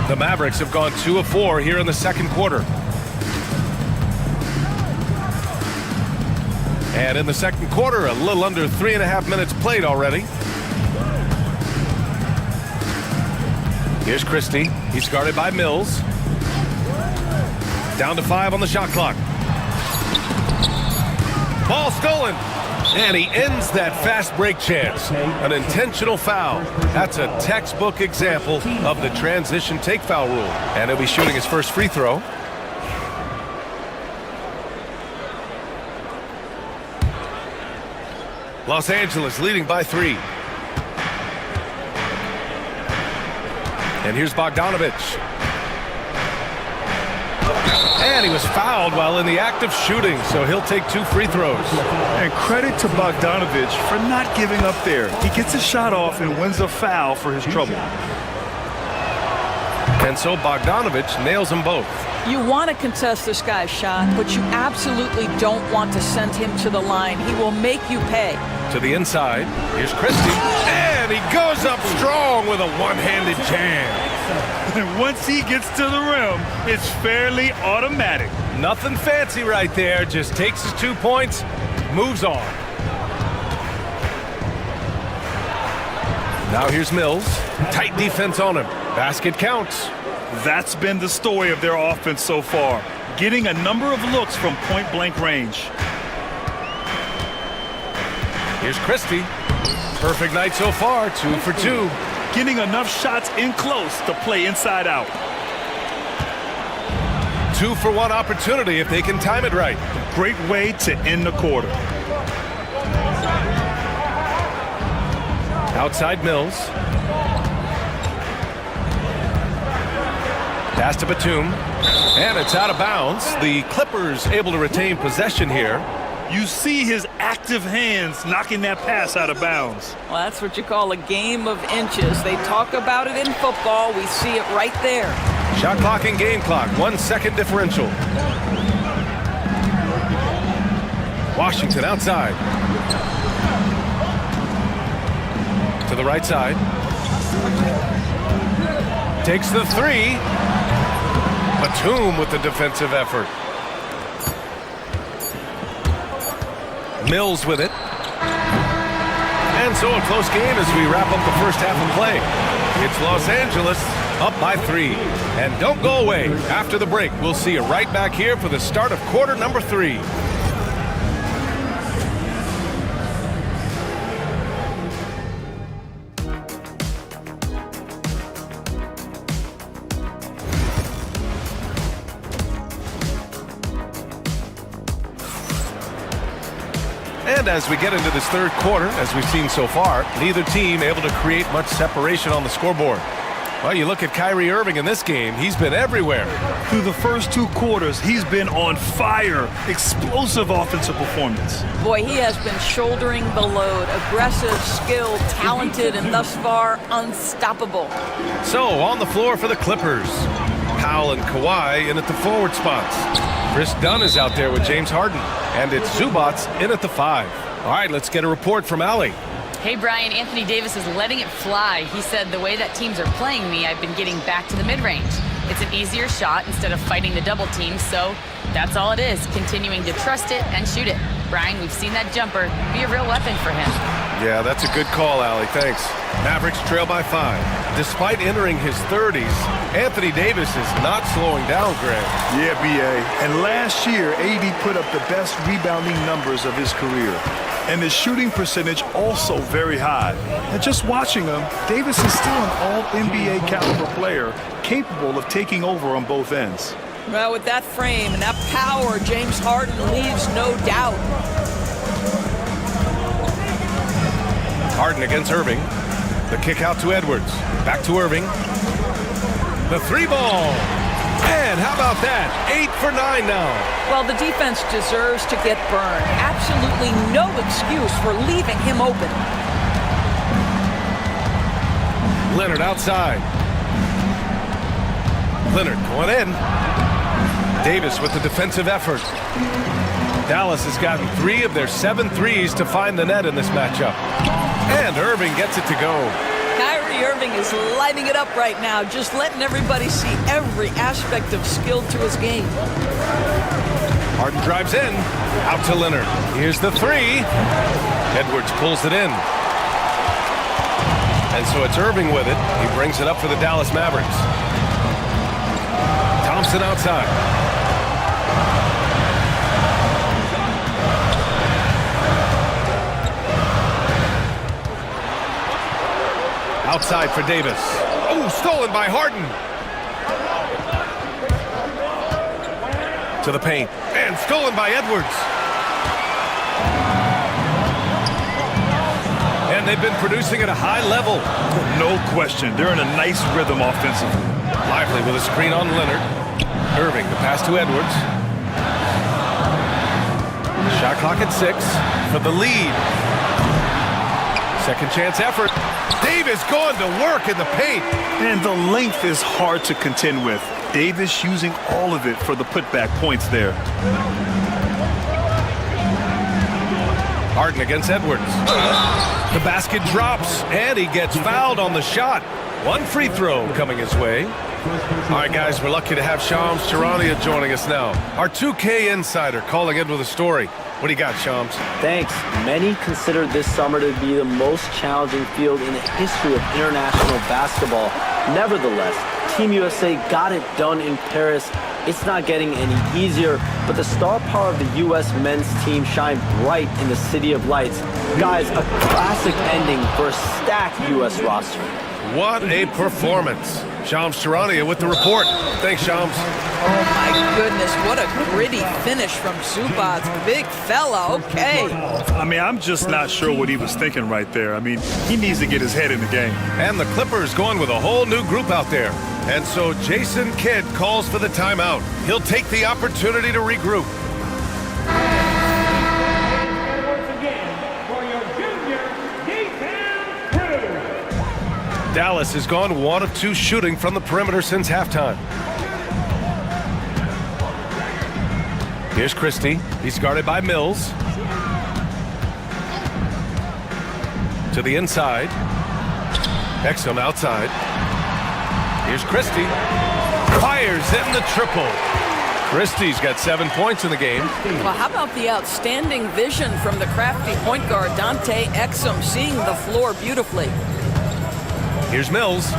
[SPEAKER 7] The Mavericks have gone 2 of 4 here in the second quarter. And in the second quarter, a little under 3.5 minutes played already. Here's Christie. He's guarded by Mills. Down to 5 on the shot clock. Ball stolen. And he ends that fast break chance. An intentional foul. That's a textbook example of the transition take foul rule. And he'll be shooting his first free throw. Los Angeles leading by 3. And here's Bogdanovich. And he was fouled while in the act of shooting, so he'll take 2 free throws.
[SPEAKER 8] And credit to Bogdanovich for not giving up there. He gets a shot off and wins a foul for his trouble.
[SPEAKER 7] And so Bogdanovich nails them both.
[SPEAKER 12] You want to contest this guy's shot, but you absolutely don't want to send him to the line. He will make you pay.
[SPEAKER 7] To the inside, here's Christie. And he goes up strong with a one-handed jam.
[SPEAKER 8] And once he gets to the rim, it's fairly automatic.
[SPEAKER 7] Nothing fancy right there. Just takes his 2 points, moves on. Now here's Mills. Tight defense on him. Basket counts.
[SPEAKER 8] That's been the story of their offense so far. Getting a number of looks from point-blank range.
[SPEAKER 7] Here's Christie. Perfect night so far, 2 for 2.
[SPEAKER 8] Getting enough shots in close to play inside out.
[SPEAKER 7] 2 for 1 opportunity if they can time it right.
[SPEAKER 8] Great way to end the quarter.
[SPEAKER 7] Outside Mills. Pass to Batum. And it's out of bounds. The Clippers able to retain possession here.
[SPEAKER 8] You see his active hands knocking that pass out of bounds.
[SPEAKER 12] Well, that's what you call a game of inches. They talk about it in football. We see it right there.
[SPEAKER 7] Shot clock and game clock. 1 second differential. Washington outside. To the right side. Takes the 3. Batum with the defensive effort. Mills with it. And so a close game as we wrap up the first half of play. It's Los Angeles up by 3. And don't go away. After the break, we'll see you right back here for the start of quarter number 3. And as we get into this third quarter, as we've seen so far, neither team able to create much separation on the scoreboard. Well, you look at Kyrie Irving in this game, he's been everywhere.
[SPEAKER 8] Through the first 2 quarters, he's been on fire. Explosive offensive performance.
[SPEAKER 12] Boy, he has been shouldering the load. Aggressive, skilled, talented, and thus far, unstoppable.
[SPEAKER 7] So, on the floor for the Clippers. Powell and Kawhi in at the forward spots. Chris Dunn is out there with James Harden. And it's Zubac in at the 5. All right, let's get a report from Allie.
[SPEAKER 10] Hey, Brian, Anthony Davis is letting it fly. He said, the way that teams are playing me, I've been getting back to the mid-range. It's an easier shot instead of fighting the double team, so that's all it is, continuing to trust it and shoot it. Brian, we've seen that jumper be a real weapon for him.
[SPEAKER 7] Yeah, that's a good call, Allie. Thanks. Mavericks trail by 5. Despite entering his 30s, Anthony Davis is not slowing down, Greg.
[SPEAKER 8] Yeah, B.A. And last year, AD put up the best rebounding numbers of his career. And his shooting percentage also very high. And just watching him, Davis is still an all-NBA caliber player, capable of taking over on both ends.
[SPEAKER 12] Well, with that frame and that power, James Harden leaves no doubt.
[SPEAKER 7] Harden against Irving. The kick out to Edwards. Back to Irving. The 3-ball. And how about that? 8 for 9 now.
[SPEAKER 12] Well, the defense deserves to get burned. Absolutely no excuse for leaving him open.
[SPEAKER 7] Leonard outside. Leonard going in. Davis with the defensive effort. Dallas has gotten 3 of their 7 threes to find the net in this matchup. And Irving gets it to go.
[SPEAKER 12] Kyrie Irving is lighting it up right now, just letting everybody see every aspect of skill to his game.
[SPEAKER 7] Harden drives in. Out to Leonard. Here's the 3. Edwards pulls it in. And so it's Irving with it. He brings it up for the Dallas Mavericks. Thompson outside. Outside for Davis. Oh, stolen by Harden. To the paint. And stolen by Edwards. And they've been producing at a high level.
[SPEAKER 8] No question. They're in a nice rhythm offensively.
[SPEAKER 7] Lively with a screen on Leonard. Irving, the pass to Edwards. Shot clock at 6 for the lead. Second chance effort. Davis going to work in the paint.
[SPEAKER 8] And the length is hard to contend with. Davis using all of it for the putback points there.
[SPEAKER 7] Harden against Edwards. The basket drops, and he gets fouled on the shot. One free throw coming his way. All right, guys, we're lucky to have Shams Charania joining us now. Our 2K insider calling in with a story. What do you got, Shams?
[SPEAKER 18] Thanks. Many consider this summer to be the most challenging field in the history of international basketball. Nevertheless, Team USA got it done in Paris. It's not getting any easier, but the star power of the U.S. men's team shined bright in the City of Lights. Guys, a classic ending for a stacked U.S. roster.
[SPEAKER 7] What a performance. Shams Charania with the report. Thanks, Shams.
[SPEAKER 12] Oh, my goodness. What a gritty finish from Zubac. Big fella. Okay.
[SPEAKER 8] I mean, I'm just not sure what he was thinking right there. I mean, he needs to get his head in the game.
[SPEAKER 7] And the Clippers going with a whole new group out there. And so Jason Kidd calls for the timeout. He'll take the opportunity to regroup. Dallas has gone 1 of 2 shooting from the perimeter since halftime. Here's Christie. He's guarded by Mills. To the inside. Exum outside. Here's Christie. Fires in the triple. Christie's got 7 points in the game.
[SPEAKER 12] Well, how about the outstanding vision from the crafty point guard, Dante Exum, seeing the floor beautifully.
[SPEAKER 7] Here's Mills.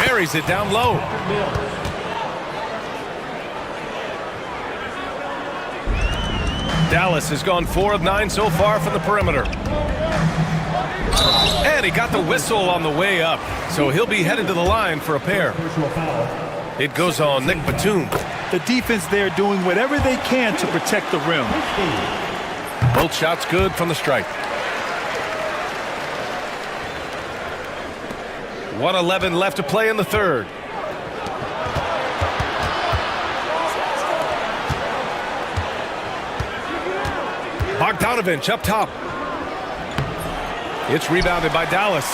[SPEAKER 7] Buries it down low. Dallas has gone 4 of 9 so far from the perimeter. And he got the whistle on the way up, so he'll be headed to the line for a pair. It goes on Nick Batum.
[SPEAKER 8] The defense there doing whatever they can to protect the rim.
[SPEAKER 7] Both shots good from the stripe. 1:11 left to play in the third. Bogdanovich up top. It's rebounded by Dallas.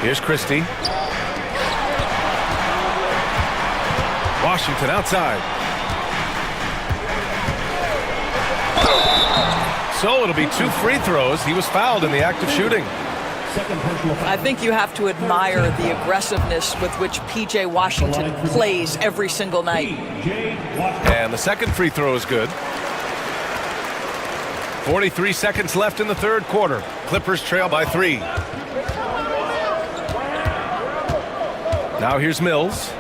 [SPEAKER 7] Here's Christie. Washington outside. So it'll be 2 free throws. He was fouled in the act of shooting.
[SPEAKER 12] I think you have to admire the aggressiveness with which P.J. Washington plays every single night.
[SPEAKER 7] And the second free throw is good. 43 seconds left in the third quarter. Clippers trail by 3. Now here's Mills.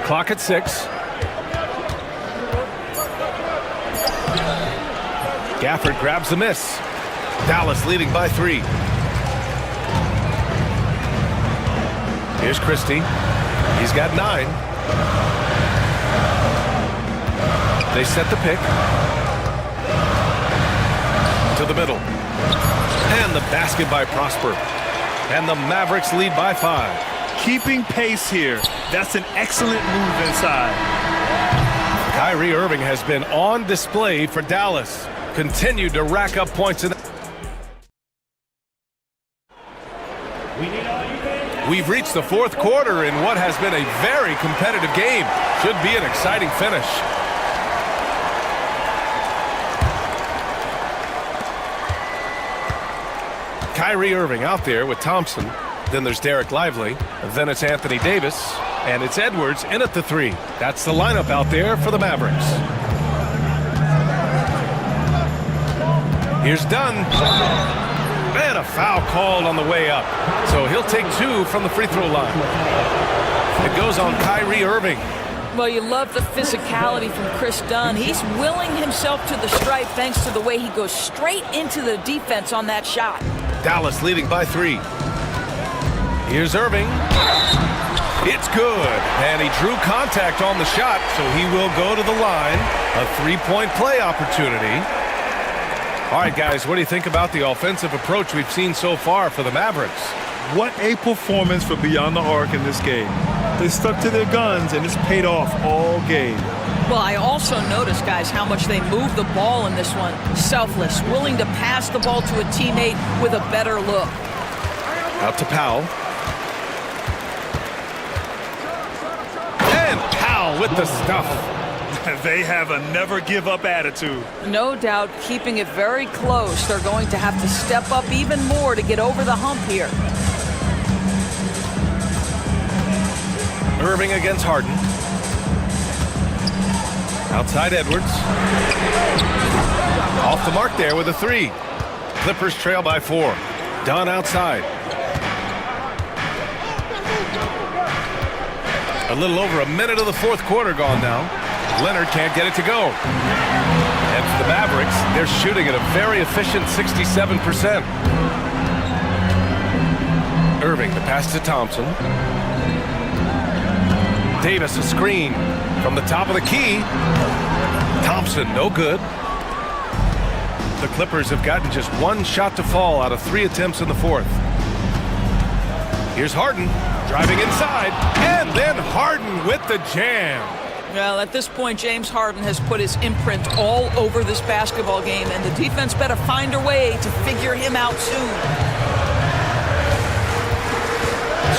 [SPEAKER 7] Clock at 6. Gafford grabs the miss. Dallas leading by 3. Here's Christie. He's got 9. They set the pick. To the middle. And the basket by Prosper. And the Mavericks lead by 5.
[SPEAKER 8] Keeping pace here. That's an excellent move inside.
[SPEAKER 7] Kyrie Irving has been on display for Dallas. Continued to rack up points. We've reached the fourth quarter in what has been a very competitive game. Should be an exciting finish. Kyrie Irving out there with Thompson. Then there's Derek Lively. Then it's Anthony Davis. And it's Edwards in at the 3. That's the lineup out there for the Mavericks. Here's Dunn. And a foul called on the way up. So he'll take 2 from the free throw line. It goes on Kyrie Irving.
[SPEAKER 12] Well, you love the physicality from Chris Dunn. He's willing himself to the stripe thanks to the way he goes straight into the defense on that shot.
[SPEAKER 7] Dallas leading by 3. Here's Irving. It's good. And he drew contact on the shot, so he will go to the line. A 3-point play opportunity. All right, guys, what do you think about the offensive approach we've seen so far for the Mavericks?
[SPEAKER 8] What a performance for Beyond the Arc in this game. They stuck to their guns, and it's paid off all game.
[SPEAKER 12] Well, I also noticed, guys, how much they move the ball in this one. Selfless, willing to pass the ball to a teammate with a better look.
[SPEAKER 7] Out to Powell. And Powell with the stuff.
[SPEAKER 8] They have a never-give-up attitude.
[SPEAKER 12] No doubt, keeping it very close. They're going to have to step up even more to get over the hump here.
[SPEAKER 7] Irving against Harden. Outside Edwards. Off the mark there with a 3. Clippers trail by 4. Dunn outside. A little over a minute of the fourth quarter gone now. Leonard can't get it to go. And for the Mavericks, they're shooting at a very efficient 67%. Irving, the pass to Thompson. Davis, a screen from the top of the key. Thompson, no good. The Clippers have gotten just 1 shot to fall out of 3 attempts in the fourth. Here's Harden, driving inside, and then Harden with the jam.
[SPEAKER 12] Well, at this point, James Harden has put his imprint all over this basketball game, and the defense better find a way to figure him out soon.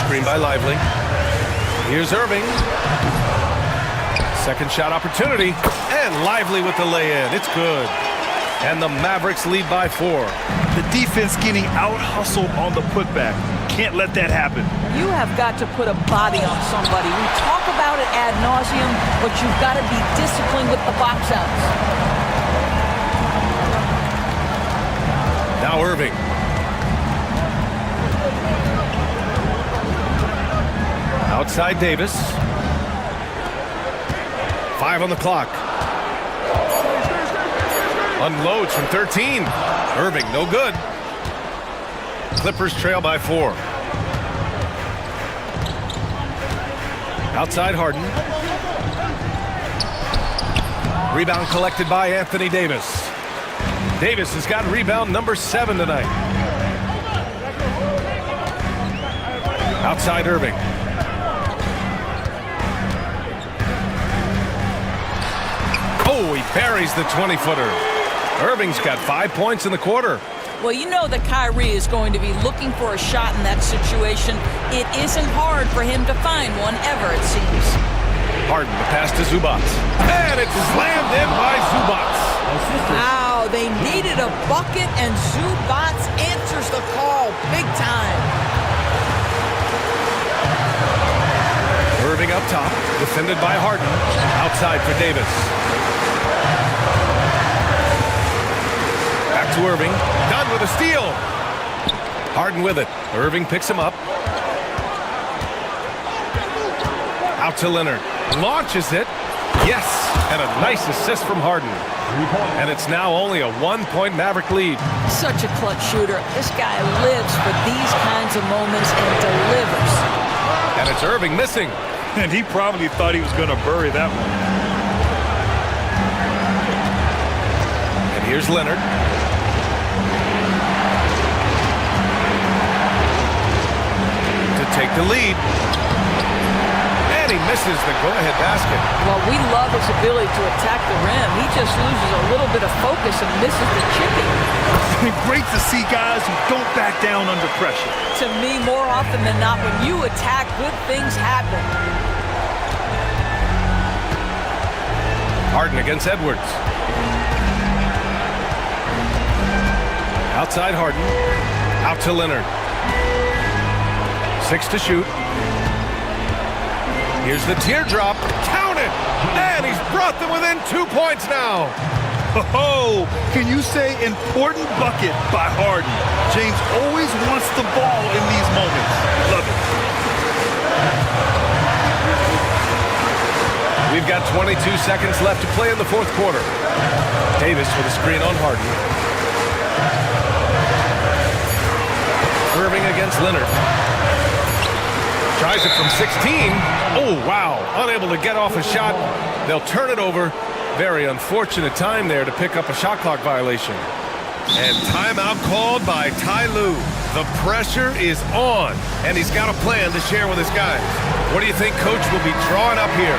[SPEAKER 7] Screen by Lively. Here's Irving. Second shot opportunity, and Lively with the lay-in. It's good. And the Mavericks lead by 4.
[SPEAKER 8] The defense getting out-hustled on the putback. Can't let that happen.
[SPEAKER 12] You have got to put a body on somebody. We talk about it ad nauseum, but you've got to be disciplined with the box outs.
[SPEAKER 7] Now Irving. Outside Davis. 5 on the clock. Unloads from 13. Irving, no good. Clippers trail by 4. Outside Harden. Rebound collected by Anthony Davis. Davis has got rebound number 7 tonight. Outside Irving. Oh, he buries the 20-footer. Irving's got 5 points in the quarter.
[SPEAKER 12] Well, you know that Kyrie is going to be looking for a shot in that situation. It isn't hard for him to find one ever, it seems.
[SPEAKER 7] Harden, the pass to Zubats. And it's slammed in by Zubats.
[SPEAKER 12] Wow, they needed a bucket, and Zubats answers the call big time.
[SPEAKER 7] Irving up top, defended by Harden. Outside for Davis. To Irving, done with a steal. Harden with it. Irving picks him up. Out to Leonard. Launches it. Yes, and a nice assist from Harden. And it's now only a 1-point Maverick lead.
[SPEAKER 12] Such a clutch shooter. This guy lives for these kinds of moments and delivers.
[SPEAKER 7] And it's Irving missing.
[SPEAKER 8] And he probably thought he was going to bury that one.
[SPEAKER 7] And here's Leonard. Take the lead. And he misses the go-ahead basket.
[SPEAKER 12] Well, we love his ability to attack the rim. He just loses a little bit of focus and misses the chipping.
[SPEAKER 8] Great to see guys who don't back down under pressure.
[SPEAKER 12] To me, more often than not, when you attack, good things happen.
[SPEAKER 7] Harden against Edwards. Outside Harden. Out to Leonard. 6 to shoot. Here's the teardrop. Count it! And he's brought them within 2 points now.
[SPEAKER 8] Oh, can you say important bucket by Harden? James always wants the ball in these moments. Love it.
[SPEAKER 7] got 22 seconds left to play in the fourth quarter. Davis with a screen on Harden. Irving against Leonard. Tries it from 16. Oh, wow. Unable to get off a shot. They'll turn it over. Very unfortunate time there to pick up a shot clock violation. And timeout called by Ty Lue. The pressure is on, and he's got a plan to share with his guys. What do you think Coach will be drawing up here?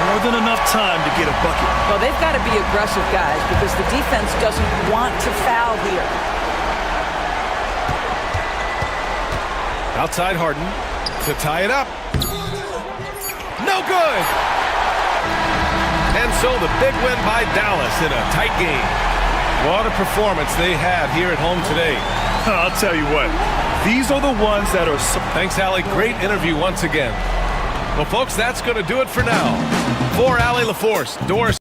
[SPEAKER 8] More than enough time to get a bucket.
[SPEAKER 12] Well, they've got to be aggressive, guys, because the defense doesn't want to foul here.
[SPEAKER 7] Outside Harden to tie it up. No good! And so the big win by Dallas in a tight game. What a performance they had here at home today.
[SPEAKER 8] I'll tell you what, these are the ones that are...
[SPEAKER 7] Thanks, Allie. Great interview once again. Well, folks, that's going to do it for now. For Allie LaForce, Doris...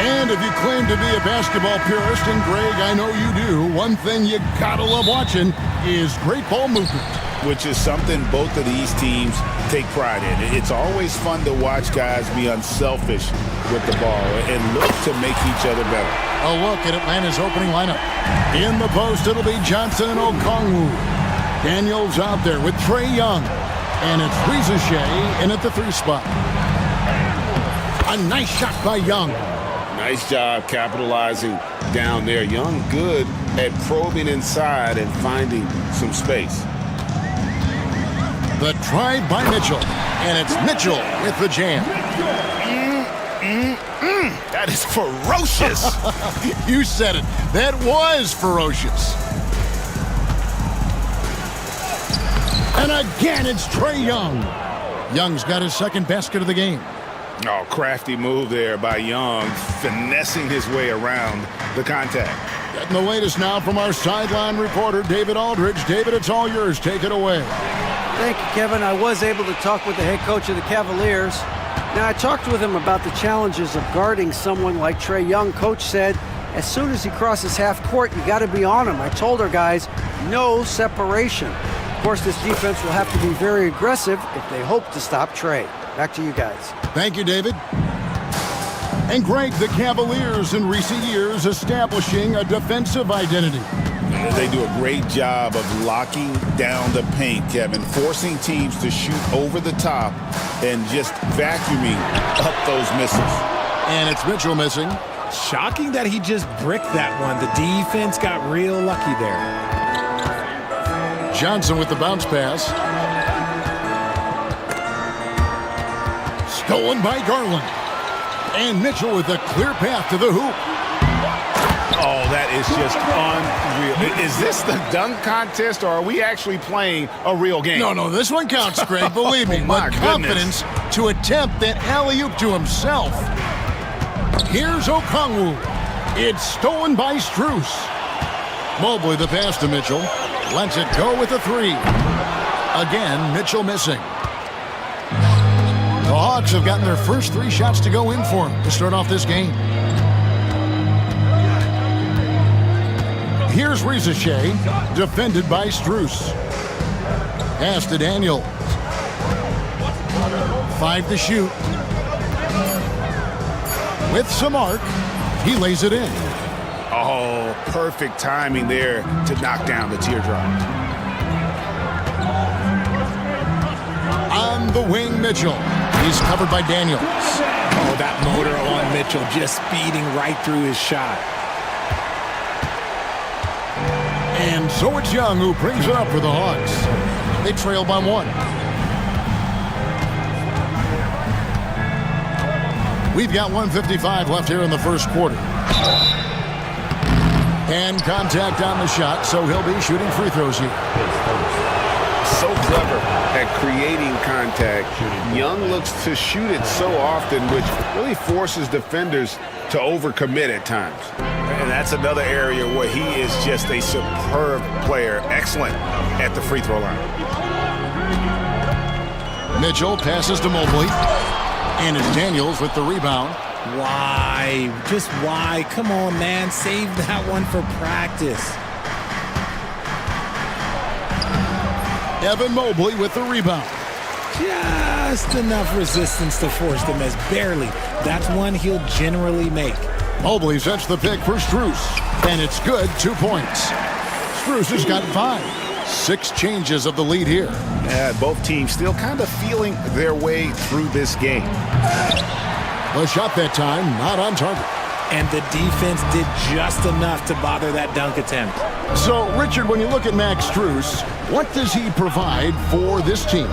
[SPEAKER 1] And if you claim to be a basketball purist, and Greg, I know you do, one thing you gotta love watching is great ball movement.
[SPEAKER 3] Which is something both of these teams take pride in. It's always fun to watch guys be unselfish with the ball and look to make each other better.
[SPEAKER 1] A look at Atlanta's opening lineup. In the post, it'll be Johnson and Okongwu. Daniels out there with Trae Young. And it's Rizachet in at the 3 spot. A nice shot by Young.
[SPEAKER 3] Nice job capitalizing down there. Young good at probing inside and finding some space.
[SPEAKER 1] The drive by Mitchell. And it's Mitchell with the jam.
[SPEAKER 3] That is ferocious.
[SPEAKER 1] You said it. That was ferocious. And again, it's Trae Young. Young's got his second basket of the game.
[SPEAKER 3] Oh, crafty move there by Young, finessing his way around the contact.
[SPEAKER 1] Getting the latest now from our sideline reporter, David Aldridge. David, it's all yours. Take it away.
[SPEAKER 16] Thank you, Kevin. I was able to talk with the head coach of the Cavaliers. Now, I talked with him about the challenges of guarding someone like Trae Young. Coach said, as soon as he crosses half court, you got to be on him. I told our guys, no separation. Of course, this defense will have to be very aggressive if they hope to stop Trae. Back to you guys.
[SPEAKER 1] Thank you, David. And Greg, the Cavaliers in recent years establishing a defensive identity.
[SPEAKER 3] They do a great job of locking down the paint, Kevin, forcing teams to shoot over the top and just vacuuming up those misses.
[SPEAKER 1] And it's Mitchell missing.
[SPEAKER 9] Shocking that he just bricked that one. The defense got real lucky there.
[SPEAKER 1] Johnson with the bounce pass. Stolen by Garland. And Mitchell with a clear path to the hoop.
[SPEAKER 3] Oh, that is just unreal. Is this the dunk contest, or are we actually playing a real game?
[SPEAKER 1] No, this one counts, Greg, believe me. But confidence to attempt that alley-oop to himself. Here's Okongwu. It's stolen by Strus. Mobley the pass to Mitchell. Lets it go with a 3. Again, Mitchell missing. The Hawks have gotten their first 3 shots to go in for him to start off this game. Here's Rizachet, defended by Strus. Pass to Daniel. 5 to shoot. With some arc, he lays it in.
[SPEAKER 3] Oh, perfect timing there to knock down the teardrop.
[SPEAKER 1] On the wing, Mitchell. He's covered by Daniels.
[SPEAKER 9] Oh, that motor on Mitchell just speeding right through his shot.
[SPEAKER 1] And so it's Young who brings it up for the Hawks. They trail by 1. We've got 1:55 left here in the first quarter. And contact on the shot, so he'll be shooting free throws here.
[SPEAKER 3] So clever at creating contact. Young looks to shoot it so often, which really forces defenders to overcommit at times. And that's another area where he is just a superb player, excellent at the free throw line.
[SPEAKER 1] Mitchell passes to Mobley. And it's Daniels with the rebound.
[SPEAKER 9] Why? Just why? Come on, man. Save that one for practice.
[SPEAKER 1] Evan Mobley with the rebound.
[SPEAKER 9] Just enough resistance to force the miss. Barely. That's one he'll generally make.
[SPEAKER 1] Mobley sets the pick for Strus. And it's good. 2 points. Strus has got 5. 6 changes of the lead here.
[SPEAKER 3] Both teams still kind of feeling their way through this game.
[SPEAKER 1] The shot that time, not on target.
[SPEAKER 9] And the defense did just enough to bother that dunk attempt.
[SPEAKER 1] So, Richard, when you look at Max Strus, what does he provide for this team?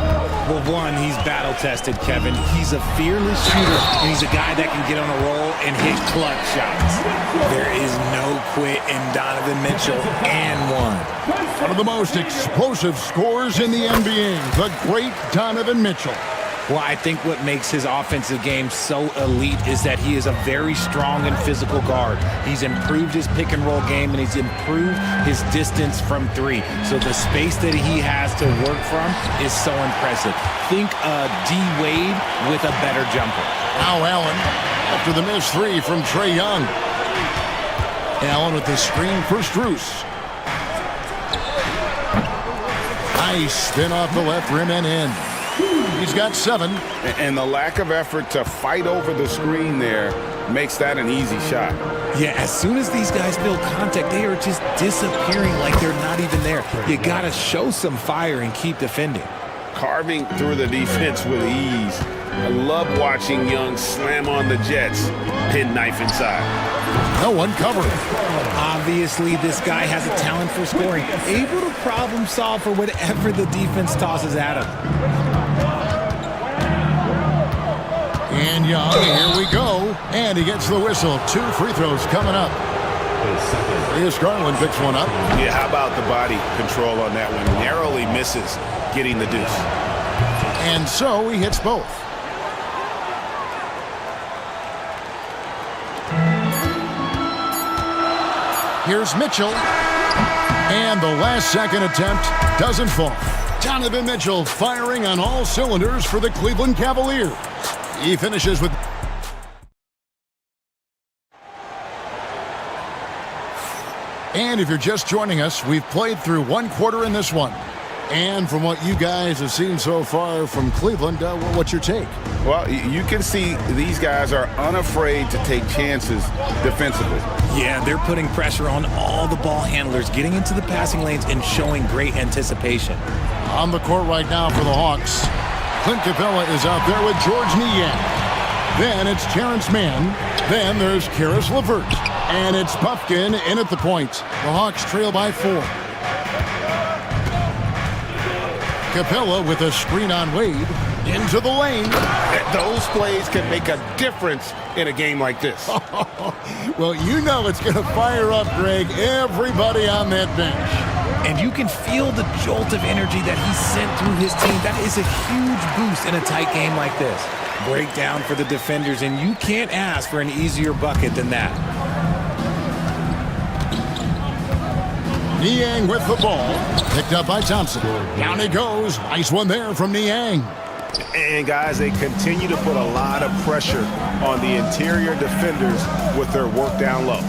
[SPEAKER 9] Well, one, he's battle-tested, Kevin. He's a fearless shooter, and he's a guy that can get on a roll and hit clutch shots. There is no quit in Donovan Mitchell, and one.
[SPEAKER 1] One of the most explosive scorers in the NBA, the great Donovan Mitchell.
[SPEAKER 9] Well, I think what makes his offensive game so elite is that he is a very strong and physical guard. He's improved his pick-and-roll game, and he's improved his distance from 3. So the space that he has to work from is so impressive. Think D. Wade with a better jumper.
[SPEAKER 1] Now Allen after the missed three from Trae Young. Allen with the screen for Strus. Nice spin off the left rim and in. He's got 7.
[SPEAKER 3] And the lack of effort to fight over the screen there makes that an easy shot.
[SPEAKER 9] Yeah, as soon as these guys feel contact, they are just disappearing like they're not even there. You got to show some fire and keep defending.
[SPEAKER 3] Carving through the defense with ease. I love watching Young slam on the Jets, pin knife inside.
[SPEAKER 1] No one covering.
[SPEAKER 9] Obviously, this guy has a talent for scoring, able to problem solve for whatever the defense tosses at him.
[SPEAKER 1] And Young, here we go. And he gets the whistle. 2 free throws coming up. Here's Garland, picks one up.
[SPEAKER 3] Yeah, how about the body control on that one? Narrowly misses getting the deuce.
[SPEAKER 1] And so he hits both. Here's Mitchell. And the last second attempt doesn't fall. Donovan Mitchell firing on all cylinders for the Cleveland Cavaliers. He finishes with... And if you're just joining us, we've played through 1 quarter in this one. And from what you guys have seen so far from Cleveland, what's your take?
[SPEAKER 3] Well, you can see these guys are unafraid to take chances defensively.
[SPEAKER 9] Yeah, they're putting pressure on all the ball handlers, getting into the passing lanes and showing great anticipation.
[SPEAKER 1] On the court right now for the Hawks, Clint Capella is out there with George Niang. Then it's Terrence Mann. Then there's Karis LeVert. And it's Puffkin in at the point. The Hawks trail by 4. Capella with a screen on Wade. Into the lane.
[SPEAKER 3] Those plays can make a difference in a game like this.
[SPEAKER 1] Well, you know it's going to fire up, Greg, everybody on that bench.
[SPEAKER 9] And you can feel the jolt of energy that he sent through his team. That is a huge boost in a tight game like this. Breakdown for the defenders, and you can't ask for an easier bucket than that.
[SPEAKER 1] Niang with the ball. Picked up by Thompson. Down he goes. Nice one there from Niang.
[SPEAKER 5] And guys, they continue to put a lot of pressure on the interior defenders with their work down low.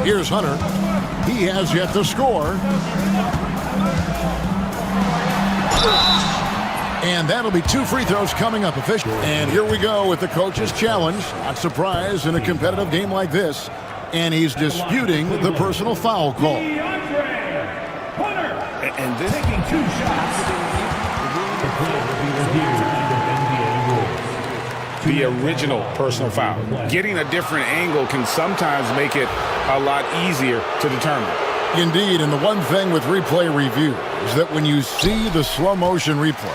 [SPEAKER 1] Here's Hunter. He has yet to score. And that'll be 2 free throws coming up officially. And here we go with the coach's challenge. Not surprised in a competitive game like this. And he's disputing the personal foul call.
[SPEAKER 5] And this
[SPEAKER 6] taking 2 shots.
[SPEAKER 3] The original personal foul. Getting a different angle can sometimes make it a lot easier to determine.
[SPEAKER 1] Indeed, and the one thing with replay review is that when you see the slow motion replay,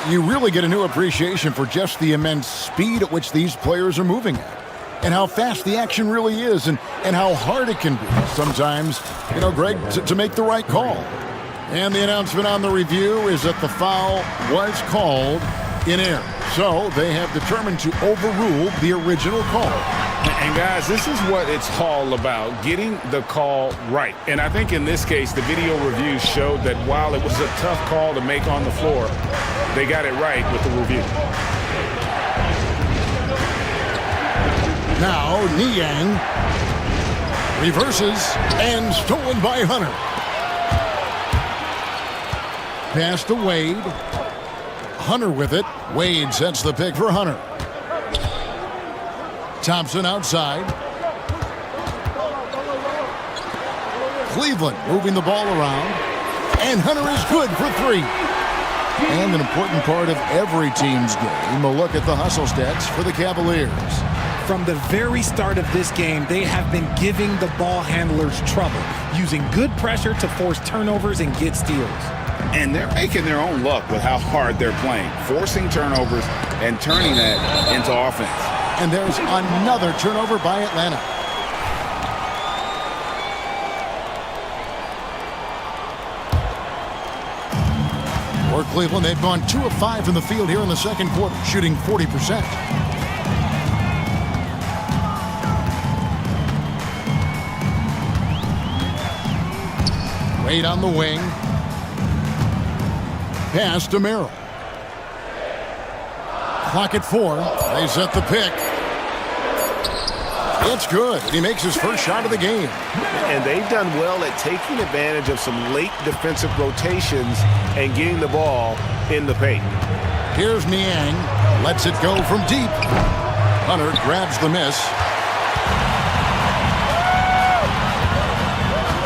[SPEAKER 1] you really get a new appreciation for just the immense speed at which these players are moving at. And how fast the action really is, and how hard it can be sometimes, Greg, to make the right call. And the announcement on the review is that the foul was called in error. So they have determined to overrule the original call.
[SPEAKER 3] And guys, this is what it's all about, getting the call right. And I think in this case, the video review showed that while it was a tough call to make on the floor, they got it right with the review.
[SPEAKER 1] Now, Niang reverses and stolen by Hunter. Pass to Wade. Hunter with it. Wade sets the pick for Hunter. Thompson outside. Cleveland moving the ball around. And Hunter is good for 3. And an important part of every team's game, a look at the hustle stats for the Cavaliers.
[SPEAKER 9] From the very start of this game, they have been giving the ball handlers trouble, using good pressure to force turnovers and get steals.
[SPEAKER 3] And they're making their own luck with how hard they're playing, forcing turnovers and turning that into offense.
[SPEAKER 1] And there's another turnover by Atlanta. For Cleveland, they've gone 2 of 5 from the field here in the second quarter, shooting 40%. Wade on the wing. Pass to Merrill. Clock at 4. They set the pick. It's good. He makes his first shot of the game.
[SPEAKER 5] And they've done well at taking advantage of some late defensive rotations and getting the ball in the paint.
[SPEAKER 1] Here's Niang. Lets it go from deep. Hunter grabs the miss.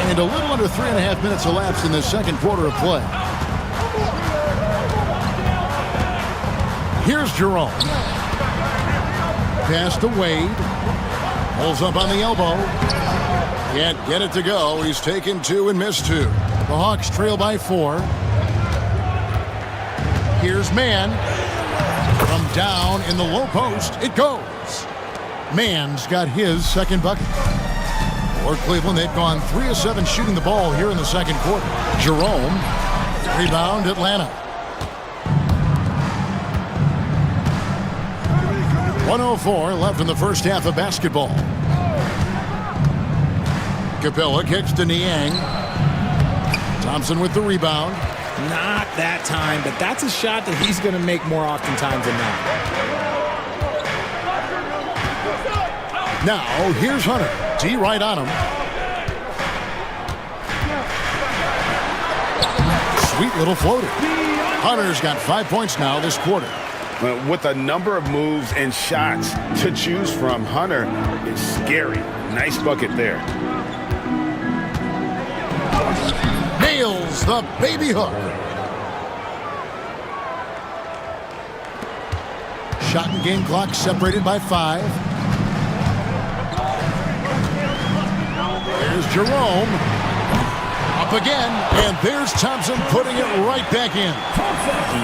[SPEAKER 1] And a little under 3.5 minutes elapsed in the second quarter of play. Here's Jerome. Pass to Wade. Pulls up on the elbow. Can't get it to go. He's taken 2 and missed 2. The Hawks trail by 4. Here's Mann. From down in the low post, it goes. Mann's got his second bucket. For Cleveland, they've gone 3 of 7 shooting the ball here in the second quarter. Jerome. Rebound, Atlanta. 1:04 left in the first half of basketball. Capella kicks to Niang. Thompson with the rebound.
[SPEAKER 15] Not that time, but that's a shot that he's going to make more oftentimes than not.
[SPEAKER 1] Now, here's Hunter. D right on him. Sweet little floater. Hunter's got 5 points now this quarter.
[SPEAKER 3] With a number of moves and shots to choose from, Hunter is scary. Nice bucket there.
[SPEAKER 1] Nails the baby hook. Shot and game clock separated by 5. There's Jerome. Up again, and there's Thompson putting it right back in.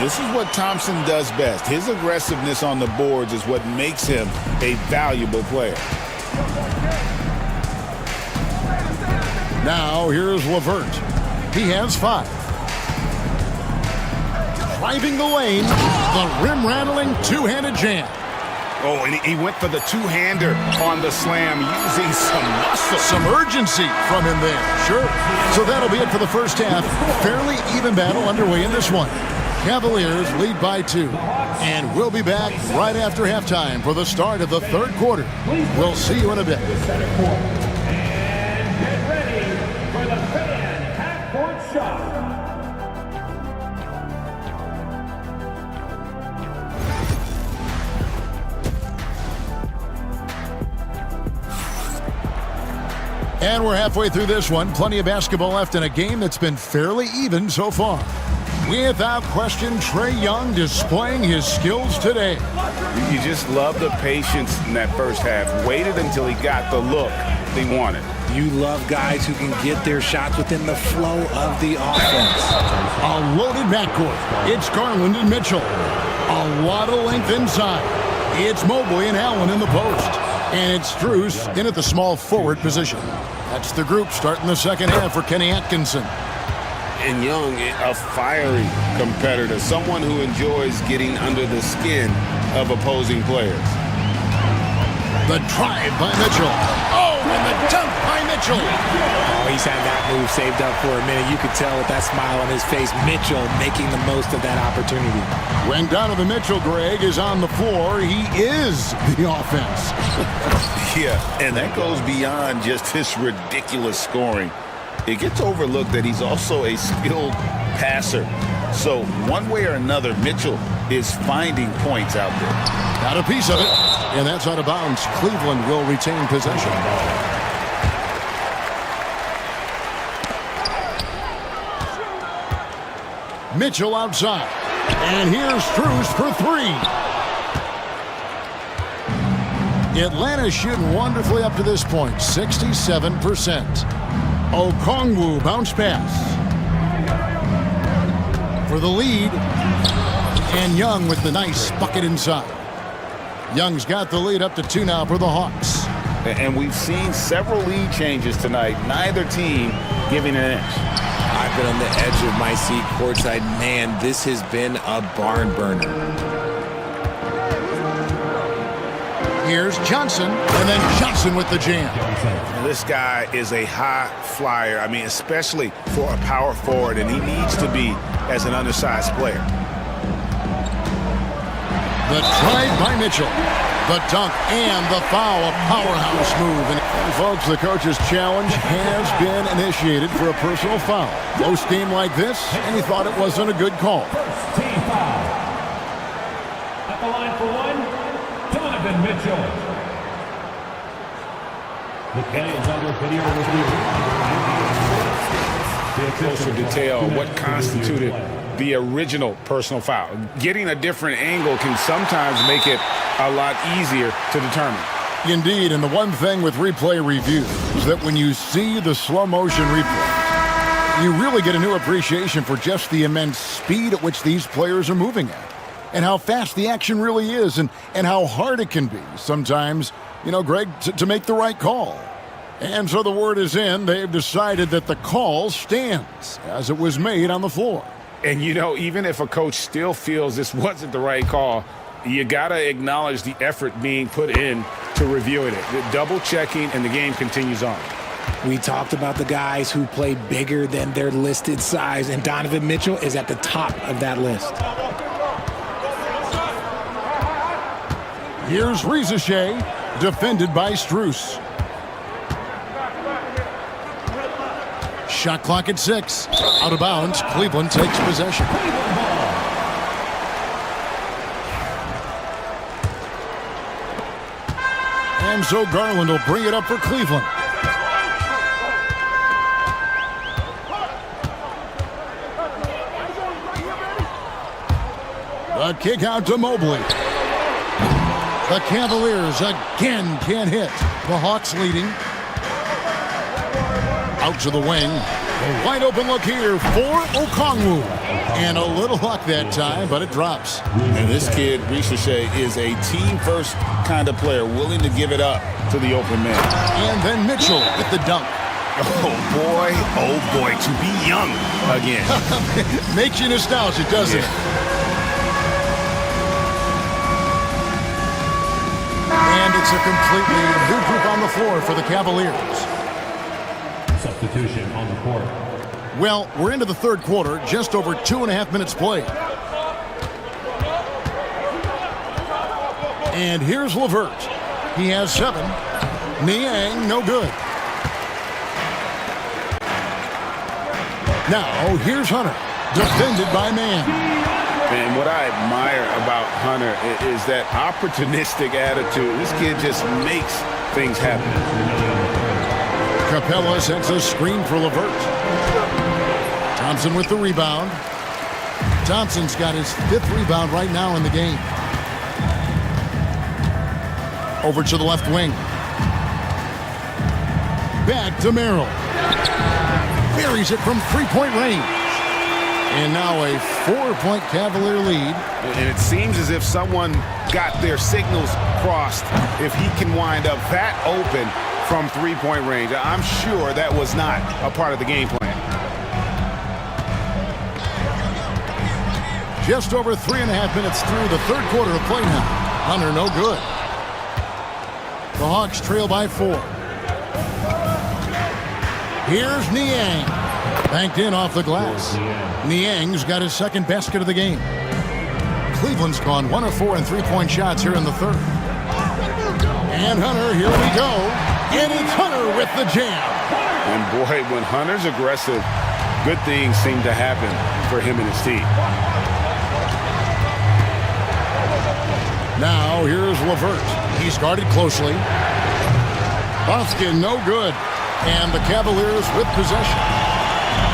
[SPEAKER 3] This is what Thompson does best. His aggressiveness on the boards is what makes him a valuable player.
[SPEAKER 1] Now here's Levert. He has 5. Driving the lane, the rim-rattling two-handed jam.
[SPEAKER 3] Oh, and he went for the two-hander on the slam, using some muscle.
[SPEAKER 1] Some urgency from him there. Sure. So that'll be it for the first half. Fairly even battle underway in this one. Cavaliers lead by 2. And we'll be back right after halftime for the start of the third quarter. We'll see you in a bit.
[SPEAKER 6] And get ready for the fan half-court shot.
[SPEAKER 1] And we're halfway through this one. Plenty of basketball left in a game that's been fairly even so far. Without question, Trae Young displaying his skills today.
[SPEAKER 3] You just love the patience in that first half. Waited until he got the look he wanted.
[SPEAKER 15] You love guys who can get their shots within the flow of the offense.
[SPEAKER 1] A loaded backcourt. It's Garland and Mitchell. A lot of length inside. It's Mobley and Allen in the post. And it's Strus in at the small forward position. That's the group starting the second half for Kenny Atkinson.
[SPEAKER 3] And Young, a fiery competitor, someone who enjoys getting under the skin of opposing players.
[SPEAKER 1] The drive by Mitchell. Oh, and the dunk by Mitchell.
[SPEAKER 15] Oh, he's had that move saved up for a minute. You could tell with that smile on his face, Mitchell making the most of that opportunity.
[SPEAKER 1] When Donovan Mitchell, Greg, is on the floor, he is the offense.
[SPEAKER 3] Yeah, and that goes beyond just his ridiculous scoring. It gets overlooked that he's also a skilled passer. So one way or another, Mitchell is finding points out there.
[SPEAKER 1] Got a piece of it, and that's out of bounds. Cleveland will retain possession. Mitchell outside. And here's Strus for 3. Atlanta shooting wonderfully up to this point, 67%. Okongwu bounce pass. For the lead. And Young with the nice bucket inside. Young's got the lead up to 2 now for the Hawks.
[SPEAKER 3] And we've seen several lead changes tonight. Neither team giving an inch.
[SPEAKER 9] I've been on the edge of my seat courtside. Man, this has been a barn burner.
[SPEAKER 1] Here's Johnson, and then Johnson with the jam.
[SPEAKER 3] This guy is a high flyer. I mean, especially for a power forward, and he needs to be as an undersized player.
[SPEAKER 1] The drive by Mitchell. The dunk and the foul, a powerhouse move. And folks, the coach's challenge has been initiated for a personal foul. Close game like this, and he thought it wasn't a good call.
[SPEAKER 6] Team foul. At the line for one, Donovan Mitchell. The play is under video review.
[SPEAKER 3] Closer detail of what constituted the original personal foul. Getting a different angle can sometimes make it a lot easier to determine.
[SPEAKER 1] Indeed, and the one thing with replay review is that when you see the slow motion replay, you really get a new appreciation for just the immense speed at which these players are moving at, and how fast the action really is, and how hard it can be sometimes, you know, Greg, to make the right call. And so the word is in, they've decided that the call stands as it was made on the floor.
[SPEAKER 3] And, you know, even if a coach still feels this wasn't the right call, you got to acknowledge the effort being put in to reviewing it. The double checking, and the game continues on.
[SPEAKER 19] We talked about the guys who play bigger than their listed size, and Donovan Mitchell is at the top of that list.
[SPEAKER 1] Here's Ricochet, defended by Strus. Shot clock at 6. Out of bounds. Cleveland takes possession. And so Garland will bring it up for Cleveland. The kick out to Mobley. The Cavaliers again can't hit. The Hawks leading. Out to the wing. A wide open look here for Okongwu. And a little luck that time, but it drops.
[SPEAKER 3] And this kid, Ricochet, is a team-first kind of player, willing to give it up to the open man.
[SPEAKER 1] And then Mitchell with the dunk.
[SPEAKER 5] Oh, boy, to be young again.
[SPEAKER 1] Makes you nostalgic, doesn't it? And it's a completely new group on the floor for the Cavaliers.
[SPEAKER 6] Substitution on the court.
[SPEAKER 1] Well, we're into the third quarter, just over 2.5 minutes played. And here's LeVert. He has 7. Niang, no good. Now, here's Hunter, defended by Mann.
[SPEAKER 3] And what I admire about Hunter is that opportunistic attitude. This kid just makes things happen.
[SPEAKER 1] Capella sends a screen for LeVert. Thompson with the rebound. Thompson's got his 5th rebound right now in the game. Over to the left wing. Back to Merrill. Buries it from 3-point range. And now a 4-point Cavalier lead.
[SPEAKER 3] And it seems as if someone got their signals crossed if he can wind up that open from 3-point range. I'm sure that was not a part of the game plan.
[SPEAKER 1] Just over 3.5 minutes through the third quarter of play now. Hunter no good. The Hawks trail by 4. Here's Niang. Banked in off the glass. Niang's got his 2nd basket of the game. Cleveland's gone 1 of 4 in 3-point shots here in the third. And Hunter, here we go. And it's Hunter with the jam.
[SPEAKER 3] And boy, when Hunter's aggressive, good things seem to happen for him and his team.
[SPEAKER 1] Now here's LeVert. He's guarded closely. Boskin no good. And the Cavaliers with possession.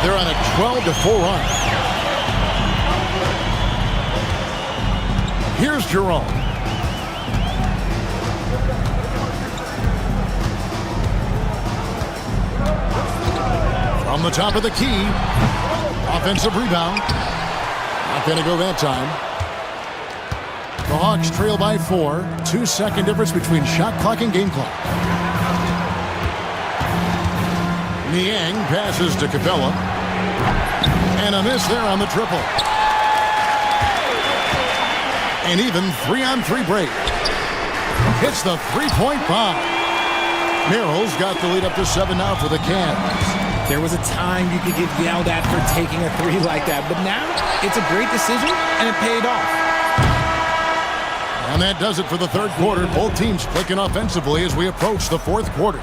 [SPEAKER 1] They're on a 12-4 run. Here's Jerome. From the top of the key. Offensive rebound. Not going to go that time. The Hawks trail by 4. 2-second difference between shot clock and game clock. Niang passes to Capella. And a miss there on the triple. And even 3-on-3 break. Hits the 3-point bomb. Merrill's got the lead up to 7 now for the Cavs.
[SPEAKER 19] There was a time you could get yelled at for taking a 3 like that, but now it's a great decision and it paid off.
[SPEAKER 1] And that does it for the third quarter. Both teams clicking offensively as we approach the fourth quarter.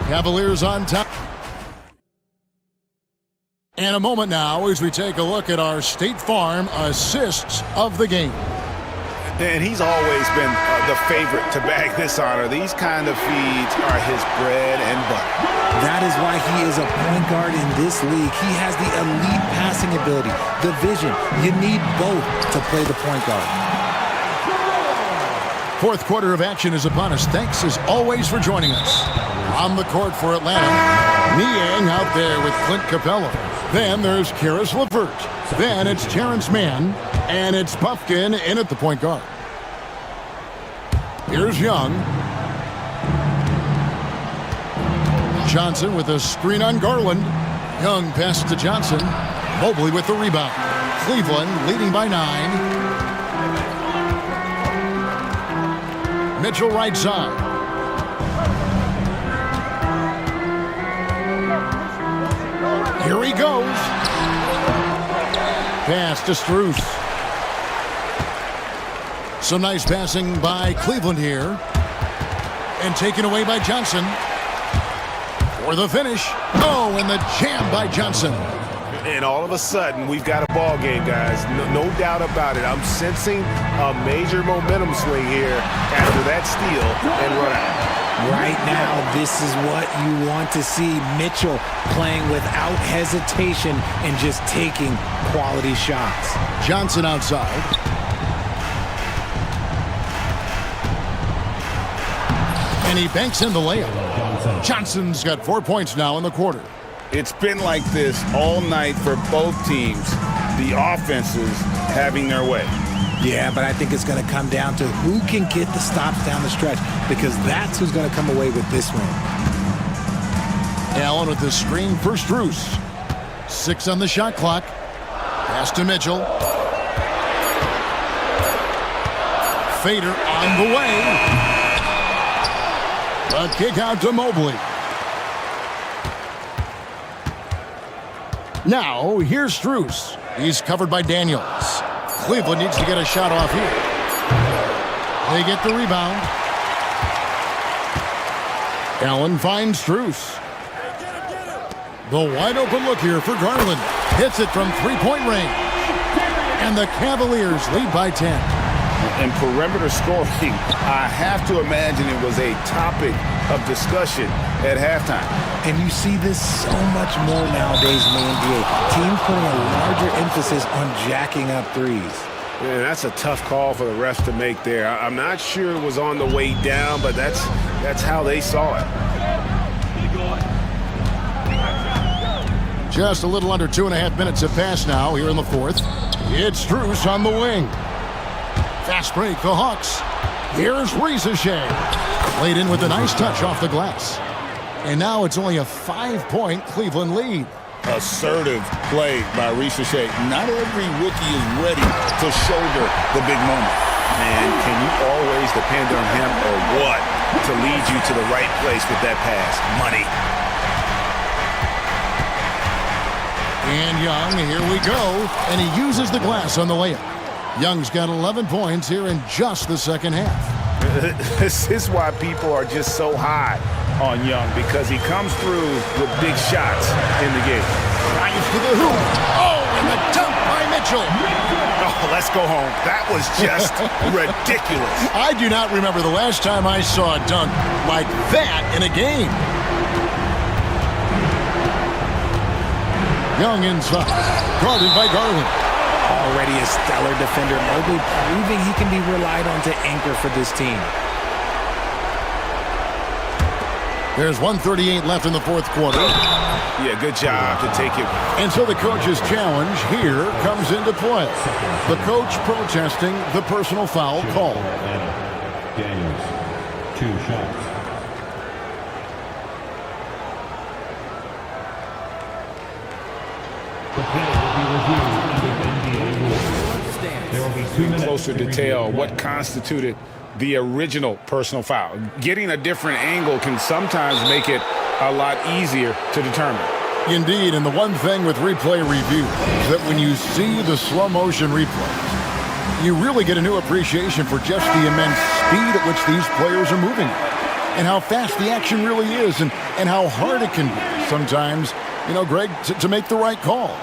[SPEAKER 1] Cavaliers on top. And a moment now as we take a look at our State Farm assists of the game.
[SPEAKER 5] And he's always been the favorite to bag this honor. These kind of feeds are his bread and butter.
[SPEAKER 19] That is why he is a point guard in this league. He has the elite passing ability, the vision. You need both to play the point guard.
[SPEAKER 1] Fourth quarter of action is upon us. Thanks as always for joining us. On the court for Atlanta, Niang out there with Clint Capella. Then there's Karis LeVert. Then it's Terrence Mann. And it's Puffkin in at the point guard. Here's Young. Johnson with a screen on Garland. Young passes to Johnson. Mobley with the rebound. Cleveland leading by 9. Mitchell right side. Here he goes. Pass to Strus. Some nice passing by Cleveland here. And taken away by Johnson. For the finish. Oh, and the jam by Johnson.
[SPEAKER 5] And all of a sudden, we've got a ball game, guys. No doubt about it. I'm sensing a major momentum swing here after that steal and run out.
[SPEAKER 19] Right now, this is what you want to see. Mitchell playing without hesitation and just taking quality shots.
[SPEAKER 1] Johnson outside. And he banks in the layup. Johnson's got 4 points now in the quarter.
[SPEAKER 3] It's been like this all night for both teams. The offenses having their way.
[SPEAKER 19] Yeah, but I think it's going to come down to who can get the stops down the stretch, because that's who's going to come away with this one.
[SPEAKER 1] Allen with the screen for Strus. 6 on the shot clock. Pass to Mitchell. Fader on the way. A kick out to Mobley. Now, here's Strus. He's covered by Daniels. Cleveland needs to get a shot off here. They get the rebound. Allen finds Strus. The wide open look here for Garland. Hits it from three-point range. And the Cavaliers lead by 10.
[SPEAKER 3] And perimeter scoring, I have to imagine it was a topic of discussion at halftime.
[SPEAKER 19] And you see this so much more nowadays in the NBA. Teams putting a larger emphasis on jacking up threes.
[SPEAKER 5] Yeah, that's a tough call for the refs to make there. I'm not sure it was on the way down, but that's how they saw it.
[SPEAKER 1] Just a little under 2.5 minutes have passed now here in the fourth. It's Strus on the wing. Fast break, the Hawks. Here's Ricochet. Played in with a nice touch off the glass. And now it's only a 5-point Cleveland lead.
[SPEAKER 3] Assertive play by Ricochet. Not every rookie is ready to shoulder the big moment.
[SPEAKER 5] Man, can you always depend on him or what to lead you to the right place with that pass? Money.
[SPEAKER 1] And Young, here we go. And he uses the glass on the layup. Young's got 11 points here in just the second half.
[SPEAKER 5] This is why people are just so high on Young, because he comes through with big shots in the game.
[SPEAKER 1] Drives to the hoop. Oh, and the dunk by Mitchell.
[SPEAKER 5] Oh, let's go home. That was just ridiculous.
[SPEAKER 1] I do not remember the last time I saw a dunk like that in a game. Young inside, guarded by Garland.
[SPEAKER 19] Already a stellar defender, Mobley proving he can be relied on to anchor for this team.
[SPEAKER 1] There's 1:38 left in the fourth quarter.
[SPEAKER 5] Yeah, good job to take it.
[SPEAKER 1] And so the coach's challenge here comes into play. The coach protesting the personal foul call.
[SPEAKER 6] Daniels, 2 shots. The play will be reviewed under NBA rules. There will be 2 minutes.
[SPEAKER 3] Closer detail what constituted the original personal foul. Getting a different angle can sometimes make it a lot easier to determine.
[SPEAKER 1] Indeed, and the one thing with replay review is that when you see the slow motion replay, you really get a new appreciation for just the immense speed at which these players are moving and how fast the action really is and how hard it can be sometimes, Greg, to make the right call.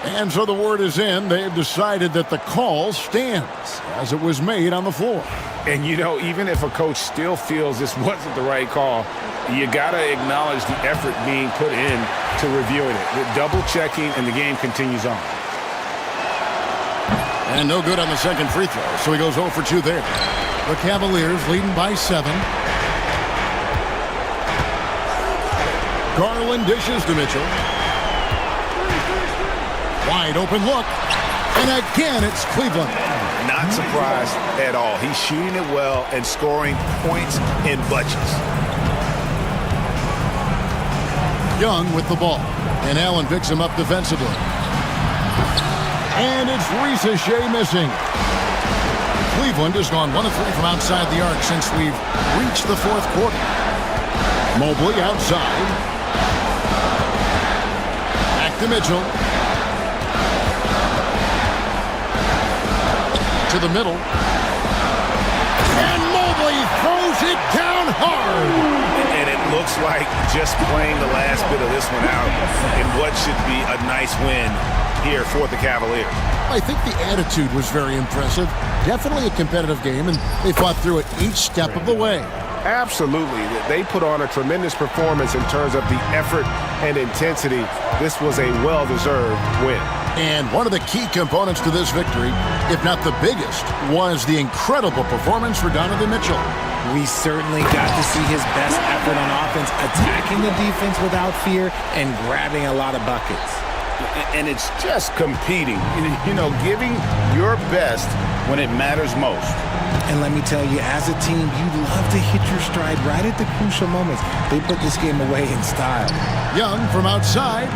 [SPEAKER 1] And so the word is in. They've decided that the call stands as it was made on the floor.
[SPEAKER 3] And, even if a coach still feels this wasn't the right call, you got to acknowledge the effort being put in to reviewing it. The double-checking, and the game continues on.
[SPEAKER 1] And no good on the second free throw, so he goes 0 for 2 there. The Cavaliers leading by 7. Garland dishes to Mitchell. Wide open look. And again, it's Cleveland.
[SPEAKER 5] Not surprised at all. He's shooting it well and scoring points in bunches.
[SPEAKER 1] Young with the ball. And Allen picks him up defensively. And it's Ricochet missing. Cleveland has gone 1 of 3 from outside the arc since we've reached the fourth quarter. Mobley outside. Back to Mitchell. To the middle. And Mobley throws it down hard.
[SPEAKER 5] And it looks like just playing the last bit of this one out in what should be a nice win here for the Cavaliers.
[SPEAKER 1] I think the attitude was very impressive. Definitely a competitive game, and they fought through it each step of the way.
[SPEAKER 5] Absolutely. They put on a tremendous performance in terms of the effort and intensity. This was a well-deserved win.
[SPEAKER 1] And one of the key components to this victory, if not the biggest, was the incredible performance for Donovan Mitchell.
[SPEAKER 19] We certainly got to see his best effort on offense, attacking the defense without fear and grabbing a lot of buckets.
[SPEAKER 3] And it's just competing, giving your best when it matters most.
[SPEAKER 19] And let me tell you, as a team, you love to hit your stride right at the crucial moments. They put this game away in style.
[SPEAKER 1] Young from outside.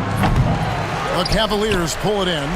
[SPEAKER 1] The Cavaliers pull it in.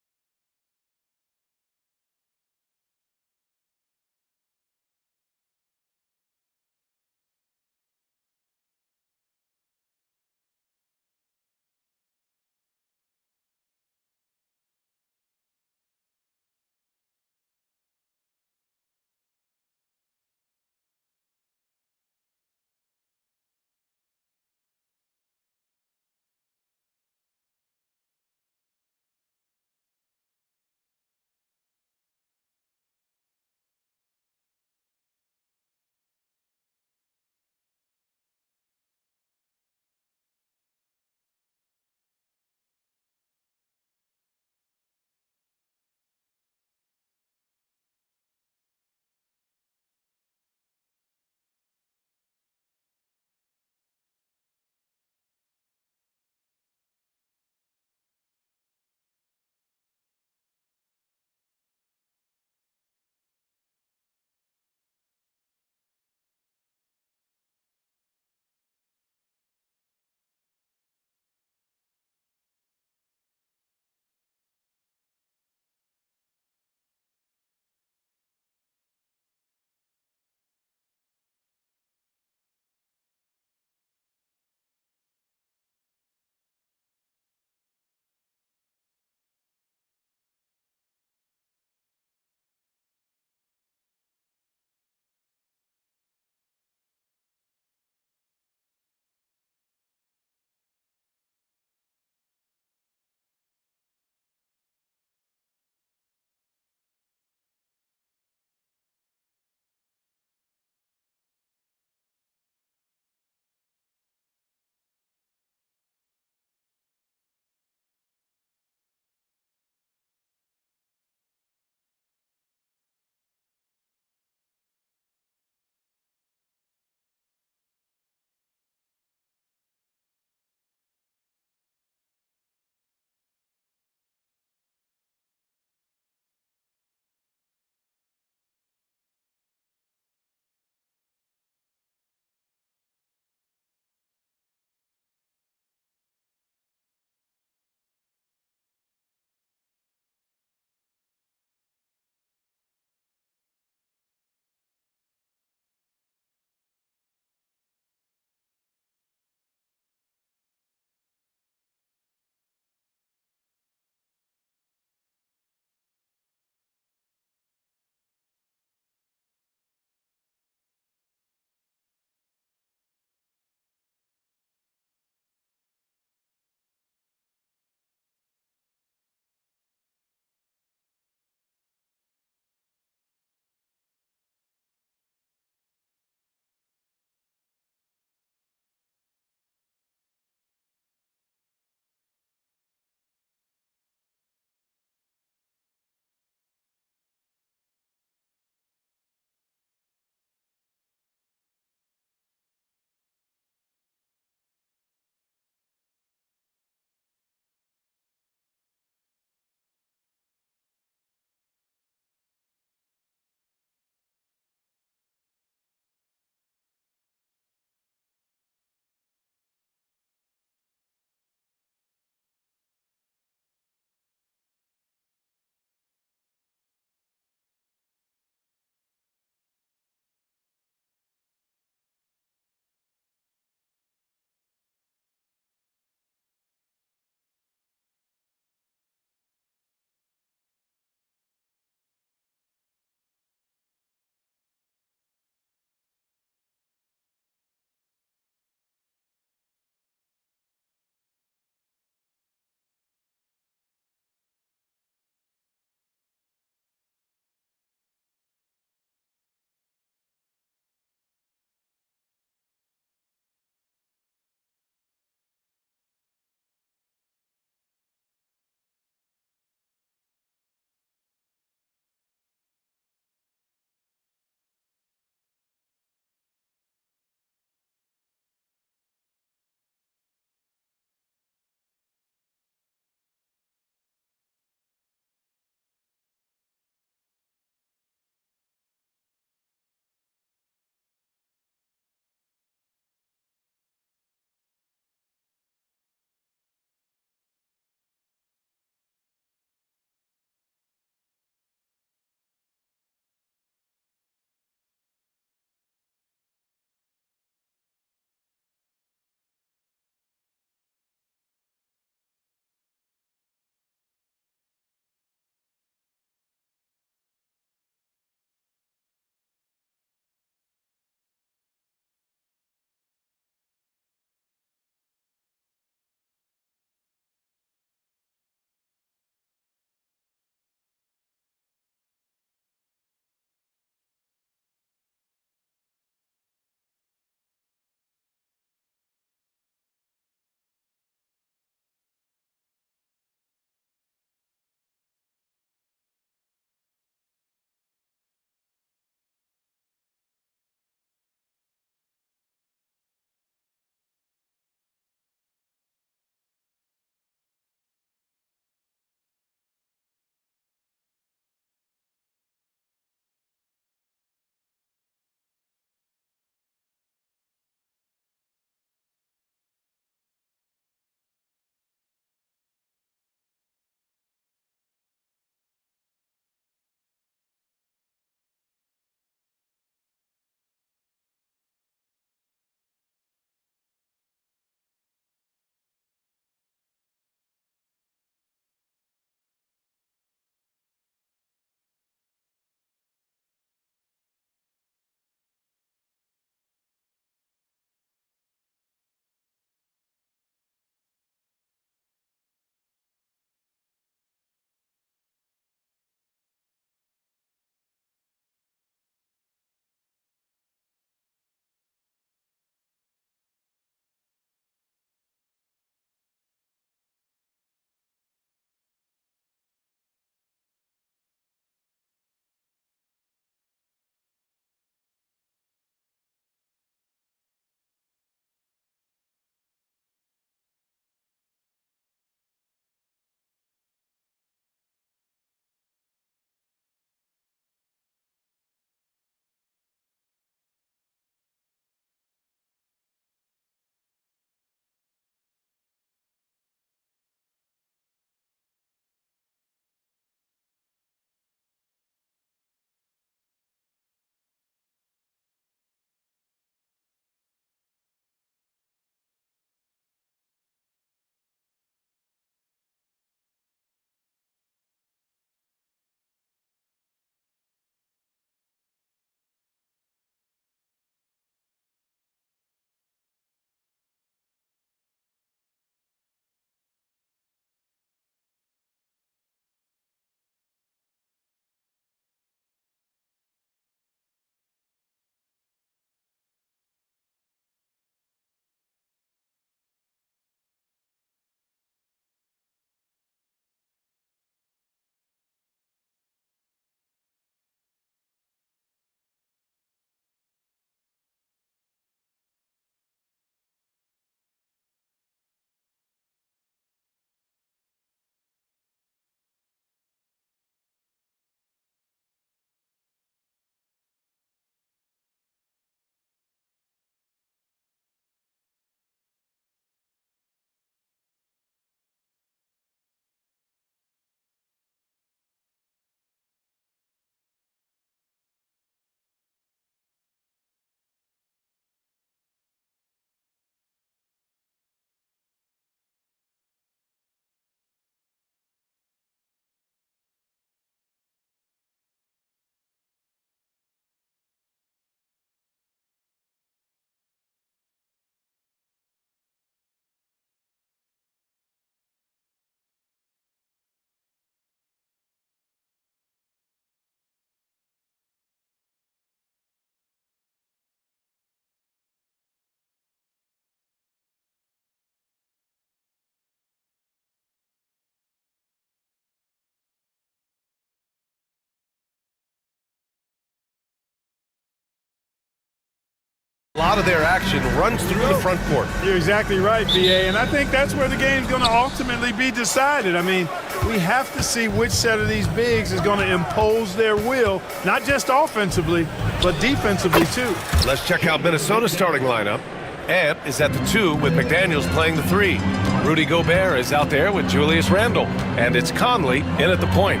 [SPEAKER 7] A lot of their action runs through the front court.
[SPEAKER 2] You're exactly right, BA, and I think that's where the game's going to ultimately be decided. I mean, we have to see which set of these bigs is going to impose their will, not just offensively, but defensively too.
[SPEAKER 7] Let's check out Minnesota's starting lineup. Ant is at the 2 with McDaniels playing the 3. Rudy Gobert is out there with Julius Randle. And it's Conley in at the point.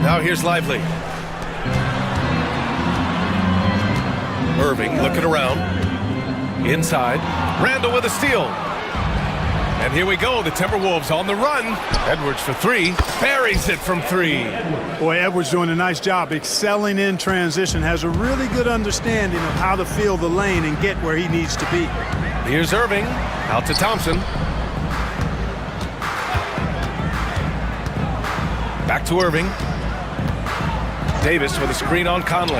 [SPEAKER 7] Now here's Lively. Irving looking around. Inside. Randle with a steal. And here we go. The Timberwolves on the run. Edwards for 3. Buries it from 3.
[SPEAKER 2] Boy, Edwards doing a nice job excelling in transition. Has a really good understanding of how to feel the lane and get where he needs to be.
[SPEAKER 7] Here's Irving. Out to Thompson. Back to Irving. Davis with a screen on Conley.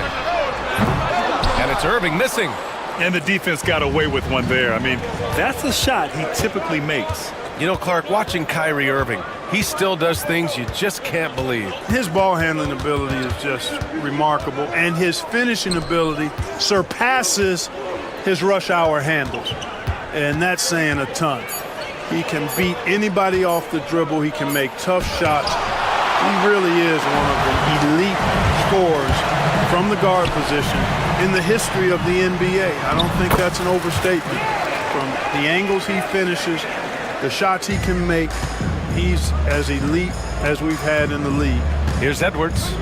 [SPEAKER 7] And it's Irving missing.
[SPEAKER 8] And the defense got away with one there. I mean, that's a shot he typically makes.
[SPEAKER 7] You know, Clark, watching Kyrie Irving, he still does things you just can't believe.
[SPEAKER 2] His ball handling ability is just remarkable, and his finishing ability surpasses his rush hour handles. And that's saying a ton. He can beat anybody off the dribble. He can make tough shots. He really is one of the elite scorers from the guard position in the history of the NBA. I don't think that's an overstatement. From the angles he finishes, the shots he can make, he's as elite as we've had in the league.
[SPEAKER 7] Here's Edwards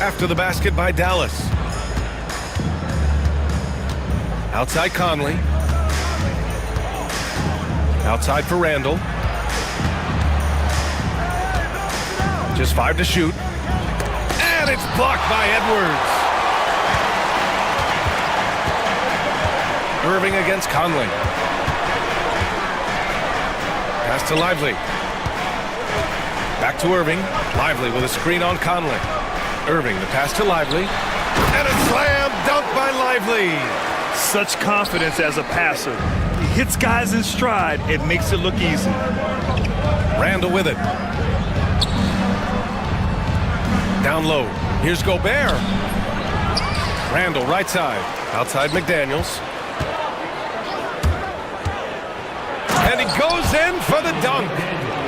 [SPEAKER 7] after the basket by Dallas. Outside Conley. Outside for Randle. Just 5 to shoot. And it's blocked by Edwards. Irving against Conley. Pass to Lively. Back to Irving. Lively with a screen on Conley. Irving, the pass to Lively. And a slam dunk by Lively.
[SPEAKER 8] Such confidence as a passer. He hits guys in stride. It makes it look easy.
[SPEAKER 7] Randle with it. Down low. Here's Gobert. Randle right side. Outside McDaniels. And he goes in for the dunk.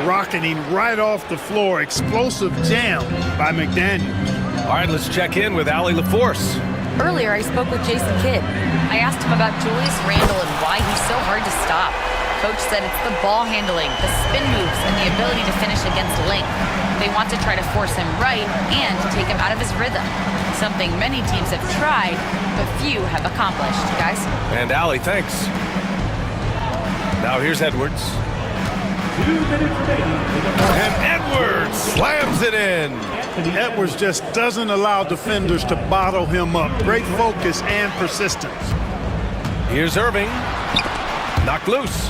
[SPEAKER 2] Rocketing right off the floor. Explosive jam by McDaniels.
[SPEAKER 7] All right, let's check in with Allie LaForce.
[SPEAKER 10] Earlier, I spoke with Jason Kidd. I asked him about Julius Randle and why he's so hard to stop. Coach said it's the ball handling, the spin moves, and the ability to finish against length. They want to try to force him right and take him out of his rhythm. Something many teams have tried, but few have accomplished. Guys?
[SPEAKER 7] And Allie, thanks. Now here's Edwards.
[SPEAKER 6] 2 minutes remaining.
[SPEAKER 7] And Edwards slams it in.
[SPEAKER 2] Edwards just doesn't allow defenders to bottle him up. Great focus and persistence.
[SPEAKER 7] Here's Irving. Knocked loose.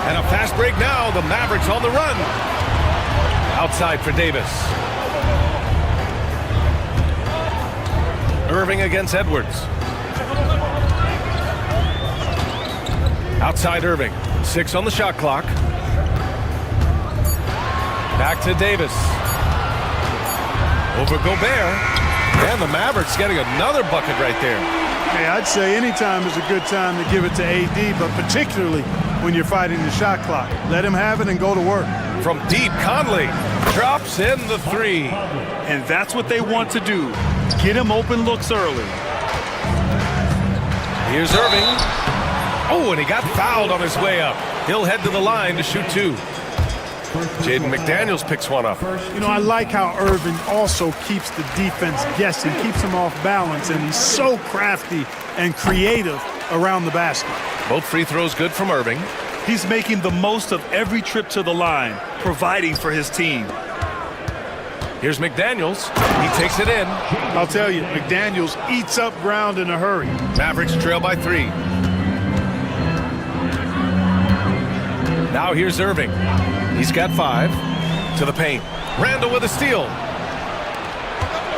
[SPEAKER 7] And a fast break now. The Mavericks on the run. Outside for Davis. Irving against Edwards. Outside Irving. 6 on the shot clock. Back to Davis. Over Gobert. And the Mavericks getting another bucket right there.
[SPEAKER 2] Hey, I'd say any time is a good time to give it to AD, but particularly when you're fighting the shot clock. Let him have it and go to work.
[SPEAKER 7] From deep, Conley drops in the 3.
[SPEAKER 8] And that's what they want to do. Get him open looks early.
[SPEAKER 7] Here's Irving. Oh, and he got fouled on his way up. He'll head to the line to shoot 2. Jaden McDaniels picks one up.
[SPEAKER 2] You know, I like how Irving also keeps the defense guessing, keeps them off balance, and he's so crafty and creative around the basket.
[SPEAKER 7] Both free throws good from Irving.
[SPEAKER 8] He's making the most of every trip to the line, providing for his team.
[SPEAKER 7] Here's McDaniels. He takes it in.
[SPEAKER 2] I'll tell you, McDaniels eats up ground in a hurry.
[SPEAKER 7] Mavericks trail by 3. Now here's Irving. He's got 5. To the paint. Randle with a steal.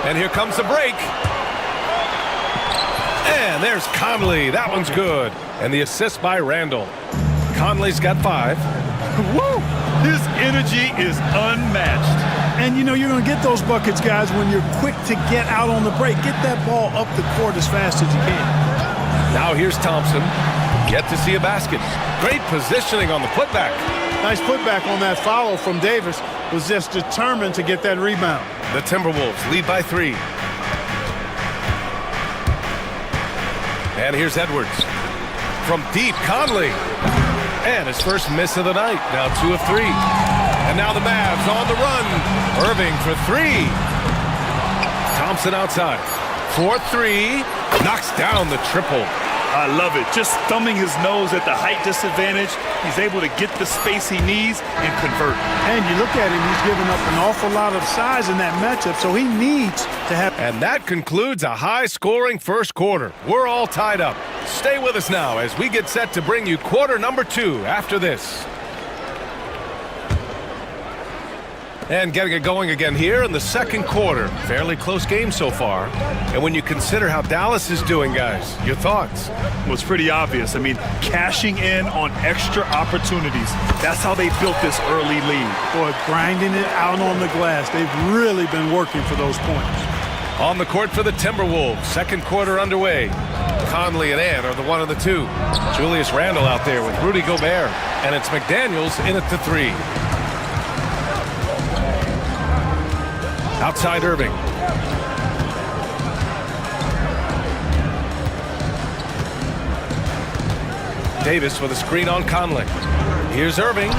[SPEAKER 7] And here comes the break. And there's Conley. That one's good. And the assist by Randle. Conley's got 5.
[SPEAKER 8] Woo! His energy is unmatched.
[SPEAKER 2] And, you know, you're going to get those buckets, guys, when you're quick to get out on the break. Get that ball up the court as fast as you can.
[SPEAKER 7] Now here's Thompson. Yet to see a basket. Great positioning on the putback.
[SPEAKER 2] Nice putback on that follow from Davis. Was just determined to get that rebound.
[SPEAKER 7] The Timberwolves lead by 3. And here's Edwards. From deep, Conley. And his first miss of the night. Now 2 of 3. And now the Mavs on the run. Irving for 3. Thompson outside. 4-3. Knocks down the triple.
[SPEAKER 8] I love it. Just thumbing his nose at the height disadvantage. He's able to get the space he needs and convert.
[SPEAKER 2] And you look at him, he's giving up an awful lot of size in that matchup, so he needs to have...
[SPEAKER 7] And that concludes a high-scoring first quarter. We're all tied up. Stay with us now as we get set to bring you quarter number 2 after this. And getting it going again here in the second quarter. Fairly close game so far. And when you consider how Dallas is doing, guys, your thoughts?
[SPEAKER 8] Well, it's pretty obvious. I mean, cashing in on extra opportunities. That's how they built this early lead.
[SPEAKER 2] Boy, grinding it out on the glass. They've really been working for those points.
[SPEAKER 7] On the court for the Timberwolves. Second quarter underway. Conley and Ant are the 1 of the 2. Julius Randle out there with Rudy Gobert. And it's McDaniels in at the 3. Outside Irving. Davis with a screen on Conley. Here's Irving.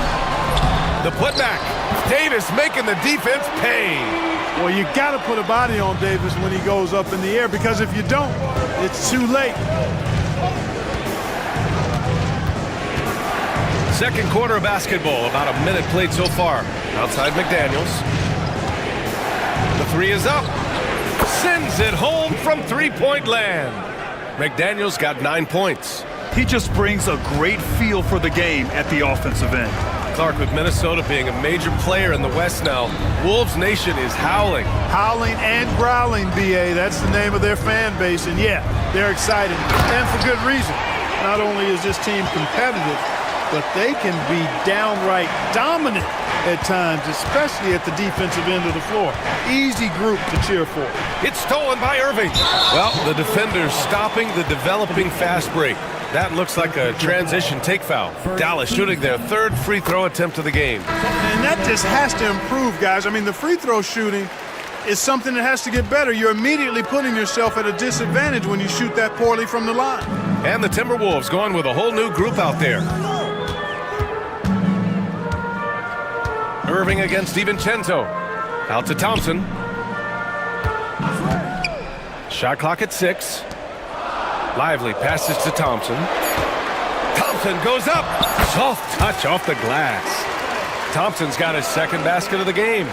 [SPEAKER 7] The putback. Davis making the defense pay.
[SPEAKER 2] Well, you got to put a body on Davis when he goes up in the air, because if you don't, it's too late.
[SPEAKER 7] Second quarter of basketball. About a minute played so far. Outside McDaniels. The 3 is up. Sends it home from three-point land. McDaniels got 9 points.
[SPEAKER 8] He just brings a great feel for the game at the offensive end.
[SPEAKER 7] Clark, with Minnesota being a major player in the West now, Wolves Nation is howling.
[SPEAKER 2] Howling and growling, B.A. That's the name of their fan base. And, yeah, they're excited. And for good reason. Not only is this team competitive, but they can be downright dominant at times, especially at the defensive end of the floor. Easy group to cheer for.
[SPEAKER 7] It's stolen by Irving. Well, the defenders stopping the developing fast break. That looks like a transition take foul. Dallas shooting their 3rd free throw attempt of the game.
[SPEAKER 2] And that just has to improve, guys. I mean, the free throw shooting is something that has to get better. You're immediately putting yourself at a disadvantage when you shoot that poorly from the line.
[SPEAKER 7] And the Timberwolves going with a whole new group out there. Irving against DiVincenzo. Out to Thompson. Shot clock at 6. Lively passes to Thompson. Thompson goes up. Soft touch off the glass. Thompson's got his 2nd basket of the game.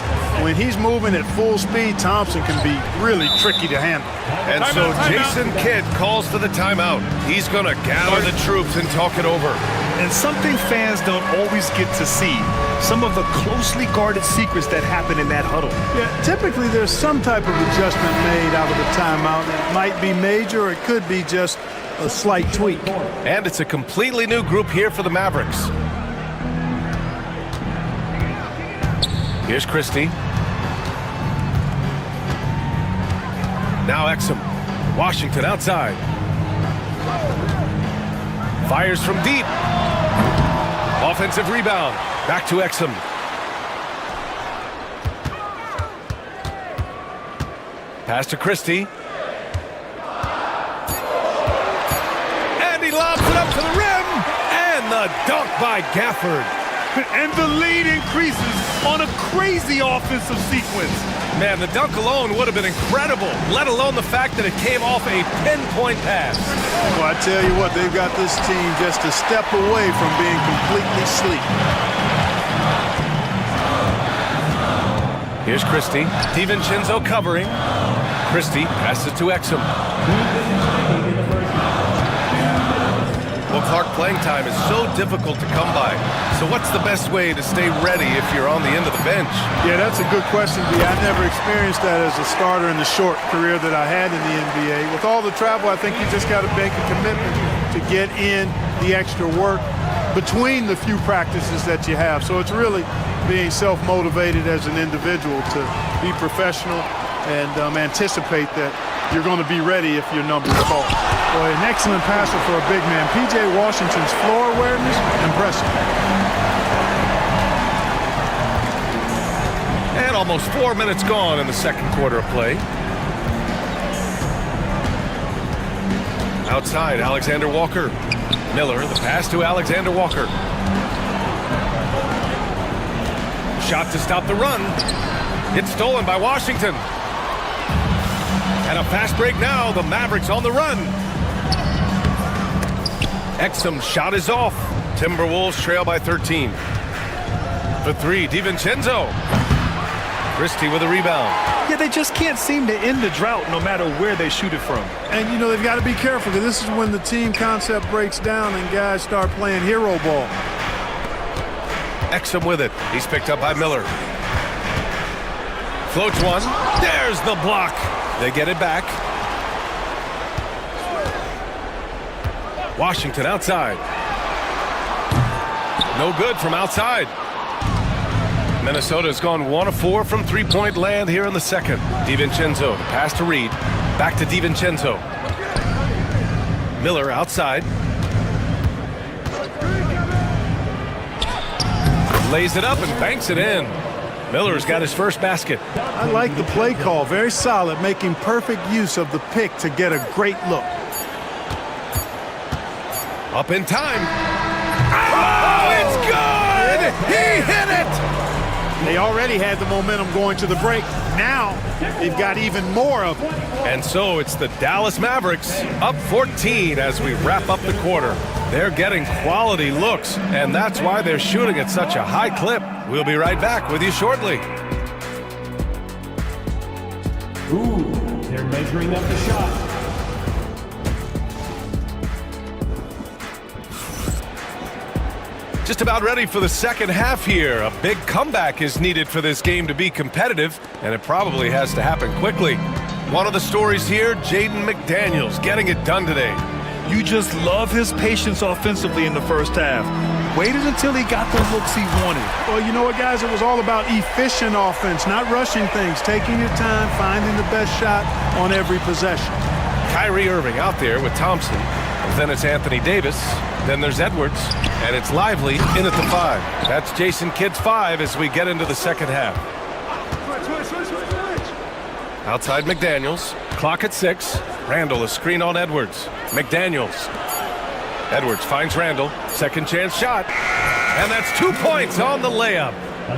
[SPEAKER 2] When he's moving at full speed, Thompson can be really tricky to handle.
[SPEAKER 7] And so Jason Kidd calls for the timeout. He's going to gather the troops and talk it over.
[SPEAKER 8] And something fans don't always get to see, some of the closely guarded secrets that happen in that huddle.
[SPEAKER 2] Yeah, typically there's some type of adjustment made out of the timeout. It might be major or it could be just a slight tweak.
[SPEAKER 7] And it's a completely new group here for the Mavericks. Here's Christie. Now Exum. Washington outside. Fires from deep. Offensive rebound. Back to Exum. Pass to Christie. And he lobs it up to the rim. And the dunk by Gafford.
[SPEAKER 8] And the lead increases on a crazy offensive sequence.
[SPEAKER 7] Man, the dunk alone would have been incredible, let alone the fact that it came off a pinpoint pass.
[SPEAKER 2] Well, I tell you what, they've got this team just a step away from being completely asleep.
[SPEAKER 7] Here's Christie. DiVincenzo covering. Christie passes to Exum. Well, Clark, playing time is so difficult to come by. So what's the best way to stay ready if you're on the end of the bench?
[SPEAKER 2] Yeah, that's a good question, B. I never experienced that as a starter in the short career that I had in the NBA. With all the travel, I think you just got to make a commitment to get in the extra work between the few practices that you have. So it's really being self-motivated as an individual to be professional and anticipate that you're going to be ready if your number is called. Boy, an excellent passer for a big man. P.J. Washington's floor awareness, impressive.
[SPEAKER 7] And almost 4 minutes gone in the second quarter of play. Outside, Alexander Walker. Miller, the pass to Alexander Walker. Shot to stop the run. It's stolen by Washington. And a fast break now. The Mavericks on the run. Exum's shot is off. Timberwolves trail by 13. For three, DiVincenzo. Christie with a rebound.
[SPEAKER 8] Yeah, they just can't seem to end the drought no matter where they shoot it from.
[SPEAKER 2] And, you know, they've got to be careful because this is when the team concept breaks down and guys start playing hero ball.
[SPEAKER 7] Exum with it. He's picked up by Miller. Floats one. There's the block. They get it back. Washington outside. No good from outside. Minnesota's gone 1 of 4 from three-point land here in the second. DiVincenzo, the pass to Reed. Back to DiVincenzo. Miller outside. Lays it up and banks it in. Miller's got his first basket.
[SPEAKER 2] I like the play call. Very solid, making perfect use of the pick to get a great look.
[SPEAKER 7] Up in time. Oh, it's good! He hit it!
[SPEAKER 2] They already had the momentum going to the break. Now, they've got even more of it.
[SPEAKER 7] And so it's the Dallas Mavericks up 14 as we wrap up the quarter. They're getting quality looks, and that's why they're shooting at such a high clip. We'll be right back with you shortly.
[SPEAKER 6] Ooh, they're measuring up the shot.
[SPEAKER 7] Just about ready for the second half here. A big comeback is needed for this game to be competitive, and it probably has to happen quickly. One of the stories here, Jaden McDaniels getting it done today.
[SPEAKER 8] You just love his patience offensively in the first half. Waited until he got the looks he wanted.
[SPEAKER 2] Well, you know what, guys? It was all about efficient offense, not rushing things, taking your time, finding the best shot on every possession.
[SPEAKER 7] Kyrie Irving out there with Thompson. And then it's Anthony Davis. Then there's Edwards. And it's Lively in at the 5. That's Jason Kidd's 5 as we get into the second half. Outside McDaniels. Clock at 6. Randall, a screen on Edwards. McDaniels. Edwards finds Randall. Second chance shot. And that's 2 points on the layup.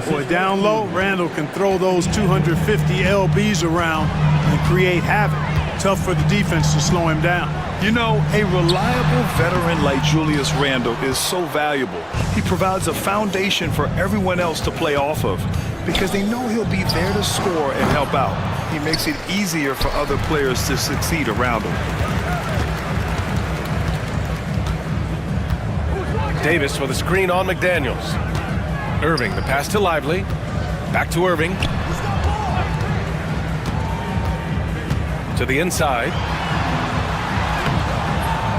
[SPEAKER 2] Boy, down low, Randall can throw those 250 LBs around and create havoc. Tough for the defense to slow him down.
[SPEAKER 8] You know, a reliable veteran like Julius Randle is so valuable. He provides a foundation for everyone else to play off of because they know he'll be there to score and help out. He makes it easier for other players to succeed around him.
[SPEAKER 7] Davis with a screen on McDaniels. Irving, the pass to Lively. Back to Irving. To the inside.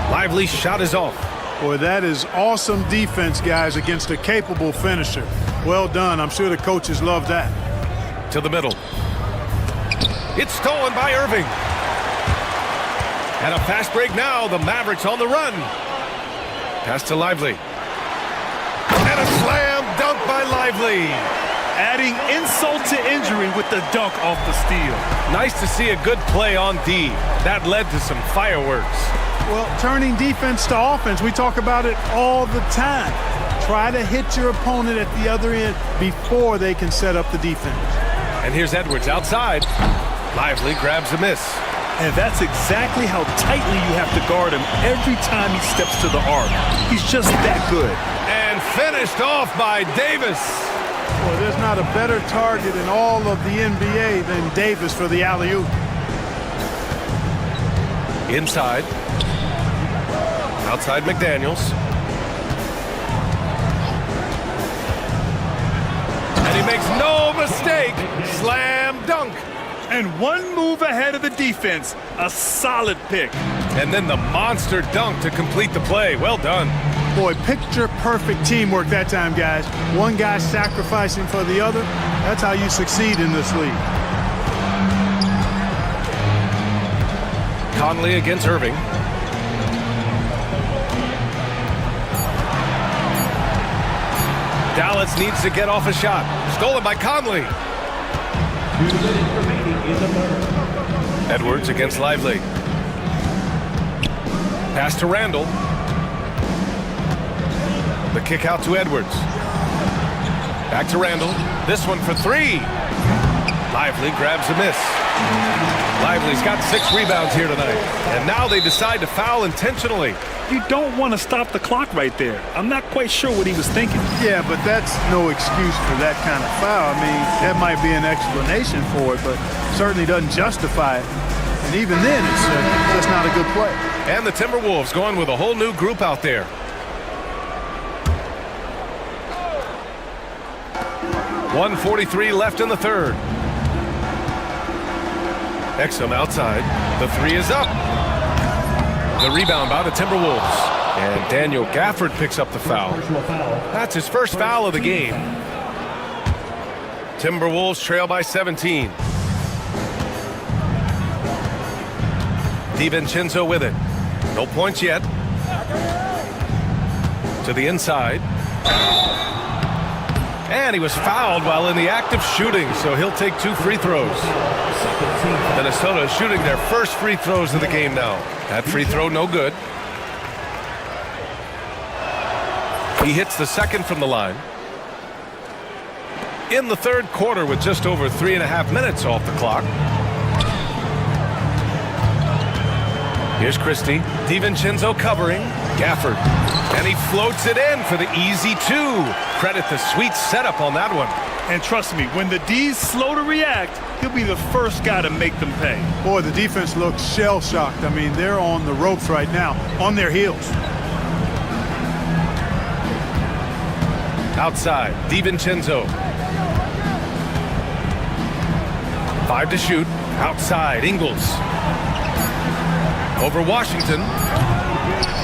[SPEAKER 7] Lively's shot is off.
[SPEAKER 2] Boy, that is awesome defense, guys, against a capable finisher. Well done. I'm sure the coaches love that.
[SPEAKER 7] To the middle. It's stolen by Irving. And a fast break now. The Mavericks on the run. Pass to Lively. And a slam dunk by Lively.
[SPEAKER 8] Adding insult to injury with the dunk off the steal.
[SPEAKER 7] Nice to see a good play on D. That led to some fireworks.
[SPEAKER 2] Well, turning defense to offense, we talk about it all the time. Try to hit your opponent at the other end before they can set up the defense.
[SPEAKER 7] And here's Edwards outside. Lively grabs a miss.
[SPEAKER 8] And that's exactly how tightly you have to guard him every time he steps to the arc. He's just that good.
[SPEAKER 7] And finished off by Davis.
[SPEAKER 2] Well, there's not a better target in all of the NBA than Davis for the alley-oop.
[SPEAKER 7] Inside. Outside McDaniels. And he makes no mistake. Slam dunk.
[SPEAKER 8] And one move ahead of the defense. A solid pick.
[SPEAKER 7] And then the monster dunk to complete the play. Well done.
[SPEAKER 2] Boy, picture-perfect teamwork that time, guys. One guy sacrificing for the other. That's how you succeed in this league.
[SPEAKER 7] Conley against Irving. Dallas needs to get off a shot. Stolen by Conley. Edwards against Lively. Pass to Randall. The kick out to Edwards. Back to Randall. This one for three. Lively grabs a miss. Lively's got 6 rebounds here tonight. And now they decide to foul intentionally.
[SPEAKER 8] You don't want to stop the clock right there. I'm not quite sure what he was thinking.
[SPEAKER 2] Yeah, but that's no excuse for that kind of foul. I mean, that might be an explanation for it, but certainly doesn't justify it. And even then, it's just not a good play.
[SPEAKER 7] And the Timberwolves going with a whole new group out there. .143 left in the third. Exum outside. The three is up. The rebound by the Timberwolves. And Daniel Gafford picks up the foul. That's his first foul of the game. Timberwolves trail by 17. DiVincenzo with it. No points yet. To the inside. And he was fouled while in the act of shooting, so he'll take 2 free throws. Minnesota is shooting their first free throws of the game now. That free throw no good. He hits the second from the line. In the third quarter with just over 3.5 minutes off the clock. Here's Christie. DiVincenzo covering. Gafford. And he floats it in for the easy 2. Credit the sweet setup on that one.
[SPEAKER 8] And trust me, when the D's slow to react, he'll be the first guy to make them pay.
[SPEAKER 2] Boy, the defense looks shell-shocked. I mean, they're on the ropes right now, on their heels.
[SPEAKER 7] Outside, DiVincenzo. 5 to shoot. Outside, Ingles. Over Washington.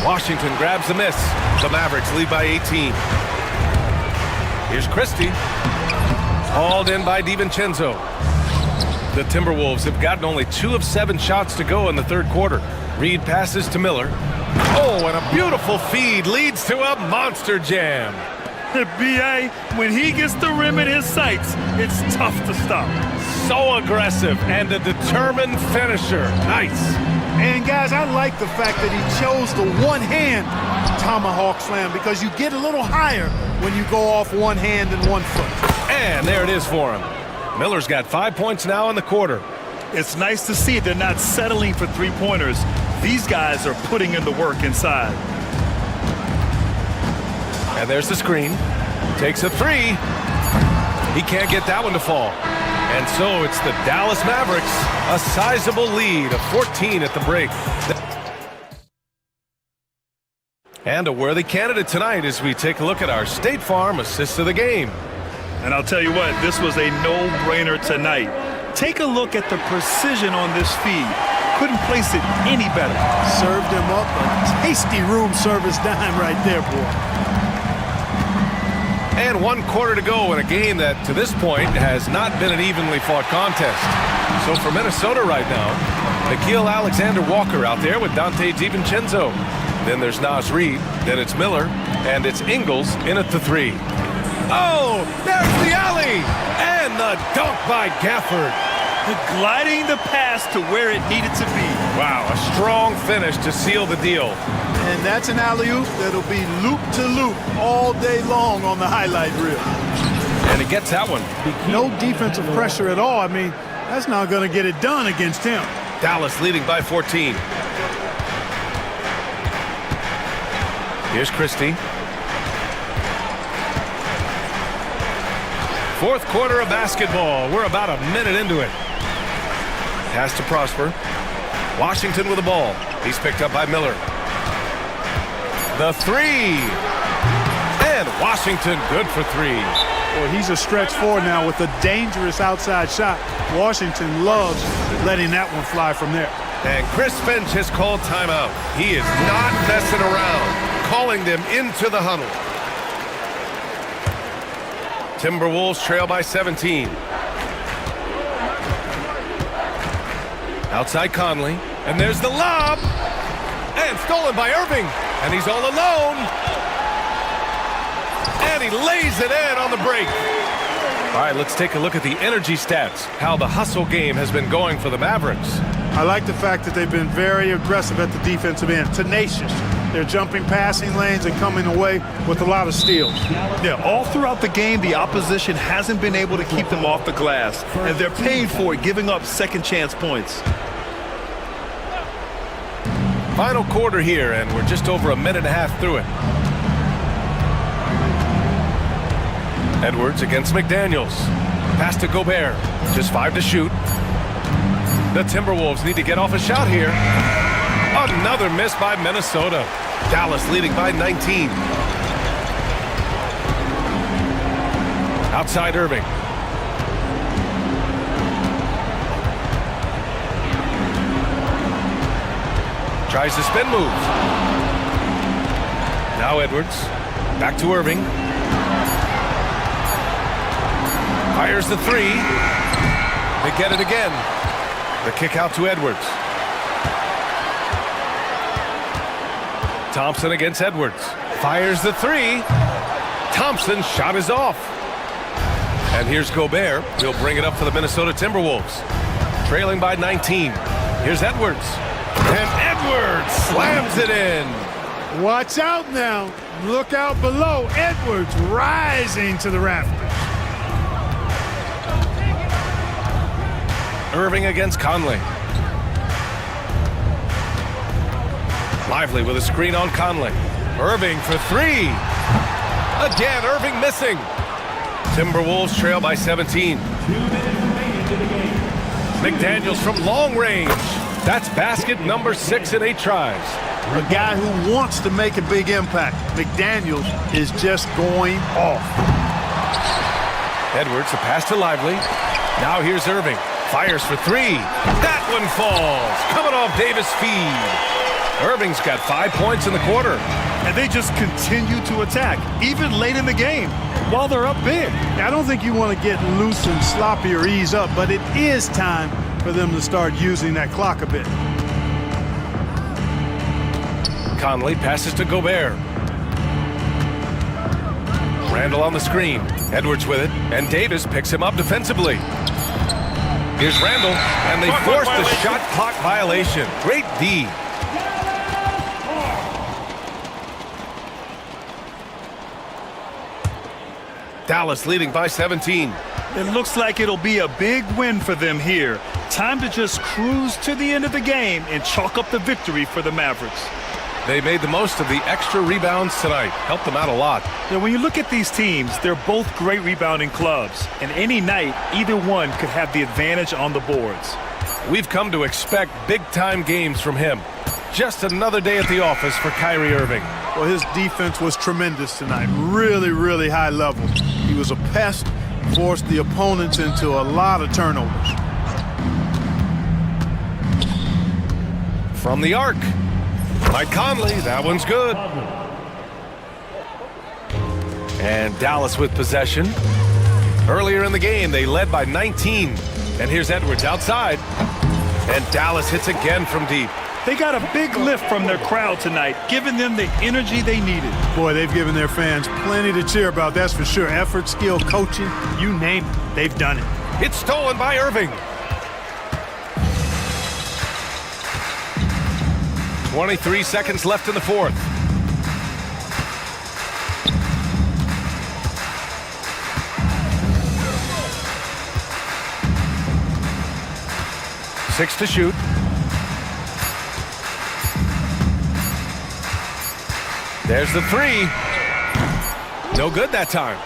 [SPEAKER 7] Washington grabs the miss. The Mavericks lead by 18. Here's Christie. Hauled in by DiVincenzo. The Timberwolves have gotten only 2 of 7 shots to go in the third quarter. Reed passes to Miller. Oh, and a beautiful feed leads to a monster jam.
[SPEAKER 8] B.A., when he gets the rim in his sights, it's tough to stop.
[SPEAKER 7] So aggressive and a determined finisher. Nice.
[SPEAKER 2] And guys, I like the fact that he chose the one-hand tomahawk slam because you get a little higher when you go off one hand and 1 foot.
[SPEAKER 7] And there it is for him. Miller's got 5 points now in the quarter.
[SPEAKER 8] It's nice to see they're not settling for 3-pointers. These guys are putting in the work inside.
[SPEAKER 7] And there's the screen. Takes a 3. He can't get that one to fall. And so it's the Dallas Mavericks, a sizable lead of 14 at the break. And a worthy candidate tonight as we take a look at our State Farm assist of the game.
[SPEAKER 8] And I'll tell you what, this was a no-brainer tonight. Take a look at the precision on this feed. Couldn't place it any better.
[SPEAKER 2] Served him up a tasty room service dime right there, boy.
[SPEAKER 7] And 1 quarter to go in a game that, to this point, has not been an evenly fought contest. So for Minnesota right now, Nickeil Alexander-Walker out there with Dante DiVincenzo. Then there's Naz Reid, then it's Miller, and it's Ingles in at the 3. Oh, there's the alley! And the dunk by Gafford.
[SPEAKER 8] Gliding the pass to where it needed to be.
[SPEAKER 7] Wow, a strong finish to seal the deal.
[SPEAKER 2] And that's an alley-oop that'll be loop-to-loop all day long on the highlight reel.
[SPEAKER 7] And he gets that one.
[SPEAKER 2] No defensive pressure at all. I mean, that's not going to get it done against him.
[SPEAKER 7] Dallas leading by 14. Here's Christie. Fourth quarter of basketball. We're about a minute into it. Pass to Prosper. Washington with the ball. He's picked up by Miller. The 3. And Washington good for 3.
[SPEAKER 2] Well, he's a stretch 4 now with a dangerous outside shot. Washington loves letting that one fly from there.
[SPEAKER 7] And Chris Finch has called timeout. He is not messing around. calling them into the huddle. Timberwolves trail by 17. Outside Conley, and there's the lob, and stolen by Irving, and he's all alone, and he lays it in on the break. All right, let's take a look at the energy stats, how the hustle game has been going for the Mavericks.
[SPEAKER 2] I like the fact that they've been very aggressive at the defensive end, tenacious. They're jumping passing lanes and coming away with a lot of steals.
[SPEAKER 8] Yeah, all throughout the game, the opposition hasn't been able to keep them off the glass, and they're paying for it, giving up second chance points.
[SPEAKER 7] Final quarter here, and we're just over a minute and a half through it. Edwards against McDaniels. Pass to Gobert. Just 5 to shoot. The Timberwolves need to get off a shot here. Another miss by Minnesota. Dallas leading by 19. Outside Irving. Tries to spin move. Now Edwards. Back to Irving. Fires the three. They get it again. The kick out to Edwards. Thompson against Edwards. Fires the three. Thompson's shot is off. And here's Gobert. He'll bring it up for the Minnesota Timberwolves. Trailing by 19. Here's Edwards. And Edwards slams it in.
[SPEAKER 2] Watch out now. Look out below. Edwards rising to the rafters.
[SPEAKER 7] Irving against Conley. Lively with a screen on Conley. Irving for three. Again, Irving missing. Timberwolves trail by 17. McDaniels from long range. That's basket number 6 in 8 tries.
[SPEAKER 2] A guy who wants to make a big impact. McDaniels is just going off.
[SPEAKER 7] Edwards, a pass to Lively. Now here's Irving. Fires for three. That one falls. Coming off Davis' feed. Irving's got 5 points in the quarter.
[SPEAKER 8] And they just continue to attack, even late in the game, while they're up big.
[SPEAKER 2] I don't think you want to get loose and sloppy or ease up, but it is time for them to start using that clock a bit.
[SPEAKER 7] Conley passes to Gobert. Randall on the screen. Edwards with it, and Davis picks him up defensively. Here's Randall, and they force the shot clock violation. Great D. Dallas leading by 17.
[SPEAKER 8] It looks like it'll be a big win for them here. Time to just cruise to the end of the game and chalk up the victory for the Mavericks.
[SPEAKER 7] They made the most of the extra rebounds tonight. Helped them out a lot.
[SPEAKER 8] Now, when you look at these teams, they're both great rebounding clubs. And any night, either one could have the advantage on the boards.
[SPEAKER 7] We've come to expect big-time games from him. Just another day at the office for Kyrie Irving.
[SPEAKER 2] Well, his defense was tremendous tonight. Really, really high level. He was a pest, forced the opponents into a lot of turnovers.
[SPEAKER 7] From the arc. Mike Conley, that one's good. And Dallas with possession. Earlier in the game, they led by 19. And here's Edwards outside. And Dallas hits again from deep.
[SPEAKER 8] They got a big lift from their crowd tonight, giving them the energy they needed.
[SPEAKER 2] Boy, they've given their fans plenty to cheer about, that's for sure. Effort, skill, coaching, you name it, they've done it.
[SPEAKER 7] It's stolen by Irving. 23 seconds left in the fourth. Six to shoot. There's the three. No good that time.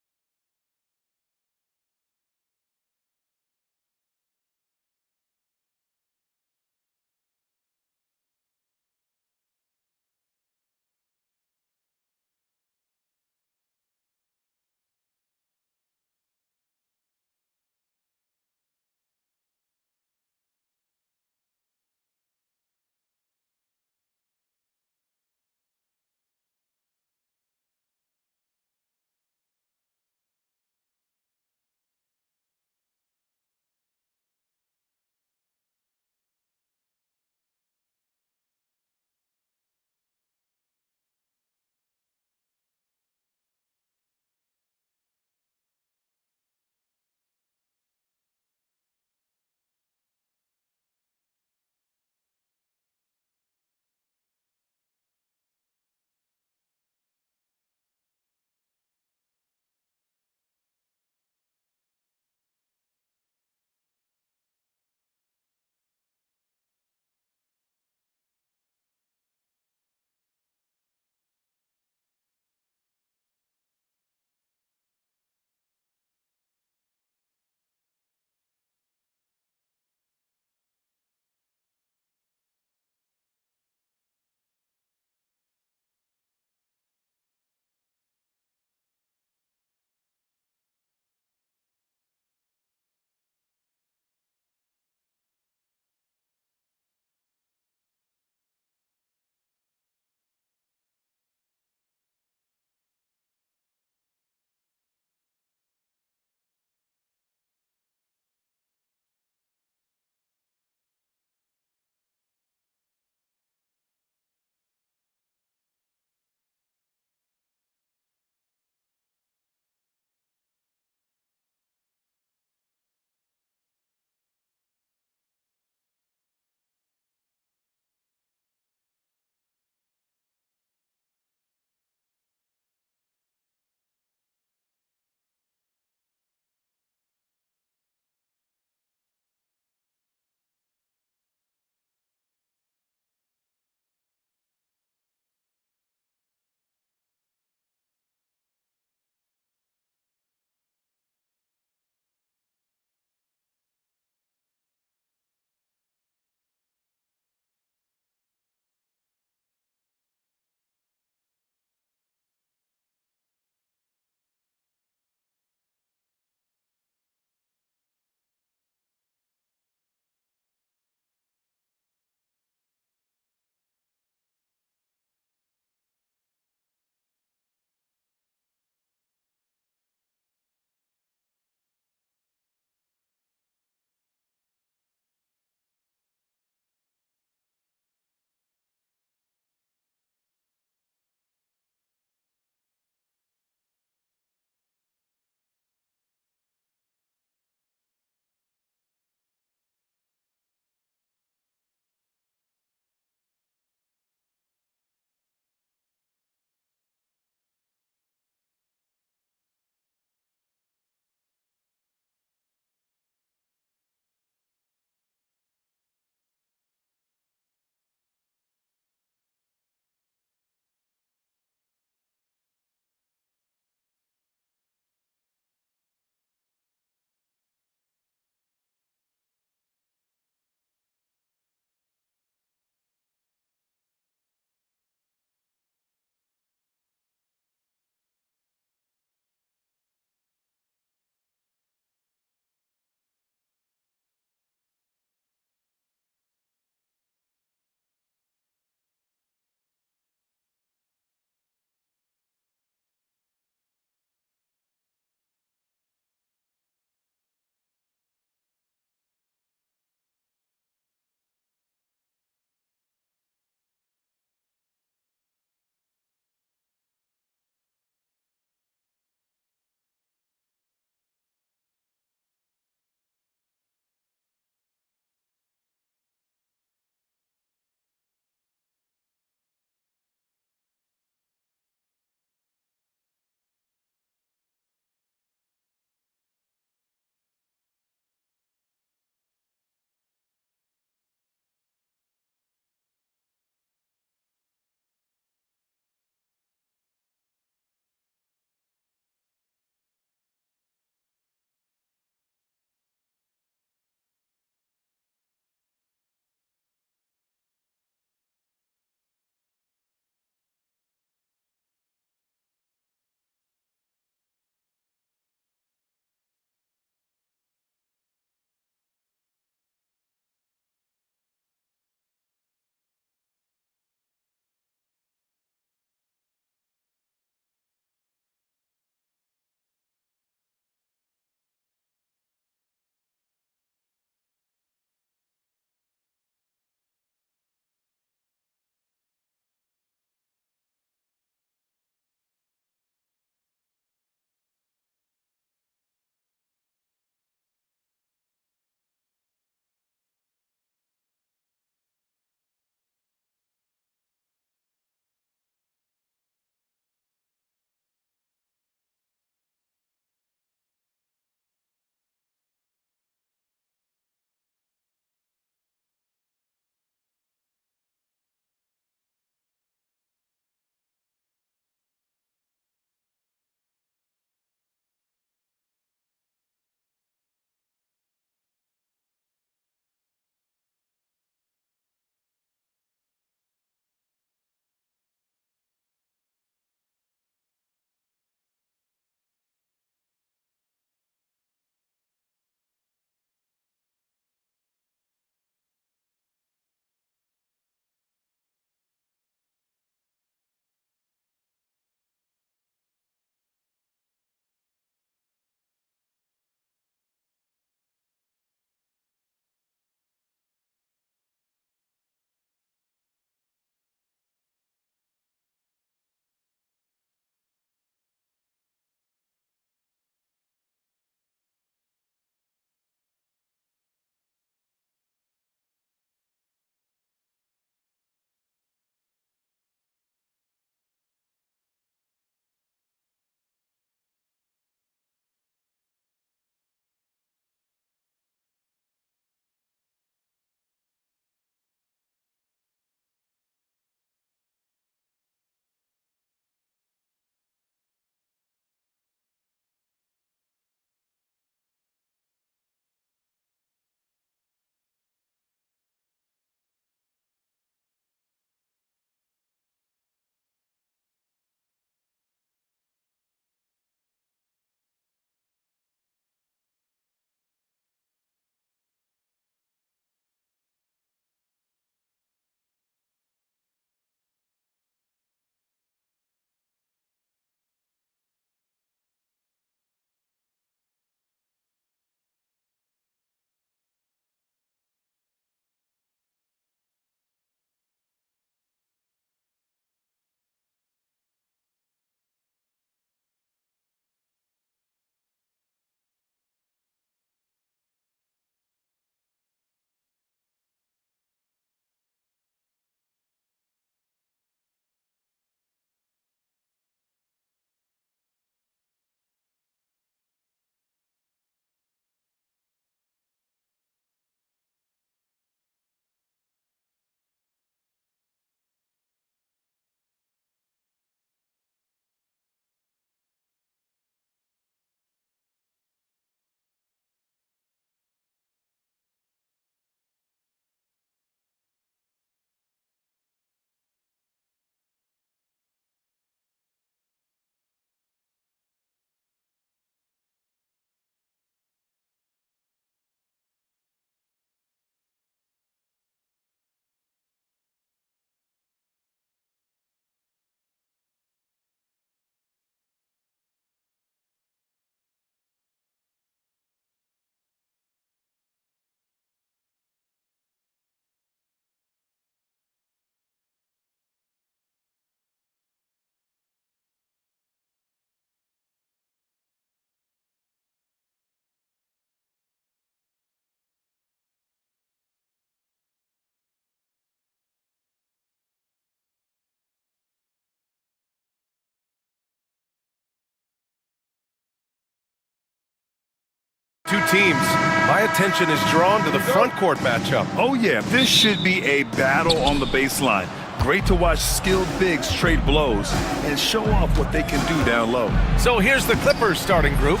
[SPEAKER 7] two teams, my attention is drawn to the front court matchup.
[SPEAKER 8] Oh, yeah, this should be a battle on the baseline. Great to watch skilled bigs trade blows and show off what they can do down low.
[SPEAKER 7] So here's the Clippers starting group.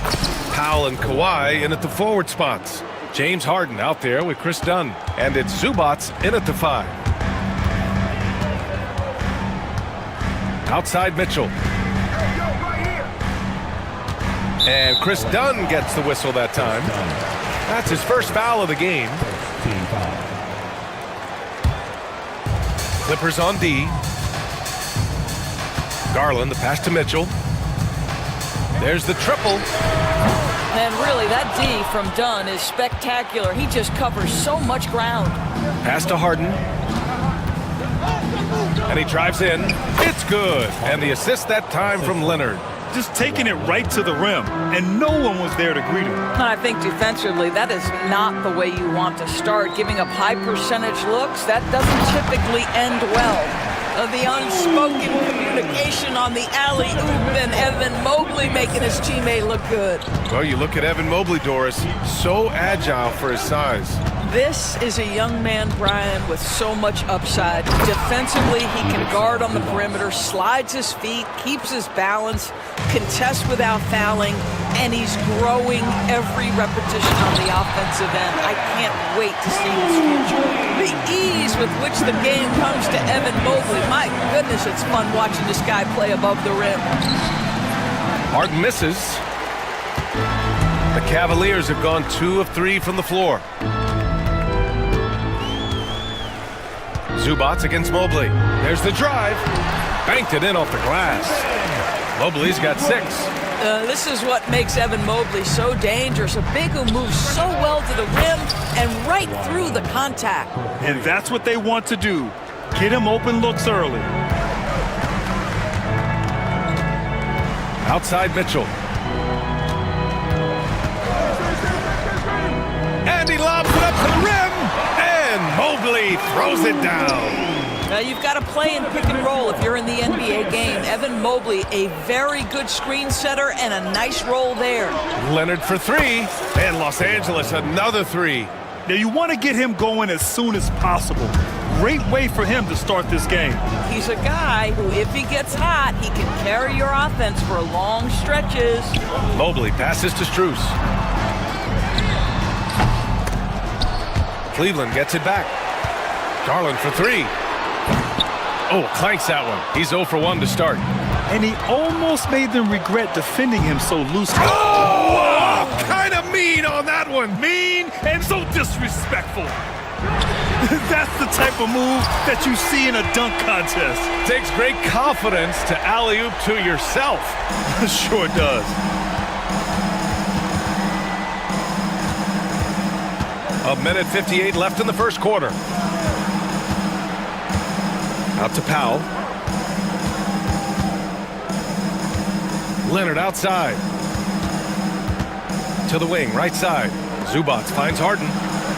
[SPEAKER 7] Powell and Kawhi in at the forward spots. James Harden out there with Chris Dunn. And it's Zubats in at the 5. Outside Mitchell. And Chris Dunn gets the whistle that time. That's his first foul of the game. Clippers on D. Garland, the pass to Mitchell. There's the triple.
[SPEAKER 12] And really, that D from Dunn is spectacular. He just covers so much ground.
[SPEAKER 7] Pass to Harden. And he drives in. It's good. And the assist that time from Leonard.
[SPEAKER 8] Just taking it right to the rim, and no one was there to greet him.
[SPEAKER 12] And I think defensively, that is not the way you want to start. Giving up high percentage looks, that doesn't typically end well. The unspoken communication on the alley-oop, and Evan Mobley making his teammate look good.
[SPEAKER 7] Well, you look at Evan Mobley, Doris, so agile for his size.
[SPEAKER 12] This is a young man, Brian, with so much upside. Defensively, he can guard on the perimeter, slides his feet, keeps his balance, contests without fouling, and he's growing every repetition on the offensive end. I can't wait to see his future. The ease with which the game comes to Evan Mobley. My goodness, it's fun watching this guy play above the rim.
[SPEAKER 7] Harden misses. The Cavaliers have gone 2 of 3 from the floor. Zubats against Mobley. There's the drive. Banked it in off the glass. Mobley's got 6.
[SPEAKER 12] This is what makes Evan Mobley so dangerous. A big who moves so well to the rim and right through the contact.
[SPEAKER 8] And that's what they want to do. Get him open looks early.
[SPEAKER 7] Outside Mitchell. And he lobs it up to the rim. And Mobley throws it down.
[SPEAKER 12] You've got to play in pick and roll if you're in the NBA game. Evan Mobley, a very good screen setter and a nice roll there.
[SPEAKER 7] Leonard for 3. And Los Angeles another 3.
[SPEAKER 8] Now you want to get him going as soon as possible. Great way for him to start this game.
[SPEAKER 12] He's a guy who, if he gets hot, he can carry your offense for long stretches.
[SPEAKER 7] Mobley passes to Strus. Cleveland gets it back. Garland for 3. Oh, clanks that one. He's 0 for 1 to start.
[SPEAKER 8] And he almost made them regret defending him so loosely.
[SPEAKER 7] Oh, kind of mean on that one.
[SPEAKER 8] Mean and so disrespectful. That's the type of move that you see in a dunk contest.
[SPEAKER 7] Takes great confidence to alley-oop to yourself.
[SPEAKER 8] Sure does.
[SPEAKER 7] A minute 58 left in the first quarter. Out to Powell. Leonard outside. To the wing, right side. Zubats finds Harden.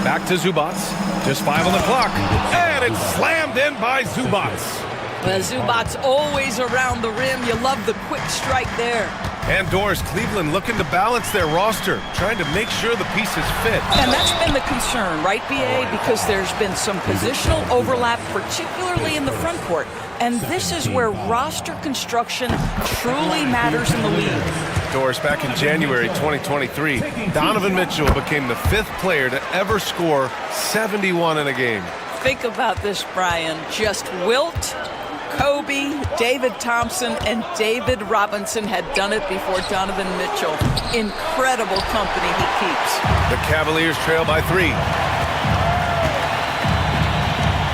[SPEAKER 7] Back to Zubats. Just 5 on the clock. And it's slammed in by Zubats.
[SPEAKER 12] Zubats always around the rim. You love the quick strike there.
[SPEAKER 7] And Doris, Cleveland looking to balance their roster, trying to make sure the pieces fit.
[SPEAKER 12] And that's been the concern, right, BA? Because there's been some positional overlap, particularly in the front court. And this is where roster construction truly matters in the league.
[SPEAKER 7] Doris, back in January 2023, Donovan Mitchell became the 5th player to ever score 71 in a game.
[SPEAKER 12] Think about this, Brian. Just Wilt, Kobe, David Thompson, and David Robinson had done it before Donovan Mitchell. Incredible company he keeps.
[SPEAKER 7] The Cavaliers trail by 3.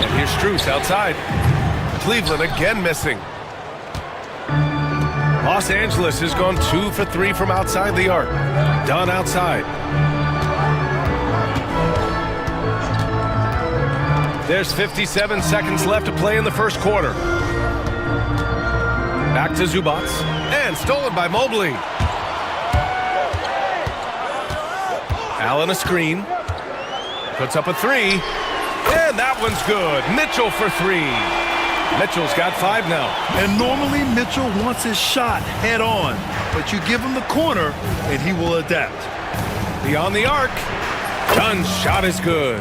[SPEAKER 7] And here's Strus outside. Cleveland again missing. Los Angeles has gone 2 for 3 from outside the arc. Dunn outside. There's 57 seconds left to play in the first quarter. Back to Zubats. And stolen by Mobley. Allen a screen. Puts up a 3. And that one's good. Mitchell for 3. Mitchell's got 5 now.
[SPEAKER 8] And normally Mitchell wants his shot head on. But you give him the corner and he will adapt.
[SPEAKER 7] Beyond the arc. Dunn's shot is good.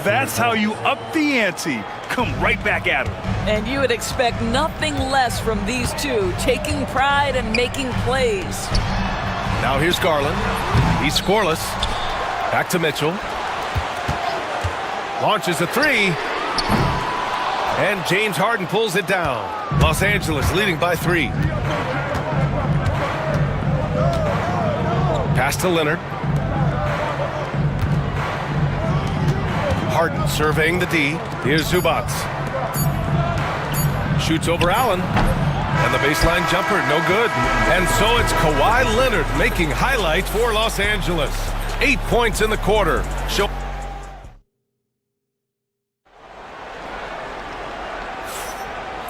[SPEAKER 8] That's how you up the ante. Come right back at him.
[SPEAKER 12] And you would expect nothing less from these two, taking pride and making plays.
[SPEAKER 7] Now here's Garland. He's scoreless. Back to Mitchell. Launches a three. And James Harden pulls it down. Los Angeles leading by 3. Pass to Leonard. Harden surveying the D. Here's Zubac. Shoots over Allen. And the baseline jumper, no good. And so it's Kawhi Leonard making highlights for Los Angeles. 8 points in the quarter.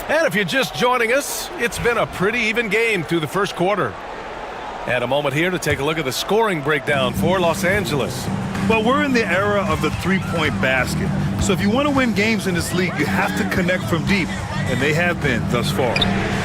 [SPEAKER 7] And if you're just joining us, it's been a pretty even game through the first quarter. And a moment here to take a look at the scoring breakdown for Los Angeles.
[SPEAKER 8] Well, we're in the era of the three-point basket. So if you want to win games in this league, you have to connect from deep. And they have been thus far.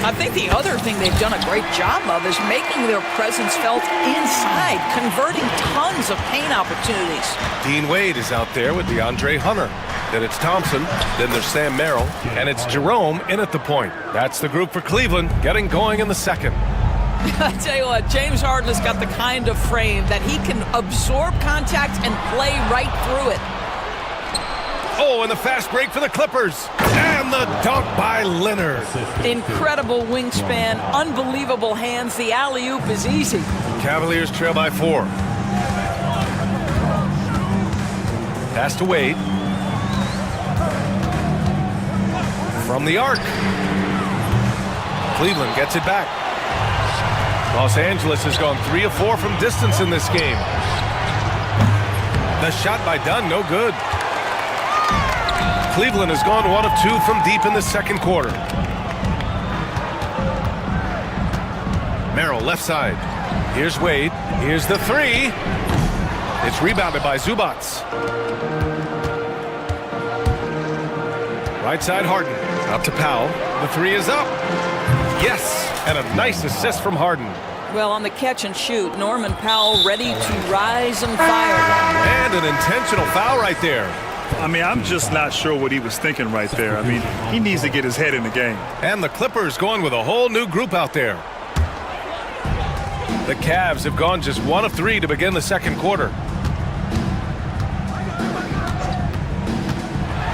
[SPEAKER 12] I think the other thing they've done a great job of is making their presence felt inside, converting tons of paint opportunities.
[SPEAKER 7] Dean Wade is out there with DeAndre Hunter. Then it's Thompson. Then there's Sam Merrill. And it's Jerome in at the point. That's the group for Cleveland, getting going in the second.
[SPEAKER 12] I tell you what, James Harden has got the kind of frame that he can absorb contact and play right through it.
[SPEAKER 7] Oh, and the fast break for the Clippers. And the dunk by Leonard.
[SPEAKER 12] Incredible wingspan, unbelievable hands. The alley-oop is easy.
[SPEAKER 7] Cavaliers trail by 4. Pass to Wade. From the arc. Cleveland gets it back. Los Angeles has gone 3 of 4 from distance in this game. The shot by Dunn, no good. Cleveland has gone 1 of 2 from deep in the second quarter. Merrill, left side. Here's Wade. Here's the three. It's rebounded by Zubac. Right side, Harden. Out to Powell. The three is up. Yes, and a nice assist from Harden.
[SPEAKER 12] Well, on the catch and shoot, Norman Powell ready to rise and fire.
[SPEAKER 7] And an intentional foul right there.
[SPEAKER 8] I mean, I'm just not sure what he was thinking right there. I mean, he needs to get his head in the game.
[SPEAKER 7] And the Clippers going with a whole new group out there. The Cavs have gone just 1 of 3 to begin the second quarter.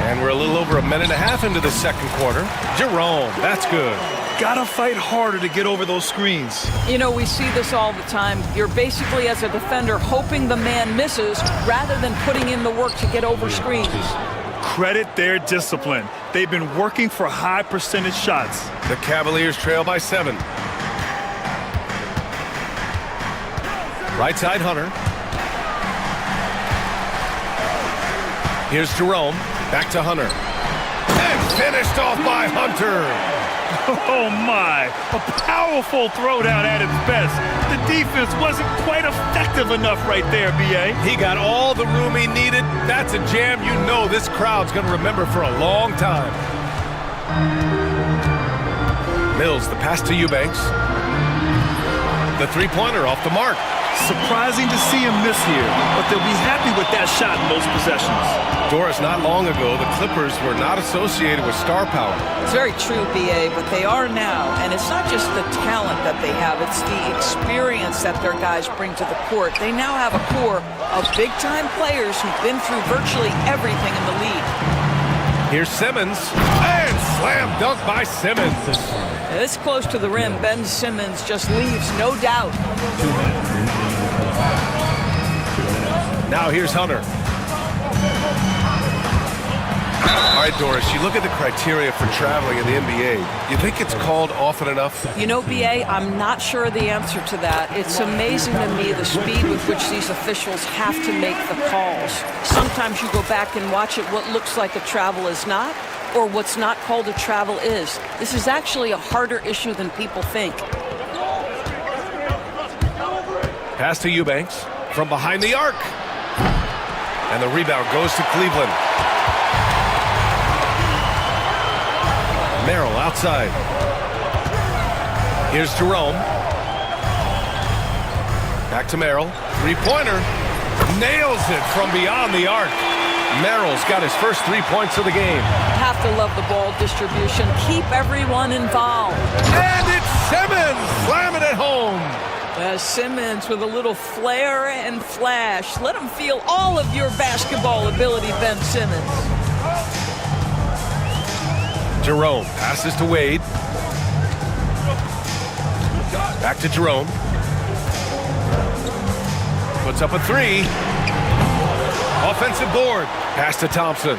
[SPEAKER 7] And we're a little over a minute and a half into the second quarter. Jerome, that's good.
[SPEAKER 8] Gotta fight harder to get over those screens.
[SPEAKER 12] You know, we see this all the time. You're basically, as a defender, hoping the man misses rather than putting in the work to get over screens.
[SPEAKER 8] Credit their discipline. They've been working for high percentage shots.
[SPEAKER 7] The Cavaliers trail by 7. Right side, Hunter. Here's Jerome. Back to Hunter. And finished off by Hunter.
[SPEAKER 8] Oh my, a powerful throwdown at its best. The defense wasn't quite effective enough right there, B.A.
[SPEAKER 7] He got all the room he needed. That's a jam you know this crowd's going to remember for a long time. Mills, the pass to Eubanks. The three-pointer off the mark.
[SPEAKER 8] Surprising to see him miss here, but they'll be happy with that shot in most possessions.
[SPEAKER 7] Doris, not long ago, the Clippers were not associated with star power.
[SPEAKER 12] It's very true, B.A., but they are now. And it's not just the talent that they have, it's the experience that their guys bring to the court. They now have a core of big-time players who've been through virtually everything in the league.
[SPEAKER 7] Here's Simmons, and slam dunk by Simmons.
[SPEAKER 12] This close to the rim, Ben Simmons just leaves, no doubt.
[SPEAKER 7] Now here's Hunter. All right, Doris, you look at the criteria for traveling in the NBA. You think it's called often enough?
[SPEAKER 12] You know, B.A., I'm not sure the answer to that. It's amazing to me the speed with which these officials have to make the calls. Sometimes you go back and watch it, what looks like a travel is not, or what's not called a travel is. This is actually a harder issue than people think.
[SPEAKER 7] Pass to Eubanks from behind the arc. And the rebound goes to Cleveland. Merrill outside. Here's Jerome. Back to Merrill. Three-pointer. Nails it from beyond the arc. Merrill's got his first 3 points of the game.
[SPEAKER 12] Have to love the ball distribution. Keep everyone involved.
[SPEAKER 7] And it's Simmons slamming it home.
[SPEAKER 12] Simmons with a little flair and flash. Let him feel all of your basketball ability, Ben Simmons.
[SPEAKER 7] Jerome passes to Wade. Back to Jerome. Puts up a three. Offensive board. Pass to Thompson.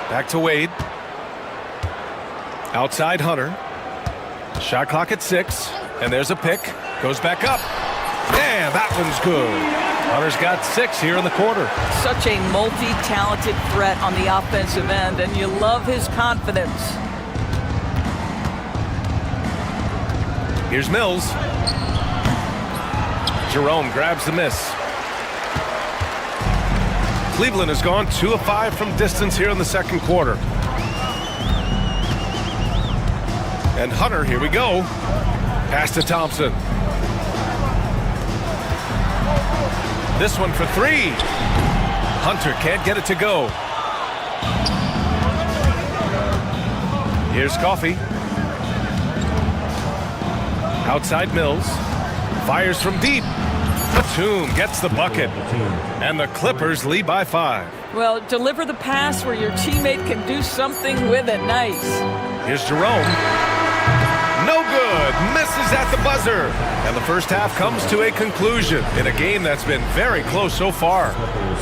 [SPEAKER 7] Back to Wade. Outside Hunter. Shot clock at 6. And there's a pick. Goes back up. And that one's good. Hunter's got 6 here in the quarter.
[SPEAKER 12] Such a multi-talented threat on the offensive end, and you love his confidence.
[SPEAKER 7] Here's Mills. Jerome grabs the miss. Cleveland has gone 2 of 5 from distance here in the second quarter. And Hunter, here we go. Pass to Thompson. This one for 3. Hunter can't get it to go. Here's Coffey. Outside Mills. Fires from deep. Batum gets the bucket. And the Clippers lead by 5.
[SPEAKER 12] Well, deliver the pass where your teammate can do something with it. Nice.
[SPEAKER 7] Here's Jerome. No good. Misses at the buzzer. And the first half comes to a conclusion in a game that's been very close so far.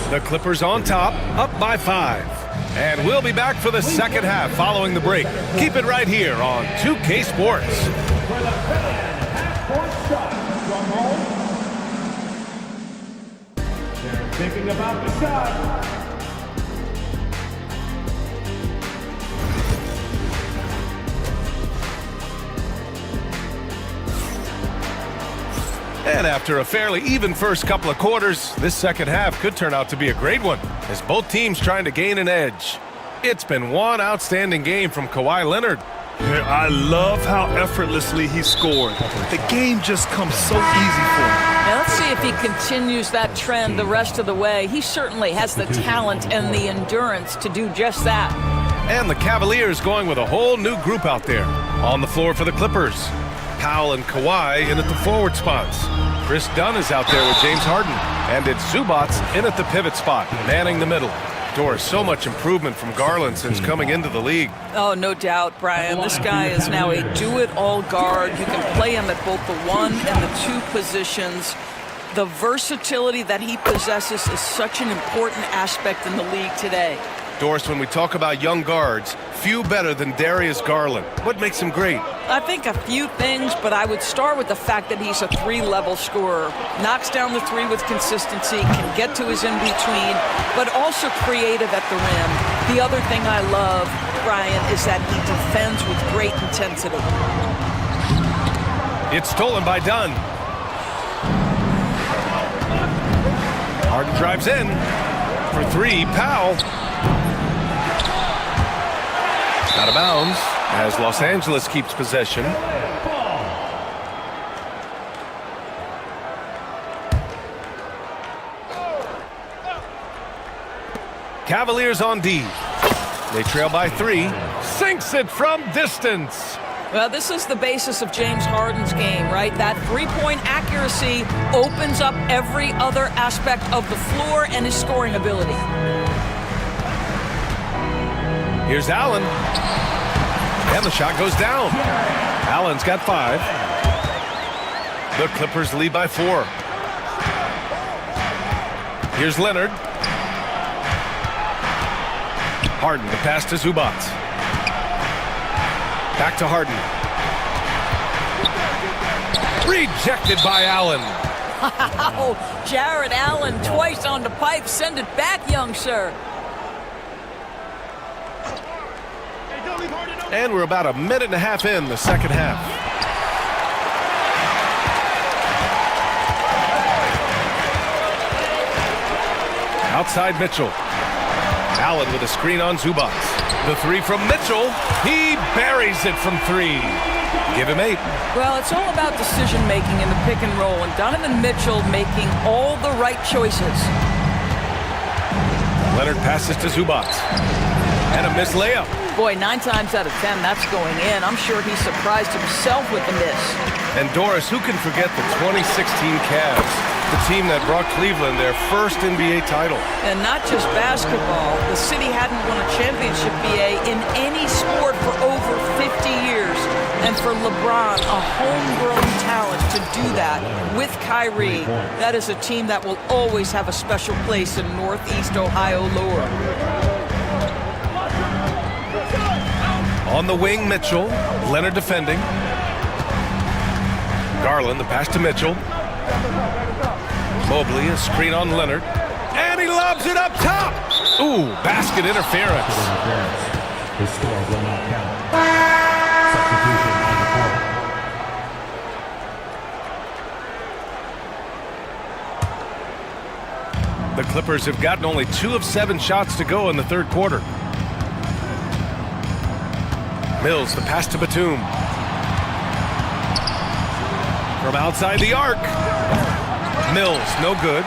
[SPEAKER 7] The Clippers on top, up by 5. And we'll be back for the second half following the break. Keep it right here on 2K Sports.
[SPEAKER 6] Thinking about the shot.
[SPEAKER 7] And after a fairly even first couple of quarters, this second half could turn out to be a great one, as both teams trying to gain an edge. It's been one outstanding game from Kawhi Leonard.
[SPEAKER 8] I love how effortlessly he scored. The game just comes so easy for him.
[SPEAKER 12] Now let's see if he continues that trend the rest of the way. He certainly has the talent and the endurance to do just that.
[SPEAKER 7] And the Cavaliers going with a whole new group out there. On the floor for the Clippers. Powell and Kawhi in at the forward spots. Chris Dunn is out there with James Harden. And it's Zubats in at the pivot spot, manning the middle. Doris, so much improvement from Garland since coming into the league.
[SPEAKER 12] Oh, no doubt, Brian. This guy is now a do-it-all guard. You can play him at both the 1 and the 2 positions. The versatility that he possesses is such an important aspect in the league today.
[SPEAKER 7] Doris, when we talk about young guards, few better than Darius Garland. What makes him great?
[SPEAKER 12] I think a few things, but I would start with the fact that he's a 3-level scorer. Knocks down the 3 with consistency, can get to his in-between, but also creative at the rim. The other thing I love, Brian, is that he defends with great intensity.
[SPEAKER 7] It's stolen by Dunn. Harden drives in. For 3, Powell. Out of bounds as Los Angeles keeps possession. Cavaliers on D. They trail by 3. Sinks it from distance.
[SPEAKER 12] Well, this is the basis of James Harden's game, right? That 3-point accuracy opens up every other aspect of the floor and his scoring ability.
[SPEAKER 7] Here's Allen. And the shot goes down. Allen's got 5. The Clippers lead by 4. Here's Leonard. Harden, the pass to Zubats. Back to Harden. Rejected by Allen.
[SPEAKER 12] Wow, Jared Allen twice on the pipe. Send it back, young sir.
[SPEAKER 7] And we're about a minute and a half in the second half. Outside Mitchell. Allen with a screen on Zubats. The 3 from Mitchell. He buries it from 3. Give him 8.
[SPEAKER 12] Well, it's all about decision-making in the pick and roll, and Donovan Mitchell making all the right choices.
[SPEAKER 7] Leonard passes to Zubac. And a missed layup.
[SPEAKER 12] Boy, 9 times out of 10, that's going in. I'm sure he surprised himself with the miss.
[SPEAKER 7] And Doris, who can forget the 2016 Cavs, the team that brought Cleveland their first NBA title?
[SPEAKER 12] And not just basketball. The city hadn't won a championship, BA, in any sport for over 50 years. And for LeBron, a homegrown talent, to do that with Kyrie, that is a team that will always have a special place in Northeast Ohio lore.
[SPEAKER 7] On the wing, Mitchell. Leonard defending. Garland, the pass to Mitchell. Mobley, a screen on Leonard. And he lobs it up top! Ooh, basket interference.
[SPEAKER 6] His score will not count. Substitution on the court.
[SPEAKER 7] The Clippers have gotten only 2 of 7 shots to go in the third quarter. Mills, the pass to Batum. From outside the arc. Mills, no good.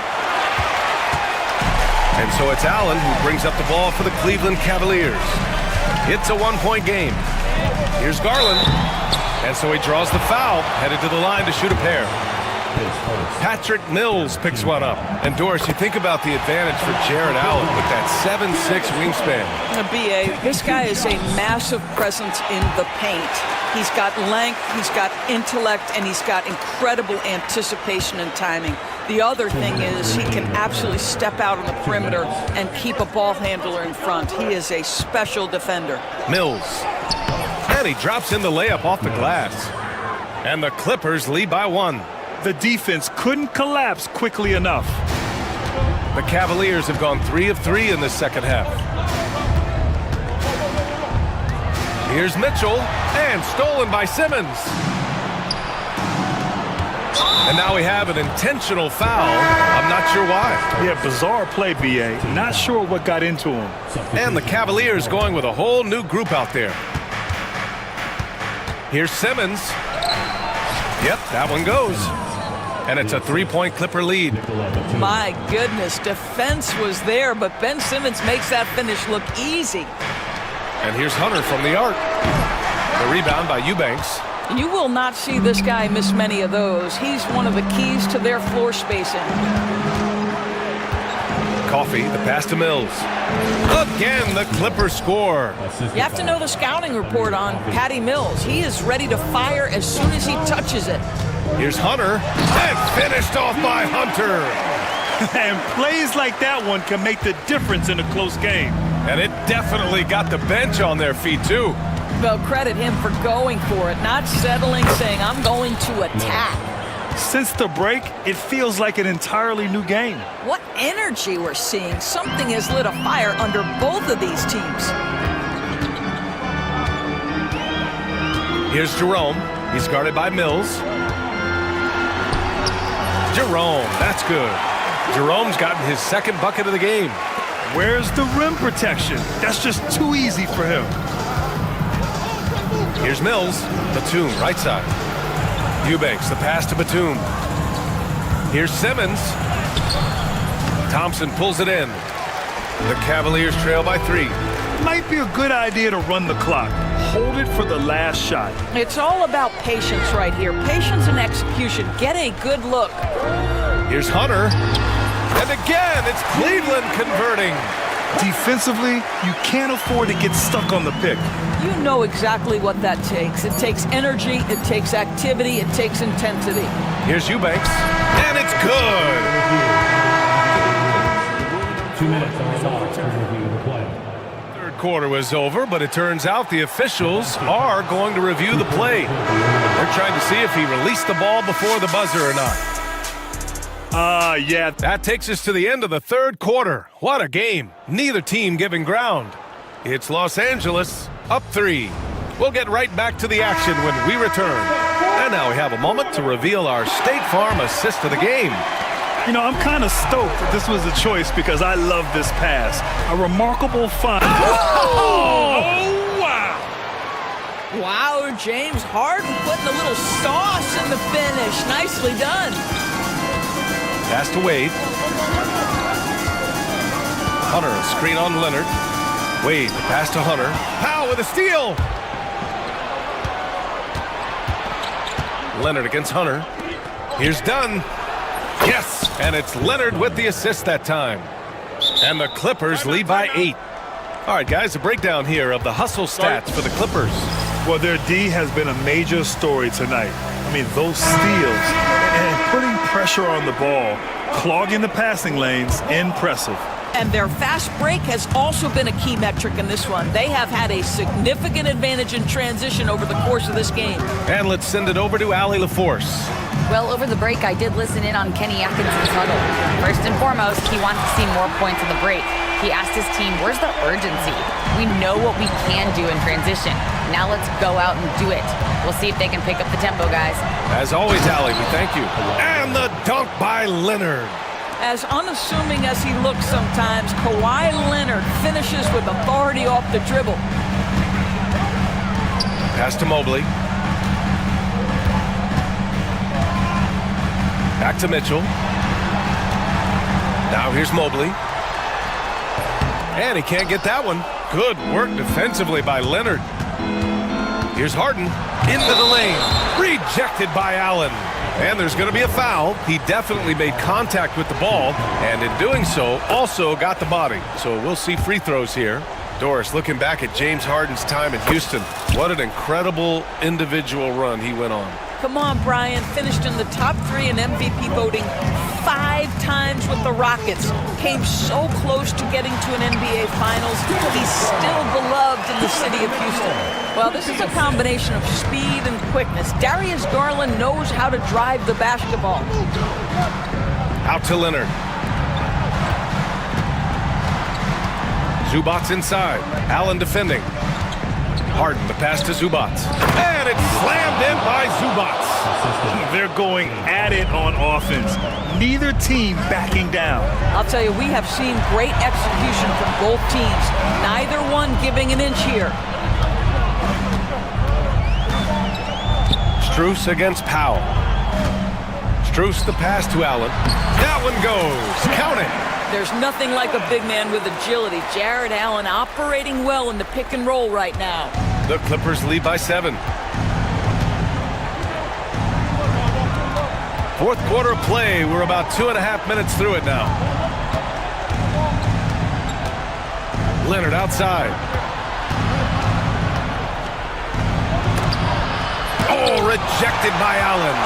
[SPEAKER 7] And so it's Allen who brings up the ball for the Cleveland Cavaliers. It's a 1-point game. Here's Garland. And so he draws the foul, headed to the line to shoot a pair. Patrick Mills picks one up. And Doris, you think about the advantage for Jared Allen with that 7'6" wingspan.
[SPEAKER 12] BA, this guy is a massive presence in the paint. He's got length, he's got intellect, and he's got incredible anticipation and timing. The other thing is he can absolutely step out on the perimeter and keep a ball handler in front. He is a special defender.
[SPEAKER 7] Mills. And he drops in the layup off the glass. And the Clippers lead by 1.
[SPEAKER 8] The defense couldn't collapse quickly enough.
[SPEAKER 7] The Cavaliers have gone 3 of 3 in the second half. Here's Mitchell, and stolen by Simmons. And now we have an intentional foul. I'm not sure why.
[SPEAKER 8] Yeah, bizarre play, BA. Not sure what got into him.
[SPEAKER 7] And the Cavaliers going with a whole new group out there. Here's Simmons. Yep, that one goes. And it's a 3-point Clipper lead.
[SPEAKER 12] My goodness, defense was there, but Ben Simmons makes that finish look easy.
[SPEAKER 7] And here's Hunter from the arc. The rebound by Eubanks.
[SPEAKER 12] You will not see this guy miss many of those. He's one of the keys to their floor spacing.
[SPEAKER 7] Coffey, the pass to Mills. Again, the Clippers score.
[SPEAKER 12] You have to know the scouting report on Patty Mills. He is ready to fire as soon as he touches it.
[SPEAKER 7] Here's Hunter, and finished off by Hunter.
[SPEAKER 8] And plays like that one can make the difference in a close game.
[SPEAKER 7] And it definitely got the bench on their feet, too.
[SPEAKER 12] Well, credit him for going for it, not settling, saying, I'm going to attack.
[SPEAKER 8] Since the break, it feels like an entirely new game.
[SPEAKER 12] What energy we're seeing. Something has lit a fire under both of these teams.
[SPEAKER 7] Here's Jerome. He's guarded by Mills. Jerome, that's good. Jerome's gotten his second bucket of the game.
[SPEAKER 8] Where's the rim protection? That's just too easy for him.
[SPEAKER 7] Here's Mills. Batum, right side. Eubanks, the pass to Batum. Here's Simmons. Thompson pulls it in. The Cavaliers trail by 3.
[SPEAKER 8] Might be a good idea to run the clock. Hold it for the last shot.
[SPEAKER 12] It's all about patience right here. Patience and execution. Get a good look.
[SPEAKER 7] Here's Hunter. And again, it's Cleveland converting.
[SPEAKER 8] Defensively, you can't afford to get stuck on the pick.
[SPEAKER 12] You know exactly what that takes. It takes energy, it takes activity, it takes intensity.
[SPEAKER 7] Here's Eubanks, and it's good.
[SPEAKER 6] 2 minutes on the clock to review the play.
[SPEAKER 7] Third quarter was over, but it turns out the officials are going to review the play. They're trying to see if he released the ball before the buzzer or not.
[SPEAKER 8] Yeah.
[SPEAKER 7] That takes us to the end of the third quarter. What a game. Neither team giving ground. It's Los Angeles up 3. We'll get right back to the action when we return. And now we have a moment to reveal our State Farm assist of the game.
[SPEAKER 8] You know, I'm kind of stoked that this was a choice because I love this pass. A remarkable find.
[SPEAKER 7] Oh, wow!
[SPEAKER 12] Wow, James Harden putting a little sauce in the finish. Nicely done.
[SPEAKER 7] Pass to Wade. Hunter, a screen on Leonard. Wade, the pass to Hunter. Powell with a steal. Leonard against Hunter. Here's Dunn. Yes, and it's Leonard with the assist that time. And the Clippers lead by 8. All right, guys, a breakdown here of the hustle stats for the Clippers.
[SPEAKER 8] Well, their D has been a major story tonight. I mean, those steals and putting pressure on the ball, clogging the passing lanes, impressive.
[SPEAKER 12] And their fast break has also been a key metric in this one. They have had a significant advantage in transition over the course of this game.
[SPEAKER 7] And let's send it over to Allie LaForce.
[SPEAKER 10] Well, over the break, I did listen in on Kenny Atkinson's huddle. First and foremost, he wants to see more points in the break. He asked his team, where's the urgency? We know what we can do in transition. Now let's go out and do it. We'll see if they can pick up the tempo, guys.
[SPEAKER 7] As always, Allie, we thank you. And the dunk by Leonard.
[SPEAKER 12] As unassuming as he looks sometimes, Kawhi Leonard finishes with authority off the dribble.
[SPEAKER 7] Pass to Mobley. Back to Mitchell. Now here's Mobley. And he can't get that one. Good work defensively by Leonard. Here's Harden. Into the lane. Rejected by Allen. And there's going to be a foul. He definitely made contact with the ball, and in doing so, also got the body. So we'll see free throws here. Doris, looking back at James Harden's time in Houston, what an incredible individual run he went on.
[SPEAKER 12] Come on, Brian. Finished in the top 3 in MVP voting 5 times with the Rockets. Came so close to getting to an NBA Finals. He's still beloved in the city of Houston. Well, this is a combination of speed and quickness. Darius Garland knows how to drive the basketball.
[SPEAKER 7] Out to Leonard. Zubats inside. Allen defending. Harden, the pass to Zubats. And it's slammed in by Zubats.
[SPEAKER 8] They're going at it on offense. Neither team backing down.
[SPEAKER 12] I'll tell you, we have seen great execution from both teams. Neither one giving an inch here.
[SPEAKER 7] Strus against Powell. Strus the pass to Allen. That one goes. Count it.
[SPEAKER 12] There's nothing like a big man with agility. Jared Allen operating well in the pick and roll right now.
[SPEAKER 7] The Clippers lead by 7. Fourth quarter play. We're about 2.5 minutes through it now. Leonard outside. Oh, rejected by Allen.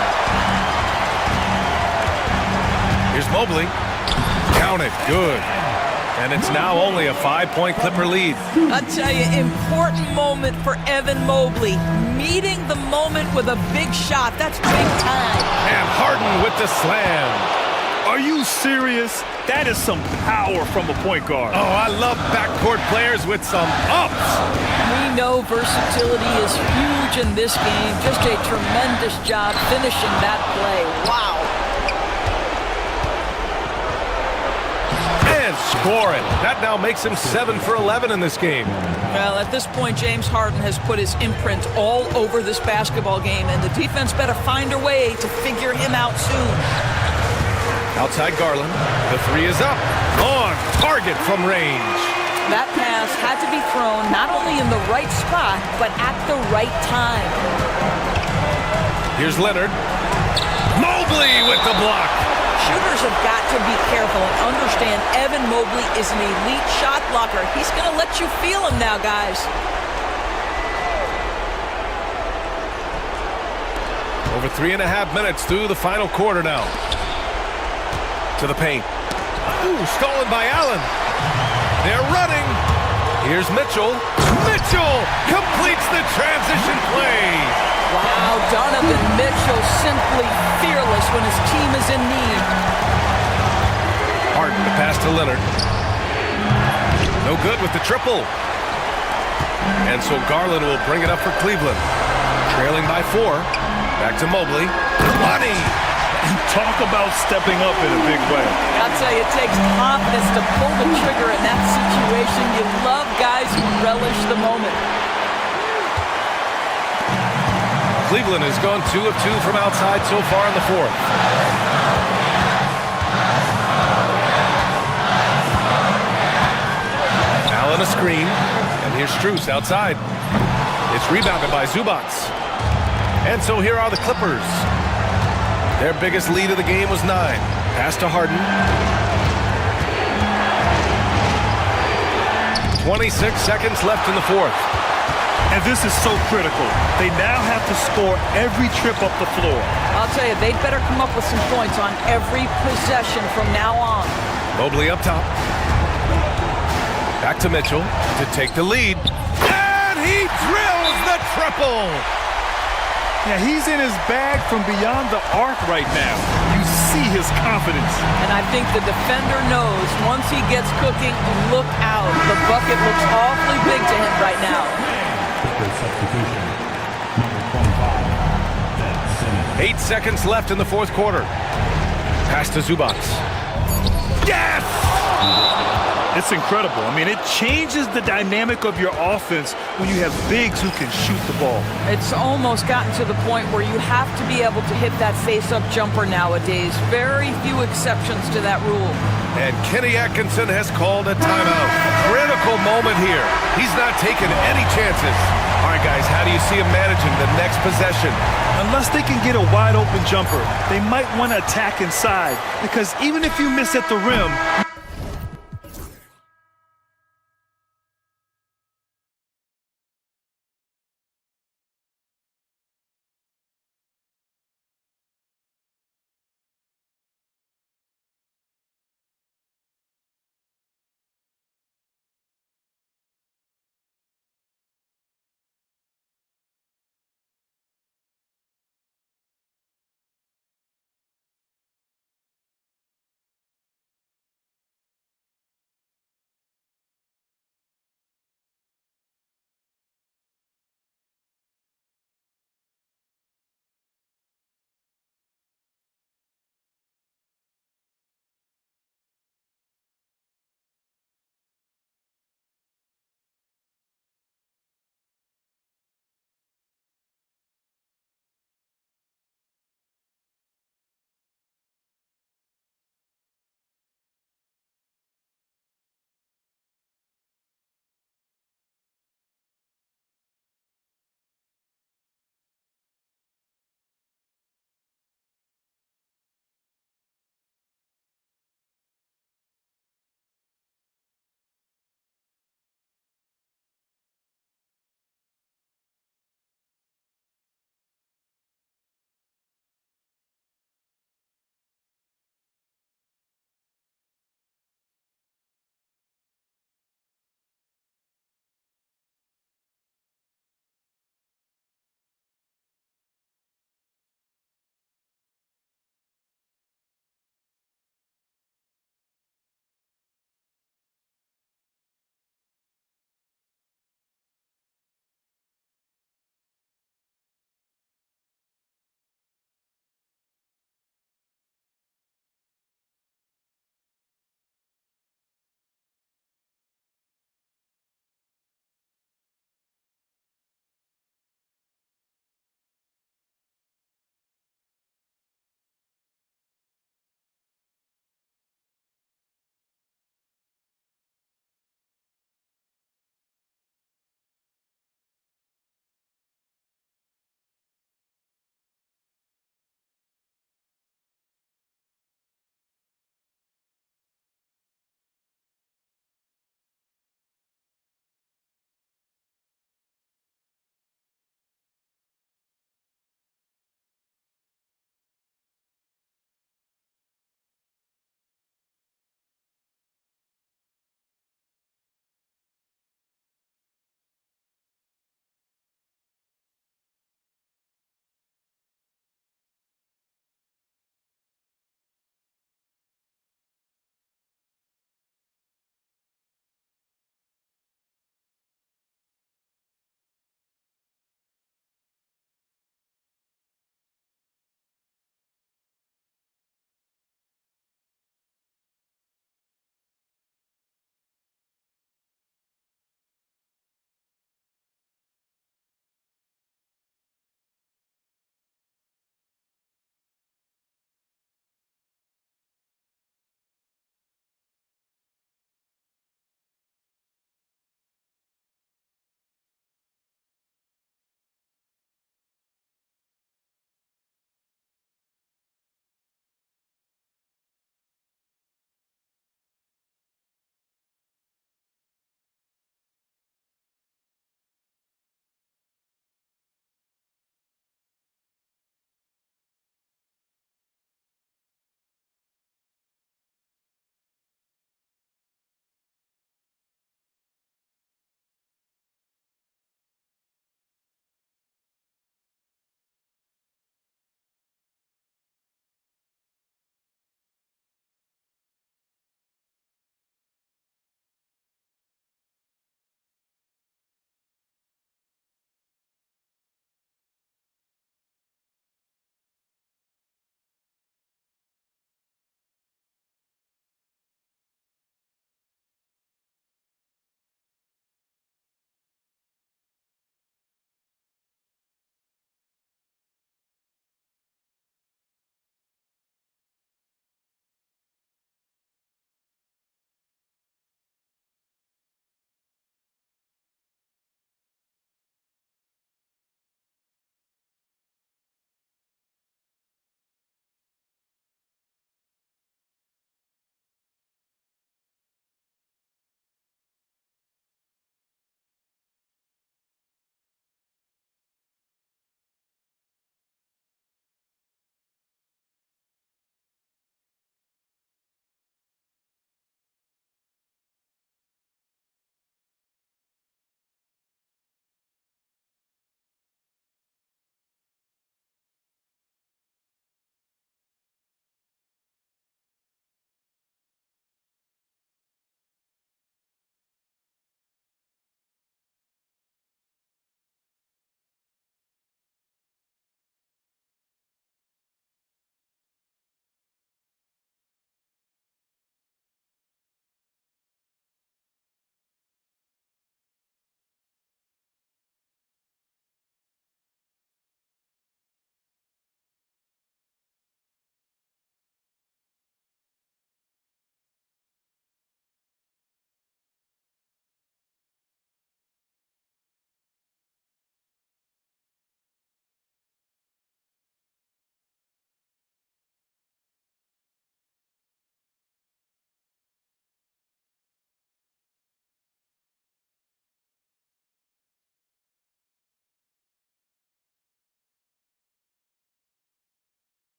[SPEAKER 7] Here's Mobley. Count it. Good. And it's now only a 5-point Clipper lead.
[SPEAKER 12] I'll tell you, important moment for Evan Mobley. Meeting the moment with a big shot. That's big time.
[SPEAKER 7] And Harden with the slam.
[SPEAKER 8] Are you serious? That is some power from a point guard.
[SPEAKER 7] Oh, I love backcourt players with some ups.
[SPEAKER 12] We know versatility is huge in this game. Just a tremendous job finishing that play. Wow.
[SPEAKER 7] Score it. That now makes him 7 for 11 in this game.
[SPEAKER 12] Well, at this point, James Harden has put his imprint all over this basketball game, and the defense better find a way to figure him out soon.
[SPEAKER 7] Outside Garland. The 3 is up. On target from range.
[SPEAKER 12] That pass had to be thrown not only in the right spot, but at the right time.
[SPEAKER 7] Here's Leonard. Mobley with the block.
[SPEAKER 12] Shooters have got to be careful and understand Evan Mobley is an elite shot blocker. He's going to let you feel him now, guys.
[SPEAKER 7] Over 3.5 minutes through the final quarter now. To the paint. Ooh, stolen by Allen. They're running. Here's Mitchell. Mitchell completes the transition play.
[SPEAKER 12] Wow, Donovan Mitchell simply fearless when his team is in need.
[SPEAKER 7] Harden, the pass to Leonard. No good with the triple. And so Garland will bring it up for Cleveland. Trailing by 4. Back to Mobley. Money!
[SPEAKER 8] Talk about stepping up in a big way.
[SPEAKER 12] I'll tell you, it takes confidence to pull the trigger in that situation. You love guys who relish the moment.
[SPEAKER 7] Cleveland has gone 2 of 2 from outside so far in the fourth. Allen a screen, and here's Strus outside. It's rebounded by Zubats. And so here are the Clippers. Their biggest lead of the game was 9. Pass to Harden. 26 seconds left in the fourth.
[SPEAKER 8] And this is so critical. They now have to score every trip up the floor.
[SPEAKER 12] I'll tell you, they'd better come up with some points on every possession from now on.
[SPEAKER 7] Mobley up top. Back to Mitchell to take the lead. And he drills the triple!
[SPEAKER 8] Yeah, he's in his bag from beyond the arc right now. You see his confidence.
[SPEAKER 12] And I think the defender knows once he gets cooking, look out. The bucket looks awfully big to him right now.
[SPEAKER 7] 8 seconds left in the fourth quarter. Pass to Zubats. Yes!
[SPEAKER 8] It's incredible. I mean, it changes the dynamic of your offense when you have bigs who can shoot the ball.
[SPEAKER 12] It's almost gotten to the point where you have to be able to hit that face-up jumper nowadays. Very few exceptions to that rule.
[SPEAKER 7] And Kenny Atkinson has called a timeout. Critical moment here. He's not taking any chances. All right, guys, how do you see him managing the next possession?
[SPEAKER 8] Unless they can get a wide-open jumper, they might want to attack inside, because even if you miss at the rim,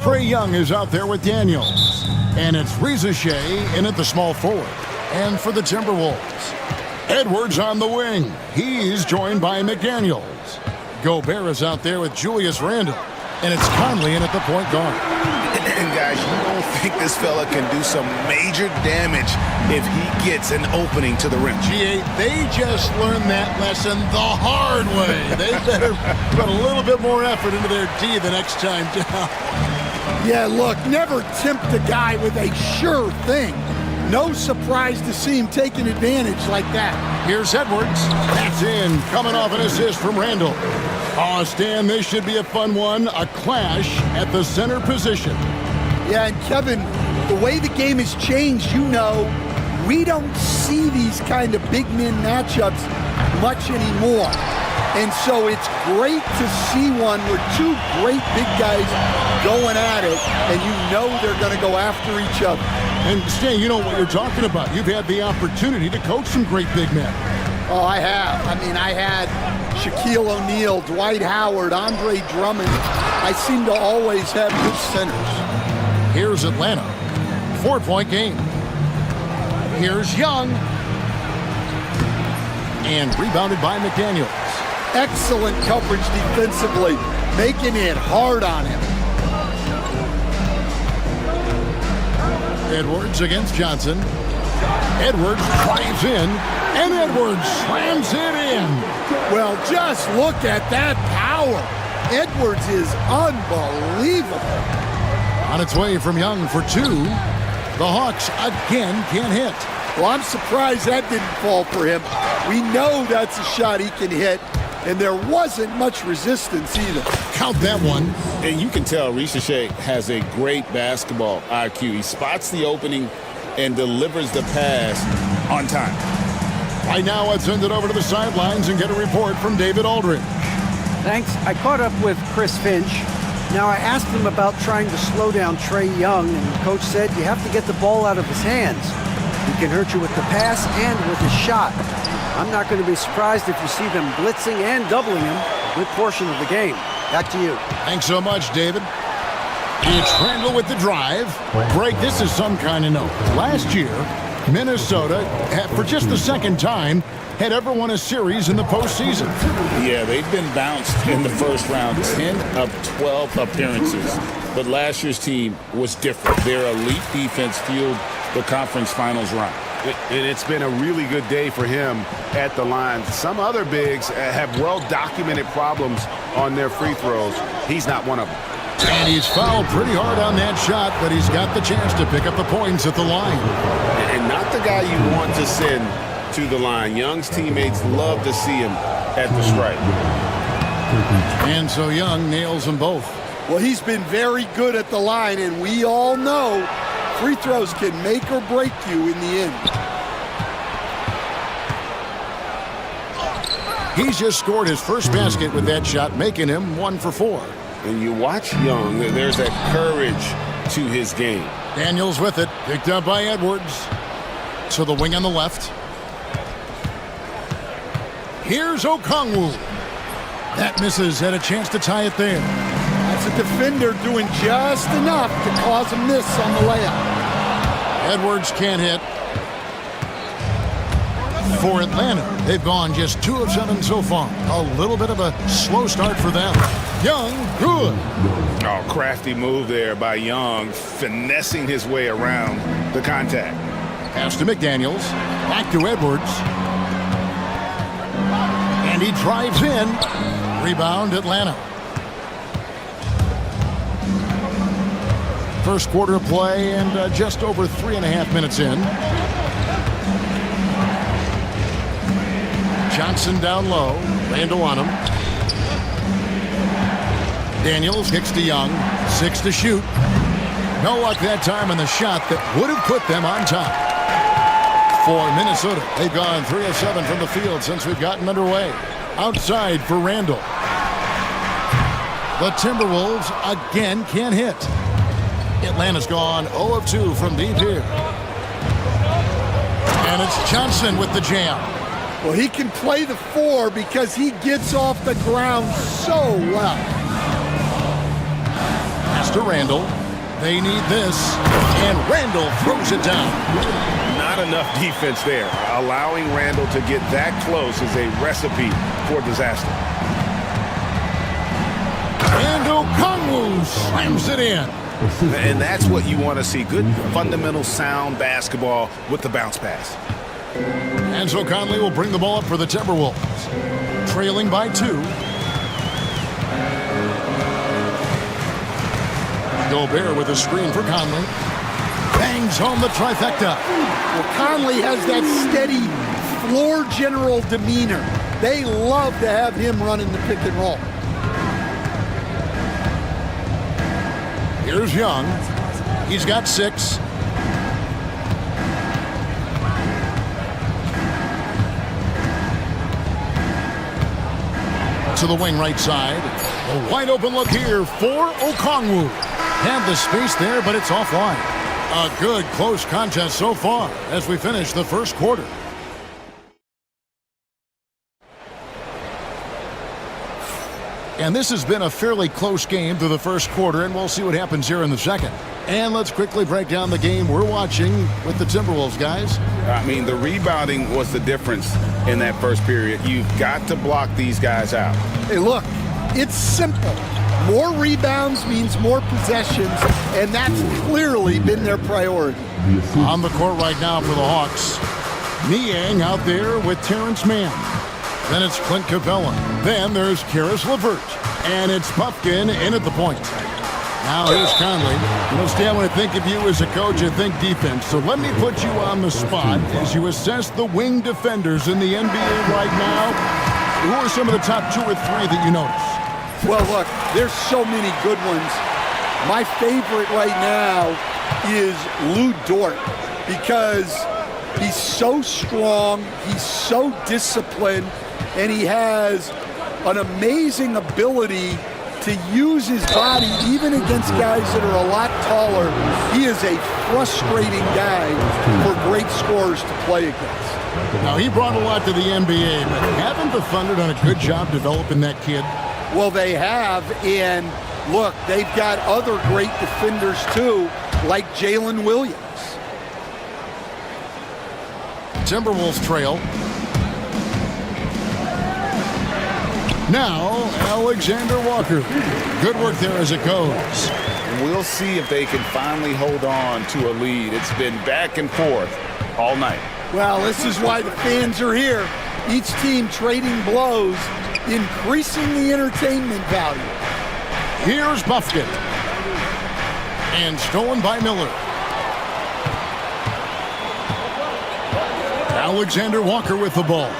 [SPEAKER 1] Trae Young is out there with Daniels. And it's Ricochet in at the small forward. And for the Timberwolves, Edwards on the wing. He's joined by McDaniels. Gobert is out there with Julius Randle. And it's Conley in at the point guard.
[SPEAKER 3] And guys, you don't think this fella can do some major damage if he gets an opening to the rim.
[SPEAKER 1] G8, they just learned that lesson the hard way. They better put a little bit more effort into their D the next time down.
[SPEAKER 11] Yeah, look, never tempt a guy with a sure thing. No surprise to see him taking advantage like that.
[SPEAKER 1] Here's Edwards. That's in, coming off an assist from Randle. Oh, Stan, this should be a fun one. A clash at the center position.
[SPEAKER 11] Yeah, and Kevin, the way the game has changed, you know, we don't see these kind of big men matchups much anymore. And so it's great to see one where two great big guys going at it, and you know they're going to go after each other.
[SPEAKER 1] And Stan, you know what you're talking about. You've had the opportunity to coach some great big men.
[SPEAKER 11] Oh, I have. I mean, I had Shaquille O'Neal, Dwight Howard, Andre Drummond. I seem to always have good centers.
[SPEAKER 1] Here's Atlanta. 4-point game. Here's Young. And rebounded by McDaniels.
[SPEAKER 11] Excellent coverage defensively, making it hard on him.
[SPEAKER 1] Edwards against Johnson. Edwards drives in, and Edwards slams it in.
[SPEAKER 11] Well, just look at that power. Edwards is unbelievable.
[SPEAKER 1] On its way from Young for two. The Hawks again can't hit.
[SPEAKER 11] Well, I'm surprised that didn't fall for him. We know that's a shot he can hit, and there wasn't much resistance either.
[SPEAKER 1] Count that one.
[SPEAKER 3] And you can tell Ricochet has a great basketball IQ. He spots the opening and delivers the pass on time.
[SPEAKER 1] Right now, let's send it over to the sidelines and get a report from David Aldridge.
[SPEAKER 16] Thanks. I caught up with Chris Finch. Now, I asked him about trying to slow down Trae Young, and the coach said you have to get the ball out of his hands. He can hurt you with the pass and with his shot. I'm not going to be surprised if you see them blitzing and doubling him a good portion of the game. Back to you.
[SPEAKER 1] Thanks so much, David. It's Randle with the drive. Greg, this is some kind of note. Last year, Minnesota, for just the second time, had ever won a series in the postseason.
[SPEAKER 3] Yeah, they've been bounced in the first round, 10 of 12 appearances. But last year's team was different. Their elite defense fueled the conference finals run.
[SPEAKER 5] And it's been a really good day for him at the line. Some other bigs have well-documented problems on their free throws. He's not one of them.
[SPEAKER 1] And he's fouled pretty hard on that shot, but he's got the chance to pick up the points at the line.
[SPEAKER 5] And not the guy you want to send to the line. Young's teammates love to see him at the stripe.
[SPEAKER 1] And so Young nails them both.
[SPEAKER 11] Well, he's been very good at the line, and we all know free throws can make or break you in the end.
[SPEAKER 1] He's just scored his first basket with that shot, making him 1 for 4.
[SPEAKER 5] And you watch Young, there's that courage to his game.
[SPEAKER 1] Daniels with it, picked up by Edwards. To the wing on the left. Here's Okongwu. That misses, had a chance to tie it there.
[SPEAKER 11] That's a defender doing just enough to cause a miss on the layup.
[SPEAKER 1] Edwards can't hit. For Atlanta, they've gone just 2 of 7 so far. A little bit of a slow start for them. Young, good.
[SPEAKER 3] Oh, crafty move there by Young, finessing his way around the contact.
[SPEAKER 1] Pass to McDaniels. Back to Edwards. And he drives in. Rebound, Atlanta. First quarter of play and just over 3.5 minutes in. Johnson down low. Randle on him. Daniels kicks to Young. 6 to shoot. No luck that time on the shot that would have put them on top. For Minnesota, they've gone 3 of 7 from the field since we've gotten underway. Outside for Randle. The Timberwolves again can't hit. Atlanta's gone 0 of 2 from deep here. And it's Johnson with the jam.
[SPEAKER 11] Well, he can play the 4 because he gets off the ground so well.
[SPEAKER 1] Pass to to Randall. They need this, and Randall throws it down.
[SPEAKER 5] Not enough defense there. Allowing Randall to get that close is a recipe for disaster.
[SPEAKER 1] And Okongwu slams it in.
[SPEAKER 5] And that's what you want to see. Good, fundamental, sound basketball with the bounce pass.
[SPEAKER 1] And so Conley will bring the ball up for the Timberwolves. Trailing by 2. Gobert with a screen for Conley. Bangs home the trifecta.
[SPEAKER 11] Well, Conley has that steady floor general demeanor. They love to have him running the pick and roll.
[SPEAKER 1] Here's Young. He's got 6. To the wing right side. A wide open look here for Okongwu. Had the space there, but it's offline. A good close contest so far as we finish the first quarter. And this has been a fairly close game through the first quarter, and we'll see what happens here in the second. And let's quickly break down the game we're watching with the Timberwolves, guys.
[SPEAKER 3] I mean, the rebounding was the difference in that first period. You've got to block these guys out.
[SPEAKER 11] Hey, look, it's simple. More rebounds means more possessions, and that's clearly been their priority.
[SPEAKER 1] On the court right now for the Hawks. Niang out there with Terrence Mann. Then it's Clint Capella. Then there's Karis LeVert. And it's Puffkin in at the point. Now here's Conley. You know, Stan, when I think of you as a coach, I think defense. So let me put you on the spot as you assess the wing defenders in the NBA right now. Who are some of the top 2 or 3 that you notice?
[SPEAKER 11] Well, look, there's so many good ones. My favorite right now is Lou Dort because he's so strong, he's so disciplined, and he has an amazing ability to use his body even against guys that are a lot taller. He is a frustrating guy for great scorers to play against.
[SPEAKER 1] Now, he brought a lot to the NBA, but haven't the Thunder done a good job developing that kid?
[SPEAKER 11] Well, they have, and look, they've got other great defenders too, like Jalen Williams.
[SPEAKER 1] Timberwolves trail. Now, Alexander Walker. Good work there as it goes.
[SPEAKER 3] We'll see if they can finally hold on to a lead. It's been back and forth all night.
[SPEAKER 11] Well, this is why the fans are here. Each team trading blows, increasing the entertainment value.
[SPEAKER 1] Here's Buffkin. And stolen by Miller. Alexander Walker with the ball.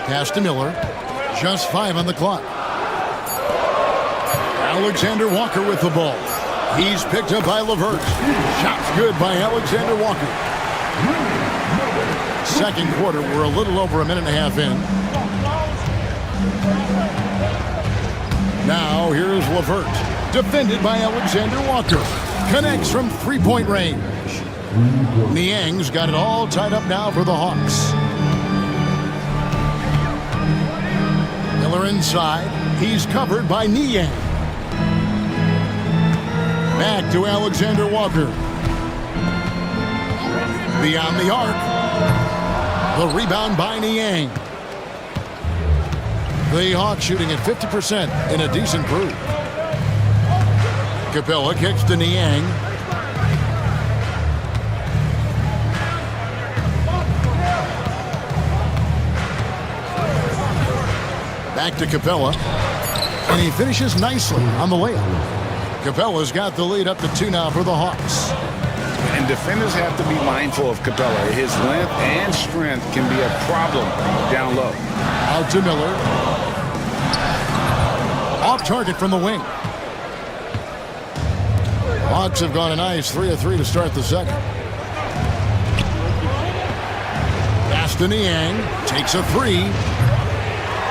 [SPEAKER 1] Pass to Miller. Just 5 on the clock. Alexander Walker with the ball. He's picked up by LeVert. Shot's good by Alexander Walker. Second quarter, we're a little over a minute and a half in. Now here's LeVert. Defended by Alexander Walker. Connects from three-point range. Niang's got it all tied up now for the Hawks. Miller inside. He's covered by Niang. Back to Alexander Walker. Beyond the arc. The rebound by Niang. The Hawks shooting at 50% in a decent group. Capella kicks to Niang. Back to Capella. And he finishes nicely on the layup. Capella's got the lead up to 2 now for the Hawks.
[SPEAKER 3] And defenders have to be mindful of Capella. His length and strength can be a problem down low.
[SPEAKER 1] Out to Miller. Off target from the wing. Hawks have gone a nice 3 of 3 to start the second. Pass to Niang. Takes a 3.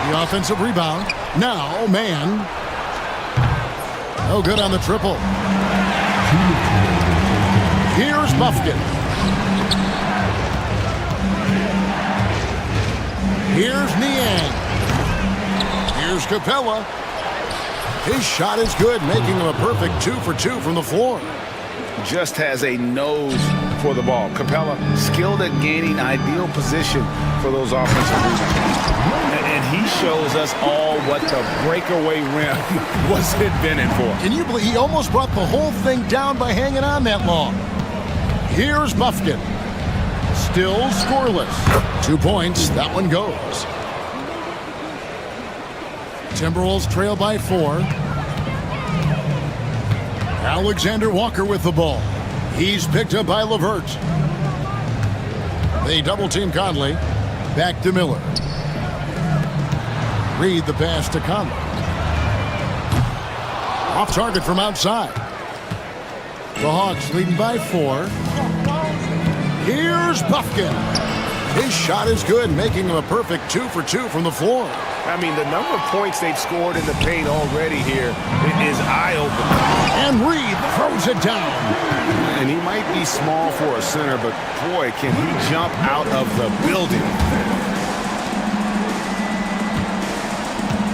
[SPEAKER 1] The offensive rebound. Now, man. No good on the triple. Here's Buffkin. Here's Capella. His shot is good, making him a perfect 2 for 2 from the floor.
[SPEAKER 3] Just has a nose for the ball. Capella skilled at gaining ideal position for those offensive rebounds. And he shows us all what the breakaway rim was invented for.
[SPEAKER 1] Can you believe he almost brought the whole thing down by hanging on that long? Here's Bufkin. Still scoreless. 2 points. That one goes. Timberwolves trail by 4. Alexander Walker with the ball. He's picked up by LeVert. They double-team Conley. Back to Miller. Reed the pass to Conley. Off target from outside. The Hawks leading by 4. Here's Bufkin. His shot is good, making him a perfect 2 for 2 from the floor.
[SPEAKER 5] I mean, the number of points they've scored in the paint already here is eye-opening.
[SPEAKER 1] And Reed throws it down.
[SPEAKER 5] And he might be small for a center, but boy, can he jump out of the building.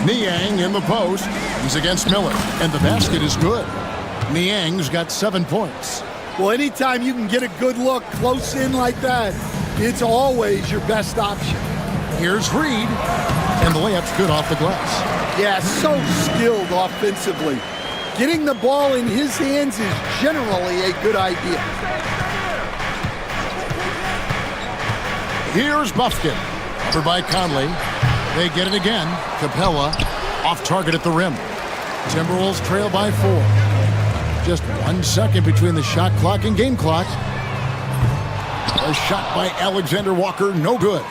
[SPEAKER 1] Niang in the post. He's against Miller, and the basket is good. Niang's got 7 points.
[SPEAKER 11] Well, anytime you can get a good look close in like that, it's always your best option.
[SPEAKER 1] Here's Reed, and the layup's good off the glass.
[SPEAKER 11] Yeah, so skilled offensively. Getting the ball in his hands is generally a good idea.
[SPEAKER 1] Here's Bufkin. Covered by Conley. They get it again. Capella off target at the rim. Timberwolves trail by 4. Just 1 second between the shot clock and game clock. A shot by Alexander Walker, no good.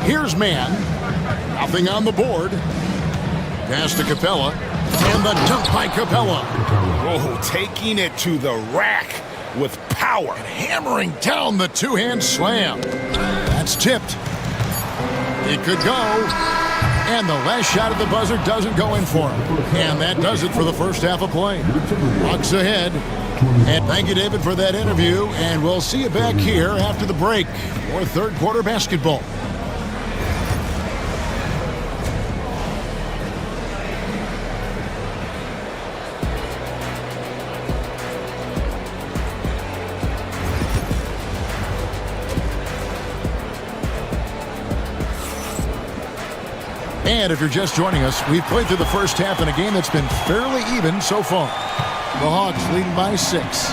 [SPEAKER 1] Here's Mann. Nothing on the board. Pass to Capella. And the dunk by Capella.
[SPEAKER 3] Oh, taking it to the rack with power.
[SPEAKER 1] And hammering down the two-hand slam. That's tipped. It could go. And the last shot at the buzzer doesn't go in for him. And that does it for the first half of play. Bucks ahead. And thank you, David, for that interview. And we'll see you back here after the break for third quarter basketball. And if you're just joining us, we've played through the first half in a game that's been fairly even so far. The Hawks leading by 6.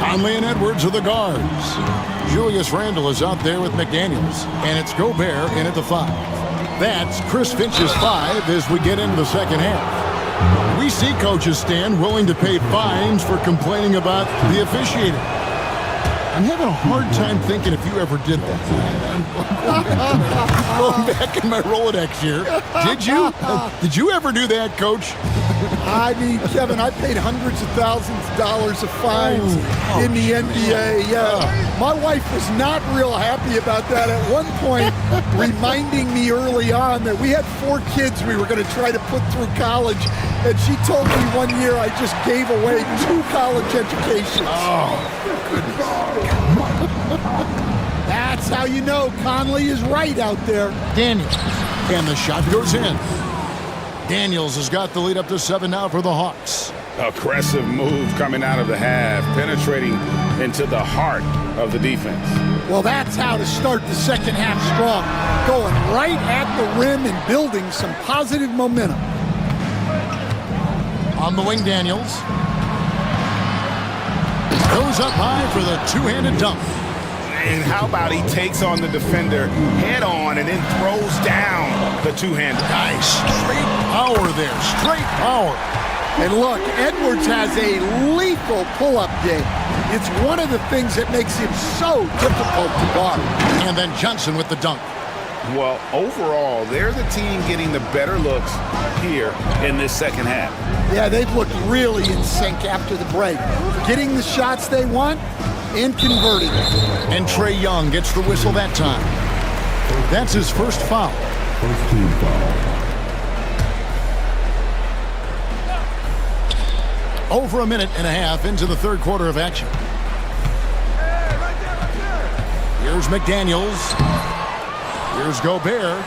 [SPEAKER 1] Conley and Edwards are the guards. Julius Randle is out there with McDaniels. And it's Gobert in at the 5. That's Chris Finch's 5 as we get into the second half. We see coaches stand willing to pay fines for complaining about the officiating. I'm having a hard time thinking if you ever did that. Going back in my Rolodex here. Did you? Did you ever do that, Coach?
[SPEAKER 11] I mean, Kevin, I paid hundreds of thousands of dollars of fines in the NBA. Yeah, my wife was not real happy about that at one point, reminding me early on that we had 4 kids we were going to try to put through college. And she told me one year I just gave away 2 college educations.
[SPEAKER 1] Oh, goodness.
[SPEAKER 11] That's how you know Conley is right out there.
[SPEAKER 1] Daniels. And the shot goes in. Daniels has got the lead up to 7 now for the Hawks.
[SPEAKER 3] Aggressive move coming out of the half, penetrating into the heart of the defense.
[SPEAKER 11] Well, that's how to start the second half strong. Going right at the rim and building some positive momentum.
[SPEAKER 1] On the wing, Daniels. Goes up high for the two-handed dunk.
[SPEAKER 3] And how about he takes on the defender head on and then throws down the two-handed.
[SPEAKER 1] Nice. Straight power there. Straight power.
[SPEAKER 11] And look, Edwards has a lethal pull-up game. It's one of the things that makes him so difficult to guard.
[SPEAKER 1] And then Johnson with the dunk.
[SPEAKER 3] Well, overall, they're the team getting the better looks here in this second half.
[SPEAKER 11] Yeah, they've looked really in sync after the break. Getting the shots they want and converting.
[SPEAKER 1] And Trae Young gets the whistle that time. That's his first foul.
[SPEAKER 6] First team foul.
[SPEAKER 1] Over a minute and a half into the third quarter of action. Here's McDaniels. Here's Gobert.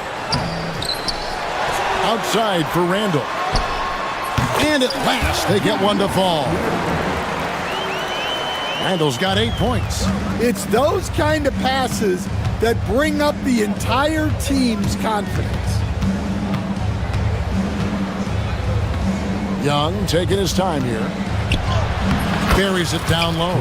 [SPEAKER 1] Outside for Randall. And at last, they get one to fall. Randall's got 8 points.
[SPEAKER 11] It's those kind of passes that bring up the entire team's confidence.
[SPEAKER 1] Young taking his time here. Carries it down low.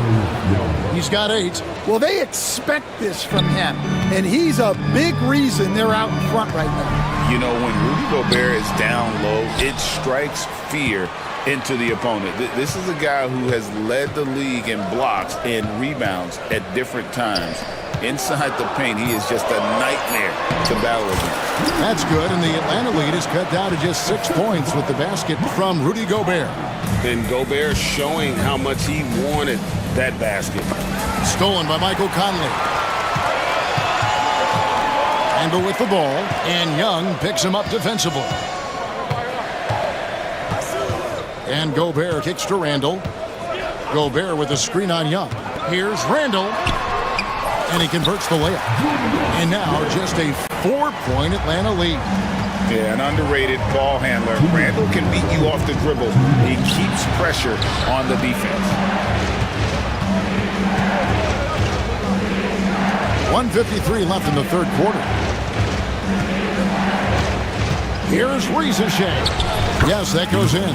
[SPEAKER 1] He's got 8.
[SPEAKER 11] Well, they expect this from him, and he's a big reason they're out in front right now.
[SPEAKER 3] You know, when Rudy Gobert is down low, it strikes fear into the opponent. This is a guy who has led the league in blocks and rebounds at different times. Inside the paint, he is just a nightmare to battle against.
[SPEAKER 1] That's good, and the Atlanta lead is cut down to just 6 points with the basket from Rudy Gobert.
[SPEAKER 5] And Gobert showing how much he wanted that basket.
[SPEAKER 1] Stolen by Michael Conley. Randall with the ball, and Young picks him up defensively. And Gobert kicks to Randall. Gobert with a screen on Young. Here's Randall. And he converts the layup. And now just a 4-point Atlanta lead.
[SPEAKER 3] Yeah, an underrated ball handler. Randall can beat you off the dribble. He keeps pressure on the defense.
[SPEAKER 1] 1:53 left in the third quarter. Here's Ricochet. Yes, that goes in.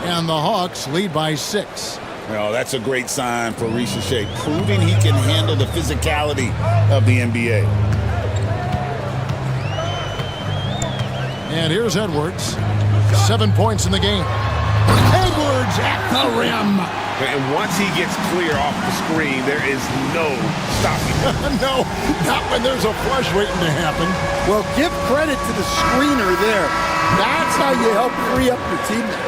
[SPEAKER 1] And the Hawks lead by 6.
[SPEAKER 3] Well, that's a great sign for Ricochet, proving he can handle the physicality of the NBA.
[SPEAKER 1] And here's Edwards. 7 points in the game. Edwards at the rim.
[SPEAKER 5] And once he gets clear off the screen, there is no stopping him.
[SPEAKER 1] No, not when there's a flush waiting to happen.
[SPEAKER 11] Well, give credit to the screener there. That's how you help free up your teammates.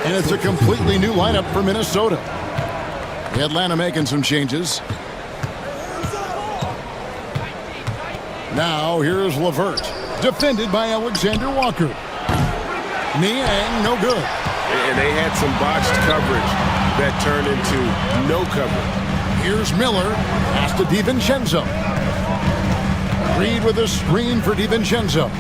[SPEAKER 1] And it's a completely new lineup for Minnesota. Atlanta making some changes. Now here's LeVert. Defended by Alexander Walker. Niang, no good.
[SPEAKER 5] And they had some botched coverage that turned into no coverage.
[SPEAKER 1] Here's Miller. Pass to DiVincenzo. Reed with a screen for DiVincenzo.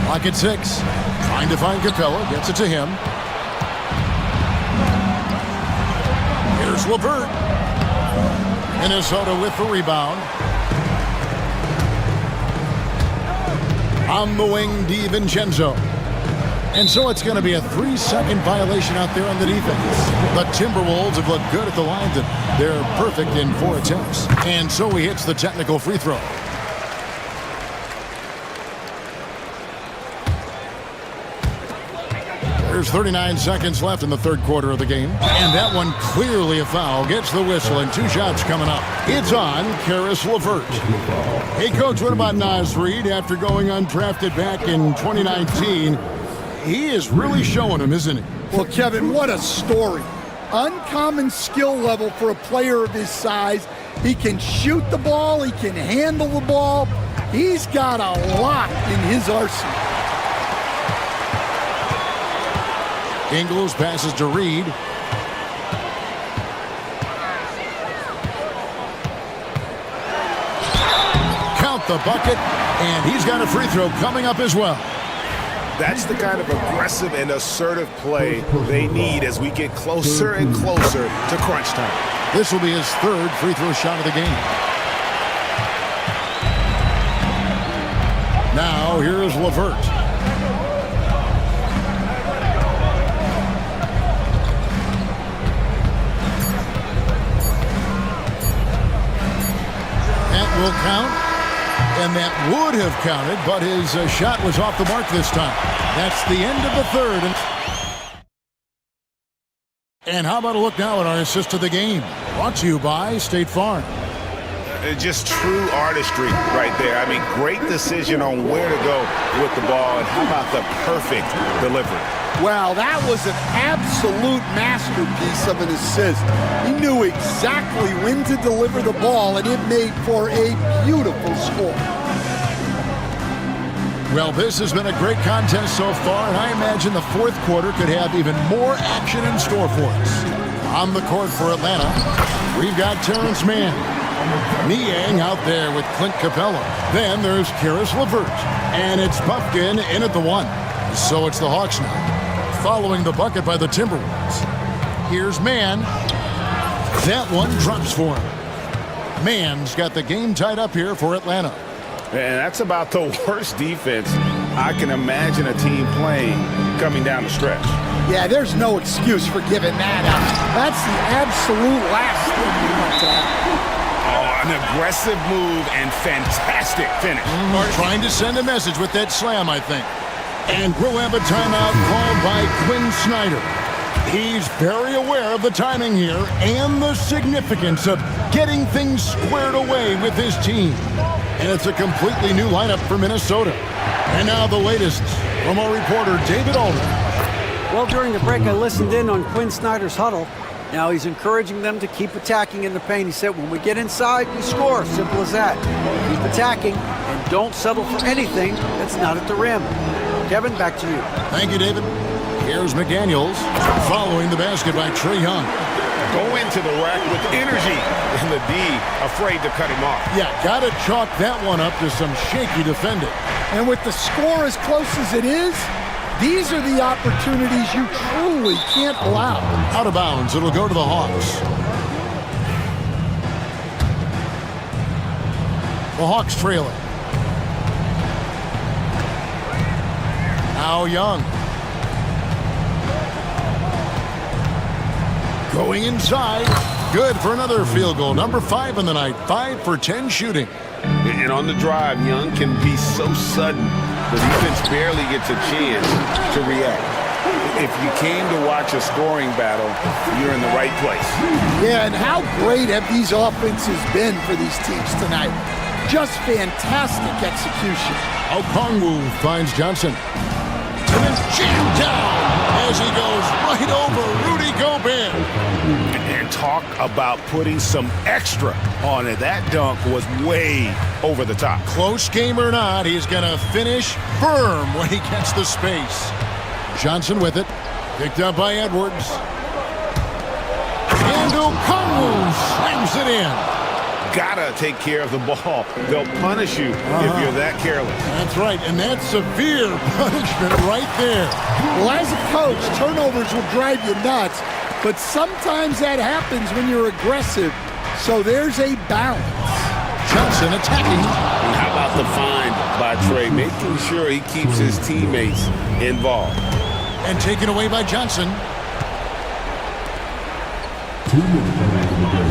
[SPEAKER 1] Lock at 6. Trying to find Capella. Gets it to him. Here's LeVert. Minnesota with the rebound. On the wing, DiVincenzo. And so it's going to be a 3-second violation out there on the defense. The Timberwolves have looked good at the line. They're perfect in 4 attempts. And so he hits the technical free throw. There's 39 seconds left in the third quarter of the game. And that one clearly a foul. Gets the whistle and 2 shots coming up. It's on Karis LeVert. Hey, Coach, what about Naz Reid after going undrafted back in 2019? He is really showing him, isn't he?
[SPEAKER 11] Well, Kevin, what a story. Uncommon skill level for a player of his size. He can shoot the ball. He can handle the ball. He's got a lot in his arsenal.
[SPEAKER 1] Ingles passes to Reed. Count the bucket, and he's got a free throw coming up as well.
[SPEAKER 5] That's the kind of aggressive and assertive play they need as we get closer and closer to crunch time.
[SPEAKER 1] This will be his 3rd free throw shot of the game. Now here's LeVert. Will count, and that would have counted, but his shot was off the mark this time. That's the end of the third. And how about a look now at our assist of the game? Brought to you by State Farm.
[SPEAKER 5] Just true artistry right there. I mean, great decision on where to go with the ball, and how about the perfect delivery?
[SPEAKER 11] Wow, that was an absolute masterpiece of an assist. He knew exactly when to deliver the ball, and it made for a beautiful score.
[SPEAKER 1] Well, this has been a great contest so far, and I imagine the fourth quarter could have even more action in store for us. On the court for Atlanta, we've got Terrence Mann. Niang out there with Clint Capella. Then there's Karis LeVert. And it's Buffkin in at the 1. So it's the Hawks now, following the bucket by the Timberwolves. Here's Mann. That one drops for him. Mann's got the game tied up here for Atlanta.
[SPEAKER 3] And that's about the worst defense I can imagine a team playing coming down the stretch.
[SPEAKER 11] Yeah, there's no excuse for giving that up. That's the absolute last thing you want to have.
[SPEAKER 3] Oh, an aggressive move and fantastic finish.
[SPEAKER 1] Trying to send a message with that slam, I think. And we'll have a timeout called by Quinn Snyder. He's very aware of the timing here and the significance of getting things squared away with his team. And it's a completely new lineup for Minnesota. And now the latest from our reporter, David Alden.
[SPEAKER 16] Well, during the break, I listened in on Quinn Snyder's huddle. Now he's encouraging them to keep attacking in the paint. He said, when we get inside, we score. Simple as that. Keep attacking and don't settle for anything that's not at the rim. Kevin, back to you.
[SPEAKER 1] Thank you, David. Here's McDaniels following the basket by Trae Young.
[SPEAKER 5] Go into the rack with energy, and the D afraid to cut him off.
[SPEAKER 1] Yeah, got to chalk that one up to some shaky defending.
[SPEAKER 11] And with the score as close as it is, these are the opportunities you truly can't allow.
[SPEAKER 1] Out of bounds, it'll go to the Hawks. The Hawks trailing. Now Young. Going inside. Good for another field goal. Number 5 in the night. 5 for 10 shooting.
[SPEAKER 5] And on the drive, Young can be so sudden. The defense barely gets a chance to react. If you came to watch a scoring battle, you're in the right place.
[SPEAKER 11] Yeah, and how great have these offenses been for these teams tonight? Just fantastic execution.
[SPEAKER 1] Okongwu finds Johnson. And then jammed down as he goes right over Rudy Gobert.
[SPEAKER 5] And talk about putting some extra on it. That dunk was way over the top.
[SPEAKER 1] Close game or not, he's going to finish firm when he gets the space. Johnson with it. Picked up by Edwards. And Okongwu slams it in.
[SPEAKER 5] Gotta take care of the ball. They'll punish you if you're that careless.
[SPEAKER 1] That's right, and that's severe punishment right there.
[SPEAKER 11] Well, as a coach, turnovers will drive you nuts, but sometimes that happens when you're aggressive. So there's a balance.
[SPEAKER 1] Johnson attacking.
[SPEAKER 5] And how about the find by Trae, making sure he keeps his teammates involved.
[SPEAKER 1] And taken away by Johnson.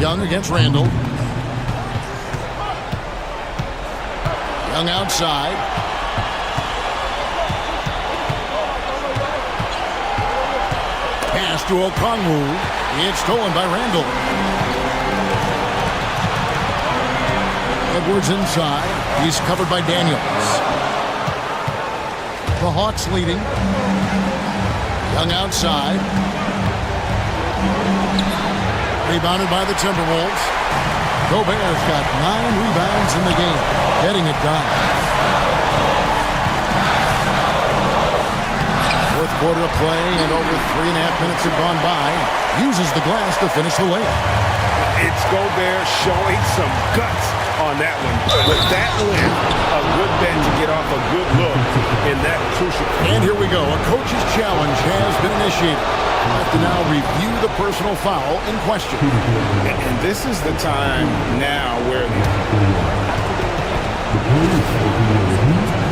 [SPEAKER 1] Young against Randall. Young outside. Pass to Okongwu. It's stolen by Randall. Edwards inside. He's covered by Daniels. The Hawks leading. Young outside. Rebounded by the Timberwolves. Gobert's got 9 rebounds in the game, getting it done. Fourth quarter of play, and over 3.5 minutes have gone by. Uses the glass to finish the layup.
[SPEAKER 5] It's Gobert showing some guts on that one. With that length, a good bet to get off a good look in that crucial.
[SPEAKER 1] And here we go. A coach's challenge has been initiated. We'll have to now review the personal foul in question.
[SPEAKER 3] And this is the time now where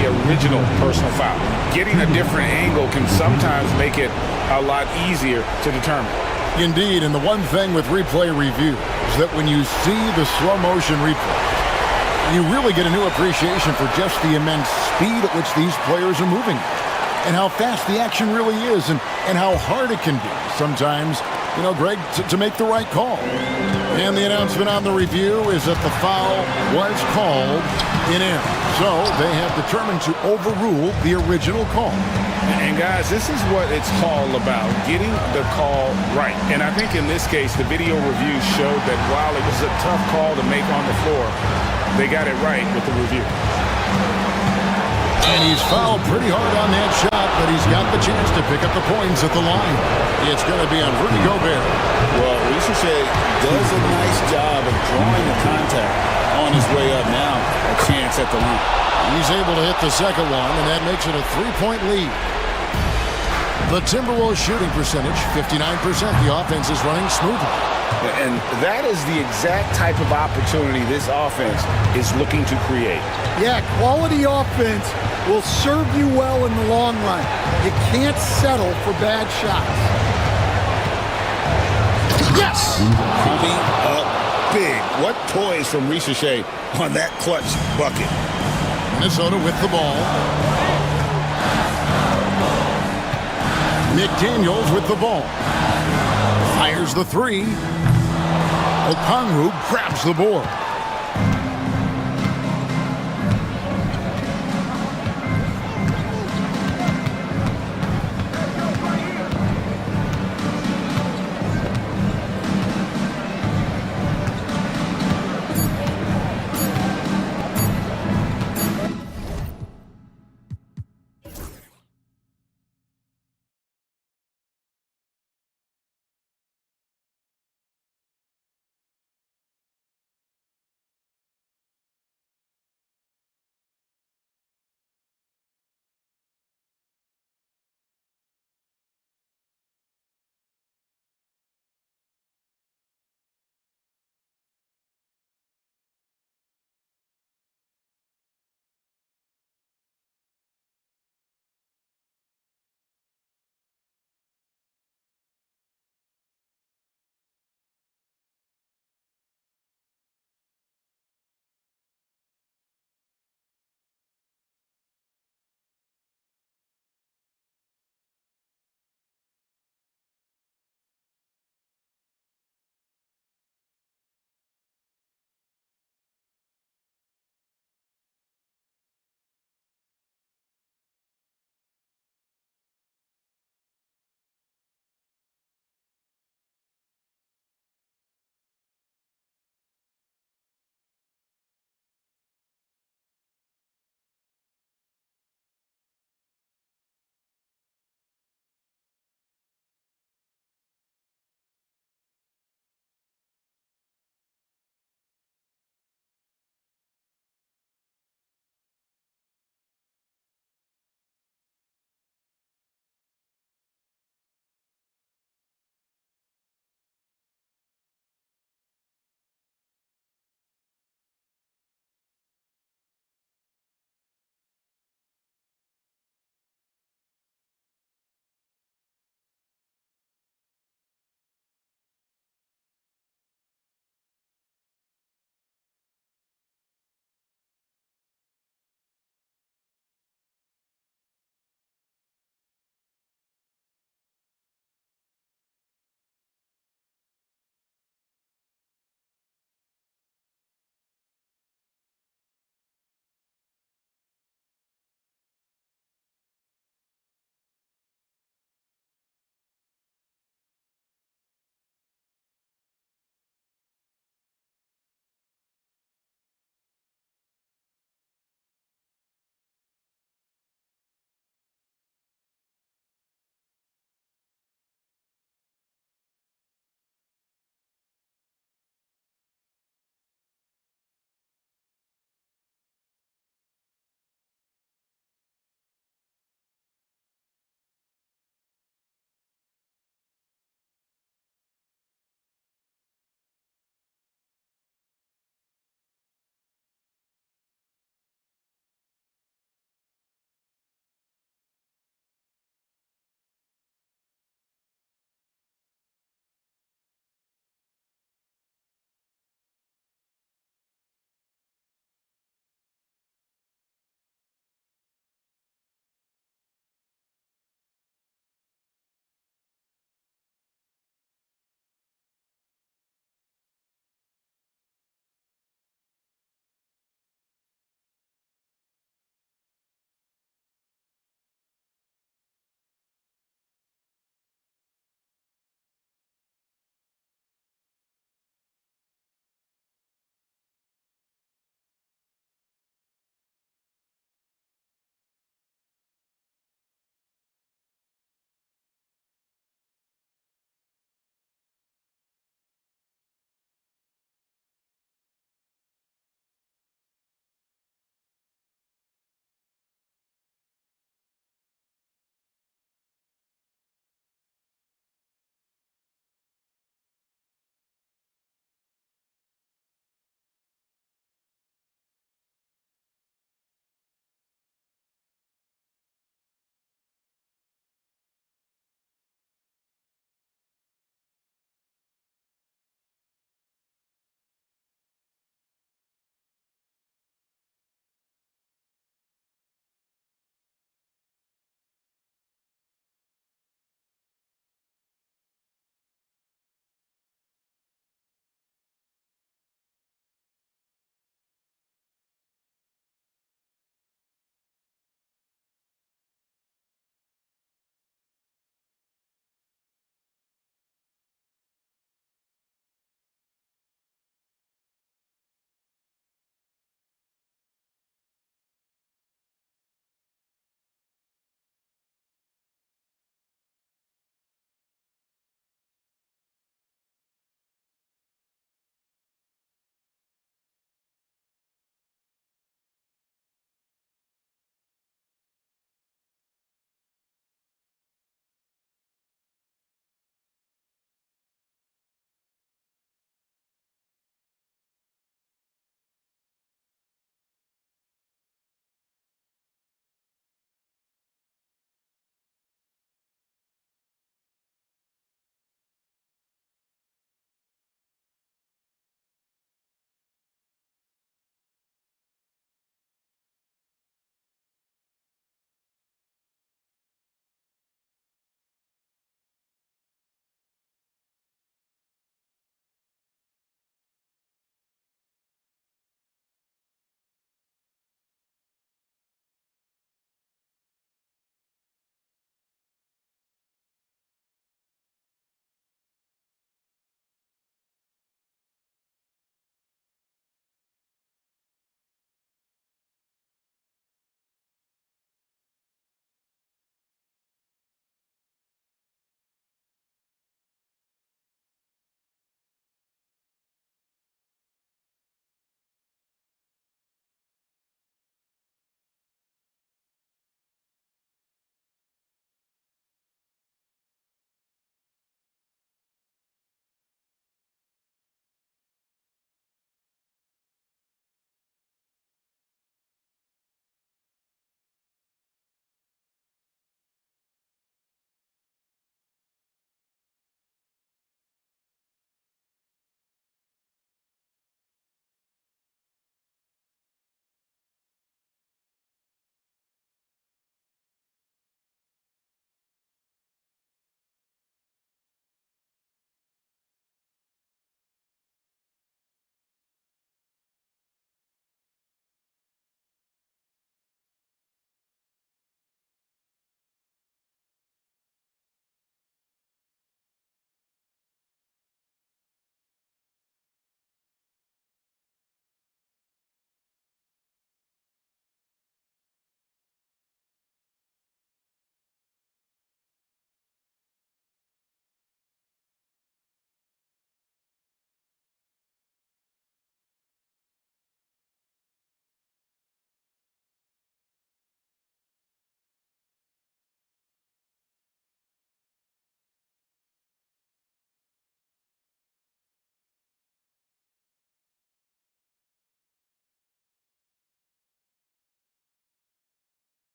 [SPEAKER 3] the original personal foul. Getting a different angle can sometimes make it a lot easier to determine.
[SPEAKER 1] Indeed, and the one thing with replay review is that when you see the slow motion replay, you really get a new appreciation for just the immense speed at which these players are moving and how fast the action really is and how hard it can be sometimes, you know, Greg, to make the right call. And the announcement on the review is that the foul was called in error. So they have determined to overrule the original call.
[SPEAKER 3] And guys, this is what it's all about, getting the call right. And I think in this case, the video review showed that while it was a tough call to make on the floor, they got it right with the review.
[SPEAKER 1] And he's fouled pretty hard on that shot, but he's got the chance to pick up the points at the line. It's going to be on Rudy Gobert.
[SPEAKER 3] Well, Ricochet does a nice job of drawing the contact on his way up. Now a chance at the line.
[SPEAKER 1] He's able to hit the second one, and that makes it a 3-point lead. The Timberwolves shooting percentage, 59%. The offense is running smoothly.
[SPEAKER 3] And that is the exact type of opportunity this offense is looking to create.
[SPEAKER 11] Yeah, quality offense will serve you well in the long run. You can't settle for bad shots.
[SPEAKER 3] Yes! Coming up big. What poise from Ricochet on that clutch bucket.
[SPEAKER 1] Minnesota with the ball. McDaniels with the ball. Fires the three. Okongwu grabs the board.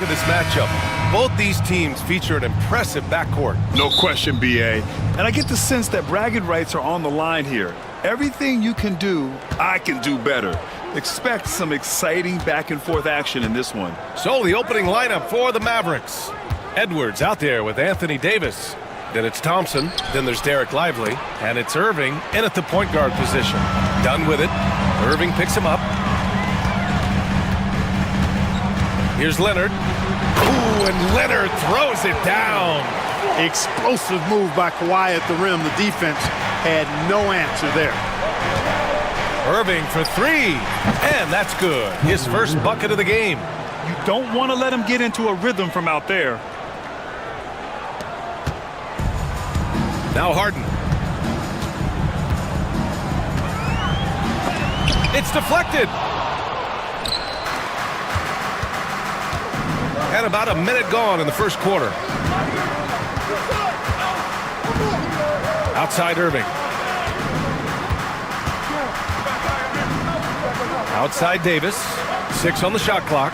[SPEAKER 7] of this matchup. Both these teams feature an impressive backcourt.
[SPEAKER 8] No question, BA. And I get the sense that bragging rights are on the line here. Everything you can do, I can do better. Expect some exciting back-and-forth action in this one.
[SPEAKER 7] So the opening lineup for the Mavericks. Edwards out there with Anthony Davis. Then it's Thompson. Then there's Derek Lively. And it's Irving in at the point guard position. Done with it. Irving picks him up. Here's Leonard. Ooh, and Leonard throws it down.
[SPEAKER 2] Explosive move by Kawhi at the rim. The defense had no answer there.
[SPEAKER 7] Irving for three, and that's good. His first bucket of the game.
[SPEAKER 8] You don't want to let him get into a rhythm from out there.
[SPEAKER 7] Now Harden. It's deflected. And about a minute gone in the first quarter. Outside Irving. Outside Davis. 6 on the shot clock.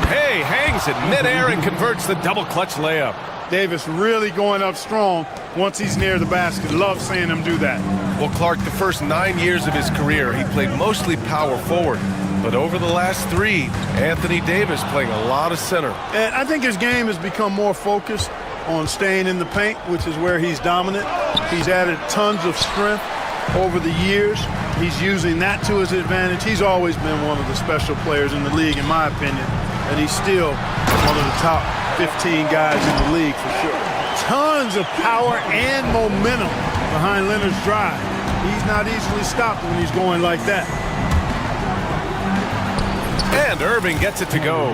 [SPEAKER 7] Hey, hangs it midair and converts the double clutch layup.
[SPEAKER 2] Davis really going up strong once he's near the basket. Love seeing him do that.
[SPEAKER 7] Well, Clark, the first 9 years of his career, he played mostly power forward. But over the last 3, Anthony Davis playing a lot of center.
[SPEAKER 2] And I think his game has become more focused on staying in the paint, which is where he's dominant. He's added tons of strength over the years. He's using that to his advantage. He's always been one of the special players in the league, in my opinion. And he's still one of the top 15 guys in the league for sure. Tons of power and momentum behind Leonard's drive. He's not easily stopped when he's going like that.
[SPEAKER 7] And Irving gets it to go.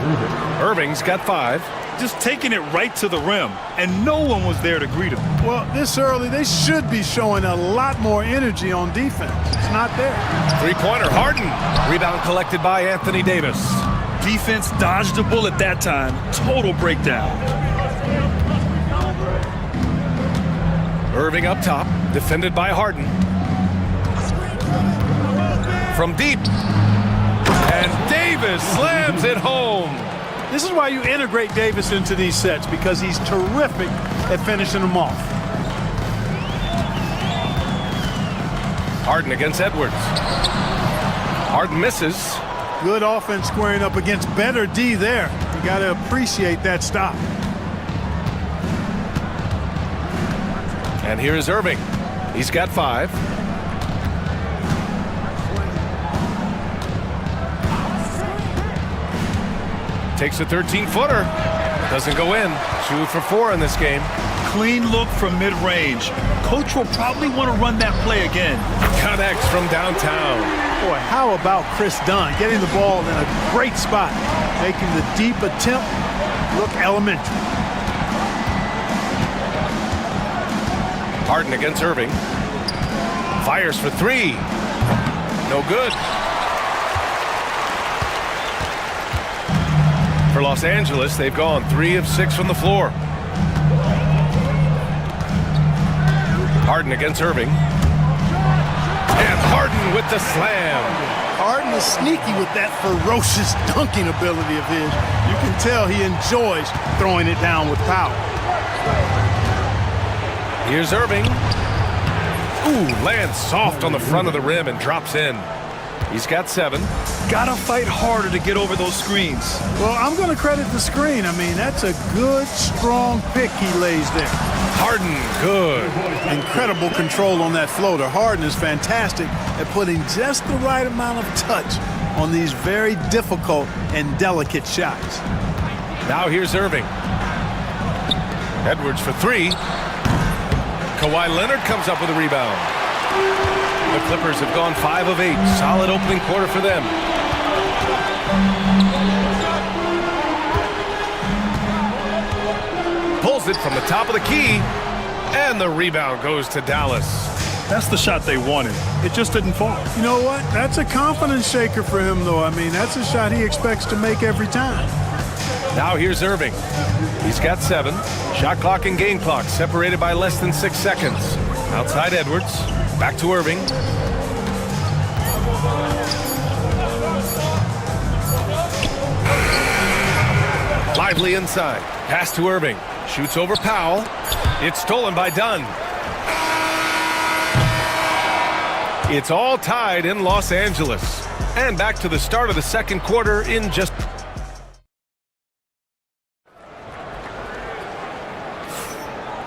[SPEAKER 7] Irving's got 5.
[SPEAKER 8] Just taking it right to the rim, and no one was there to greet him.
[SPEAKER 2] Well, this early, they should be showing a lot more energy on defense. It's not there.
[SPEAKER 7] Three-pointer, Harden. Rebound collected by Anthony Davis.
[SPEAKER 8] Defense dodged a bullet that time. Total breakdown.
[SPEAKER 7] Irving up top, defended by Harden. From deep. And Davis slams it home.
[SPEAKER 2] This is why you integrate Davis into these sets, because he's terrific at finishing them off.
[SPEAKER 7] Harden against Edwards. Harden misses.
[SPEAKER 2] Good offense squaring up against better D there. You got to appreciate that stop.
[SPEAKER 7] And here is Irving. He's got 5. Takes a 13-footer. Doesn't go in. 2 for 4 in this game.
[SPEAKER 8] Clean look from mid-range. Coach will probably want to run that play again.
[SPEAKER 7] Connects from downtown.
[SPEAKER 2] Boy, how about Chris Dunn getting the ball in a great spot, making the deep attempt look elementary.
[SPEAKER 7] Harden against Irving. Fires for 3. No good. For Los Angeles, they've gone 3 of 6 from the floor. Harden against Irving. And Harden with the slam.
[SPEAKER 2] Harden is sneaky with that ferocious dunking ability of his. You can tell he enjoys throwing it down with power.
[SPEAKER 7] Here's Irving. Ooh, lands soft on the front of the rim and drops in. He's got 7.
[SPEAKER 8] Gotta fight harder to get over those screens.
[SPEAKER 2] Well, I'm going to credit the screen. I mean, that's a good, strong pick he lays there.
[SPEAKER 7] Harden, good.
[SPEAKER 2] Incredible control on that floater. Harden is fantastic at putting just the right amount of touch on these very difficult and delicate shots.
[SPEAKER 7] Now here's Irving. Edwards for 3. Kawhi Leonard comes up with a rebound. The Clippers have gone 5 of 8. Solid opening quarter for them. Pulls it from the top of the key, and the rebound goes to Dallas.
[SPEAKER 8] That's the shot they wanted. It just didn't fall.
[SPEAKER 2] You know what? That's a confidence shaker for him, though. I mean, that's a shot he expects to make every time.
[SPEAKER 7] Now here's Irving. He's got 7. Shot clock and game clock separated by less than 6 seconds. Outside Edwards. Back to Irving. Lively inside. Pass to Irving. Shoots over Powell. It's stolen by Dunn. It's all tied in Los Angeles. And back to the start of the second quarter in just...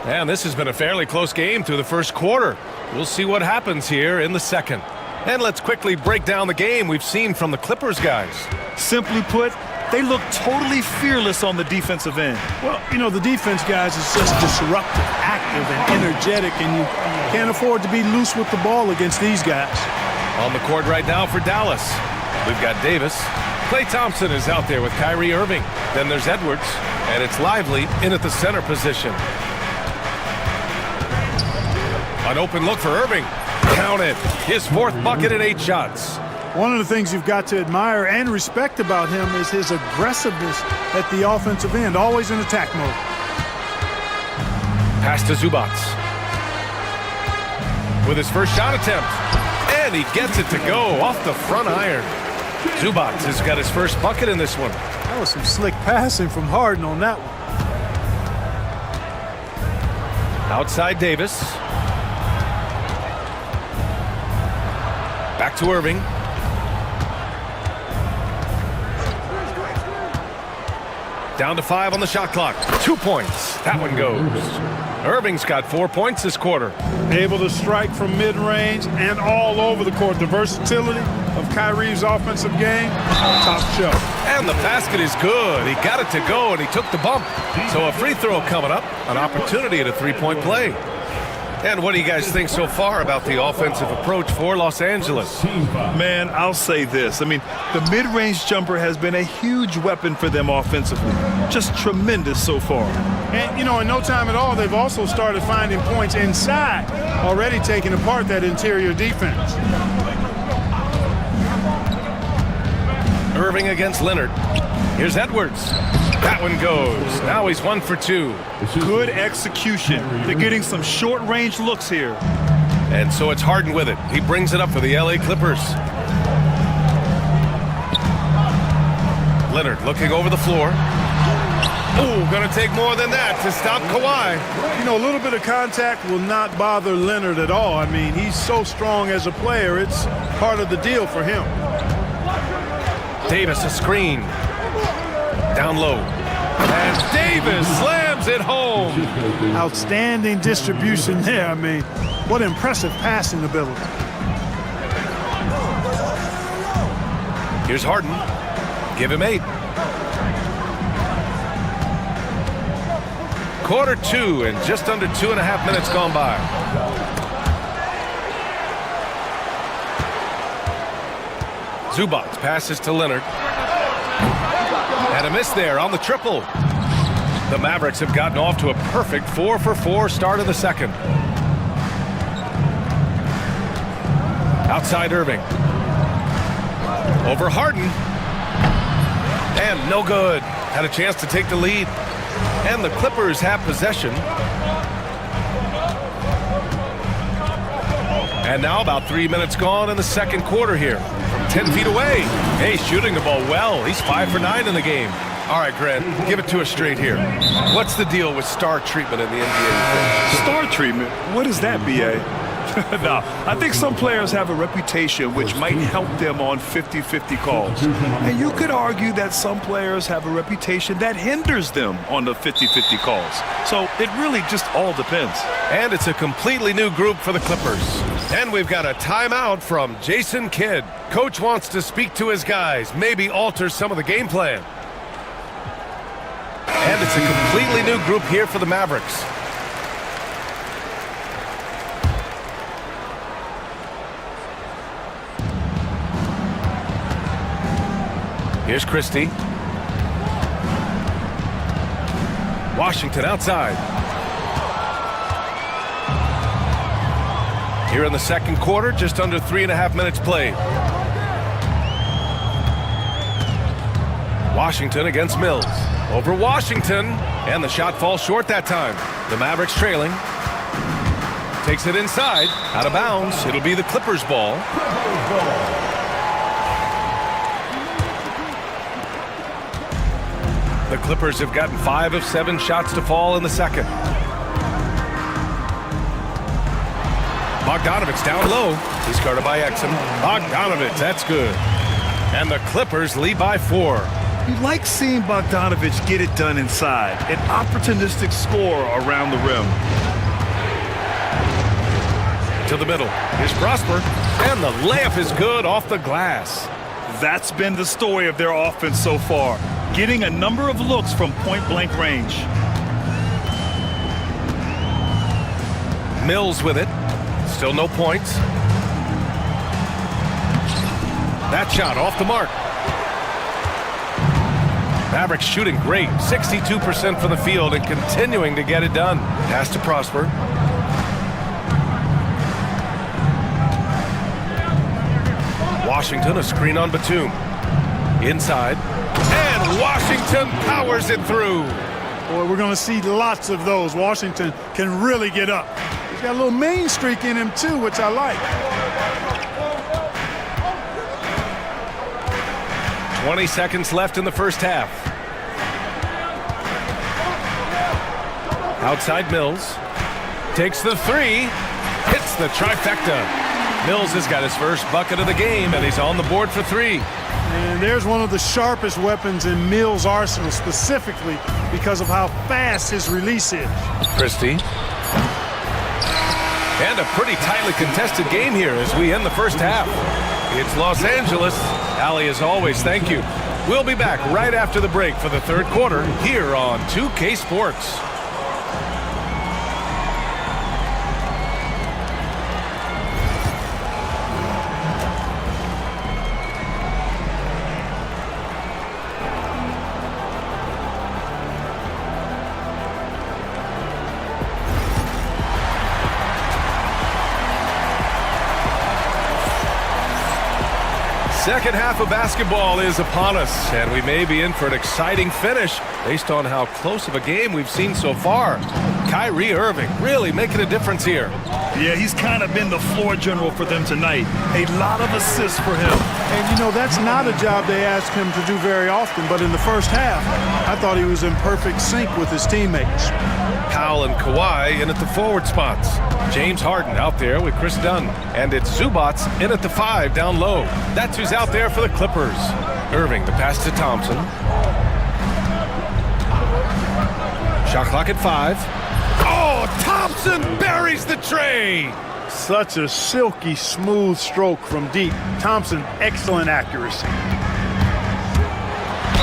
[SPEAKER 7] And this has been a fairly close game through the first quarter. We'll see what happens here in the second. And let's quickly break down the game we've seen from the Clippers guys.
[SPEAKER 8] Simply put, they look totally fearless on the defensive end.
[SPEAKER 2] Well, you know, the defense, guys, is just disruptive, active, and energetic, and you can't afford to be loose with the ball against these guys.
[SPEAKER 7] On the court right now for Dallas, we've got Davis. Klay Thompson is out there with Kyrie Irving. Then there's Edwards, and it's Lively in at the center position. An open look for Irving. Count it. His fourth bucket in 8 shots.
[SPEAKER 2] One of the things you've got to admire and respect about him is his aggressiveness at the offensive end, always in attack mode.
[SPEAKER 7] Pass to Zubac. With his first shot attempt. And he gets it to go off the front iron. Zubac has got his first bucket in this one.
[SPEAKER 2] That was some slick passing from Harden on that one.
[SPEAKER 7] Outside Davis. Back to Irving. Down to 5 on the shot clock. 2 points. That one goes. Irving's got 4 points this quarter.
[SPEAKER 2] Able to strike from mid-range and all over the court. The versatility of Kyrie's offensive game, top shelf.
[SPEAKER 7] And the basket is good. He got it to go, and he took the bump. So a free throw coming up. An opportunity at a three-point play. And what do you guys think so far about the offensive approach for Los Angeles?
[SPEAKER 8] Man, I'll say this. I mean, the mid-range jumper has been a huge weapon for them offensively. Just tremendous so far.
[SPEAKER 2] And, you know, in no time at all, they've also started finding points inside, already taking apart that interior defense.
[SPEAKER 7] Irving against Leonard. Here's Edwards. That one goes. Now he's 1 for 2.
[SPEAKER 8] Good execution. They're getting some short-range looks here.
[SPEAKER 7] And so it's Harden with it. He brings it up for the LA Clippers. Leonard looking over the floor. Oh, gonna take more than that to stop Kawhi.
[SPEAKER 2] You know, a little bit of contact will not bother Leonard at all. I mean, he's so strong as a player. It's part of the deal for him.
[SPEAKER 7] Davis, a screen. Down low. And Davis slams it home.
[SPEAKER 2] Outstanding distribution there. I mean, what impressive passing ability.
[SPEAKER 7] Here's Harden. Give him 8. Quarter 2 and just under 2.5 minutes gone by. Zubac passes to Leonard. And a miss there on the triple. The Mavericks have gotten off to a perfect 4 for 4 start of the second. Outside Irving. Over Harden. And no good. Had a chance to take the lead. And the Clippers have possession. And now about 3 minutes gone in the second quarter here. From 10 feet away. Hey, shooting the ball well. He's 5 for 9 in the game. All right, Grant, give it to us straight here. What's the deal with star treatment in the NBA?
[SPEAKER 8] Star treatment? What is that, B.A.? No, I think some players have a reputation which might help them on 50-50 calls. And you could argue that some players have a reputation that hinders them on the 50-50 calls. So it really just all depends.
[SPEAKER 7] And it's a completely new group for the Clippers. And we've got a timeout from Jason Kidd. Coach wants to speak to his guys, maybe alter some of the game plan. And it's a completely new group here for the Mavericks. Here's Christie. Washington outside. Here in the second quarter, just under 3.5 minutes played. Washington against Mills. Over Washington, and the shot falls short that time. The Mavericks trailing. Takes it inside, out of bounds. It'll be the Clippers' ball. The Clippers have gotten 5 of 7 shots to fall in the second. Bogdanovich down low. He's guarded by Exum. Bogdanovich, that's good. And the Clippers lead by 4.
[SPEAKER 8] You like seeing Bogdanovich get it done inside. An opportunistic score around the rim.
[SPEAKER 7] To the middle. Here's Prosper. And the layup is good off the glass.
[SPEAKER 8] That's been the story of their offense so far. Getting a number of looks from point-blank range.
[SPEAKER 7] Mills with it. Still no points. That shot off the mark. Mavericks shooting great. 62% from the field and continuing to get it done. Pass to Prosper. Washington, a screen on Batum. Inside. And Washington powers it through.
[SPEAKER 2] Boy, we're going to see lots of those. Washington can really get up. He's got a little main streak in him, too, which I like.
[SPEAKER 7] 20 seconds left in the first half. Outside Mills. Takes the 3. Hits the trifecta. Mills has got his first bucket of the game, and he's on the board for 3.
[SPEAKER 2] And there's one of the sharpest weapons in Mills' arsenal, specifically because of how fast his release is.
[SPEAKER 7] Christie. And a pretty tightly contested game here as we end the first half. It's Los Angeles. Allie, as always, thank you. We'll be back right after the break for the third quarter here on 2K Sports. Second half of basketball is upon us, and we may be in for an exciting finish based on how close of a game we've seen so far. Kyrie Irving really making a difference here.
[SPEAKER 8] Yeah, he's kind of been the floor general for them tonight. A lot of assists for him.
[SPEAKER 2] And, you know, that's not a job they ask him to do very often, but in the first half, I thought he was in perfect sync with his teammates.
[SPEAKER 7] Powell and Kawhi in at the forward spots. James Harden out there with Chris Dunn. And it's Zubats in at the 5 down low. That's who's out there for the Clippers. Irving, the pass to Thompson. Shot clock at 5. Oh, Thompson buries the tray.
[SPEAKER 2] Such a silky, smooth stroke from deep. Thompson, excellent accuracy.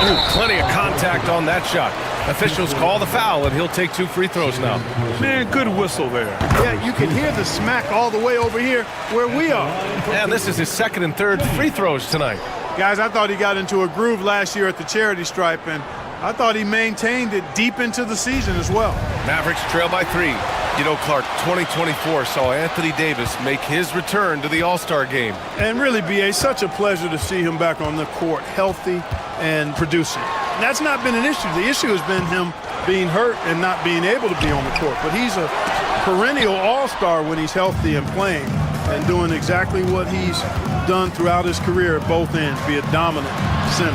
[SPEAKER 7] Ooh, plenty of contact on that shot. Officials call the foul, and he'll take 2 free throws now.
[SPEAKER 8] Man, good whistle there.
[SPEAKER 2] Yeah, you can hear the smack all the way over here where we are.
[SPEAKER 7] And this is his second and third free throws tonight.
[SPEAKER 2] Guys, I thought he got into a groove last year at the charity stripe, and I thought he maintained it deep into the season as well.
[SPEAKER 7] Mavericks trail by 3. You know, Clark, 2024 saw Anthony Davis make his return to the All-Star game.
[SPEAKER 2] And really, B.A., such a pleasure to see him back on the court, healthy and producing. And that's not been an issue. The issue has been him being hurt and not being able to be on the court. But he's a perennial all-star when he's healthy and playing and doing exactly what he's done throughout his career at both ends, be a dominant center.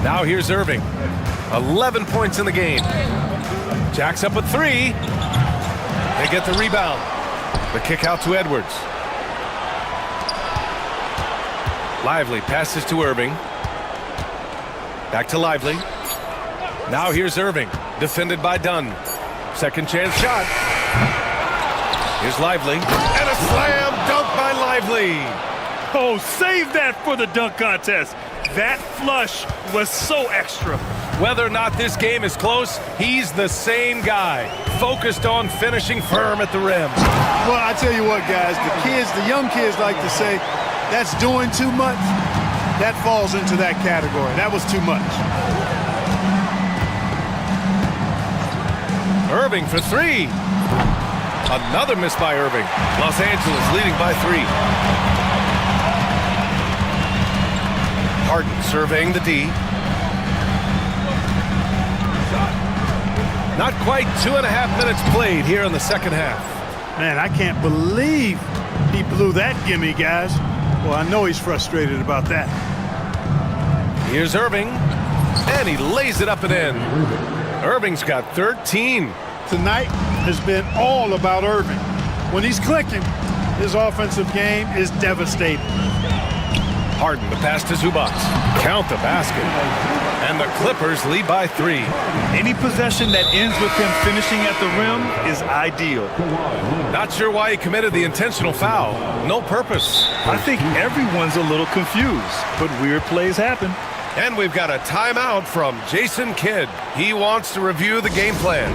[SPEAKER 7] Now here's Irving. 11 points in the game. Jacks up with 3. They get the rebound. The kick out to Edwards. Lively passes to Irving. Back to Lively. Now here's Irving, defended by Dunn. Second chance shot. Here's Lively. And a slam dunk by Lively.
[SPEAKER 8] Oh, save that for the dunk contest. That flush was so extra.
[SPEAKER 7] Whether or not this game is close, he's the same guy, focused on finishing firm at the rim.
[SPEAKER 2] Well, I tell you what, guys, the young kids like to say, that's doing too much. That falls into that category. That was too much.
[SPEAKER 7] Irving for 3. Another miss by Irving. Los Angeles leading by 3. Harden surveying the D. Not quite 2.5 minutes played here in the second half.
[SPEAKER 2] Man, I can't believe he blew that gimme, guys. Well, I know he's frustrated about that.
[SPEAKER 7] Here's Irving, and he lays it up and in. Irving's got 13.
[SPEAKER 2] Tonight has been all about Irving. When he's clicking, his offensive game is devastating.
[SPEAKER 7] Harden, the pass to Zubac. Count the basket. And the Clippers lead by 3.
[SPEAKER 8] Any possession that ends with him finishing at the rim is ideal.
[SPEAKER 7] Not sure why he committed the intentional foul. No purpose.
[SPEAKER 8] I think everyone's a little confused, but weird plays happen.
[SPEAKER 7] And we've got a timeout from Jason Kidd. He wants to review the game plan.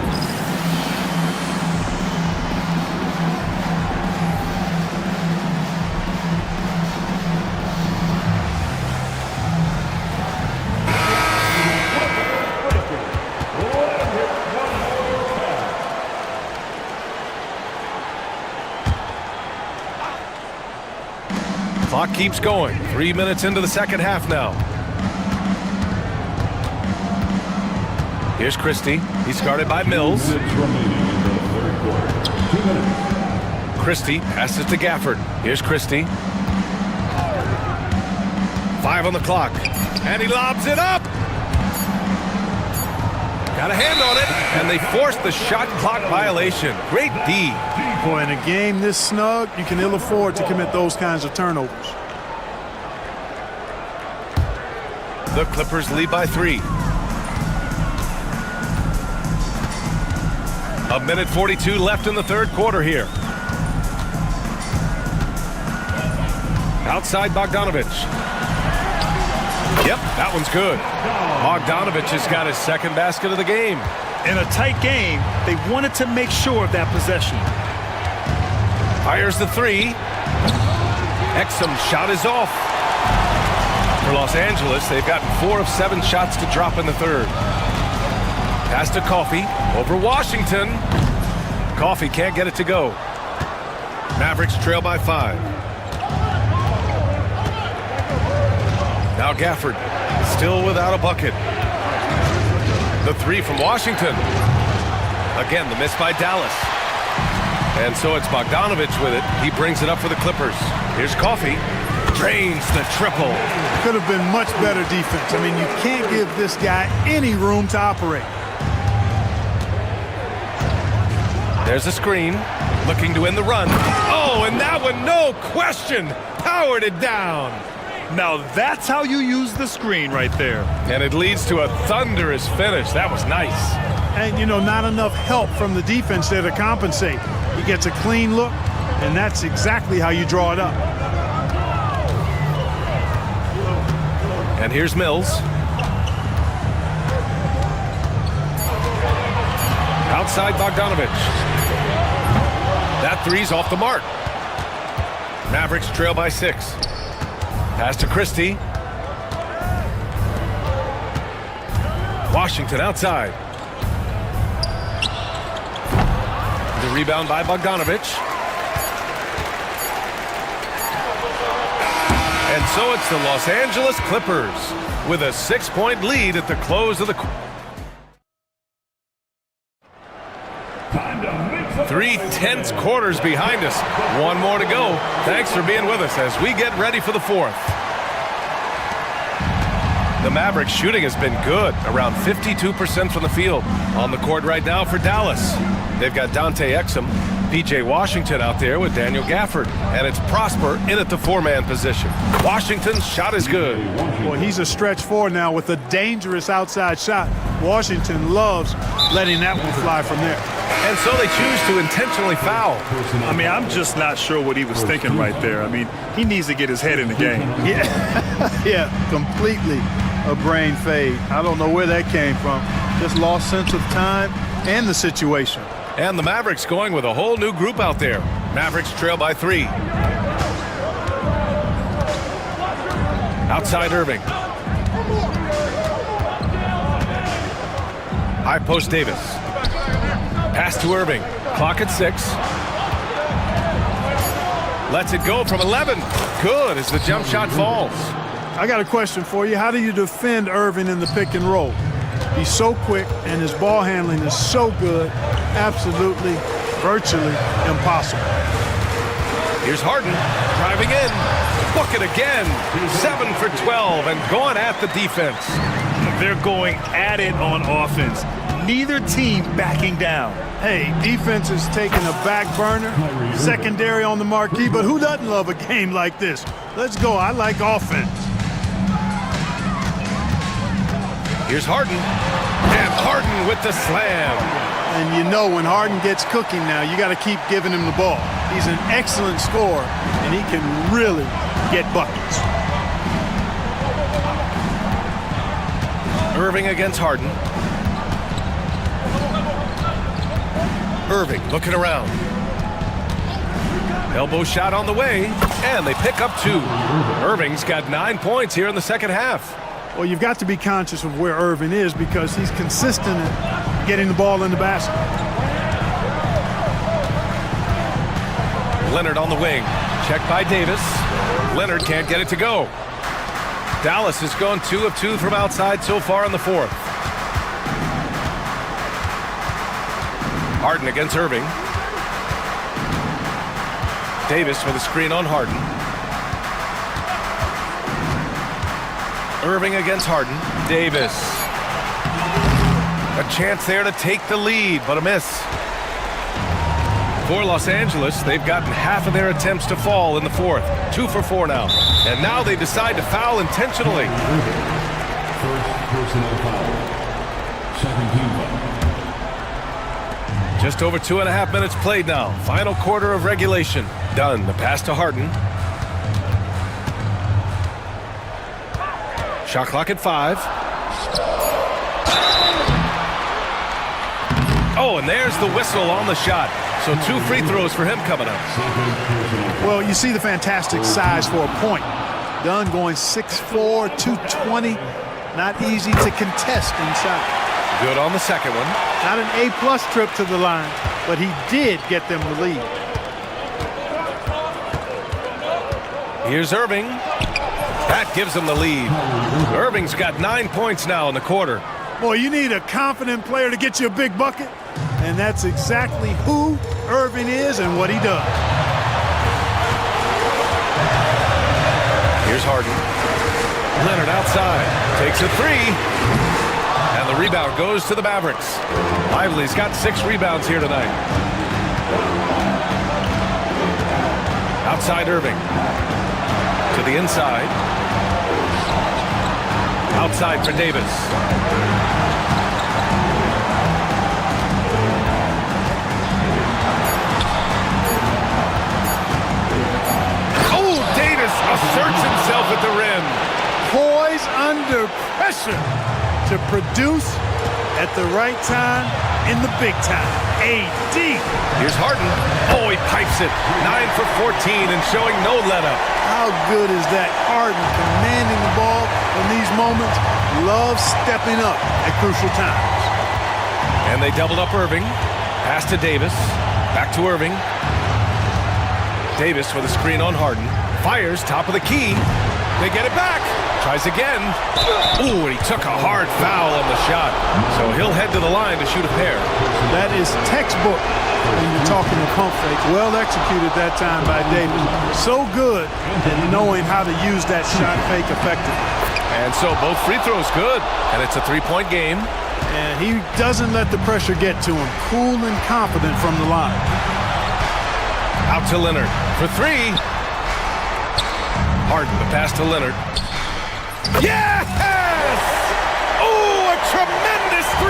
[SPEAKER 7] Clock keeps going. 3 minutes into the second half now. Here's Christie. He's guarded by Mills. Christie passes to Gafford. Here's Christie. 5 on the clock. And he lobs it up. Got a hand on it. And they forced the shot clock violation. Great D.
[SPEAKER 2] Boy, in a game this snug, you can ill afford to commit those kinds of turnovers.
[SPEAKER 7] The Clippers lead by 3. A minute 42 left in the third quarter here. Outside Bogdanovich. Yep, that one's good. Bogdanovich has got his second basket of the game.
[SPEAKER 8] In a tight game, they wanted to make sure of that possession.
[SPEAKER 7] Fires the 3. Exum's shot is off. For Los Angeles, they've gotten 4 of 7 shots to drop in the third. Pass to Coffey over Washington. Coffey can't get it to go. Mavericks trail by 5. Now Gafford, still without a bucket. The 3 from Washington. Again, the miss by Dallas. And so it's Bogdanovich with it. He brings it up for the Clippers. Here's Coffey. Drains the triple.
[SPEAKER 2] Could have been much better defense. I mean, you can't give this guy any room to operate.
[SPEAKER 7] There's a screen. Looking to win the run. Oh, and that one, no question, powered it down.
[SPEAKER 8] Now that's how you use the screen right there.
[SPEAKER 7] And it leads to a thunderous finish. That was nice.
[SPEAKER 2] And, you know, not enough help from the defense there to compensate. He gets a clean look, and that's exactly how you draw it up.
[SPEAKER 7] And here's Mills. Outside Bogdanovich. That 3's off the mark. Mavericks trail by 6. Pass to Christie. Washington outside. The rebound by Bogdanovich. And so it's the Los Angeles Clippers with a 6-point lead at the close of the quarter. 3 tense quarters behind us. One more to go. Thanks for being with us as we get ready for the fourth. The Mavericks shooting has been good, around 52% from the field. On the court right now for Dallas. They've got Dante Exum, P.J. Washington out there with Daniel Gafford. And it's Prosper in at the 4-man position. Washington's shot is good.
[SPEAKER 2] Well, he's a stretch 4 now with a dangerous outside shot. Washington loves letting that one fly from there.
[SPEAKER 7] And so they choose to intentionally foul.
[SPEAKER 8] I mean, I'm just not sure what he was thinking right there. I mean, he needs to get his head in the game.
[SPEAKER 2] Yeah, completely a brain fade. I don't know where that came from. Just lost sense of time and the situation.
[SPEAKER 7] And the Mavericks going with a whole new group out there. Mavericks trail by 3. Outside Irving. High post Davis. Pass to Irving. Clock at 6. Lets it go from 11. Good as the jump shot falls.
[SPEAKER 2] I got a question for you. How do you defend Irving in the pick and roll? He's so quick and his ball handling is so good. Absolutely, virtually impossible.
[SPEAKER 7] Here's Harden driving in. book it again. 7 for 12 and going at the defense.
[SPEAKER 8] They're going at it on offense. Neither team backing down.
[SPEAKER 2] Hey, defense is taking a back burner, secondary on the marquee, but who doesn't love a game like this? Let's go. I like offense.
[SPEAKER 7] Here's Harden. And Harden with the slam.
[SPEAKER 2] And you know when Harden gets cooking now, you got to keep giving him the ball. He's an excellent scorer, and he can really get buckets.
[SPEAKER 7] Irving against Harden. Irving looking around. Elbow shot on the way, and they pick up 2. Irving's got 9 points here in the second half.
[SPEAKER 2] Well, you've got to be conscious of where Irving is because he's consistent at getting the ball in the basket.
[SPEAKER 7] Leonard on the wing. Checked by Davis. Leonard can't get it to go. Dallas has gone 2 of 2 from outside so far in the fourth. Harden against Irving. Davis with a screen on Harden. Irving against Harden. Davis. A chance there to take the lead, but a miss. For Los Angeles, they've gotten half of their attempts to fall in the fourth. 2 for 4 now. And now they decide to foul intentionally.
[SPEAKER 6] First personal foul. Second team foul.
[SPEAKER 7] Just over 2.5 minutes played now. Final quarter of regulation. Done. The pass to Harden. Shot clock at 5. Oh, and there's the whistle on the shot. So 2 free throws for him coming up.
[SPEAKER 2] Well, you see the fantastic size for a point. Dunn going 6'4", 220. Not easy to contest inside.
[SPEAKER 7] Good on the second one.
[SPEAKER 2] Not an A-plus trip to the line, but he did get them the lead.
[SPEAKER 7] Here's Irving. That gives them the lead. Irving's got 9 points now in the quarter.
[SPEAKER 2] Boy, you need a confident player to get you a big bucket, and that's exactly who Irving is and what he does.
[SPEAKER 7] Here's Harden. Leonard outside. Takes a 3. And the rebound goes to the Mavericks. Lively's got 6 rebounds here tonight. Outside Irving. To the inside. Outside for Davis. Oh, Davis asserts himself at the rim.
[SPEAKER 2] Poise under pressure to produce at the right time in the big time. AD.
[SPEAKER 7] Here's Harden. Oh, he pipes it. 9 for 14 and showing no let-up.
[SPEAKER 2] How good is that? Harden commanding the ball in these moments. Love stepping up at crucial times.
[SPEAKER 7] And they doubled up Irving. Pass to Davis. Back to Irving. Davis with a screen on Harden. Fires top of the key. They get it back. Tries again. Ooh, and he took a hard foul on the shot. So he'll head to the line to shoot a pair.
[SPEAKER 2] That is textbook when you're talking to pump fakes. Well executed that time by Davis. So good at knowing how to use that shot fake effectively.
[SPEAKER 7] And so both free throws good. And it's a 3-point game.
[SPEAKER 2] And he doesn't let the pressure get to him. Cool and confident from the line.
[SPEAKER 7] Out to Leonard for 3. Harden, the pass to Leonard. Yes! Oh, a tremendous 3!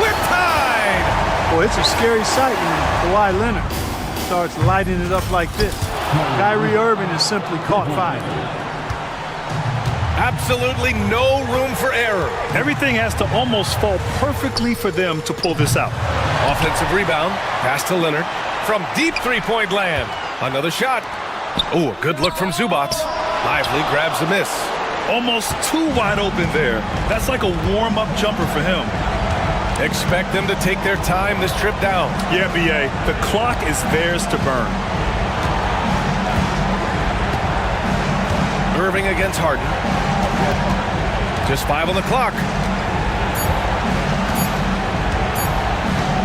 [SPEAKER 7] We're tied!
[SPEAKER 2] Boy, it's a scary sight when Kawhi Leonard starts lighting it up like this. Kyrie Irving is simply caught fire.
[SPEAKER 7] Absolutely no room for error.
[SPEAKER 8] Everything has to almost fall perfectly for them to pull this out.
[SPEAKER 7] Offensive rebound. Pass to Leonard. From deep 3-point land. Another shot. Oh, a good look from Zubac. Lively grabs a miss.
[SPEAKER 8] Almost too wide open there. That's like a warm-up jumper for him.
[SPEAKER 7] Expect them to take their time this trip down.
[SPEAKER 8] Yeah, B.A. The clock is theirs to burn.
[SPEAKER 7] Irving against Harden. Just 5 on the clock.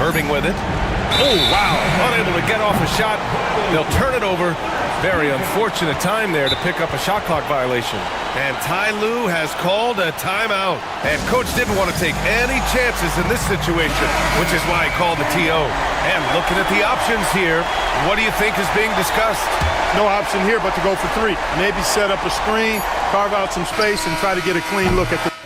[SPEAKER 7] Irving with it. Oh, wow. Unable to get off a shot. They'll turn it over. Very unfortunate time there to pick up a shot clock violation. And Ty Lue has called a timeout. And coach didn't want to take any chances in this situation, which is why he called the TO. And looking at the options here, what do you think is being discussed?
[SPEAKER 2] No option here but to go for three. Maybe set up a screen, carve out some space, and try to get a clean look at the